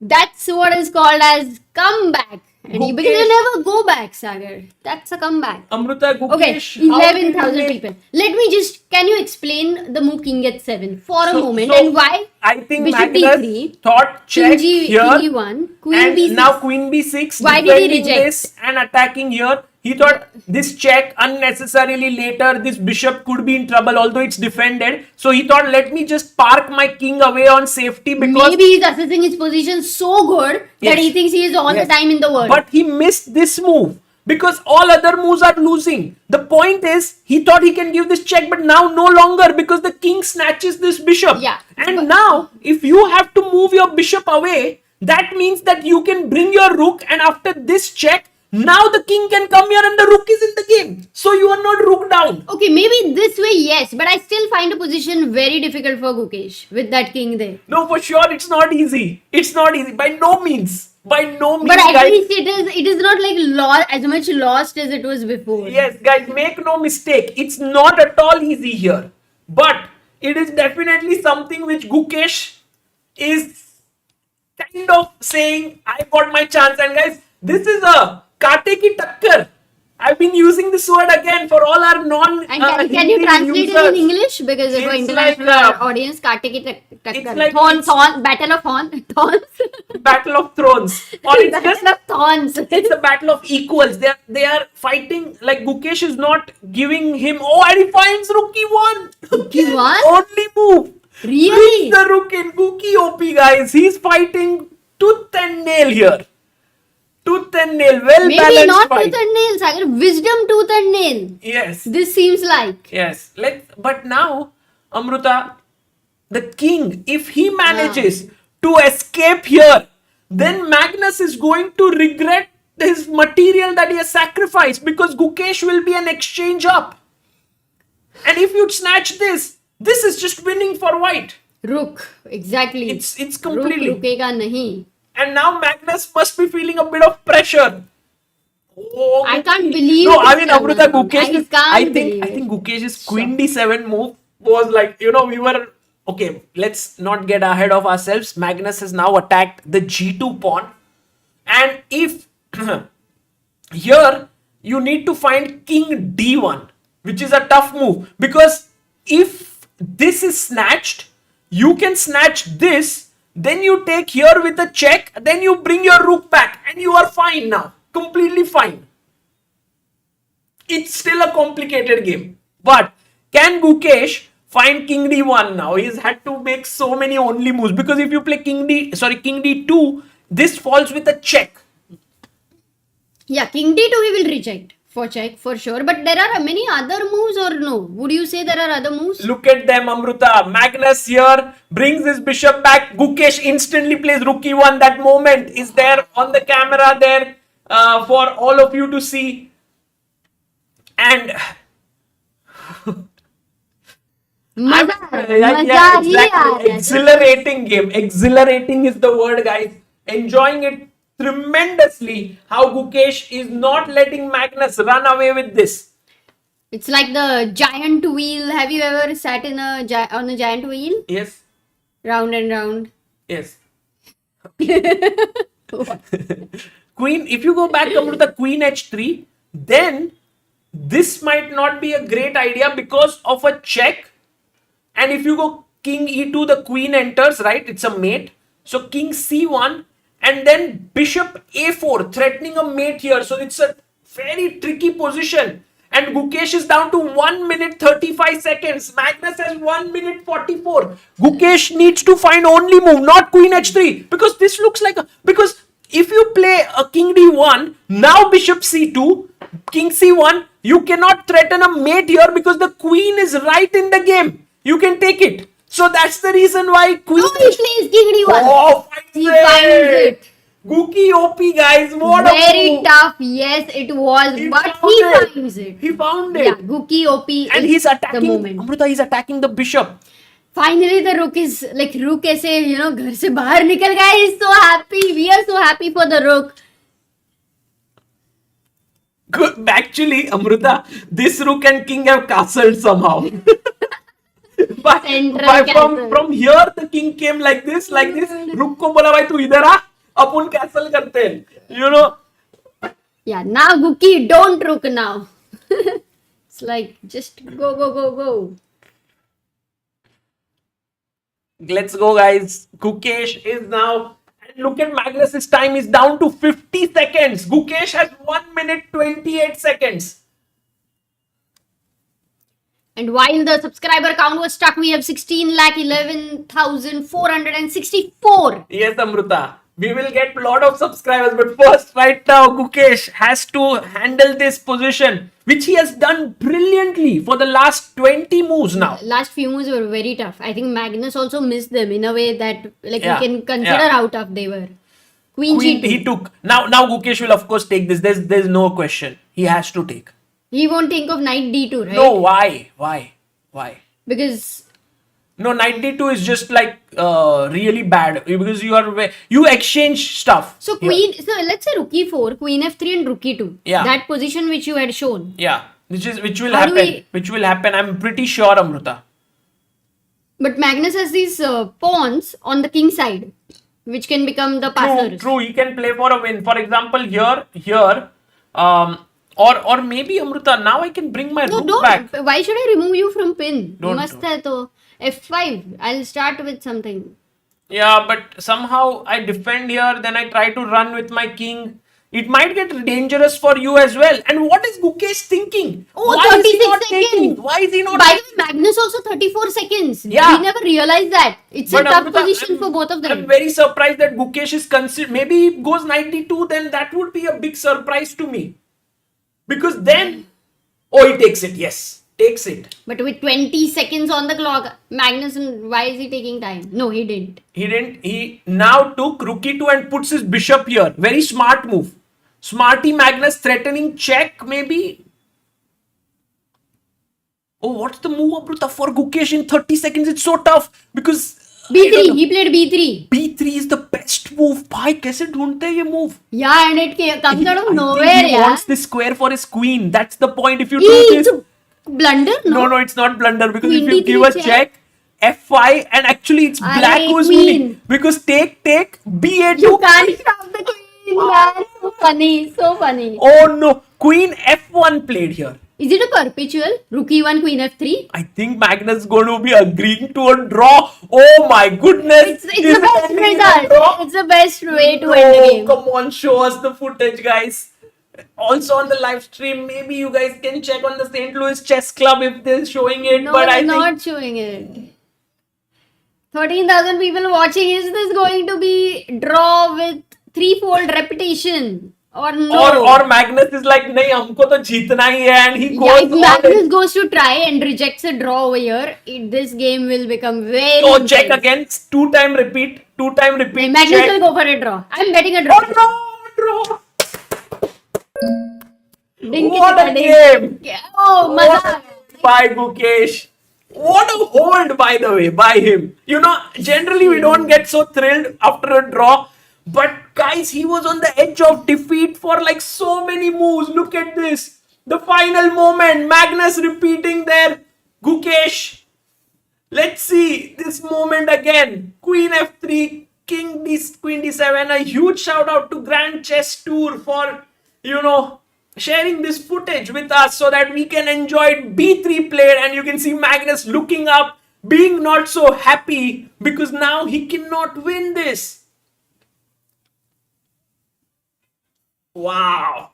That's what is called as comeback. And because
Gukesh.
you never go back, Sagar. That's a comeback.
Amruta,
Okay,
Gukesh. how did he
11,000
make-
people. Let me just, can you explain the move king at 7 for a moment
so
and why
I think
Bishop
Magnus
D3,
thought
King
check
G,
here
King E1, Queen
and
B6.
now Queen B6
Why did he
defending
reject?
this and attacking here. He thought this check unnecessarily later this bishop could be in trouble although it's defended. So he thought let me just park my king away on safety because
Maybe he's assessing his position so good that
Yes.
he thinks he is all
Yes.
the time in the world.
But he missed this move because all other moves are losing. The point is, he thought he can give this check, but now no longer because the king snatches this bishop.
Yeah.
And now, if you have to move your bishop away, that means that you can bring your rook, and after this check, now the king can come here and the rook is in the game. So you are not rook down.
Okay, maybe this way, yes, but I still find a position very difficult for Gukesh with that king there.
No, for sure, it's not easy. It's not easy. By no means. By no means,
But at
guys.
least it is not like as much lost as it was before.
Yes, guys, make no mistake. It's not at all easy here. But it is definitely something which Gukesh is kind of saying, I got my chance. And guys, this is a Kate ki takkar. I've been using this word again for all our non
And can you
Hindi
translate it
users.
in English? Because for
It's
international
like,
audience, Kate ki
it's
takkar.
like-
Thorn, battle of thorns.
Battle of Thrones. Or it's just
Battle of thorns.
it's a battle of equals. They are fighting like Gukesh is not giving him. Oh, and he finds rook e1.
E1?
Only move.
Really?
Brings the rook in. Gookie OP, guys. He's fighting tooth and nail here. Tooth and nail. Well
Maybe
balanced
not
fight.
tooth and nail, Sagar. Wisdom, tooth and nail.
Yes.
This seems like.
Yes. But now, Amruta, the king, if he manages to escape here, then Magnus is going to regret his material that he has sacrificed because Gukesh will be an exchange up. And if you snatch this is just winning for white.
Rook, exactly.
It's completely.
Rook rukega nahi.
And now Magnus must be feeling a bit of pressure. Oh,
I can't believe
No, I
this,
mean Amruta,
Salman.
Gukesh.
I can't believe
I
it.
think Gukesh's Queen D7 move was like, we were okay. Let's not get ahead of ourselves. Magnus has now attacked the G2 pawn, and if here you need to find King D1, which is a tough move because if this is snatched, you can snatch this. Then you take here with a check, then you bring your rook back and you are fine now. Completely fine. It's still a complicated game. But can Gukesh find King D1 now? He's had to make so many only moves because if you play King D2, this falls with a check.
Yeah, King D2 he will reject for check for sure. But there are many other moves or no? Would you say there are other moves?
Look at them, Amruta. Magnus here brings his bishop back. Gukesh instantly plays rook e1. That moment is there on the camera there for all of you to see. And
Maza
yeah,
ही आ रहा है.
exhilarating game. Exhilarating is the word, guys. Enjoying it tremendously. How Gukesh is not letting Magnus run away with this.
It's like the giant wheel. Have you ever sat on a giant wheel?
Yes.
Round and round.
Yes. Queen, if you go back to the Queen H3, then this might not be a great idea because of a check. And if you go King E2, the Queen enters, right? It's a mate. So King C1 and then Bishop A4, threatening a mate here. So it's a very tricky position. And Gukesh is down to 1 minute 35 seconds. Magnus has 1 minute 44. Gukesh needs to find only move, not Queen H3. Because this looks like because if you play a King D1, now Bishop C2, King C1, you cannot threaten a mate here because the Queen is right in the game. You can take it. So that's the reason why Queen...
Oh, he plays King D1.
Oh,
He finds it.
Gookie OP, guys. What
Very
a move.
tough. Yes, it was. But
found
he
it.
finds it.
He found it.
Yeah, Gookie OP
And
is
he's
the
attacking,
moment.
Amruta, he's attacking the bishop.
Finally, the rook is like rook ऐसे घर से बाहर निकल गया. He's so happy. We are so happy for the rook.
Good. Actually, Amruta, this rook and king have castled somehow.
Central castle.
From here, the king came like this. Rook को बोला भाई तू इधर आ, अपन castle करते हैं. You know.
Yeah, now Guki, don't rook now. It's like, just go.
Let's go, guys. Gukesh is now. And look at Magnus's time is down to 50 seconds. Gukesh has 1 minute 28 seconds.
And while the subscriber count was stuck, we have 16,11,464.
Yes, Amruta. We will get a lot of subscribers, but first, right now, Gukesh has to handle this position, which he has done brilliantly for the last 20 moves now.
Last few moves were very tough. I think Magnus also missed them in a way that we can consider how tough they were. Queen
Queen
G2.
he took. Now Gukesh will of course take this. There's no question. He has to take.
He won't think of knight d2, right?
No, why?
Because
No, knight d2 is just like really bad because you exchange stuff.
so queen. So let's say rook e4, queen f3, and rook e2.
Yeah.
That position which you had shown.
Yeah, which will
How do
happen. Which will happen. I'm pretty sure, Amruta.
But Magnus has these pawns on the king side, which can become the partners.
True. He can play for a win. For example, here, or maybe Amruta. Now I can bring my
No,
rook
don't.
back.
Why should I remove you from pin?
Don't.
Mast hai to. F5. I'll start with something.
Yeah, but somehow I defend here. Then I try to run with my king. It might get dangerous for you as well. And what is Gukesh thinking?
Oh,
Why is he
36
not
seconds.
taking? Why is he not?
By the way, Magnus also 34 seconds.
Yeah.
We never realized that. It's
But
a tough
Amruta,
position for both of them.
I'm very surprised that Gukesh is considered. Maybe he goes 92, then that would be a big surprise to me. Because then, he takes it. Yes, takes it.
But with 20 seconds on the clock, Magnus, why is he taking time? No, he didn't.
He didn't. He now took rook e2 and puts his bishop here. Very smart move. Smarty Magnus threatening check, maybe. Oh, what's the move, Amruta, for Gukesh in 30 seconds? It's so tough because
B3. He played B3.
B3 is the best move. Bhai, कैसे ढूंढते हैं ये move?
Yeah, and it comes out of
I
nowhere.
think he
Yeah.
wants this square for his queen. That's the point. If you do
It's
this,
a blunder.
no, it's not blunder because
Queen
if you give a
D3
check, F5, and actually it's black
Arey,
who's
queen.
winning because take B8.
You can't stop the queen. Yeah, so funny. So funny.
Oh no, Queen F1 played here.
Is it a perpetual? Rook e1, queen f3?
I think Magnus is going to be agreeing to a draw. Oh my goodness.
It's the best result. It's the best way to end the game.
Come on, show us the footage, guys. Also on the live stream, maybe you guys can check on the St. Louis Chess Club if they're showing it.
No,
but I
they're
think
not showing it. 13,000 people watching. Is this going to be draw with threefold repetition? Or no?
or Magnus is like, nahi, humko to jeetna hi hai, and he
Yeah, if
goes on
Magnus
it.
goes to try and rejects a draw over here, this game will become very
Oh, check
intense.
again. Two-time repeat.
Magnus
check.
will go for a draw. I'm betting a draw.
Oh no, draw.
Ding,
What a
ding,
game.
ding. Oh, maza.
By Gukesh. What a hold, by the way, by him. You know, generally we don't get so thrilled after a draw. But guys, he was on the edge of defeat for like so many moves. Look at this. The final moment. Magnus repeating there. Gukesh. Let's see this moment again. Queen F3, King D, Queen D7. A huge shout out to Grand Chess Tour for, sharing this footage with us so that we can enjoy it. B3 played and you can see Magnus looking up, being not so happy because now he cannot win this. Wow.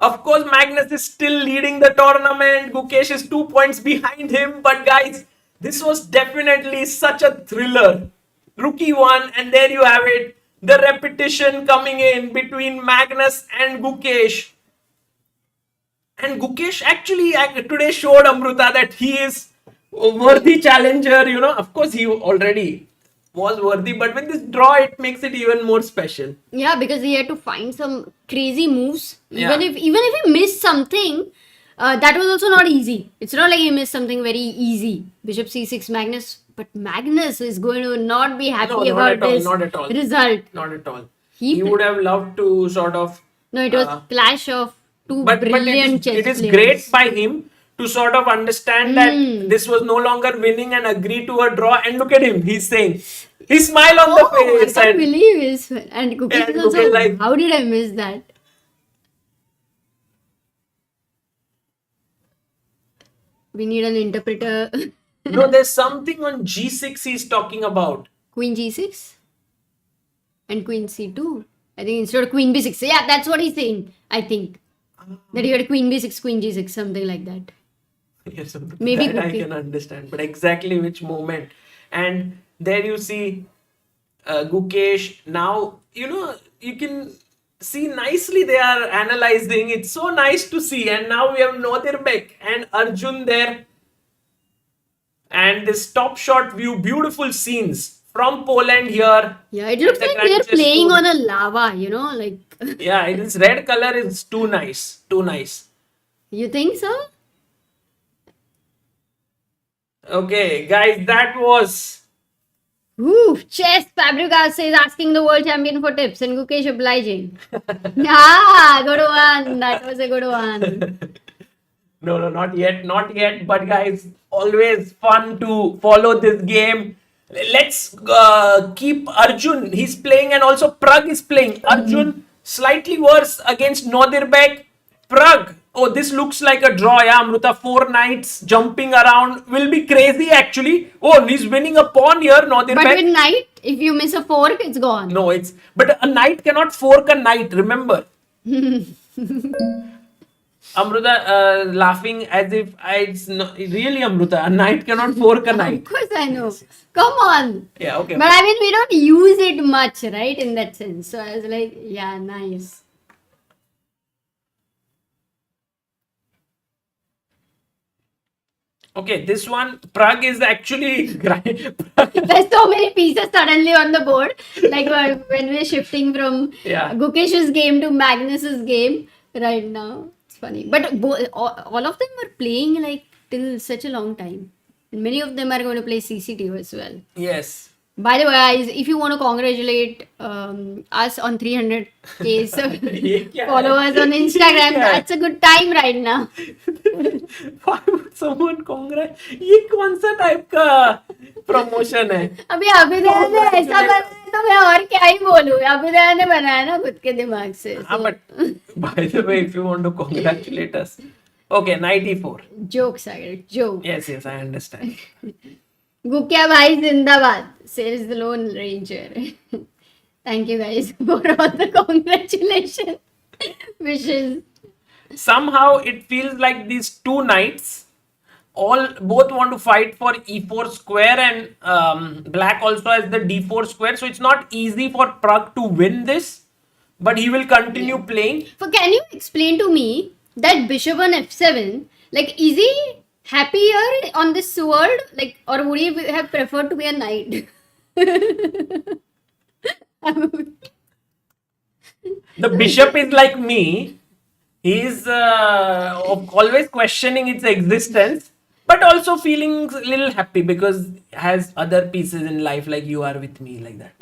Of course, Magnus is still leading the tournament. Gukesh is 2 points behind him. But guys, this was definitely such a thriller. Rookie won, and there you have it. The repetition coming in between Magnus and Gukesh. And Gukesh actually today showed Amruta that he is a worthy challenger. Of course, he already was worthy, but with this draw, it makes it even more special.
Yeah, because he had to find some crazy moves.
Yeah.
Even if he missed something, that was also not easy. It's not like he missed something very easy. Bishop c6, Magnus. But Magnus is going to not be happy about this
not at all.
result.
Not at all.
He
He would have loved to sort of...
No, it was clash of two
but
brilliant
it
chess
is
players.
great by him to sort of understand that this was no longer winning and agree to a draw. And look at him, he's saying, he smile on the
Oh, I
face.
can't
And
believe it. And Gukesh
and
is also
Gukesh like-
how did I miss that? We need an interpreter.
no, there's something on G6 he's talking about.
Queen G6 and Queen C2. I think instead of Queen B6. Yeah, that's what he's saying. I think that you had Queen B6, Queen G6, something like that.
Yes,
Maybe
that I
Gukesh.
can understand, but exactly which moment. And there you see Gukesh. Now, you can see nicely they are analyzing. It's so nice to see. And now we have Nodirbek and Arjun there. And this top shot view, beautiful scenes from Poland here.
Yeah, it looks
The
like
Grand
they're
Chess
playing
Tour.
on a lava, like.
Yeah, this red color is too nice. Too nice.
You think so?
Okay, guys, that was...
Ooh, chess. Fabregas is asking the world champion for tips and Gukesh obliging. Good one. That was a good one.
No, not yet. But guys, always fun to follow this game. Let's keep Arjun. He's playing and also Pragg is playing. Arjun slightly worse against Nodirbek. Pragg. Oh, this looks like a draw. Yeah, Amruta. 4 knights jumping around. Will be crazy actually. Oh, he's winning a pawn here, Nodirbek.
But with knight, if you miss a fork, it's gone.
No, but a knight cannot fork a knight, remember. Amruta laughing as if it's not, really Amruta, a knight cannot fork a
Of
knight.
course I know. Come on.
Yeah, okay.
But I mean, we don't use it much, right? In that sense. So I was like, yeah, nice.
Okay, this one, Pragg is actually...
There's so many pieces suddenly on the board. Like when we're shifting from
Yeah.
Gukesh's game to Magnus's game right now. It's funny. But all of them were playing like till such a long time. And many of them are going to play CCTV as well.
Yes.
By the way, guys, if you want to congratulate us on 300k
Yeah.
followers on Instagram,
Yeah.
that's a good time right now.
Why would someone congratulate? ये कौन सा type का promotion है?
अभी अभिदया ने ऐसा बनाया तो मैं और क्या ही बोलूं. अभिदया ने बनाया ना खुद के दिमाग से.
हाँ, but by the way, if you want to congratulate us. Okay, 94.
Joke, Sagar. Joke.
Yes, I understand.
Gukya bhai zindabad, says the Lone Ranger. Thank you guys for all the congratulations wishes.
Somehow it feels like these two knights both want to fight for e4 square and black also has the d4 square. So it's not easy for Pragg to win this, but he will continue playing.
So can you explain to me that bishop on f7, like is he happier on this world, like, or would he have preferred to be a knight?
The bishop is like me. He's always questioning its existence, but also feeling a little happy because has other pieces in life like you are with me, like that.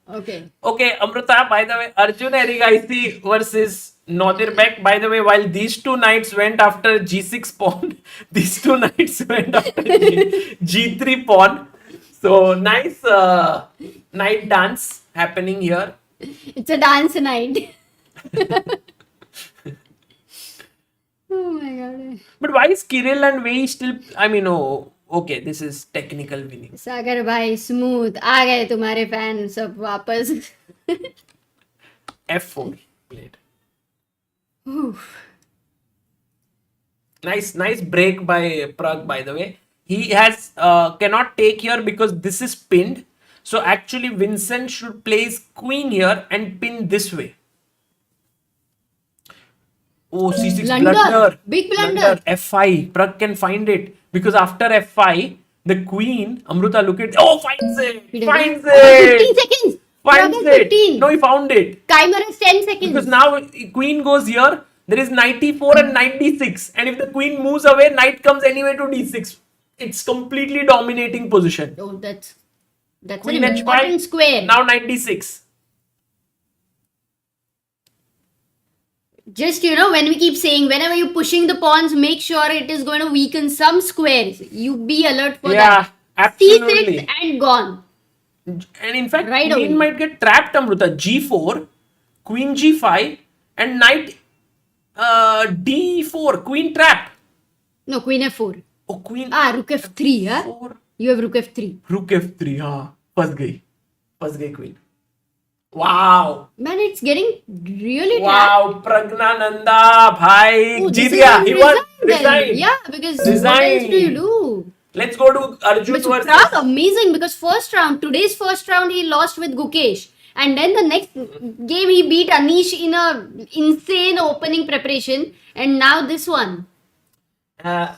Okay.
Okay, Amruta, by the way, Arjun Erigaisi versus Nodirbek. By the way, while these two knights went after g6 pawn, these two knights went after g3 pawn. So nice knight dance happening here.
It's a dance night. Oh my god.
But why is Kirill and Wei Yi still? I mean, okay, this is technical winning.
सागर भाई smooth आ गए तुम्हारे fan सब वापस.
F4 played. Nice break by Pragg, by the way. He has cannot take here because this is pinned. So actually Vincent should play his queen here and pin this way. Oh, c6 blunder.
Big blunder.
F5. Pragg can find it because after F5, the queen, Amruta, look at, finds it. Finds
15
it.
seconds.
Finds
Pragg has
it.
15.
No, he found it.
Keymer has 10 seconds.
Because now queen goes here, there is knight e4 and knight d6. And if the queen moves away, knight comes anyway to d6. It's completely dominating position.
Oh, that's
Queen
an important
h5.
square.
Now knight d6.
Just, when we keep saying, whenever you're pushing the pawns, make sure it is going to weaken some squares. You be alert for
Yeah,
that.
absolutely.
C6 and gone.
And in fact,
Right
queen
away.
might get trapped, Amruta. G4, queen G5, and knight D4, queen trap.
No, queen f4.
Oh, queen
Rook f3, huh?
4.
You have rook f3.
Rook F3, हाँ फंस गई queen. Wow.
Man, it's getting really
Wow, Praggnanandhaa, bhai,
Oh,
Jeet
this
गया.
is
He
a
won.
resign then.
Resigned.
Yeah, because what
Resigned.
else do you do?
Let's go to Arjun
But
versus.
Pragg, amazing, because today's first round, he lost with Gukesh. And then the next game, he beat Anish in a insane opening preparation. And now this one.
Uh,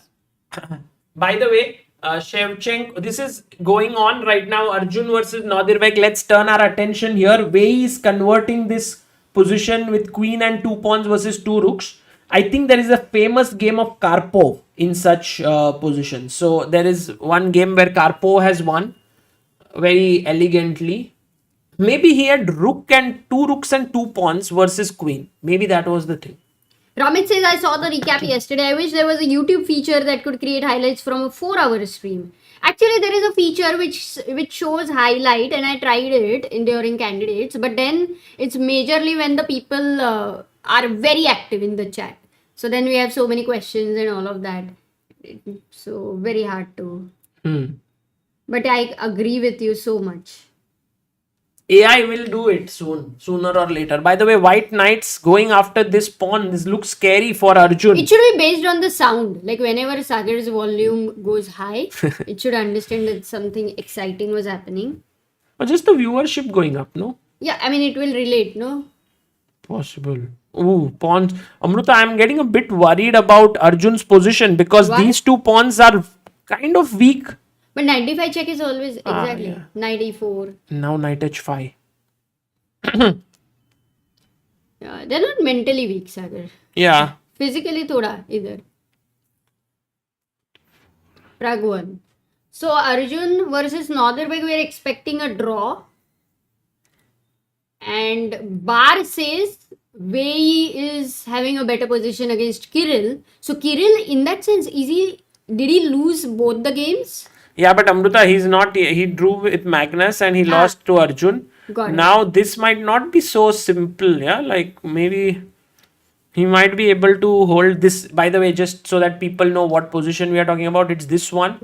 by the way, Shevchenko, this is going on right now. Arjun versus Nodirbek. Let's turn our attention here. Wei Yi is converting this position with queen and 2 pawns versus 2 rooks. I think there is a famous game of Karpov in such positions. So there is one game where Karpov has won very elegantly. Maybe he had rook and 2 rooks and 2 pawns versus queen. Maybe that was the thing.
Ramit says, I saw the recap yesterday. I wish there was a YouTube feature that could create highlights from a 4-hour stream. Actually, there is a feature which shows highlight, and I tried it during candidates. But then it's majorly when the people are very active in the chat. So then we have so many questions and all of that. So very hard to. But I agree with you so much.
AI will do it sooner or later. By the way, white knights going after this pawn. This looks scary for Arjun.
It should be based on the sound. Like whenever Sagar's volume goes high, it should understand that something exciting was happening.
Or just the viewership going up, no?
Yeah, I mean, it will relate, no?
Possible. Ooh, pawns. Amruta, I'm getting a bit worried about Arjun's position because
Why?
these 2 pawns are kind of weak.
But 95 check is always exactly
yeah.
94.
Now knight h5.
Yeah, they're not mentally weak, Sagar.
Yeah.
Physically, thoda either. Pragg won. So Arjun versus Nodirbek, we're expecting a draw. And Bar says Wei Yi is having a better position against Kirill. So Kirill, in that sense, did he lose both the games?
Yeah, but Amruta, he's not. He drew with Magnus and he lost to Arjun.
Got it.
Now this might not be so simple. Yeah, like maybe he might be able to hold this. By the way, just so that people know what position we are talking about, it's this one.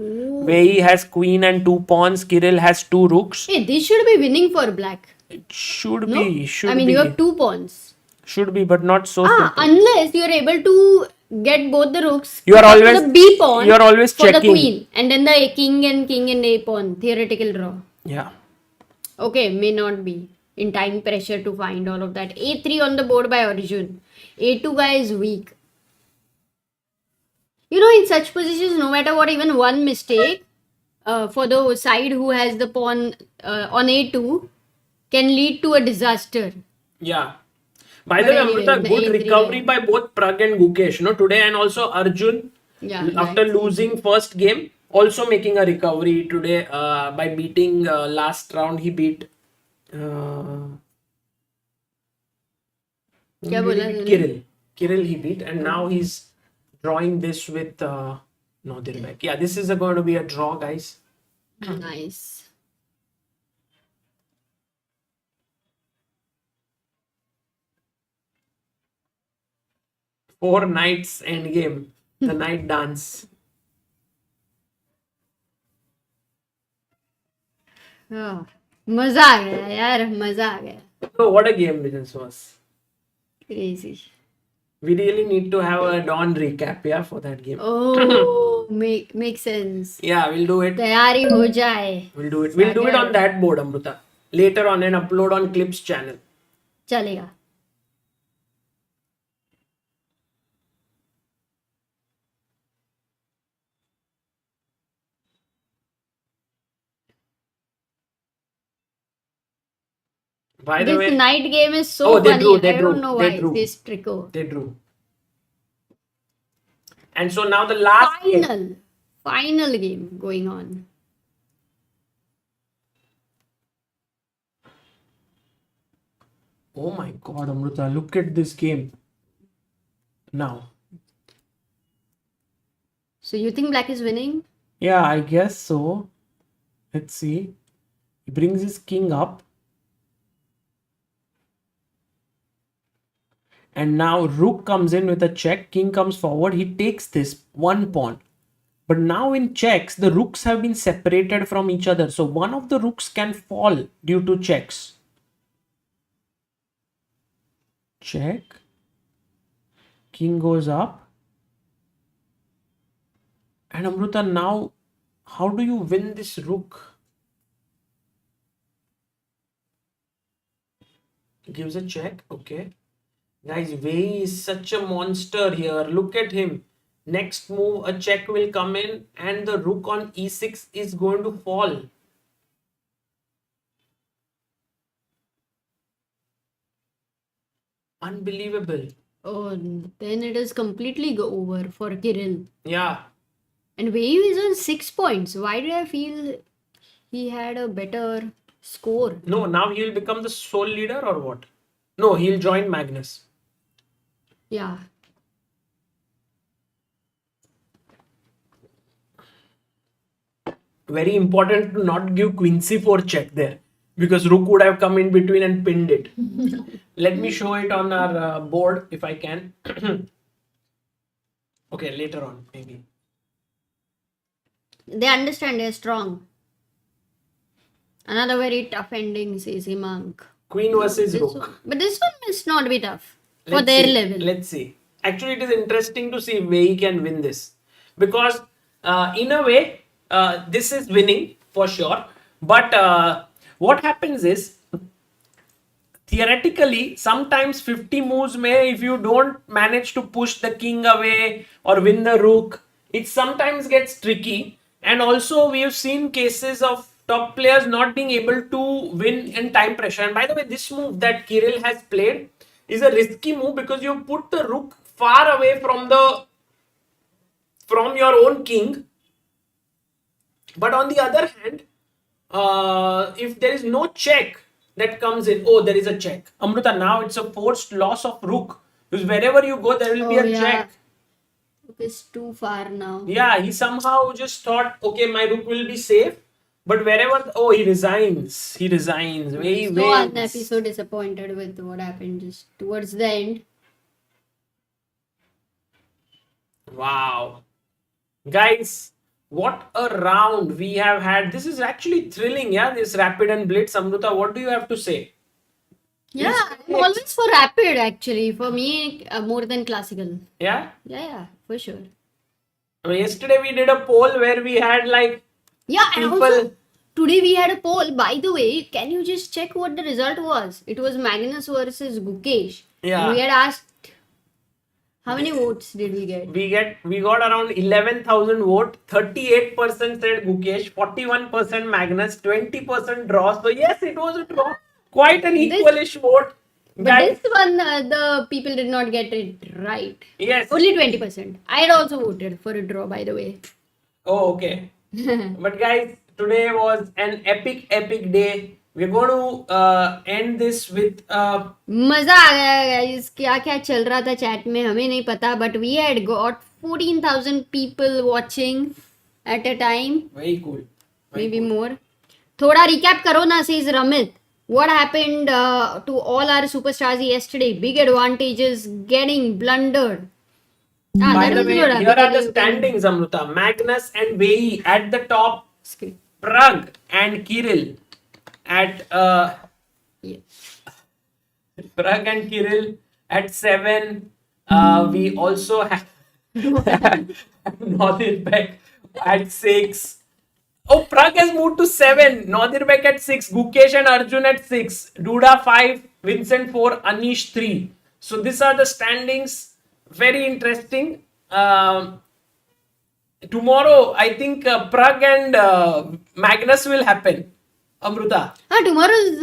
Wei Yi has queen and 2 pawns. Kirill has 2 rooks.
Hey, this should be winning for black.
It should
No?
be. Should
I mean,
be.
you have 2 pawns.
Should be, but not so simple.
Unless you're able to get both the rooks.
You are
pick up
always-
the B pawn.
you are always
for
checking.
the queen, and then the king and A pawn. Theoretical draw.
Yeah.
Okay, may not be. In time pressure to find all of that. A3 on the board by Arjun. A2 guy is weak. In such positions, no matter what, even one mistake for the side who has the pawn on A2 can lead to a disaster.
Yeah. By
But
the way,
anyway,
Amruta,
the
good
A3
recovery
game.
by both Pragg and Gukesh, today, and also Arjun,
Yeah,
after
nice.
losing first game, also making a recovery today by beating last round. He beat
क्या बोला तूने?
Kirill he beat, and now he's drawing this with Nodirbek. Yeah, this is going to be a draw, guys.
Nice.
4 knights endgame. The night dance.
मजा आ गया यार, मजा आ गया.
So what a game this was.
Crazy.
We really need to have a dawn recap, yeah, for that game.
Oh, makes sense.
Yeah, we'll do it.
तैयारी हो जाए.
We'll do it. We'll do it on that board, Amruta. Later on and upload on Clips channel.
चलेगा.
By the
This
way,
night game is so
they
funny.
drew, they
I
drew,
don't know
they
why
drew.
this trickle.
they drew. And so now the last game.
Final game going on.
Oh my god, Amruta, look at this game. now.
So you think black is winning?
Yeah, I guess so. Let's see. He brings his king up. And now rook comes in with a check. King comes forward. He takes this one pawn. But now in checks, the rooks have been separated from each other. So one of the rooks can fall due to checks. Check. King goes up. And Amruta, now how do you win this rook? Gives a check. Okay. Guys, Wei Yi is such a monster here. Look at him. Next move, a check will come in and the rook on e6 is going to fall. Unbelievable.
Oh, then it is completely over for Kirill.
Yeah.
And Wei Yi is on 6 points. Why did I feel he had a better score?
No, now he will become the sole leader or what? No, he'll join Magnus.
Yeah.
Very important to not give queen c4 check there, because rook would have come in between and pinned it. Let me show it on our board if I can. Okay, later on maybe.
They understand, they're strong. Another very tough ending, says Himank.
Queen versus
This
rook.
one, but this one must not be tough for
Let's
their
see.
level.
Let's see. Actually, it is interesting to see if Wei Yi can win this, because in a way, this is winning for sure. But what happens is, theoretically, sometimes 50 moves if you don't manage to push the king away or win the rook, it sometimes gets tricky. And also, we have seen cases of top players not being able to win in time pressure. And by the way, this move that Kirill has played is a risky move, because you put the rook far away from your own king. But on the other hand, if there is no check that comes in, oh, there is a check. Amruta, now it's a forced loss of rook, because wherever you go, there will be a check.
Rook is too far now.
Yeah, he somehow just thought, okay, my rook will be safe. But wherever, oh, he resigns. He resigns. Wei Yi
So I'm
wins.
so disappointed with what happened just towards the end.
Wow. Guys, what a round we have had. This is actually thrilling, yeah, this Rapid and Blitz. Amruta, what do you have to say?
Yeah, I'm always for rapid actually. For me, more than classical.
Yeah?
Yeah, for sure.
Yesterday we did a poll where we had like
Yeah, and
people.
also today we had a poll. By the way, can you just check what the result was? It was Magnus versus Gukesh.
Yeah.
And we had asked how many votes did we get?
We got around 11,000 vote. 38% said Gukesh, 41% Magnus, 20% draw. So yes, it was a draw. Quite an equalish vote.
But
Guys,
this one, the people did not get it right.
yes.
Only 20%. I had also voted for a draw, by the way.
Oh, okay. But guys, today was an epic day. We're going to end this with
मजा आ गया guys. क्या क्या चल रहा था chat में हमें नहीं पता, but we had got 14,000 people watching at a time,
very cool.
maybe more. थोड़ा recap करो ना, says Ramit. What happened to all our superstars yesterday? Big advantages getting blundered.
By
that
the
was
way,
good.
here are the standings, Amruta. Magnus and Wei Yi at the top. Pragg and Kirill at
Yeah.
Pragg and Kirill at 7. We also have Nodirbek at 6. Oh, Pragg has moved to 7. Nodirbek at 6. Gukesh and Arjun at 6. Duda 5. Vincent 4. Anish 3. So these are the standings. Very interesting. Tomorrow, I think Pragg and Magnus will happen. Amruta.
Tomorrow is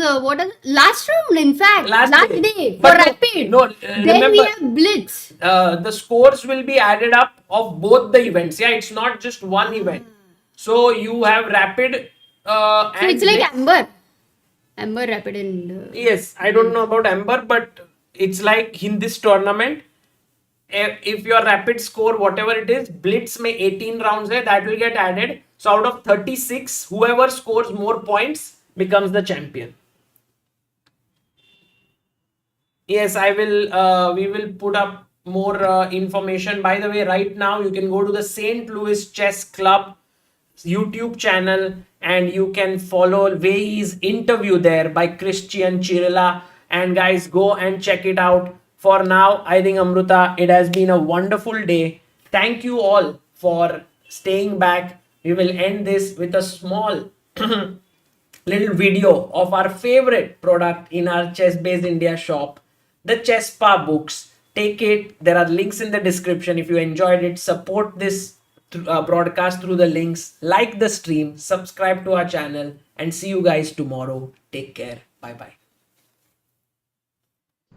last round, in fact.
Last
day for
But no,
rapid.
no,
then
remember,
we have blitz.
the scores will be added up of both the events. Yeah, it's not just one event. So you have rapid.
So
And
it's like
blitz.
Amber rapid and.
Yes, I don't know about Amber, but it's like in this tournament, if your rapid score, whatever it is, blitz में 18 rounds है, that will get added. So out of 36, whoever scores more points becomes the champion. Yes, I will. We will put up more information. By the way, right now you can go to the St. Louis Chess Club YouTube channel and you can follow Wei Yi's interview there by Christian Chirila. And guys, go and check it out. For now, I think Amruta, it has been a wonderful day. Thank you all for staying back. We will end this with a small little video of our favorite product in our Chess-Based India shop, the Chesspa books. Take it. There are links in the description. If you enjoyed it, support this broadcast through the links, like the stream, subscribe to our channel, and see you guys tomorrow. Take care. Bye bye.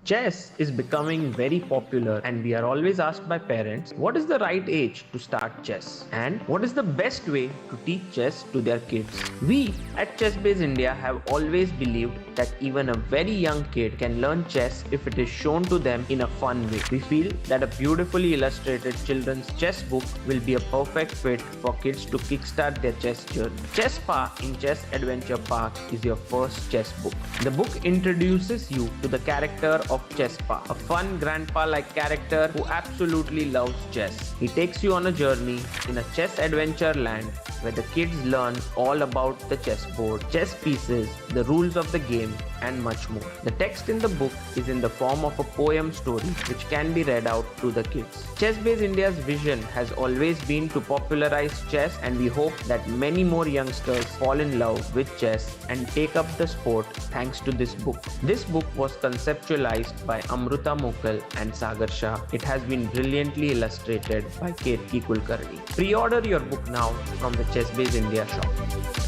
Chess is becoming very popular and we are always asked by parents what is the right age to start chess and what is the best way to teach chess to their kids. We at Chess-Based India have always believed that even a very young kid can learn chess if it is shown to them in a fun way. We feel that a beautifully illustrated children's chess book will be a perfect fit for kids to kickstart their chess journey. Chesspa in Chess Adventure Park is your first chess book. The book introduces you to the character of Chesspa, a fun grandpa-like character who absolutely loves chess. He takes you on a journey in a chess adventure land where the kids learn all about the chessboard, chess pieces, the rules of the game, and much more. The text in the book is in the form of a poem story which can be read out to the kids. Chess-Based India's vision has always been to popularize chess, and we hope that many more youngsters fall in love with chess and take up the sport thanks to this book. This book was conceptualized by Amruta Mokal and Sagar Shah. It has been brilliantly illustrated by Kirti Kulkarni. Pre-order your book now from the Chess-Based India shop.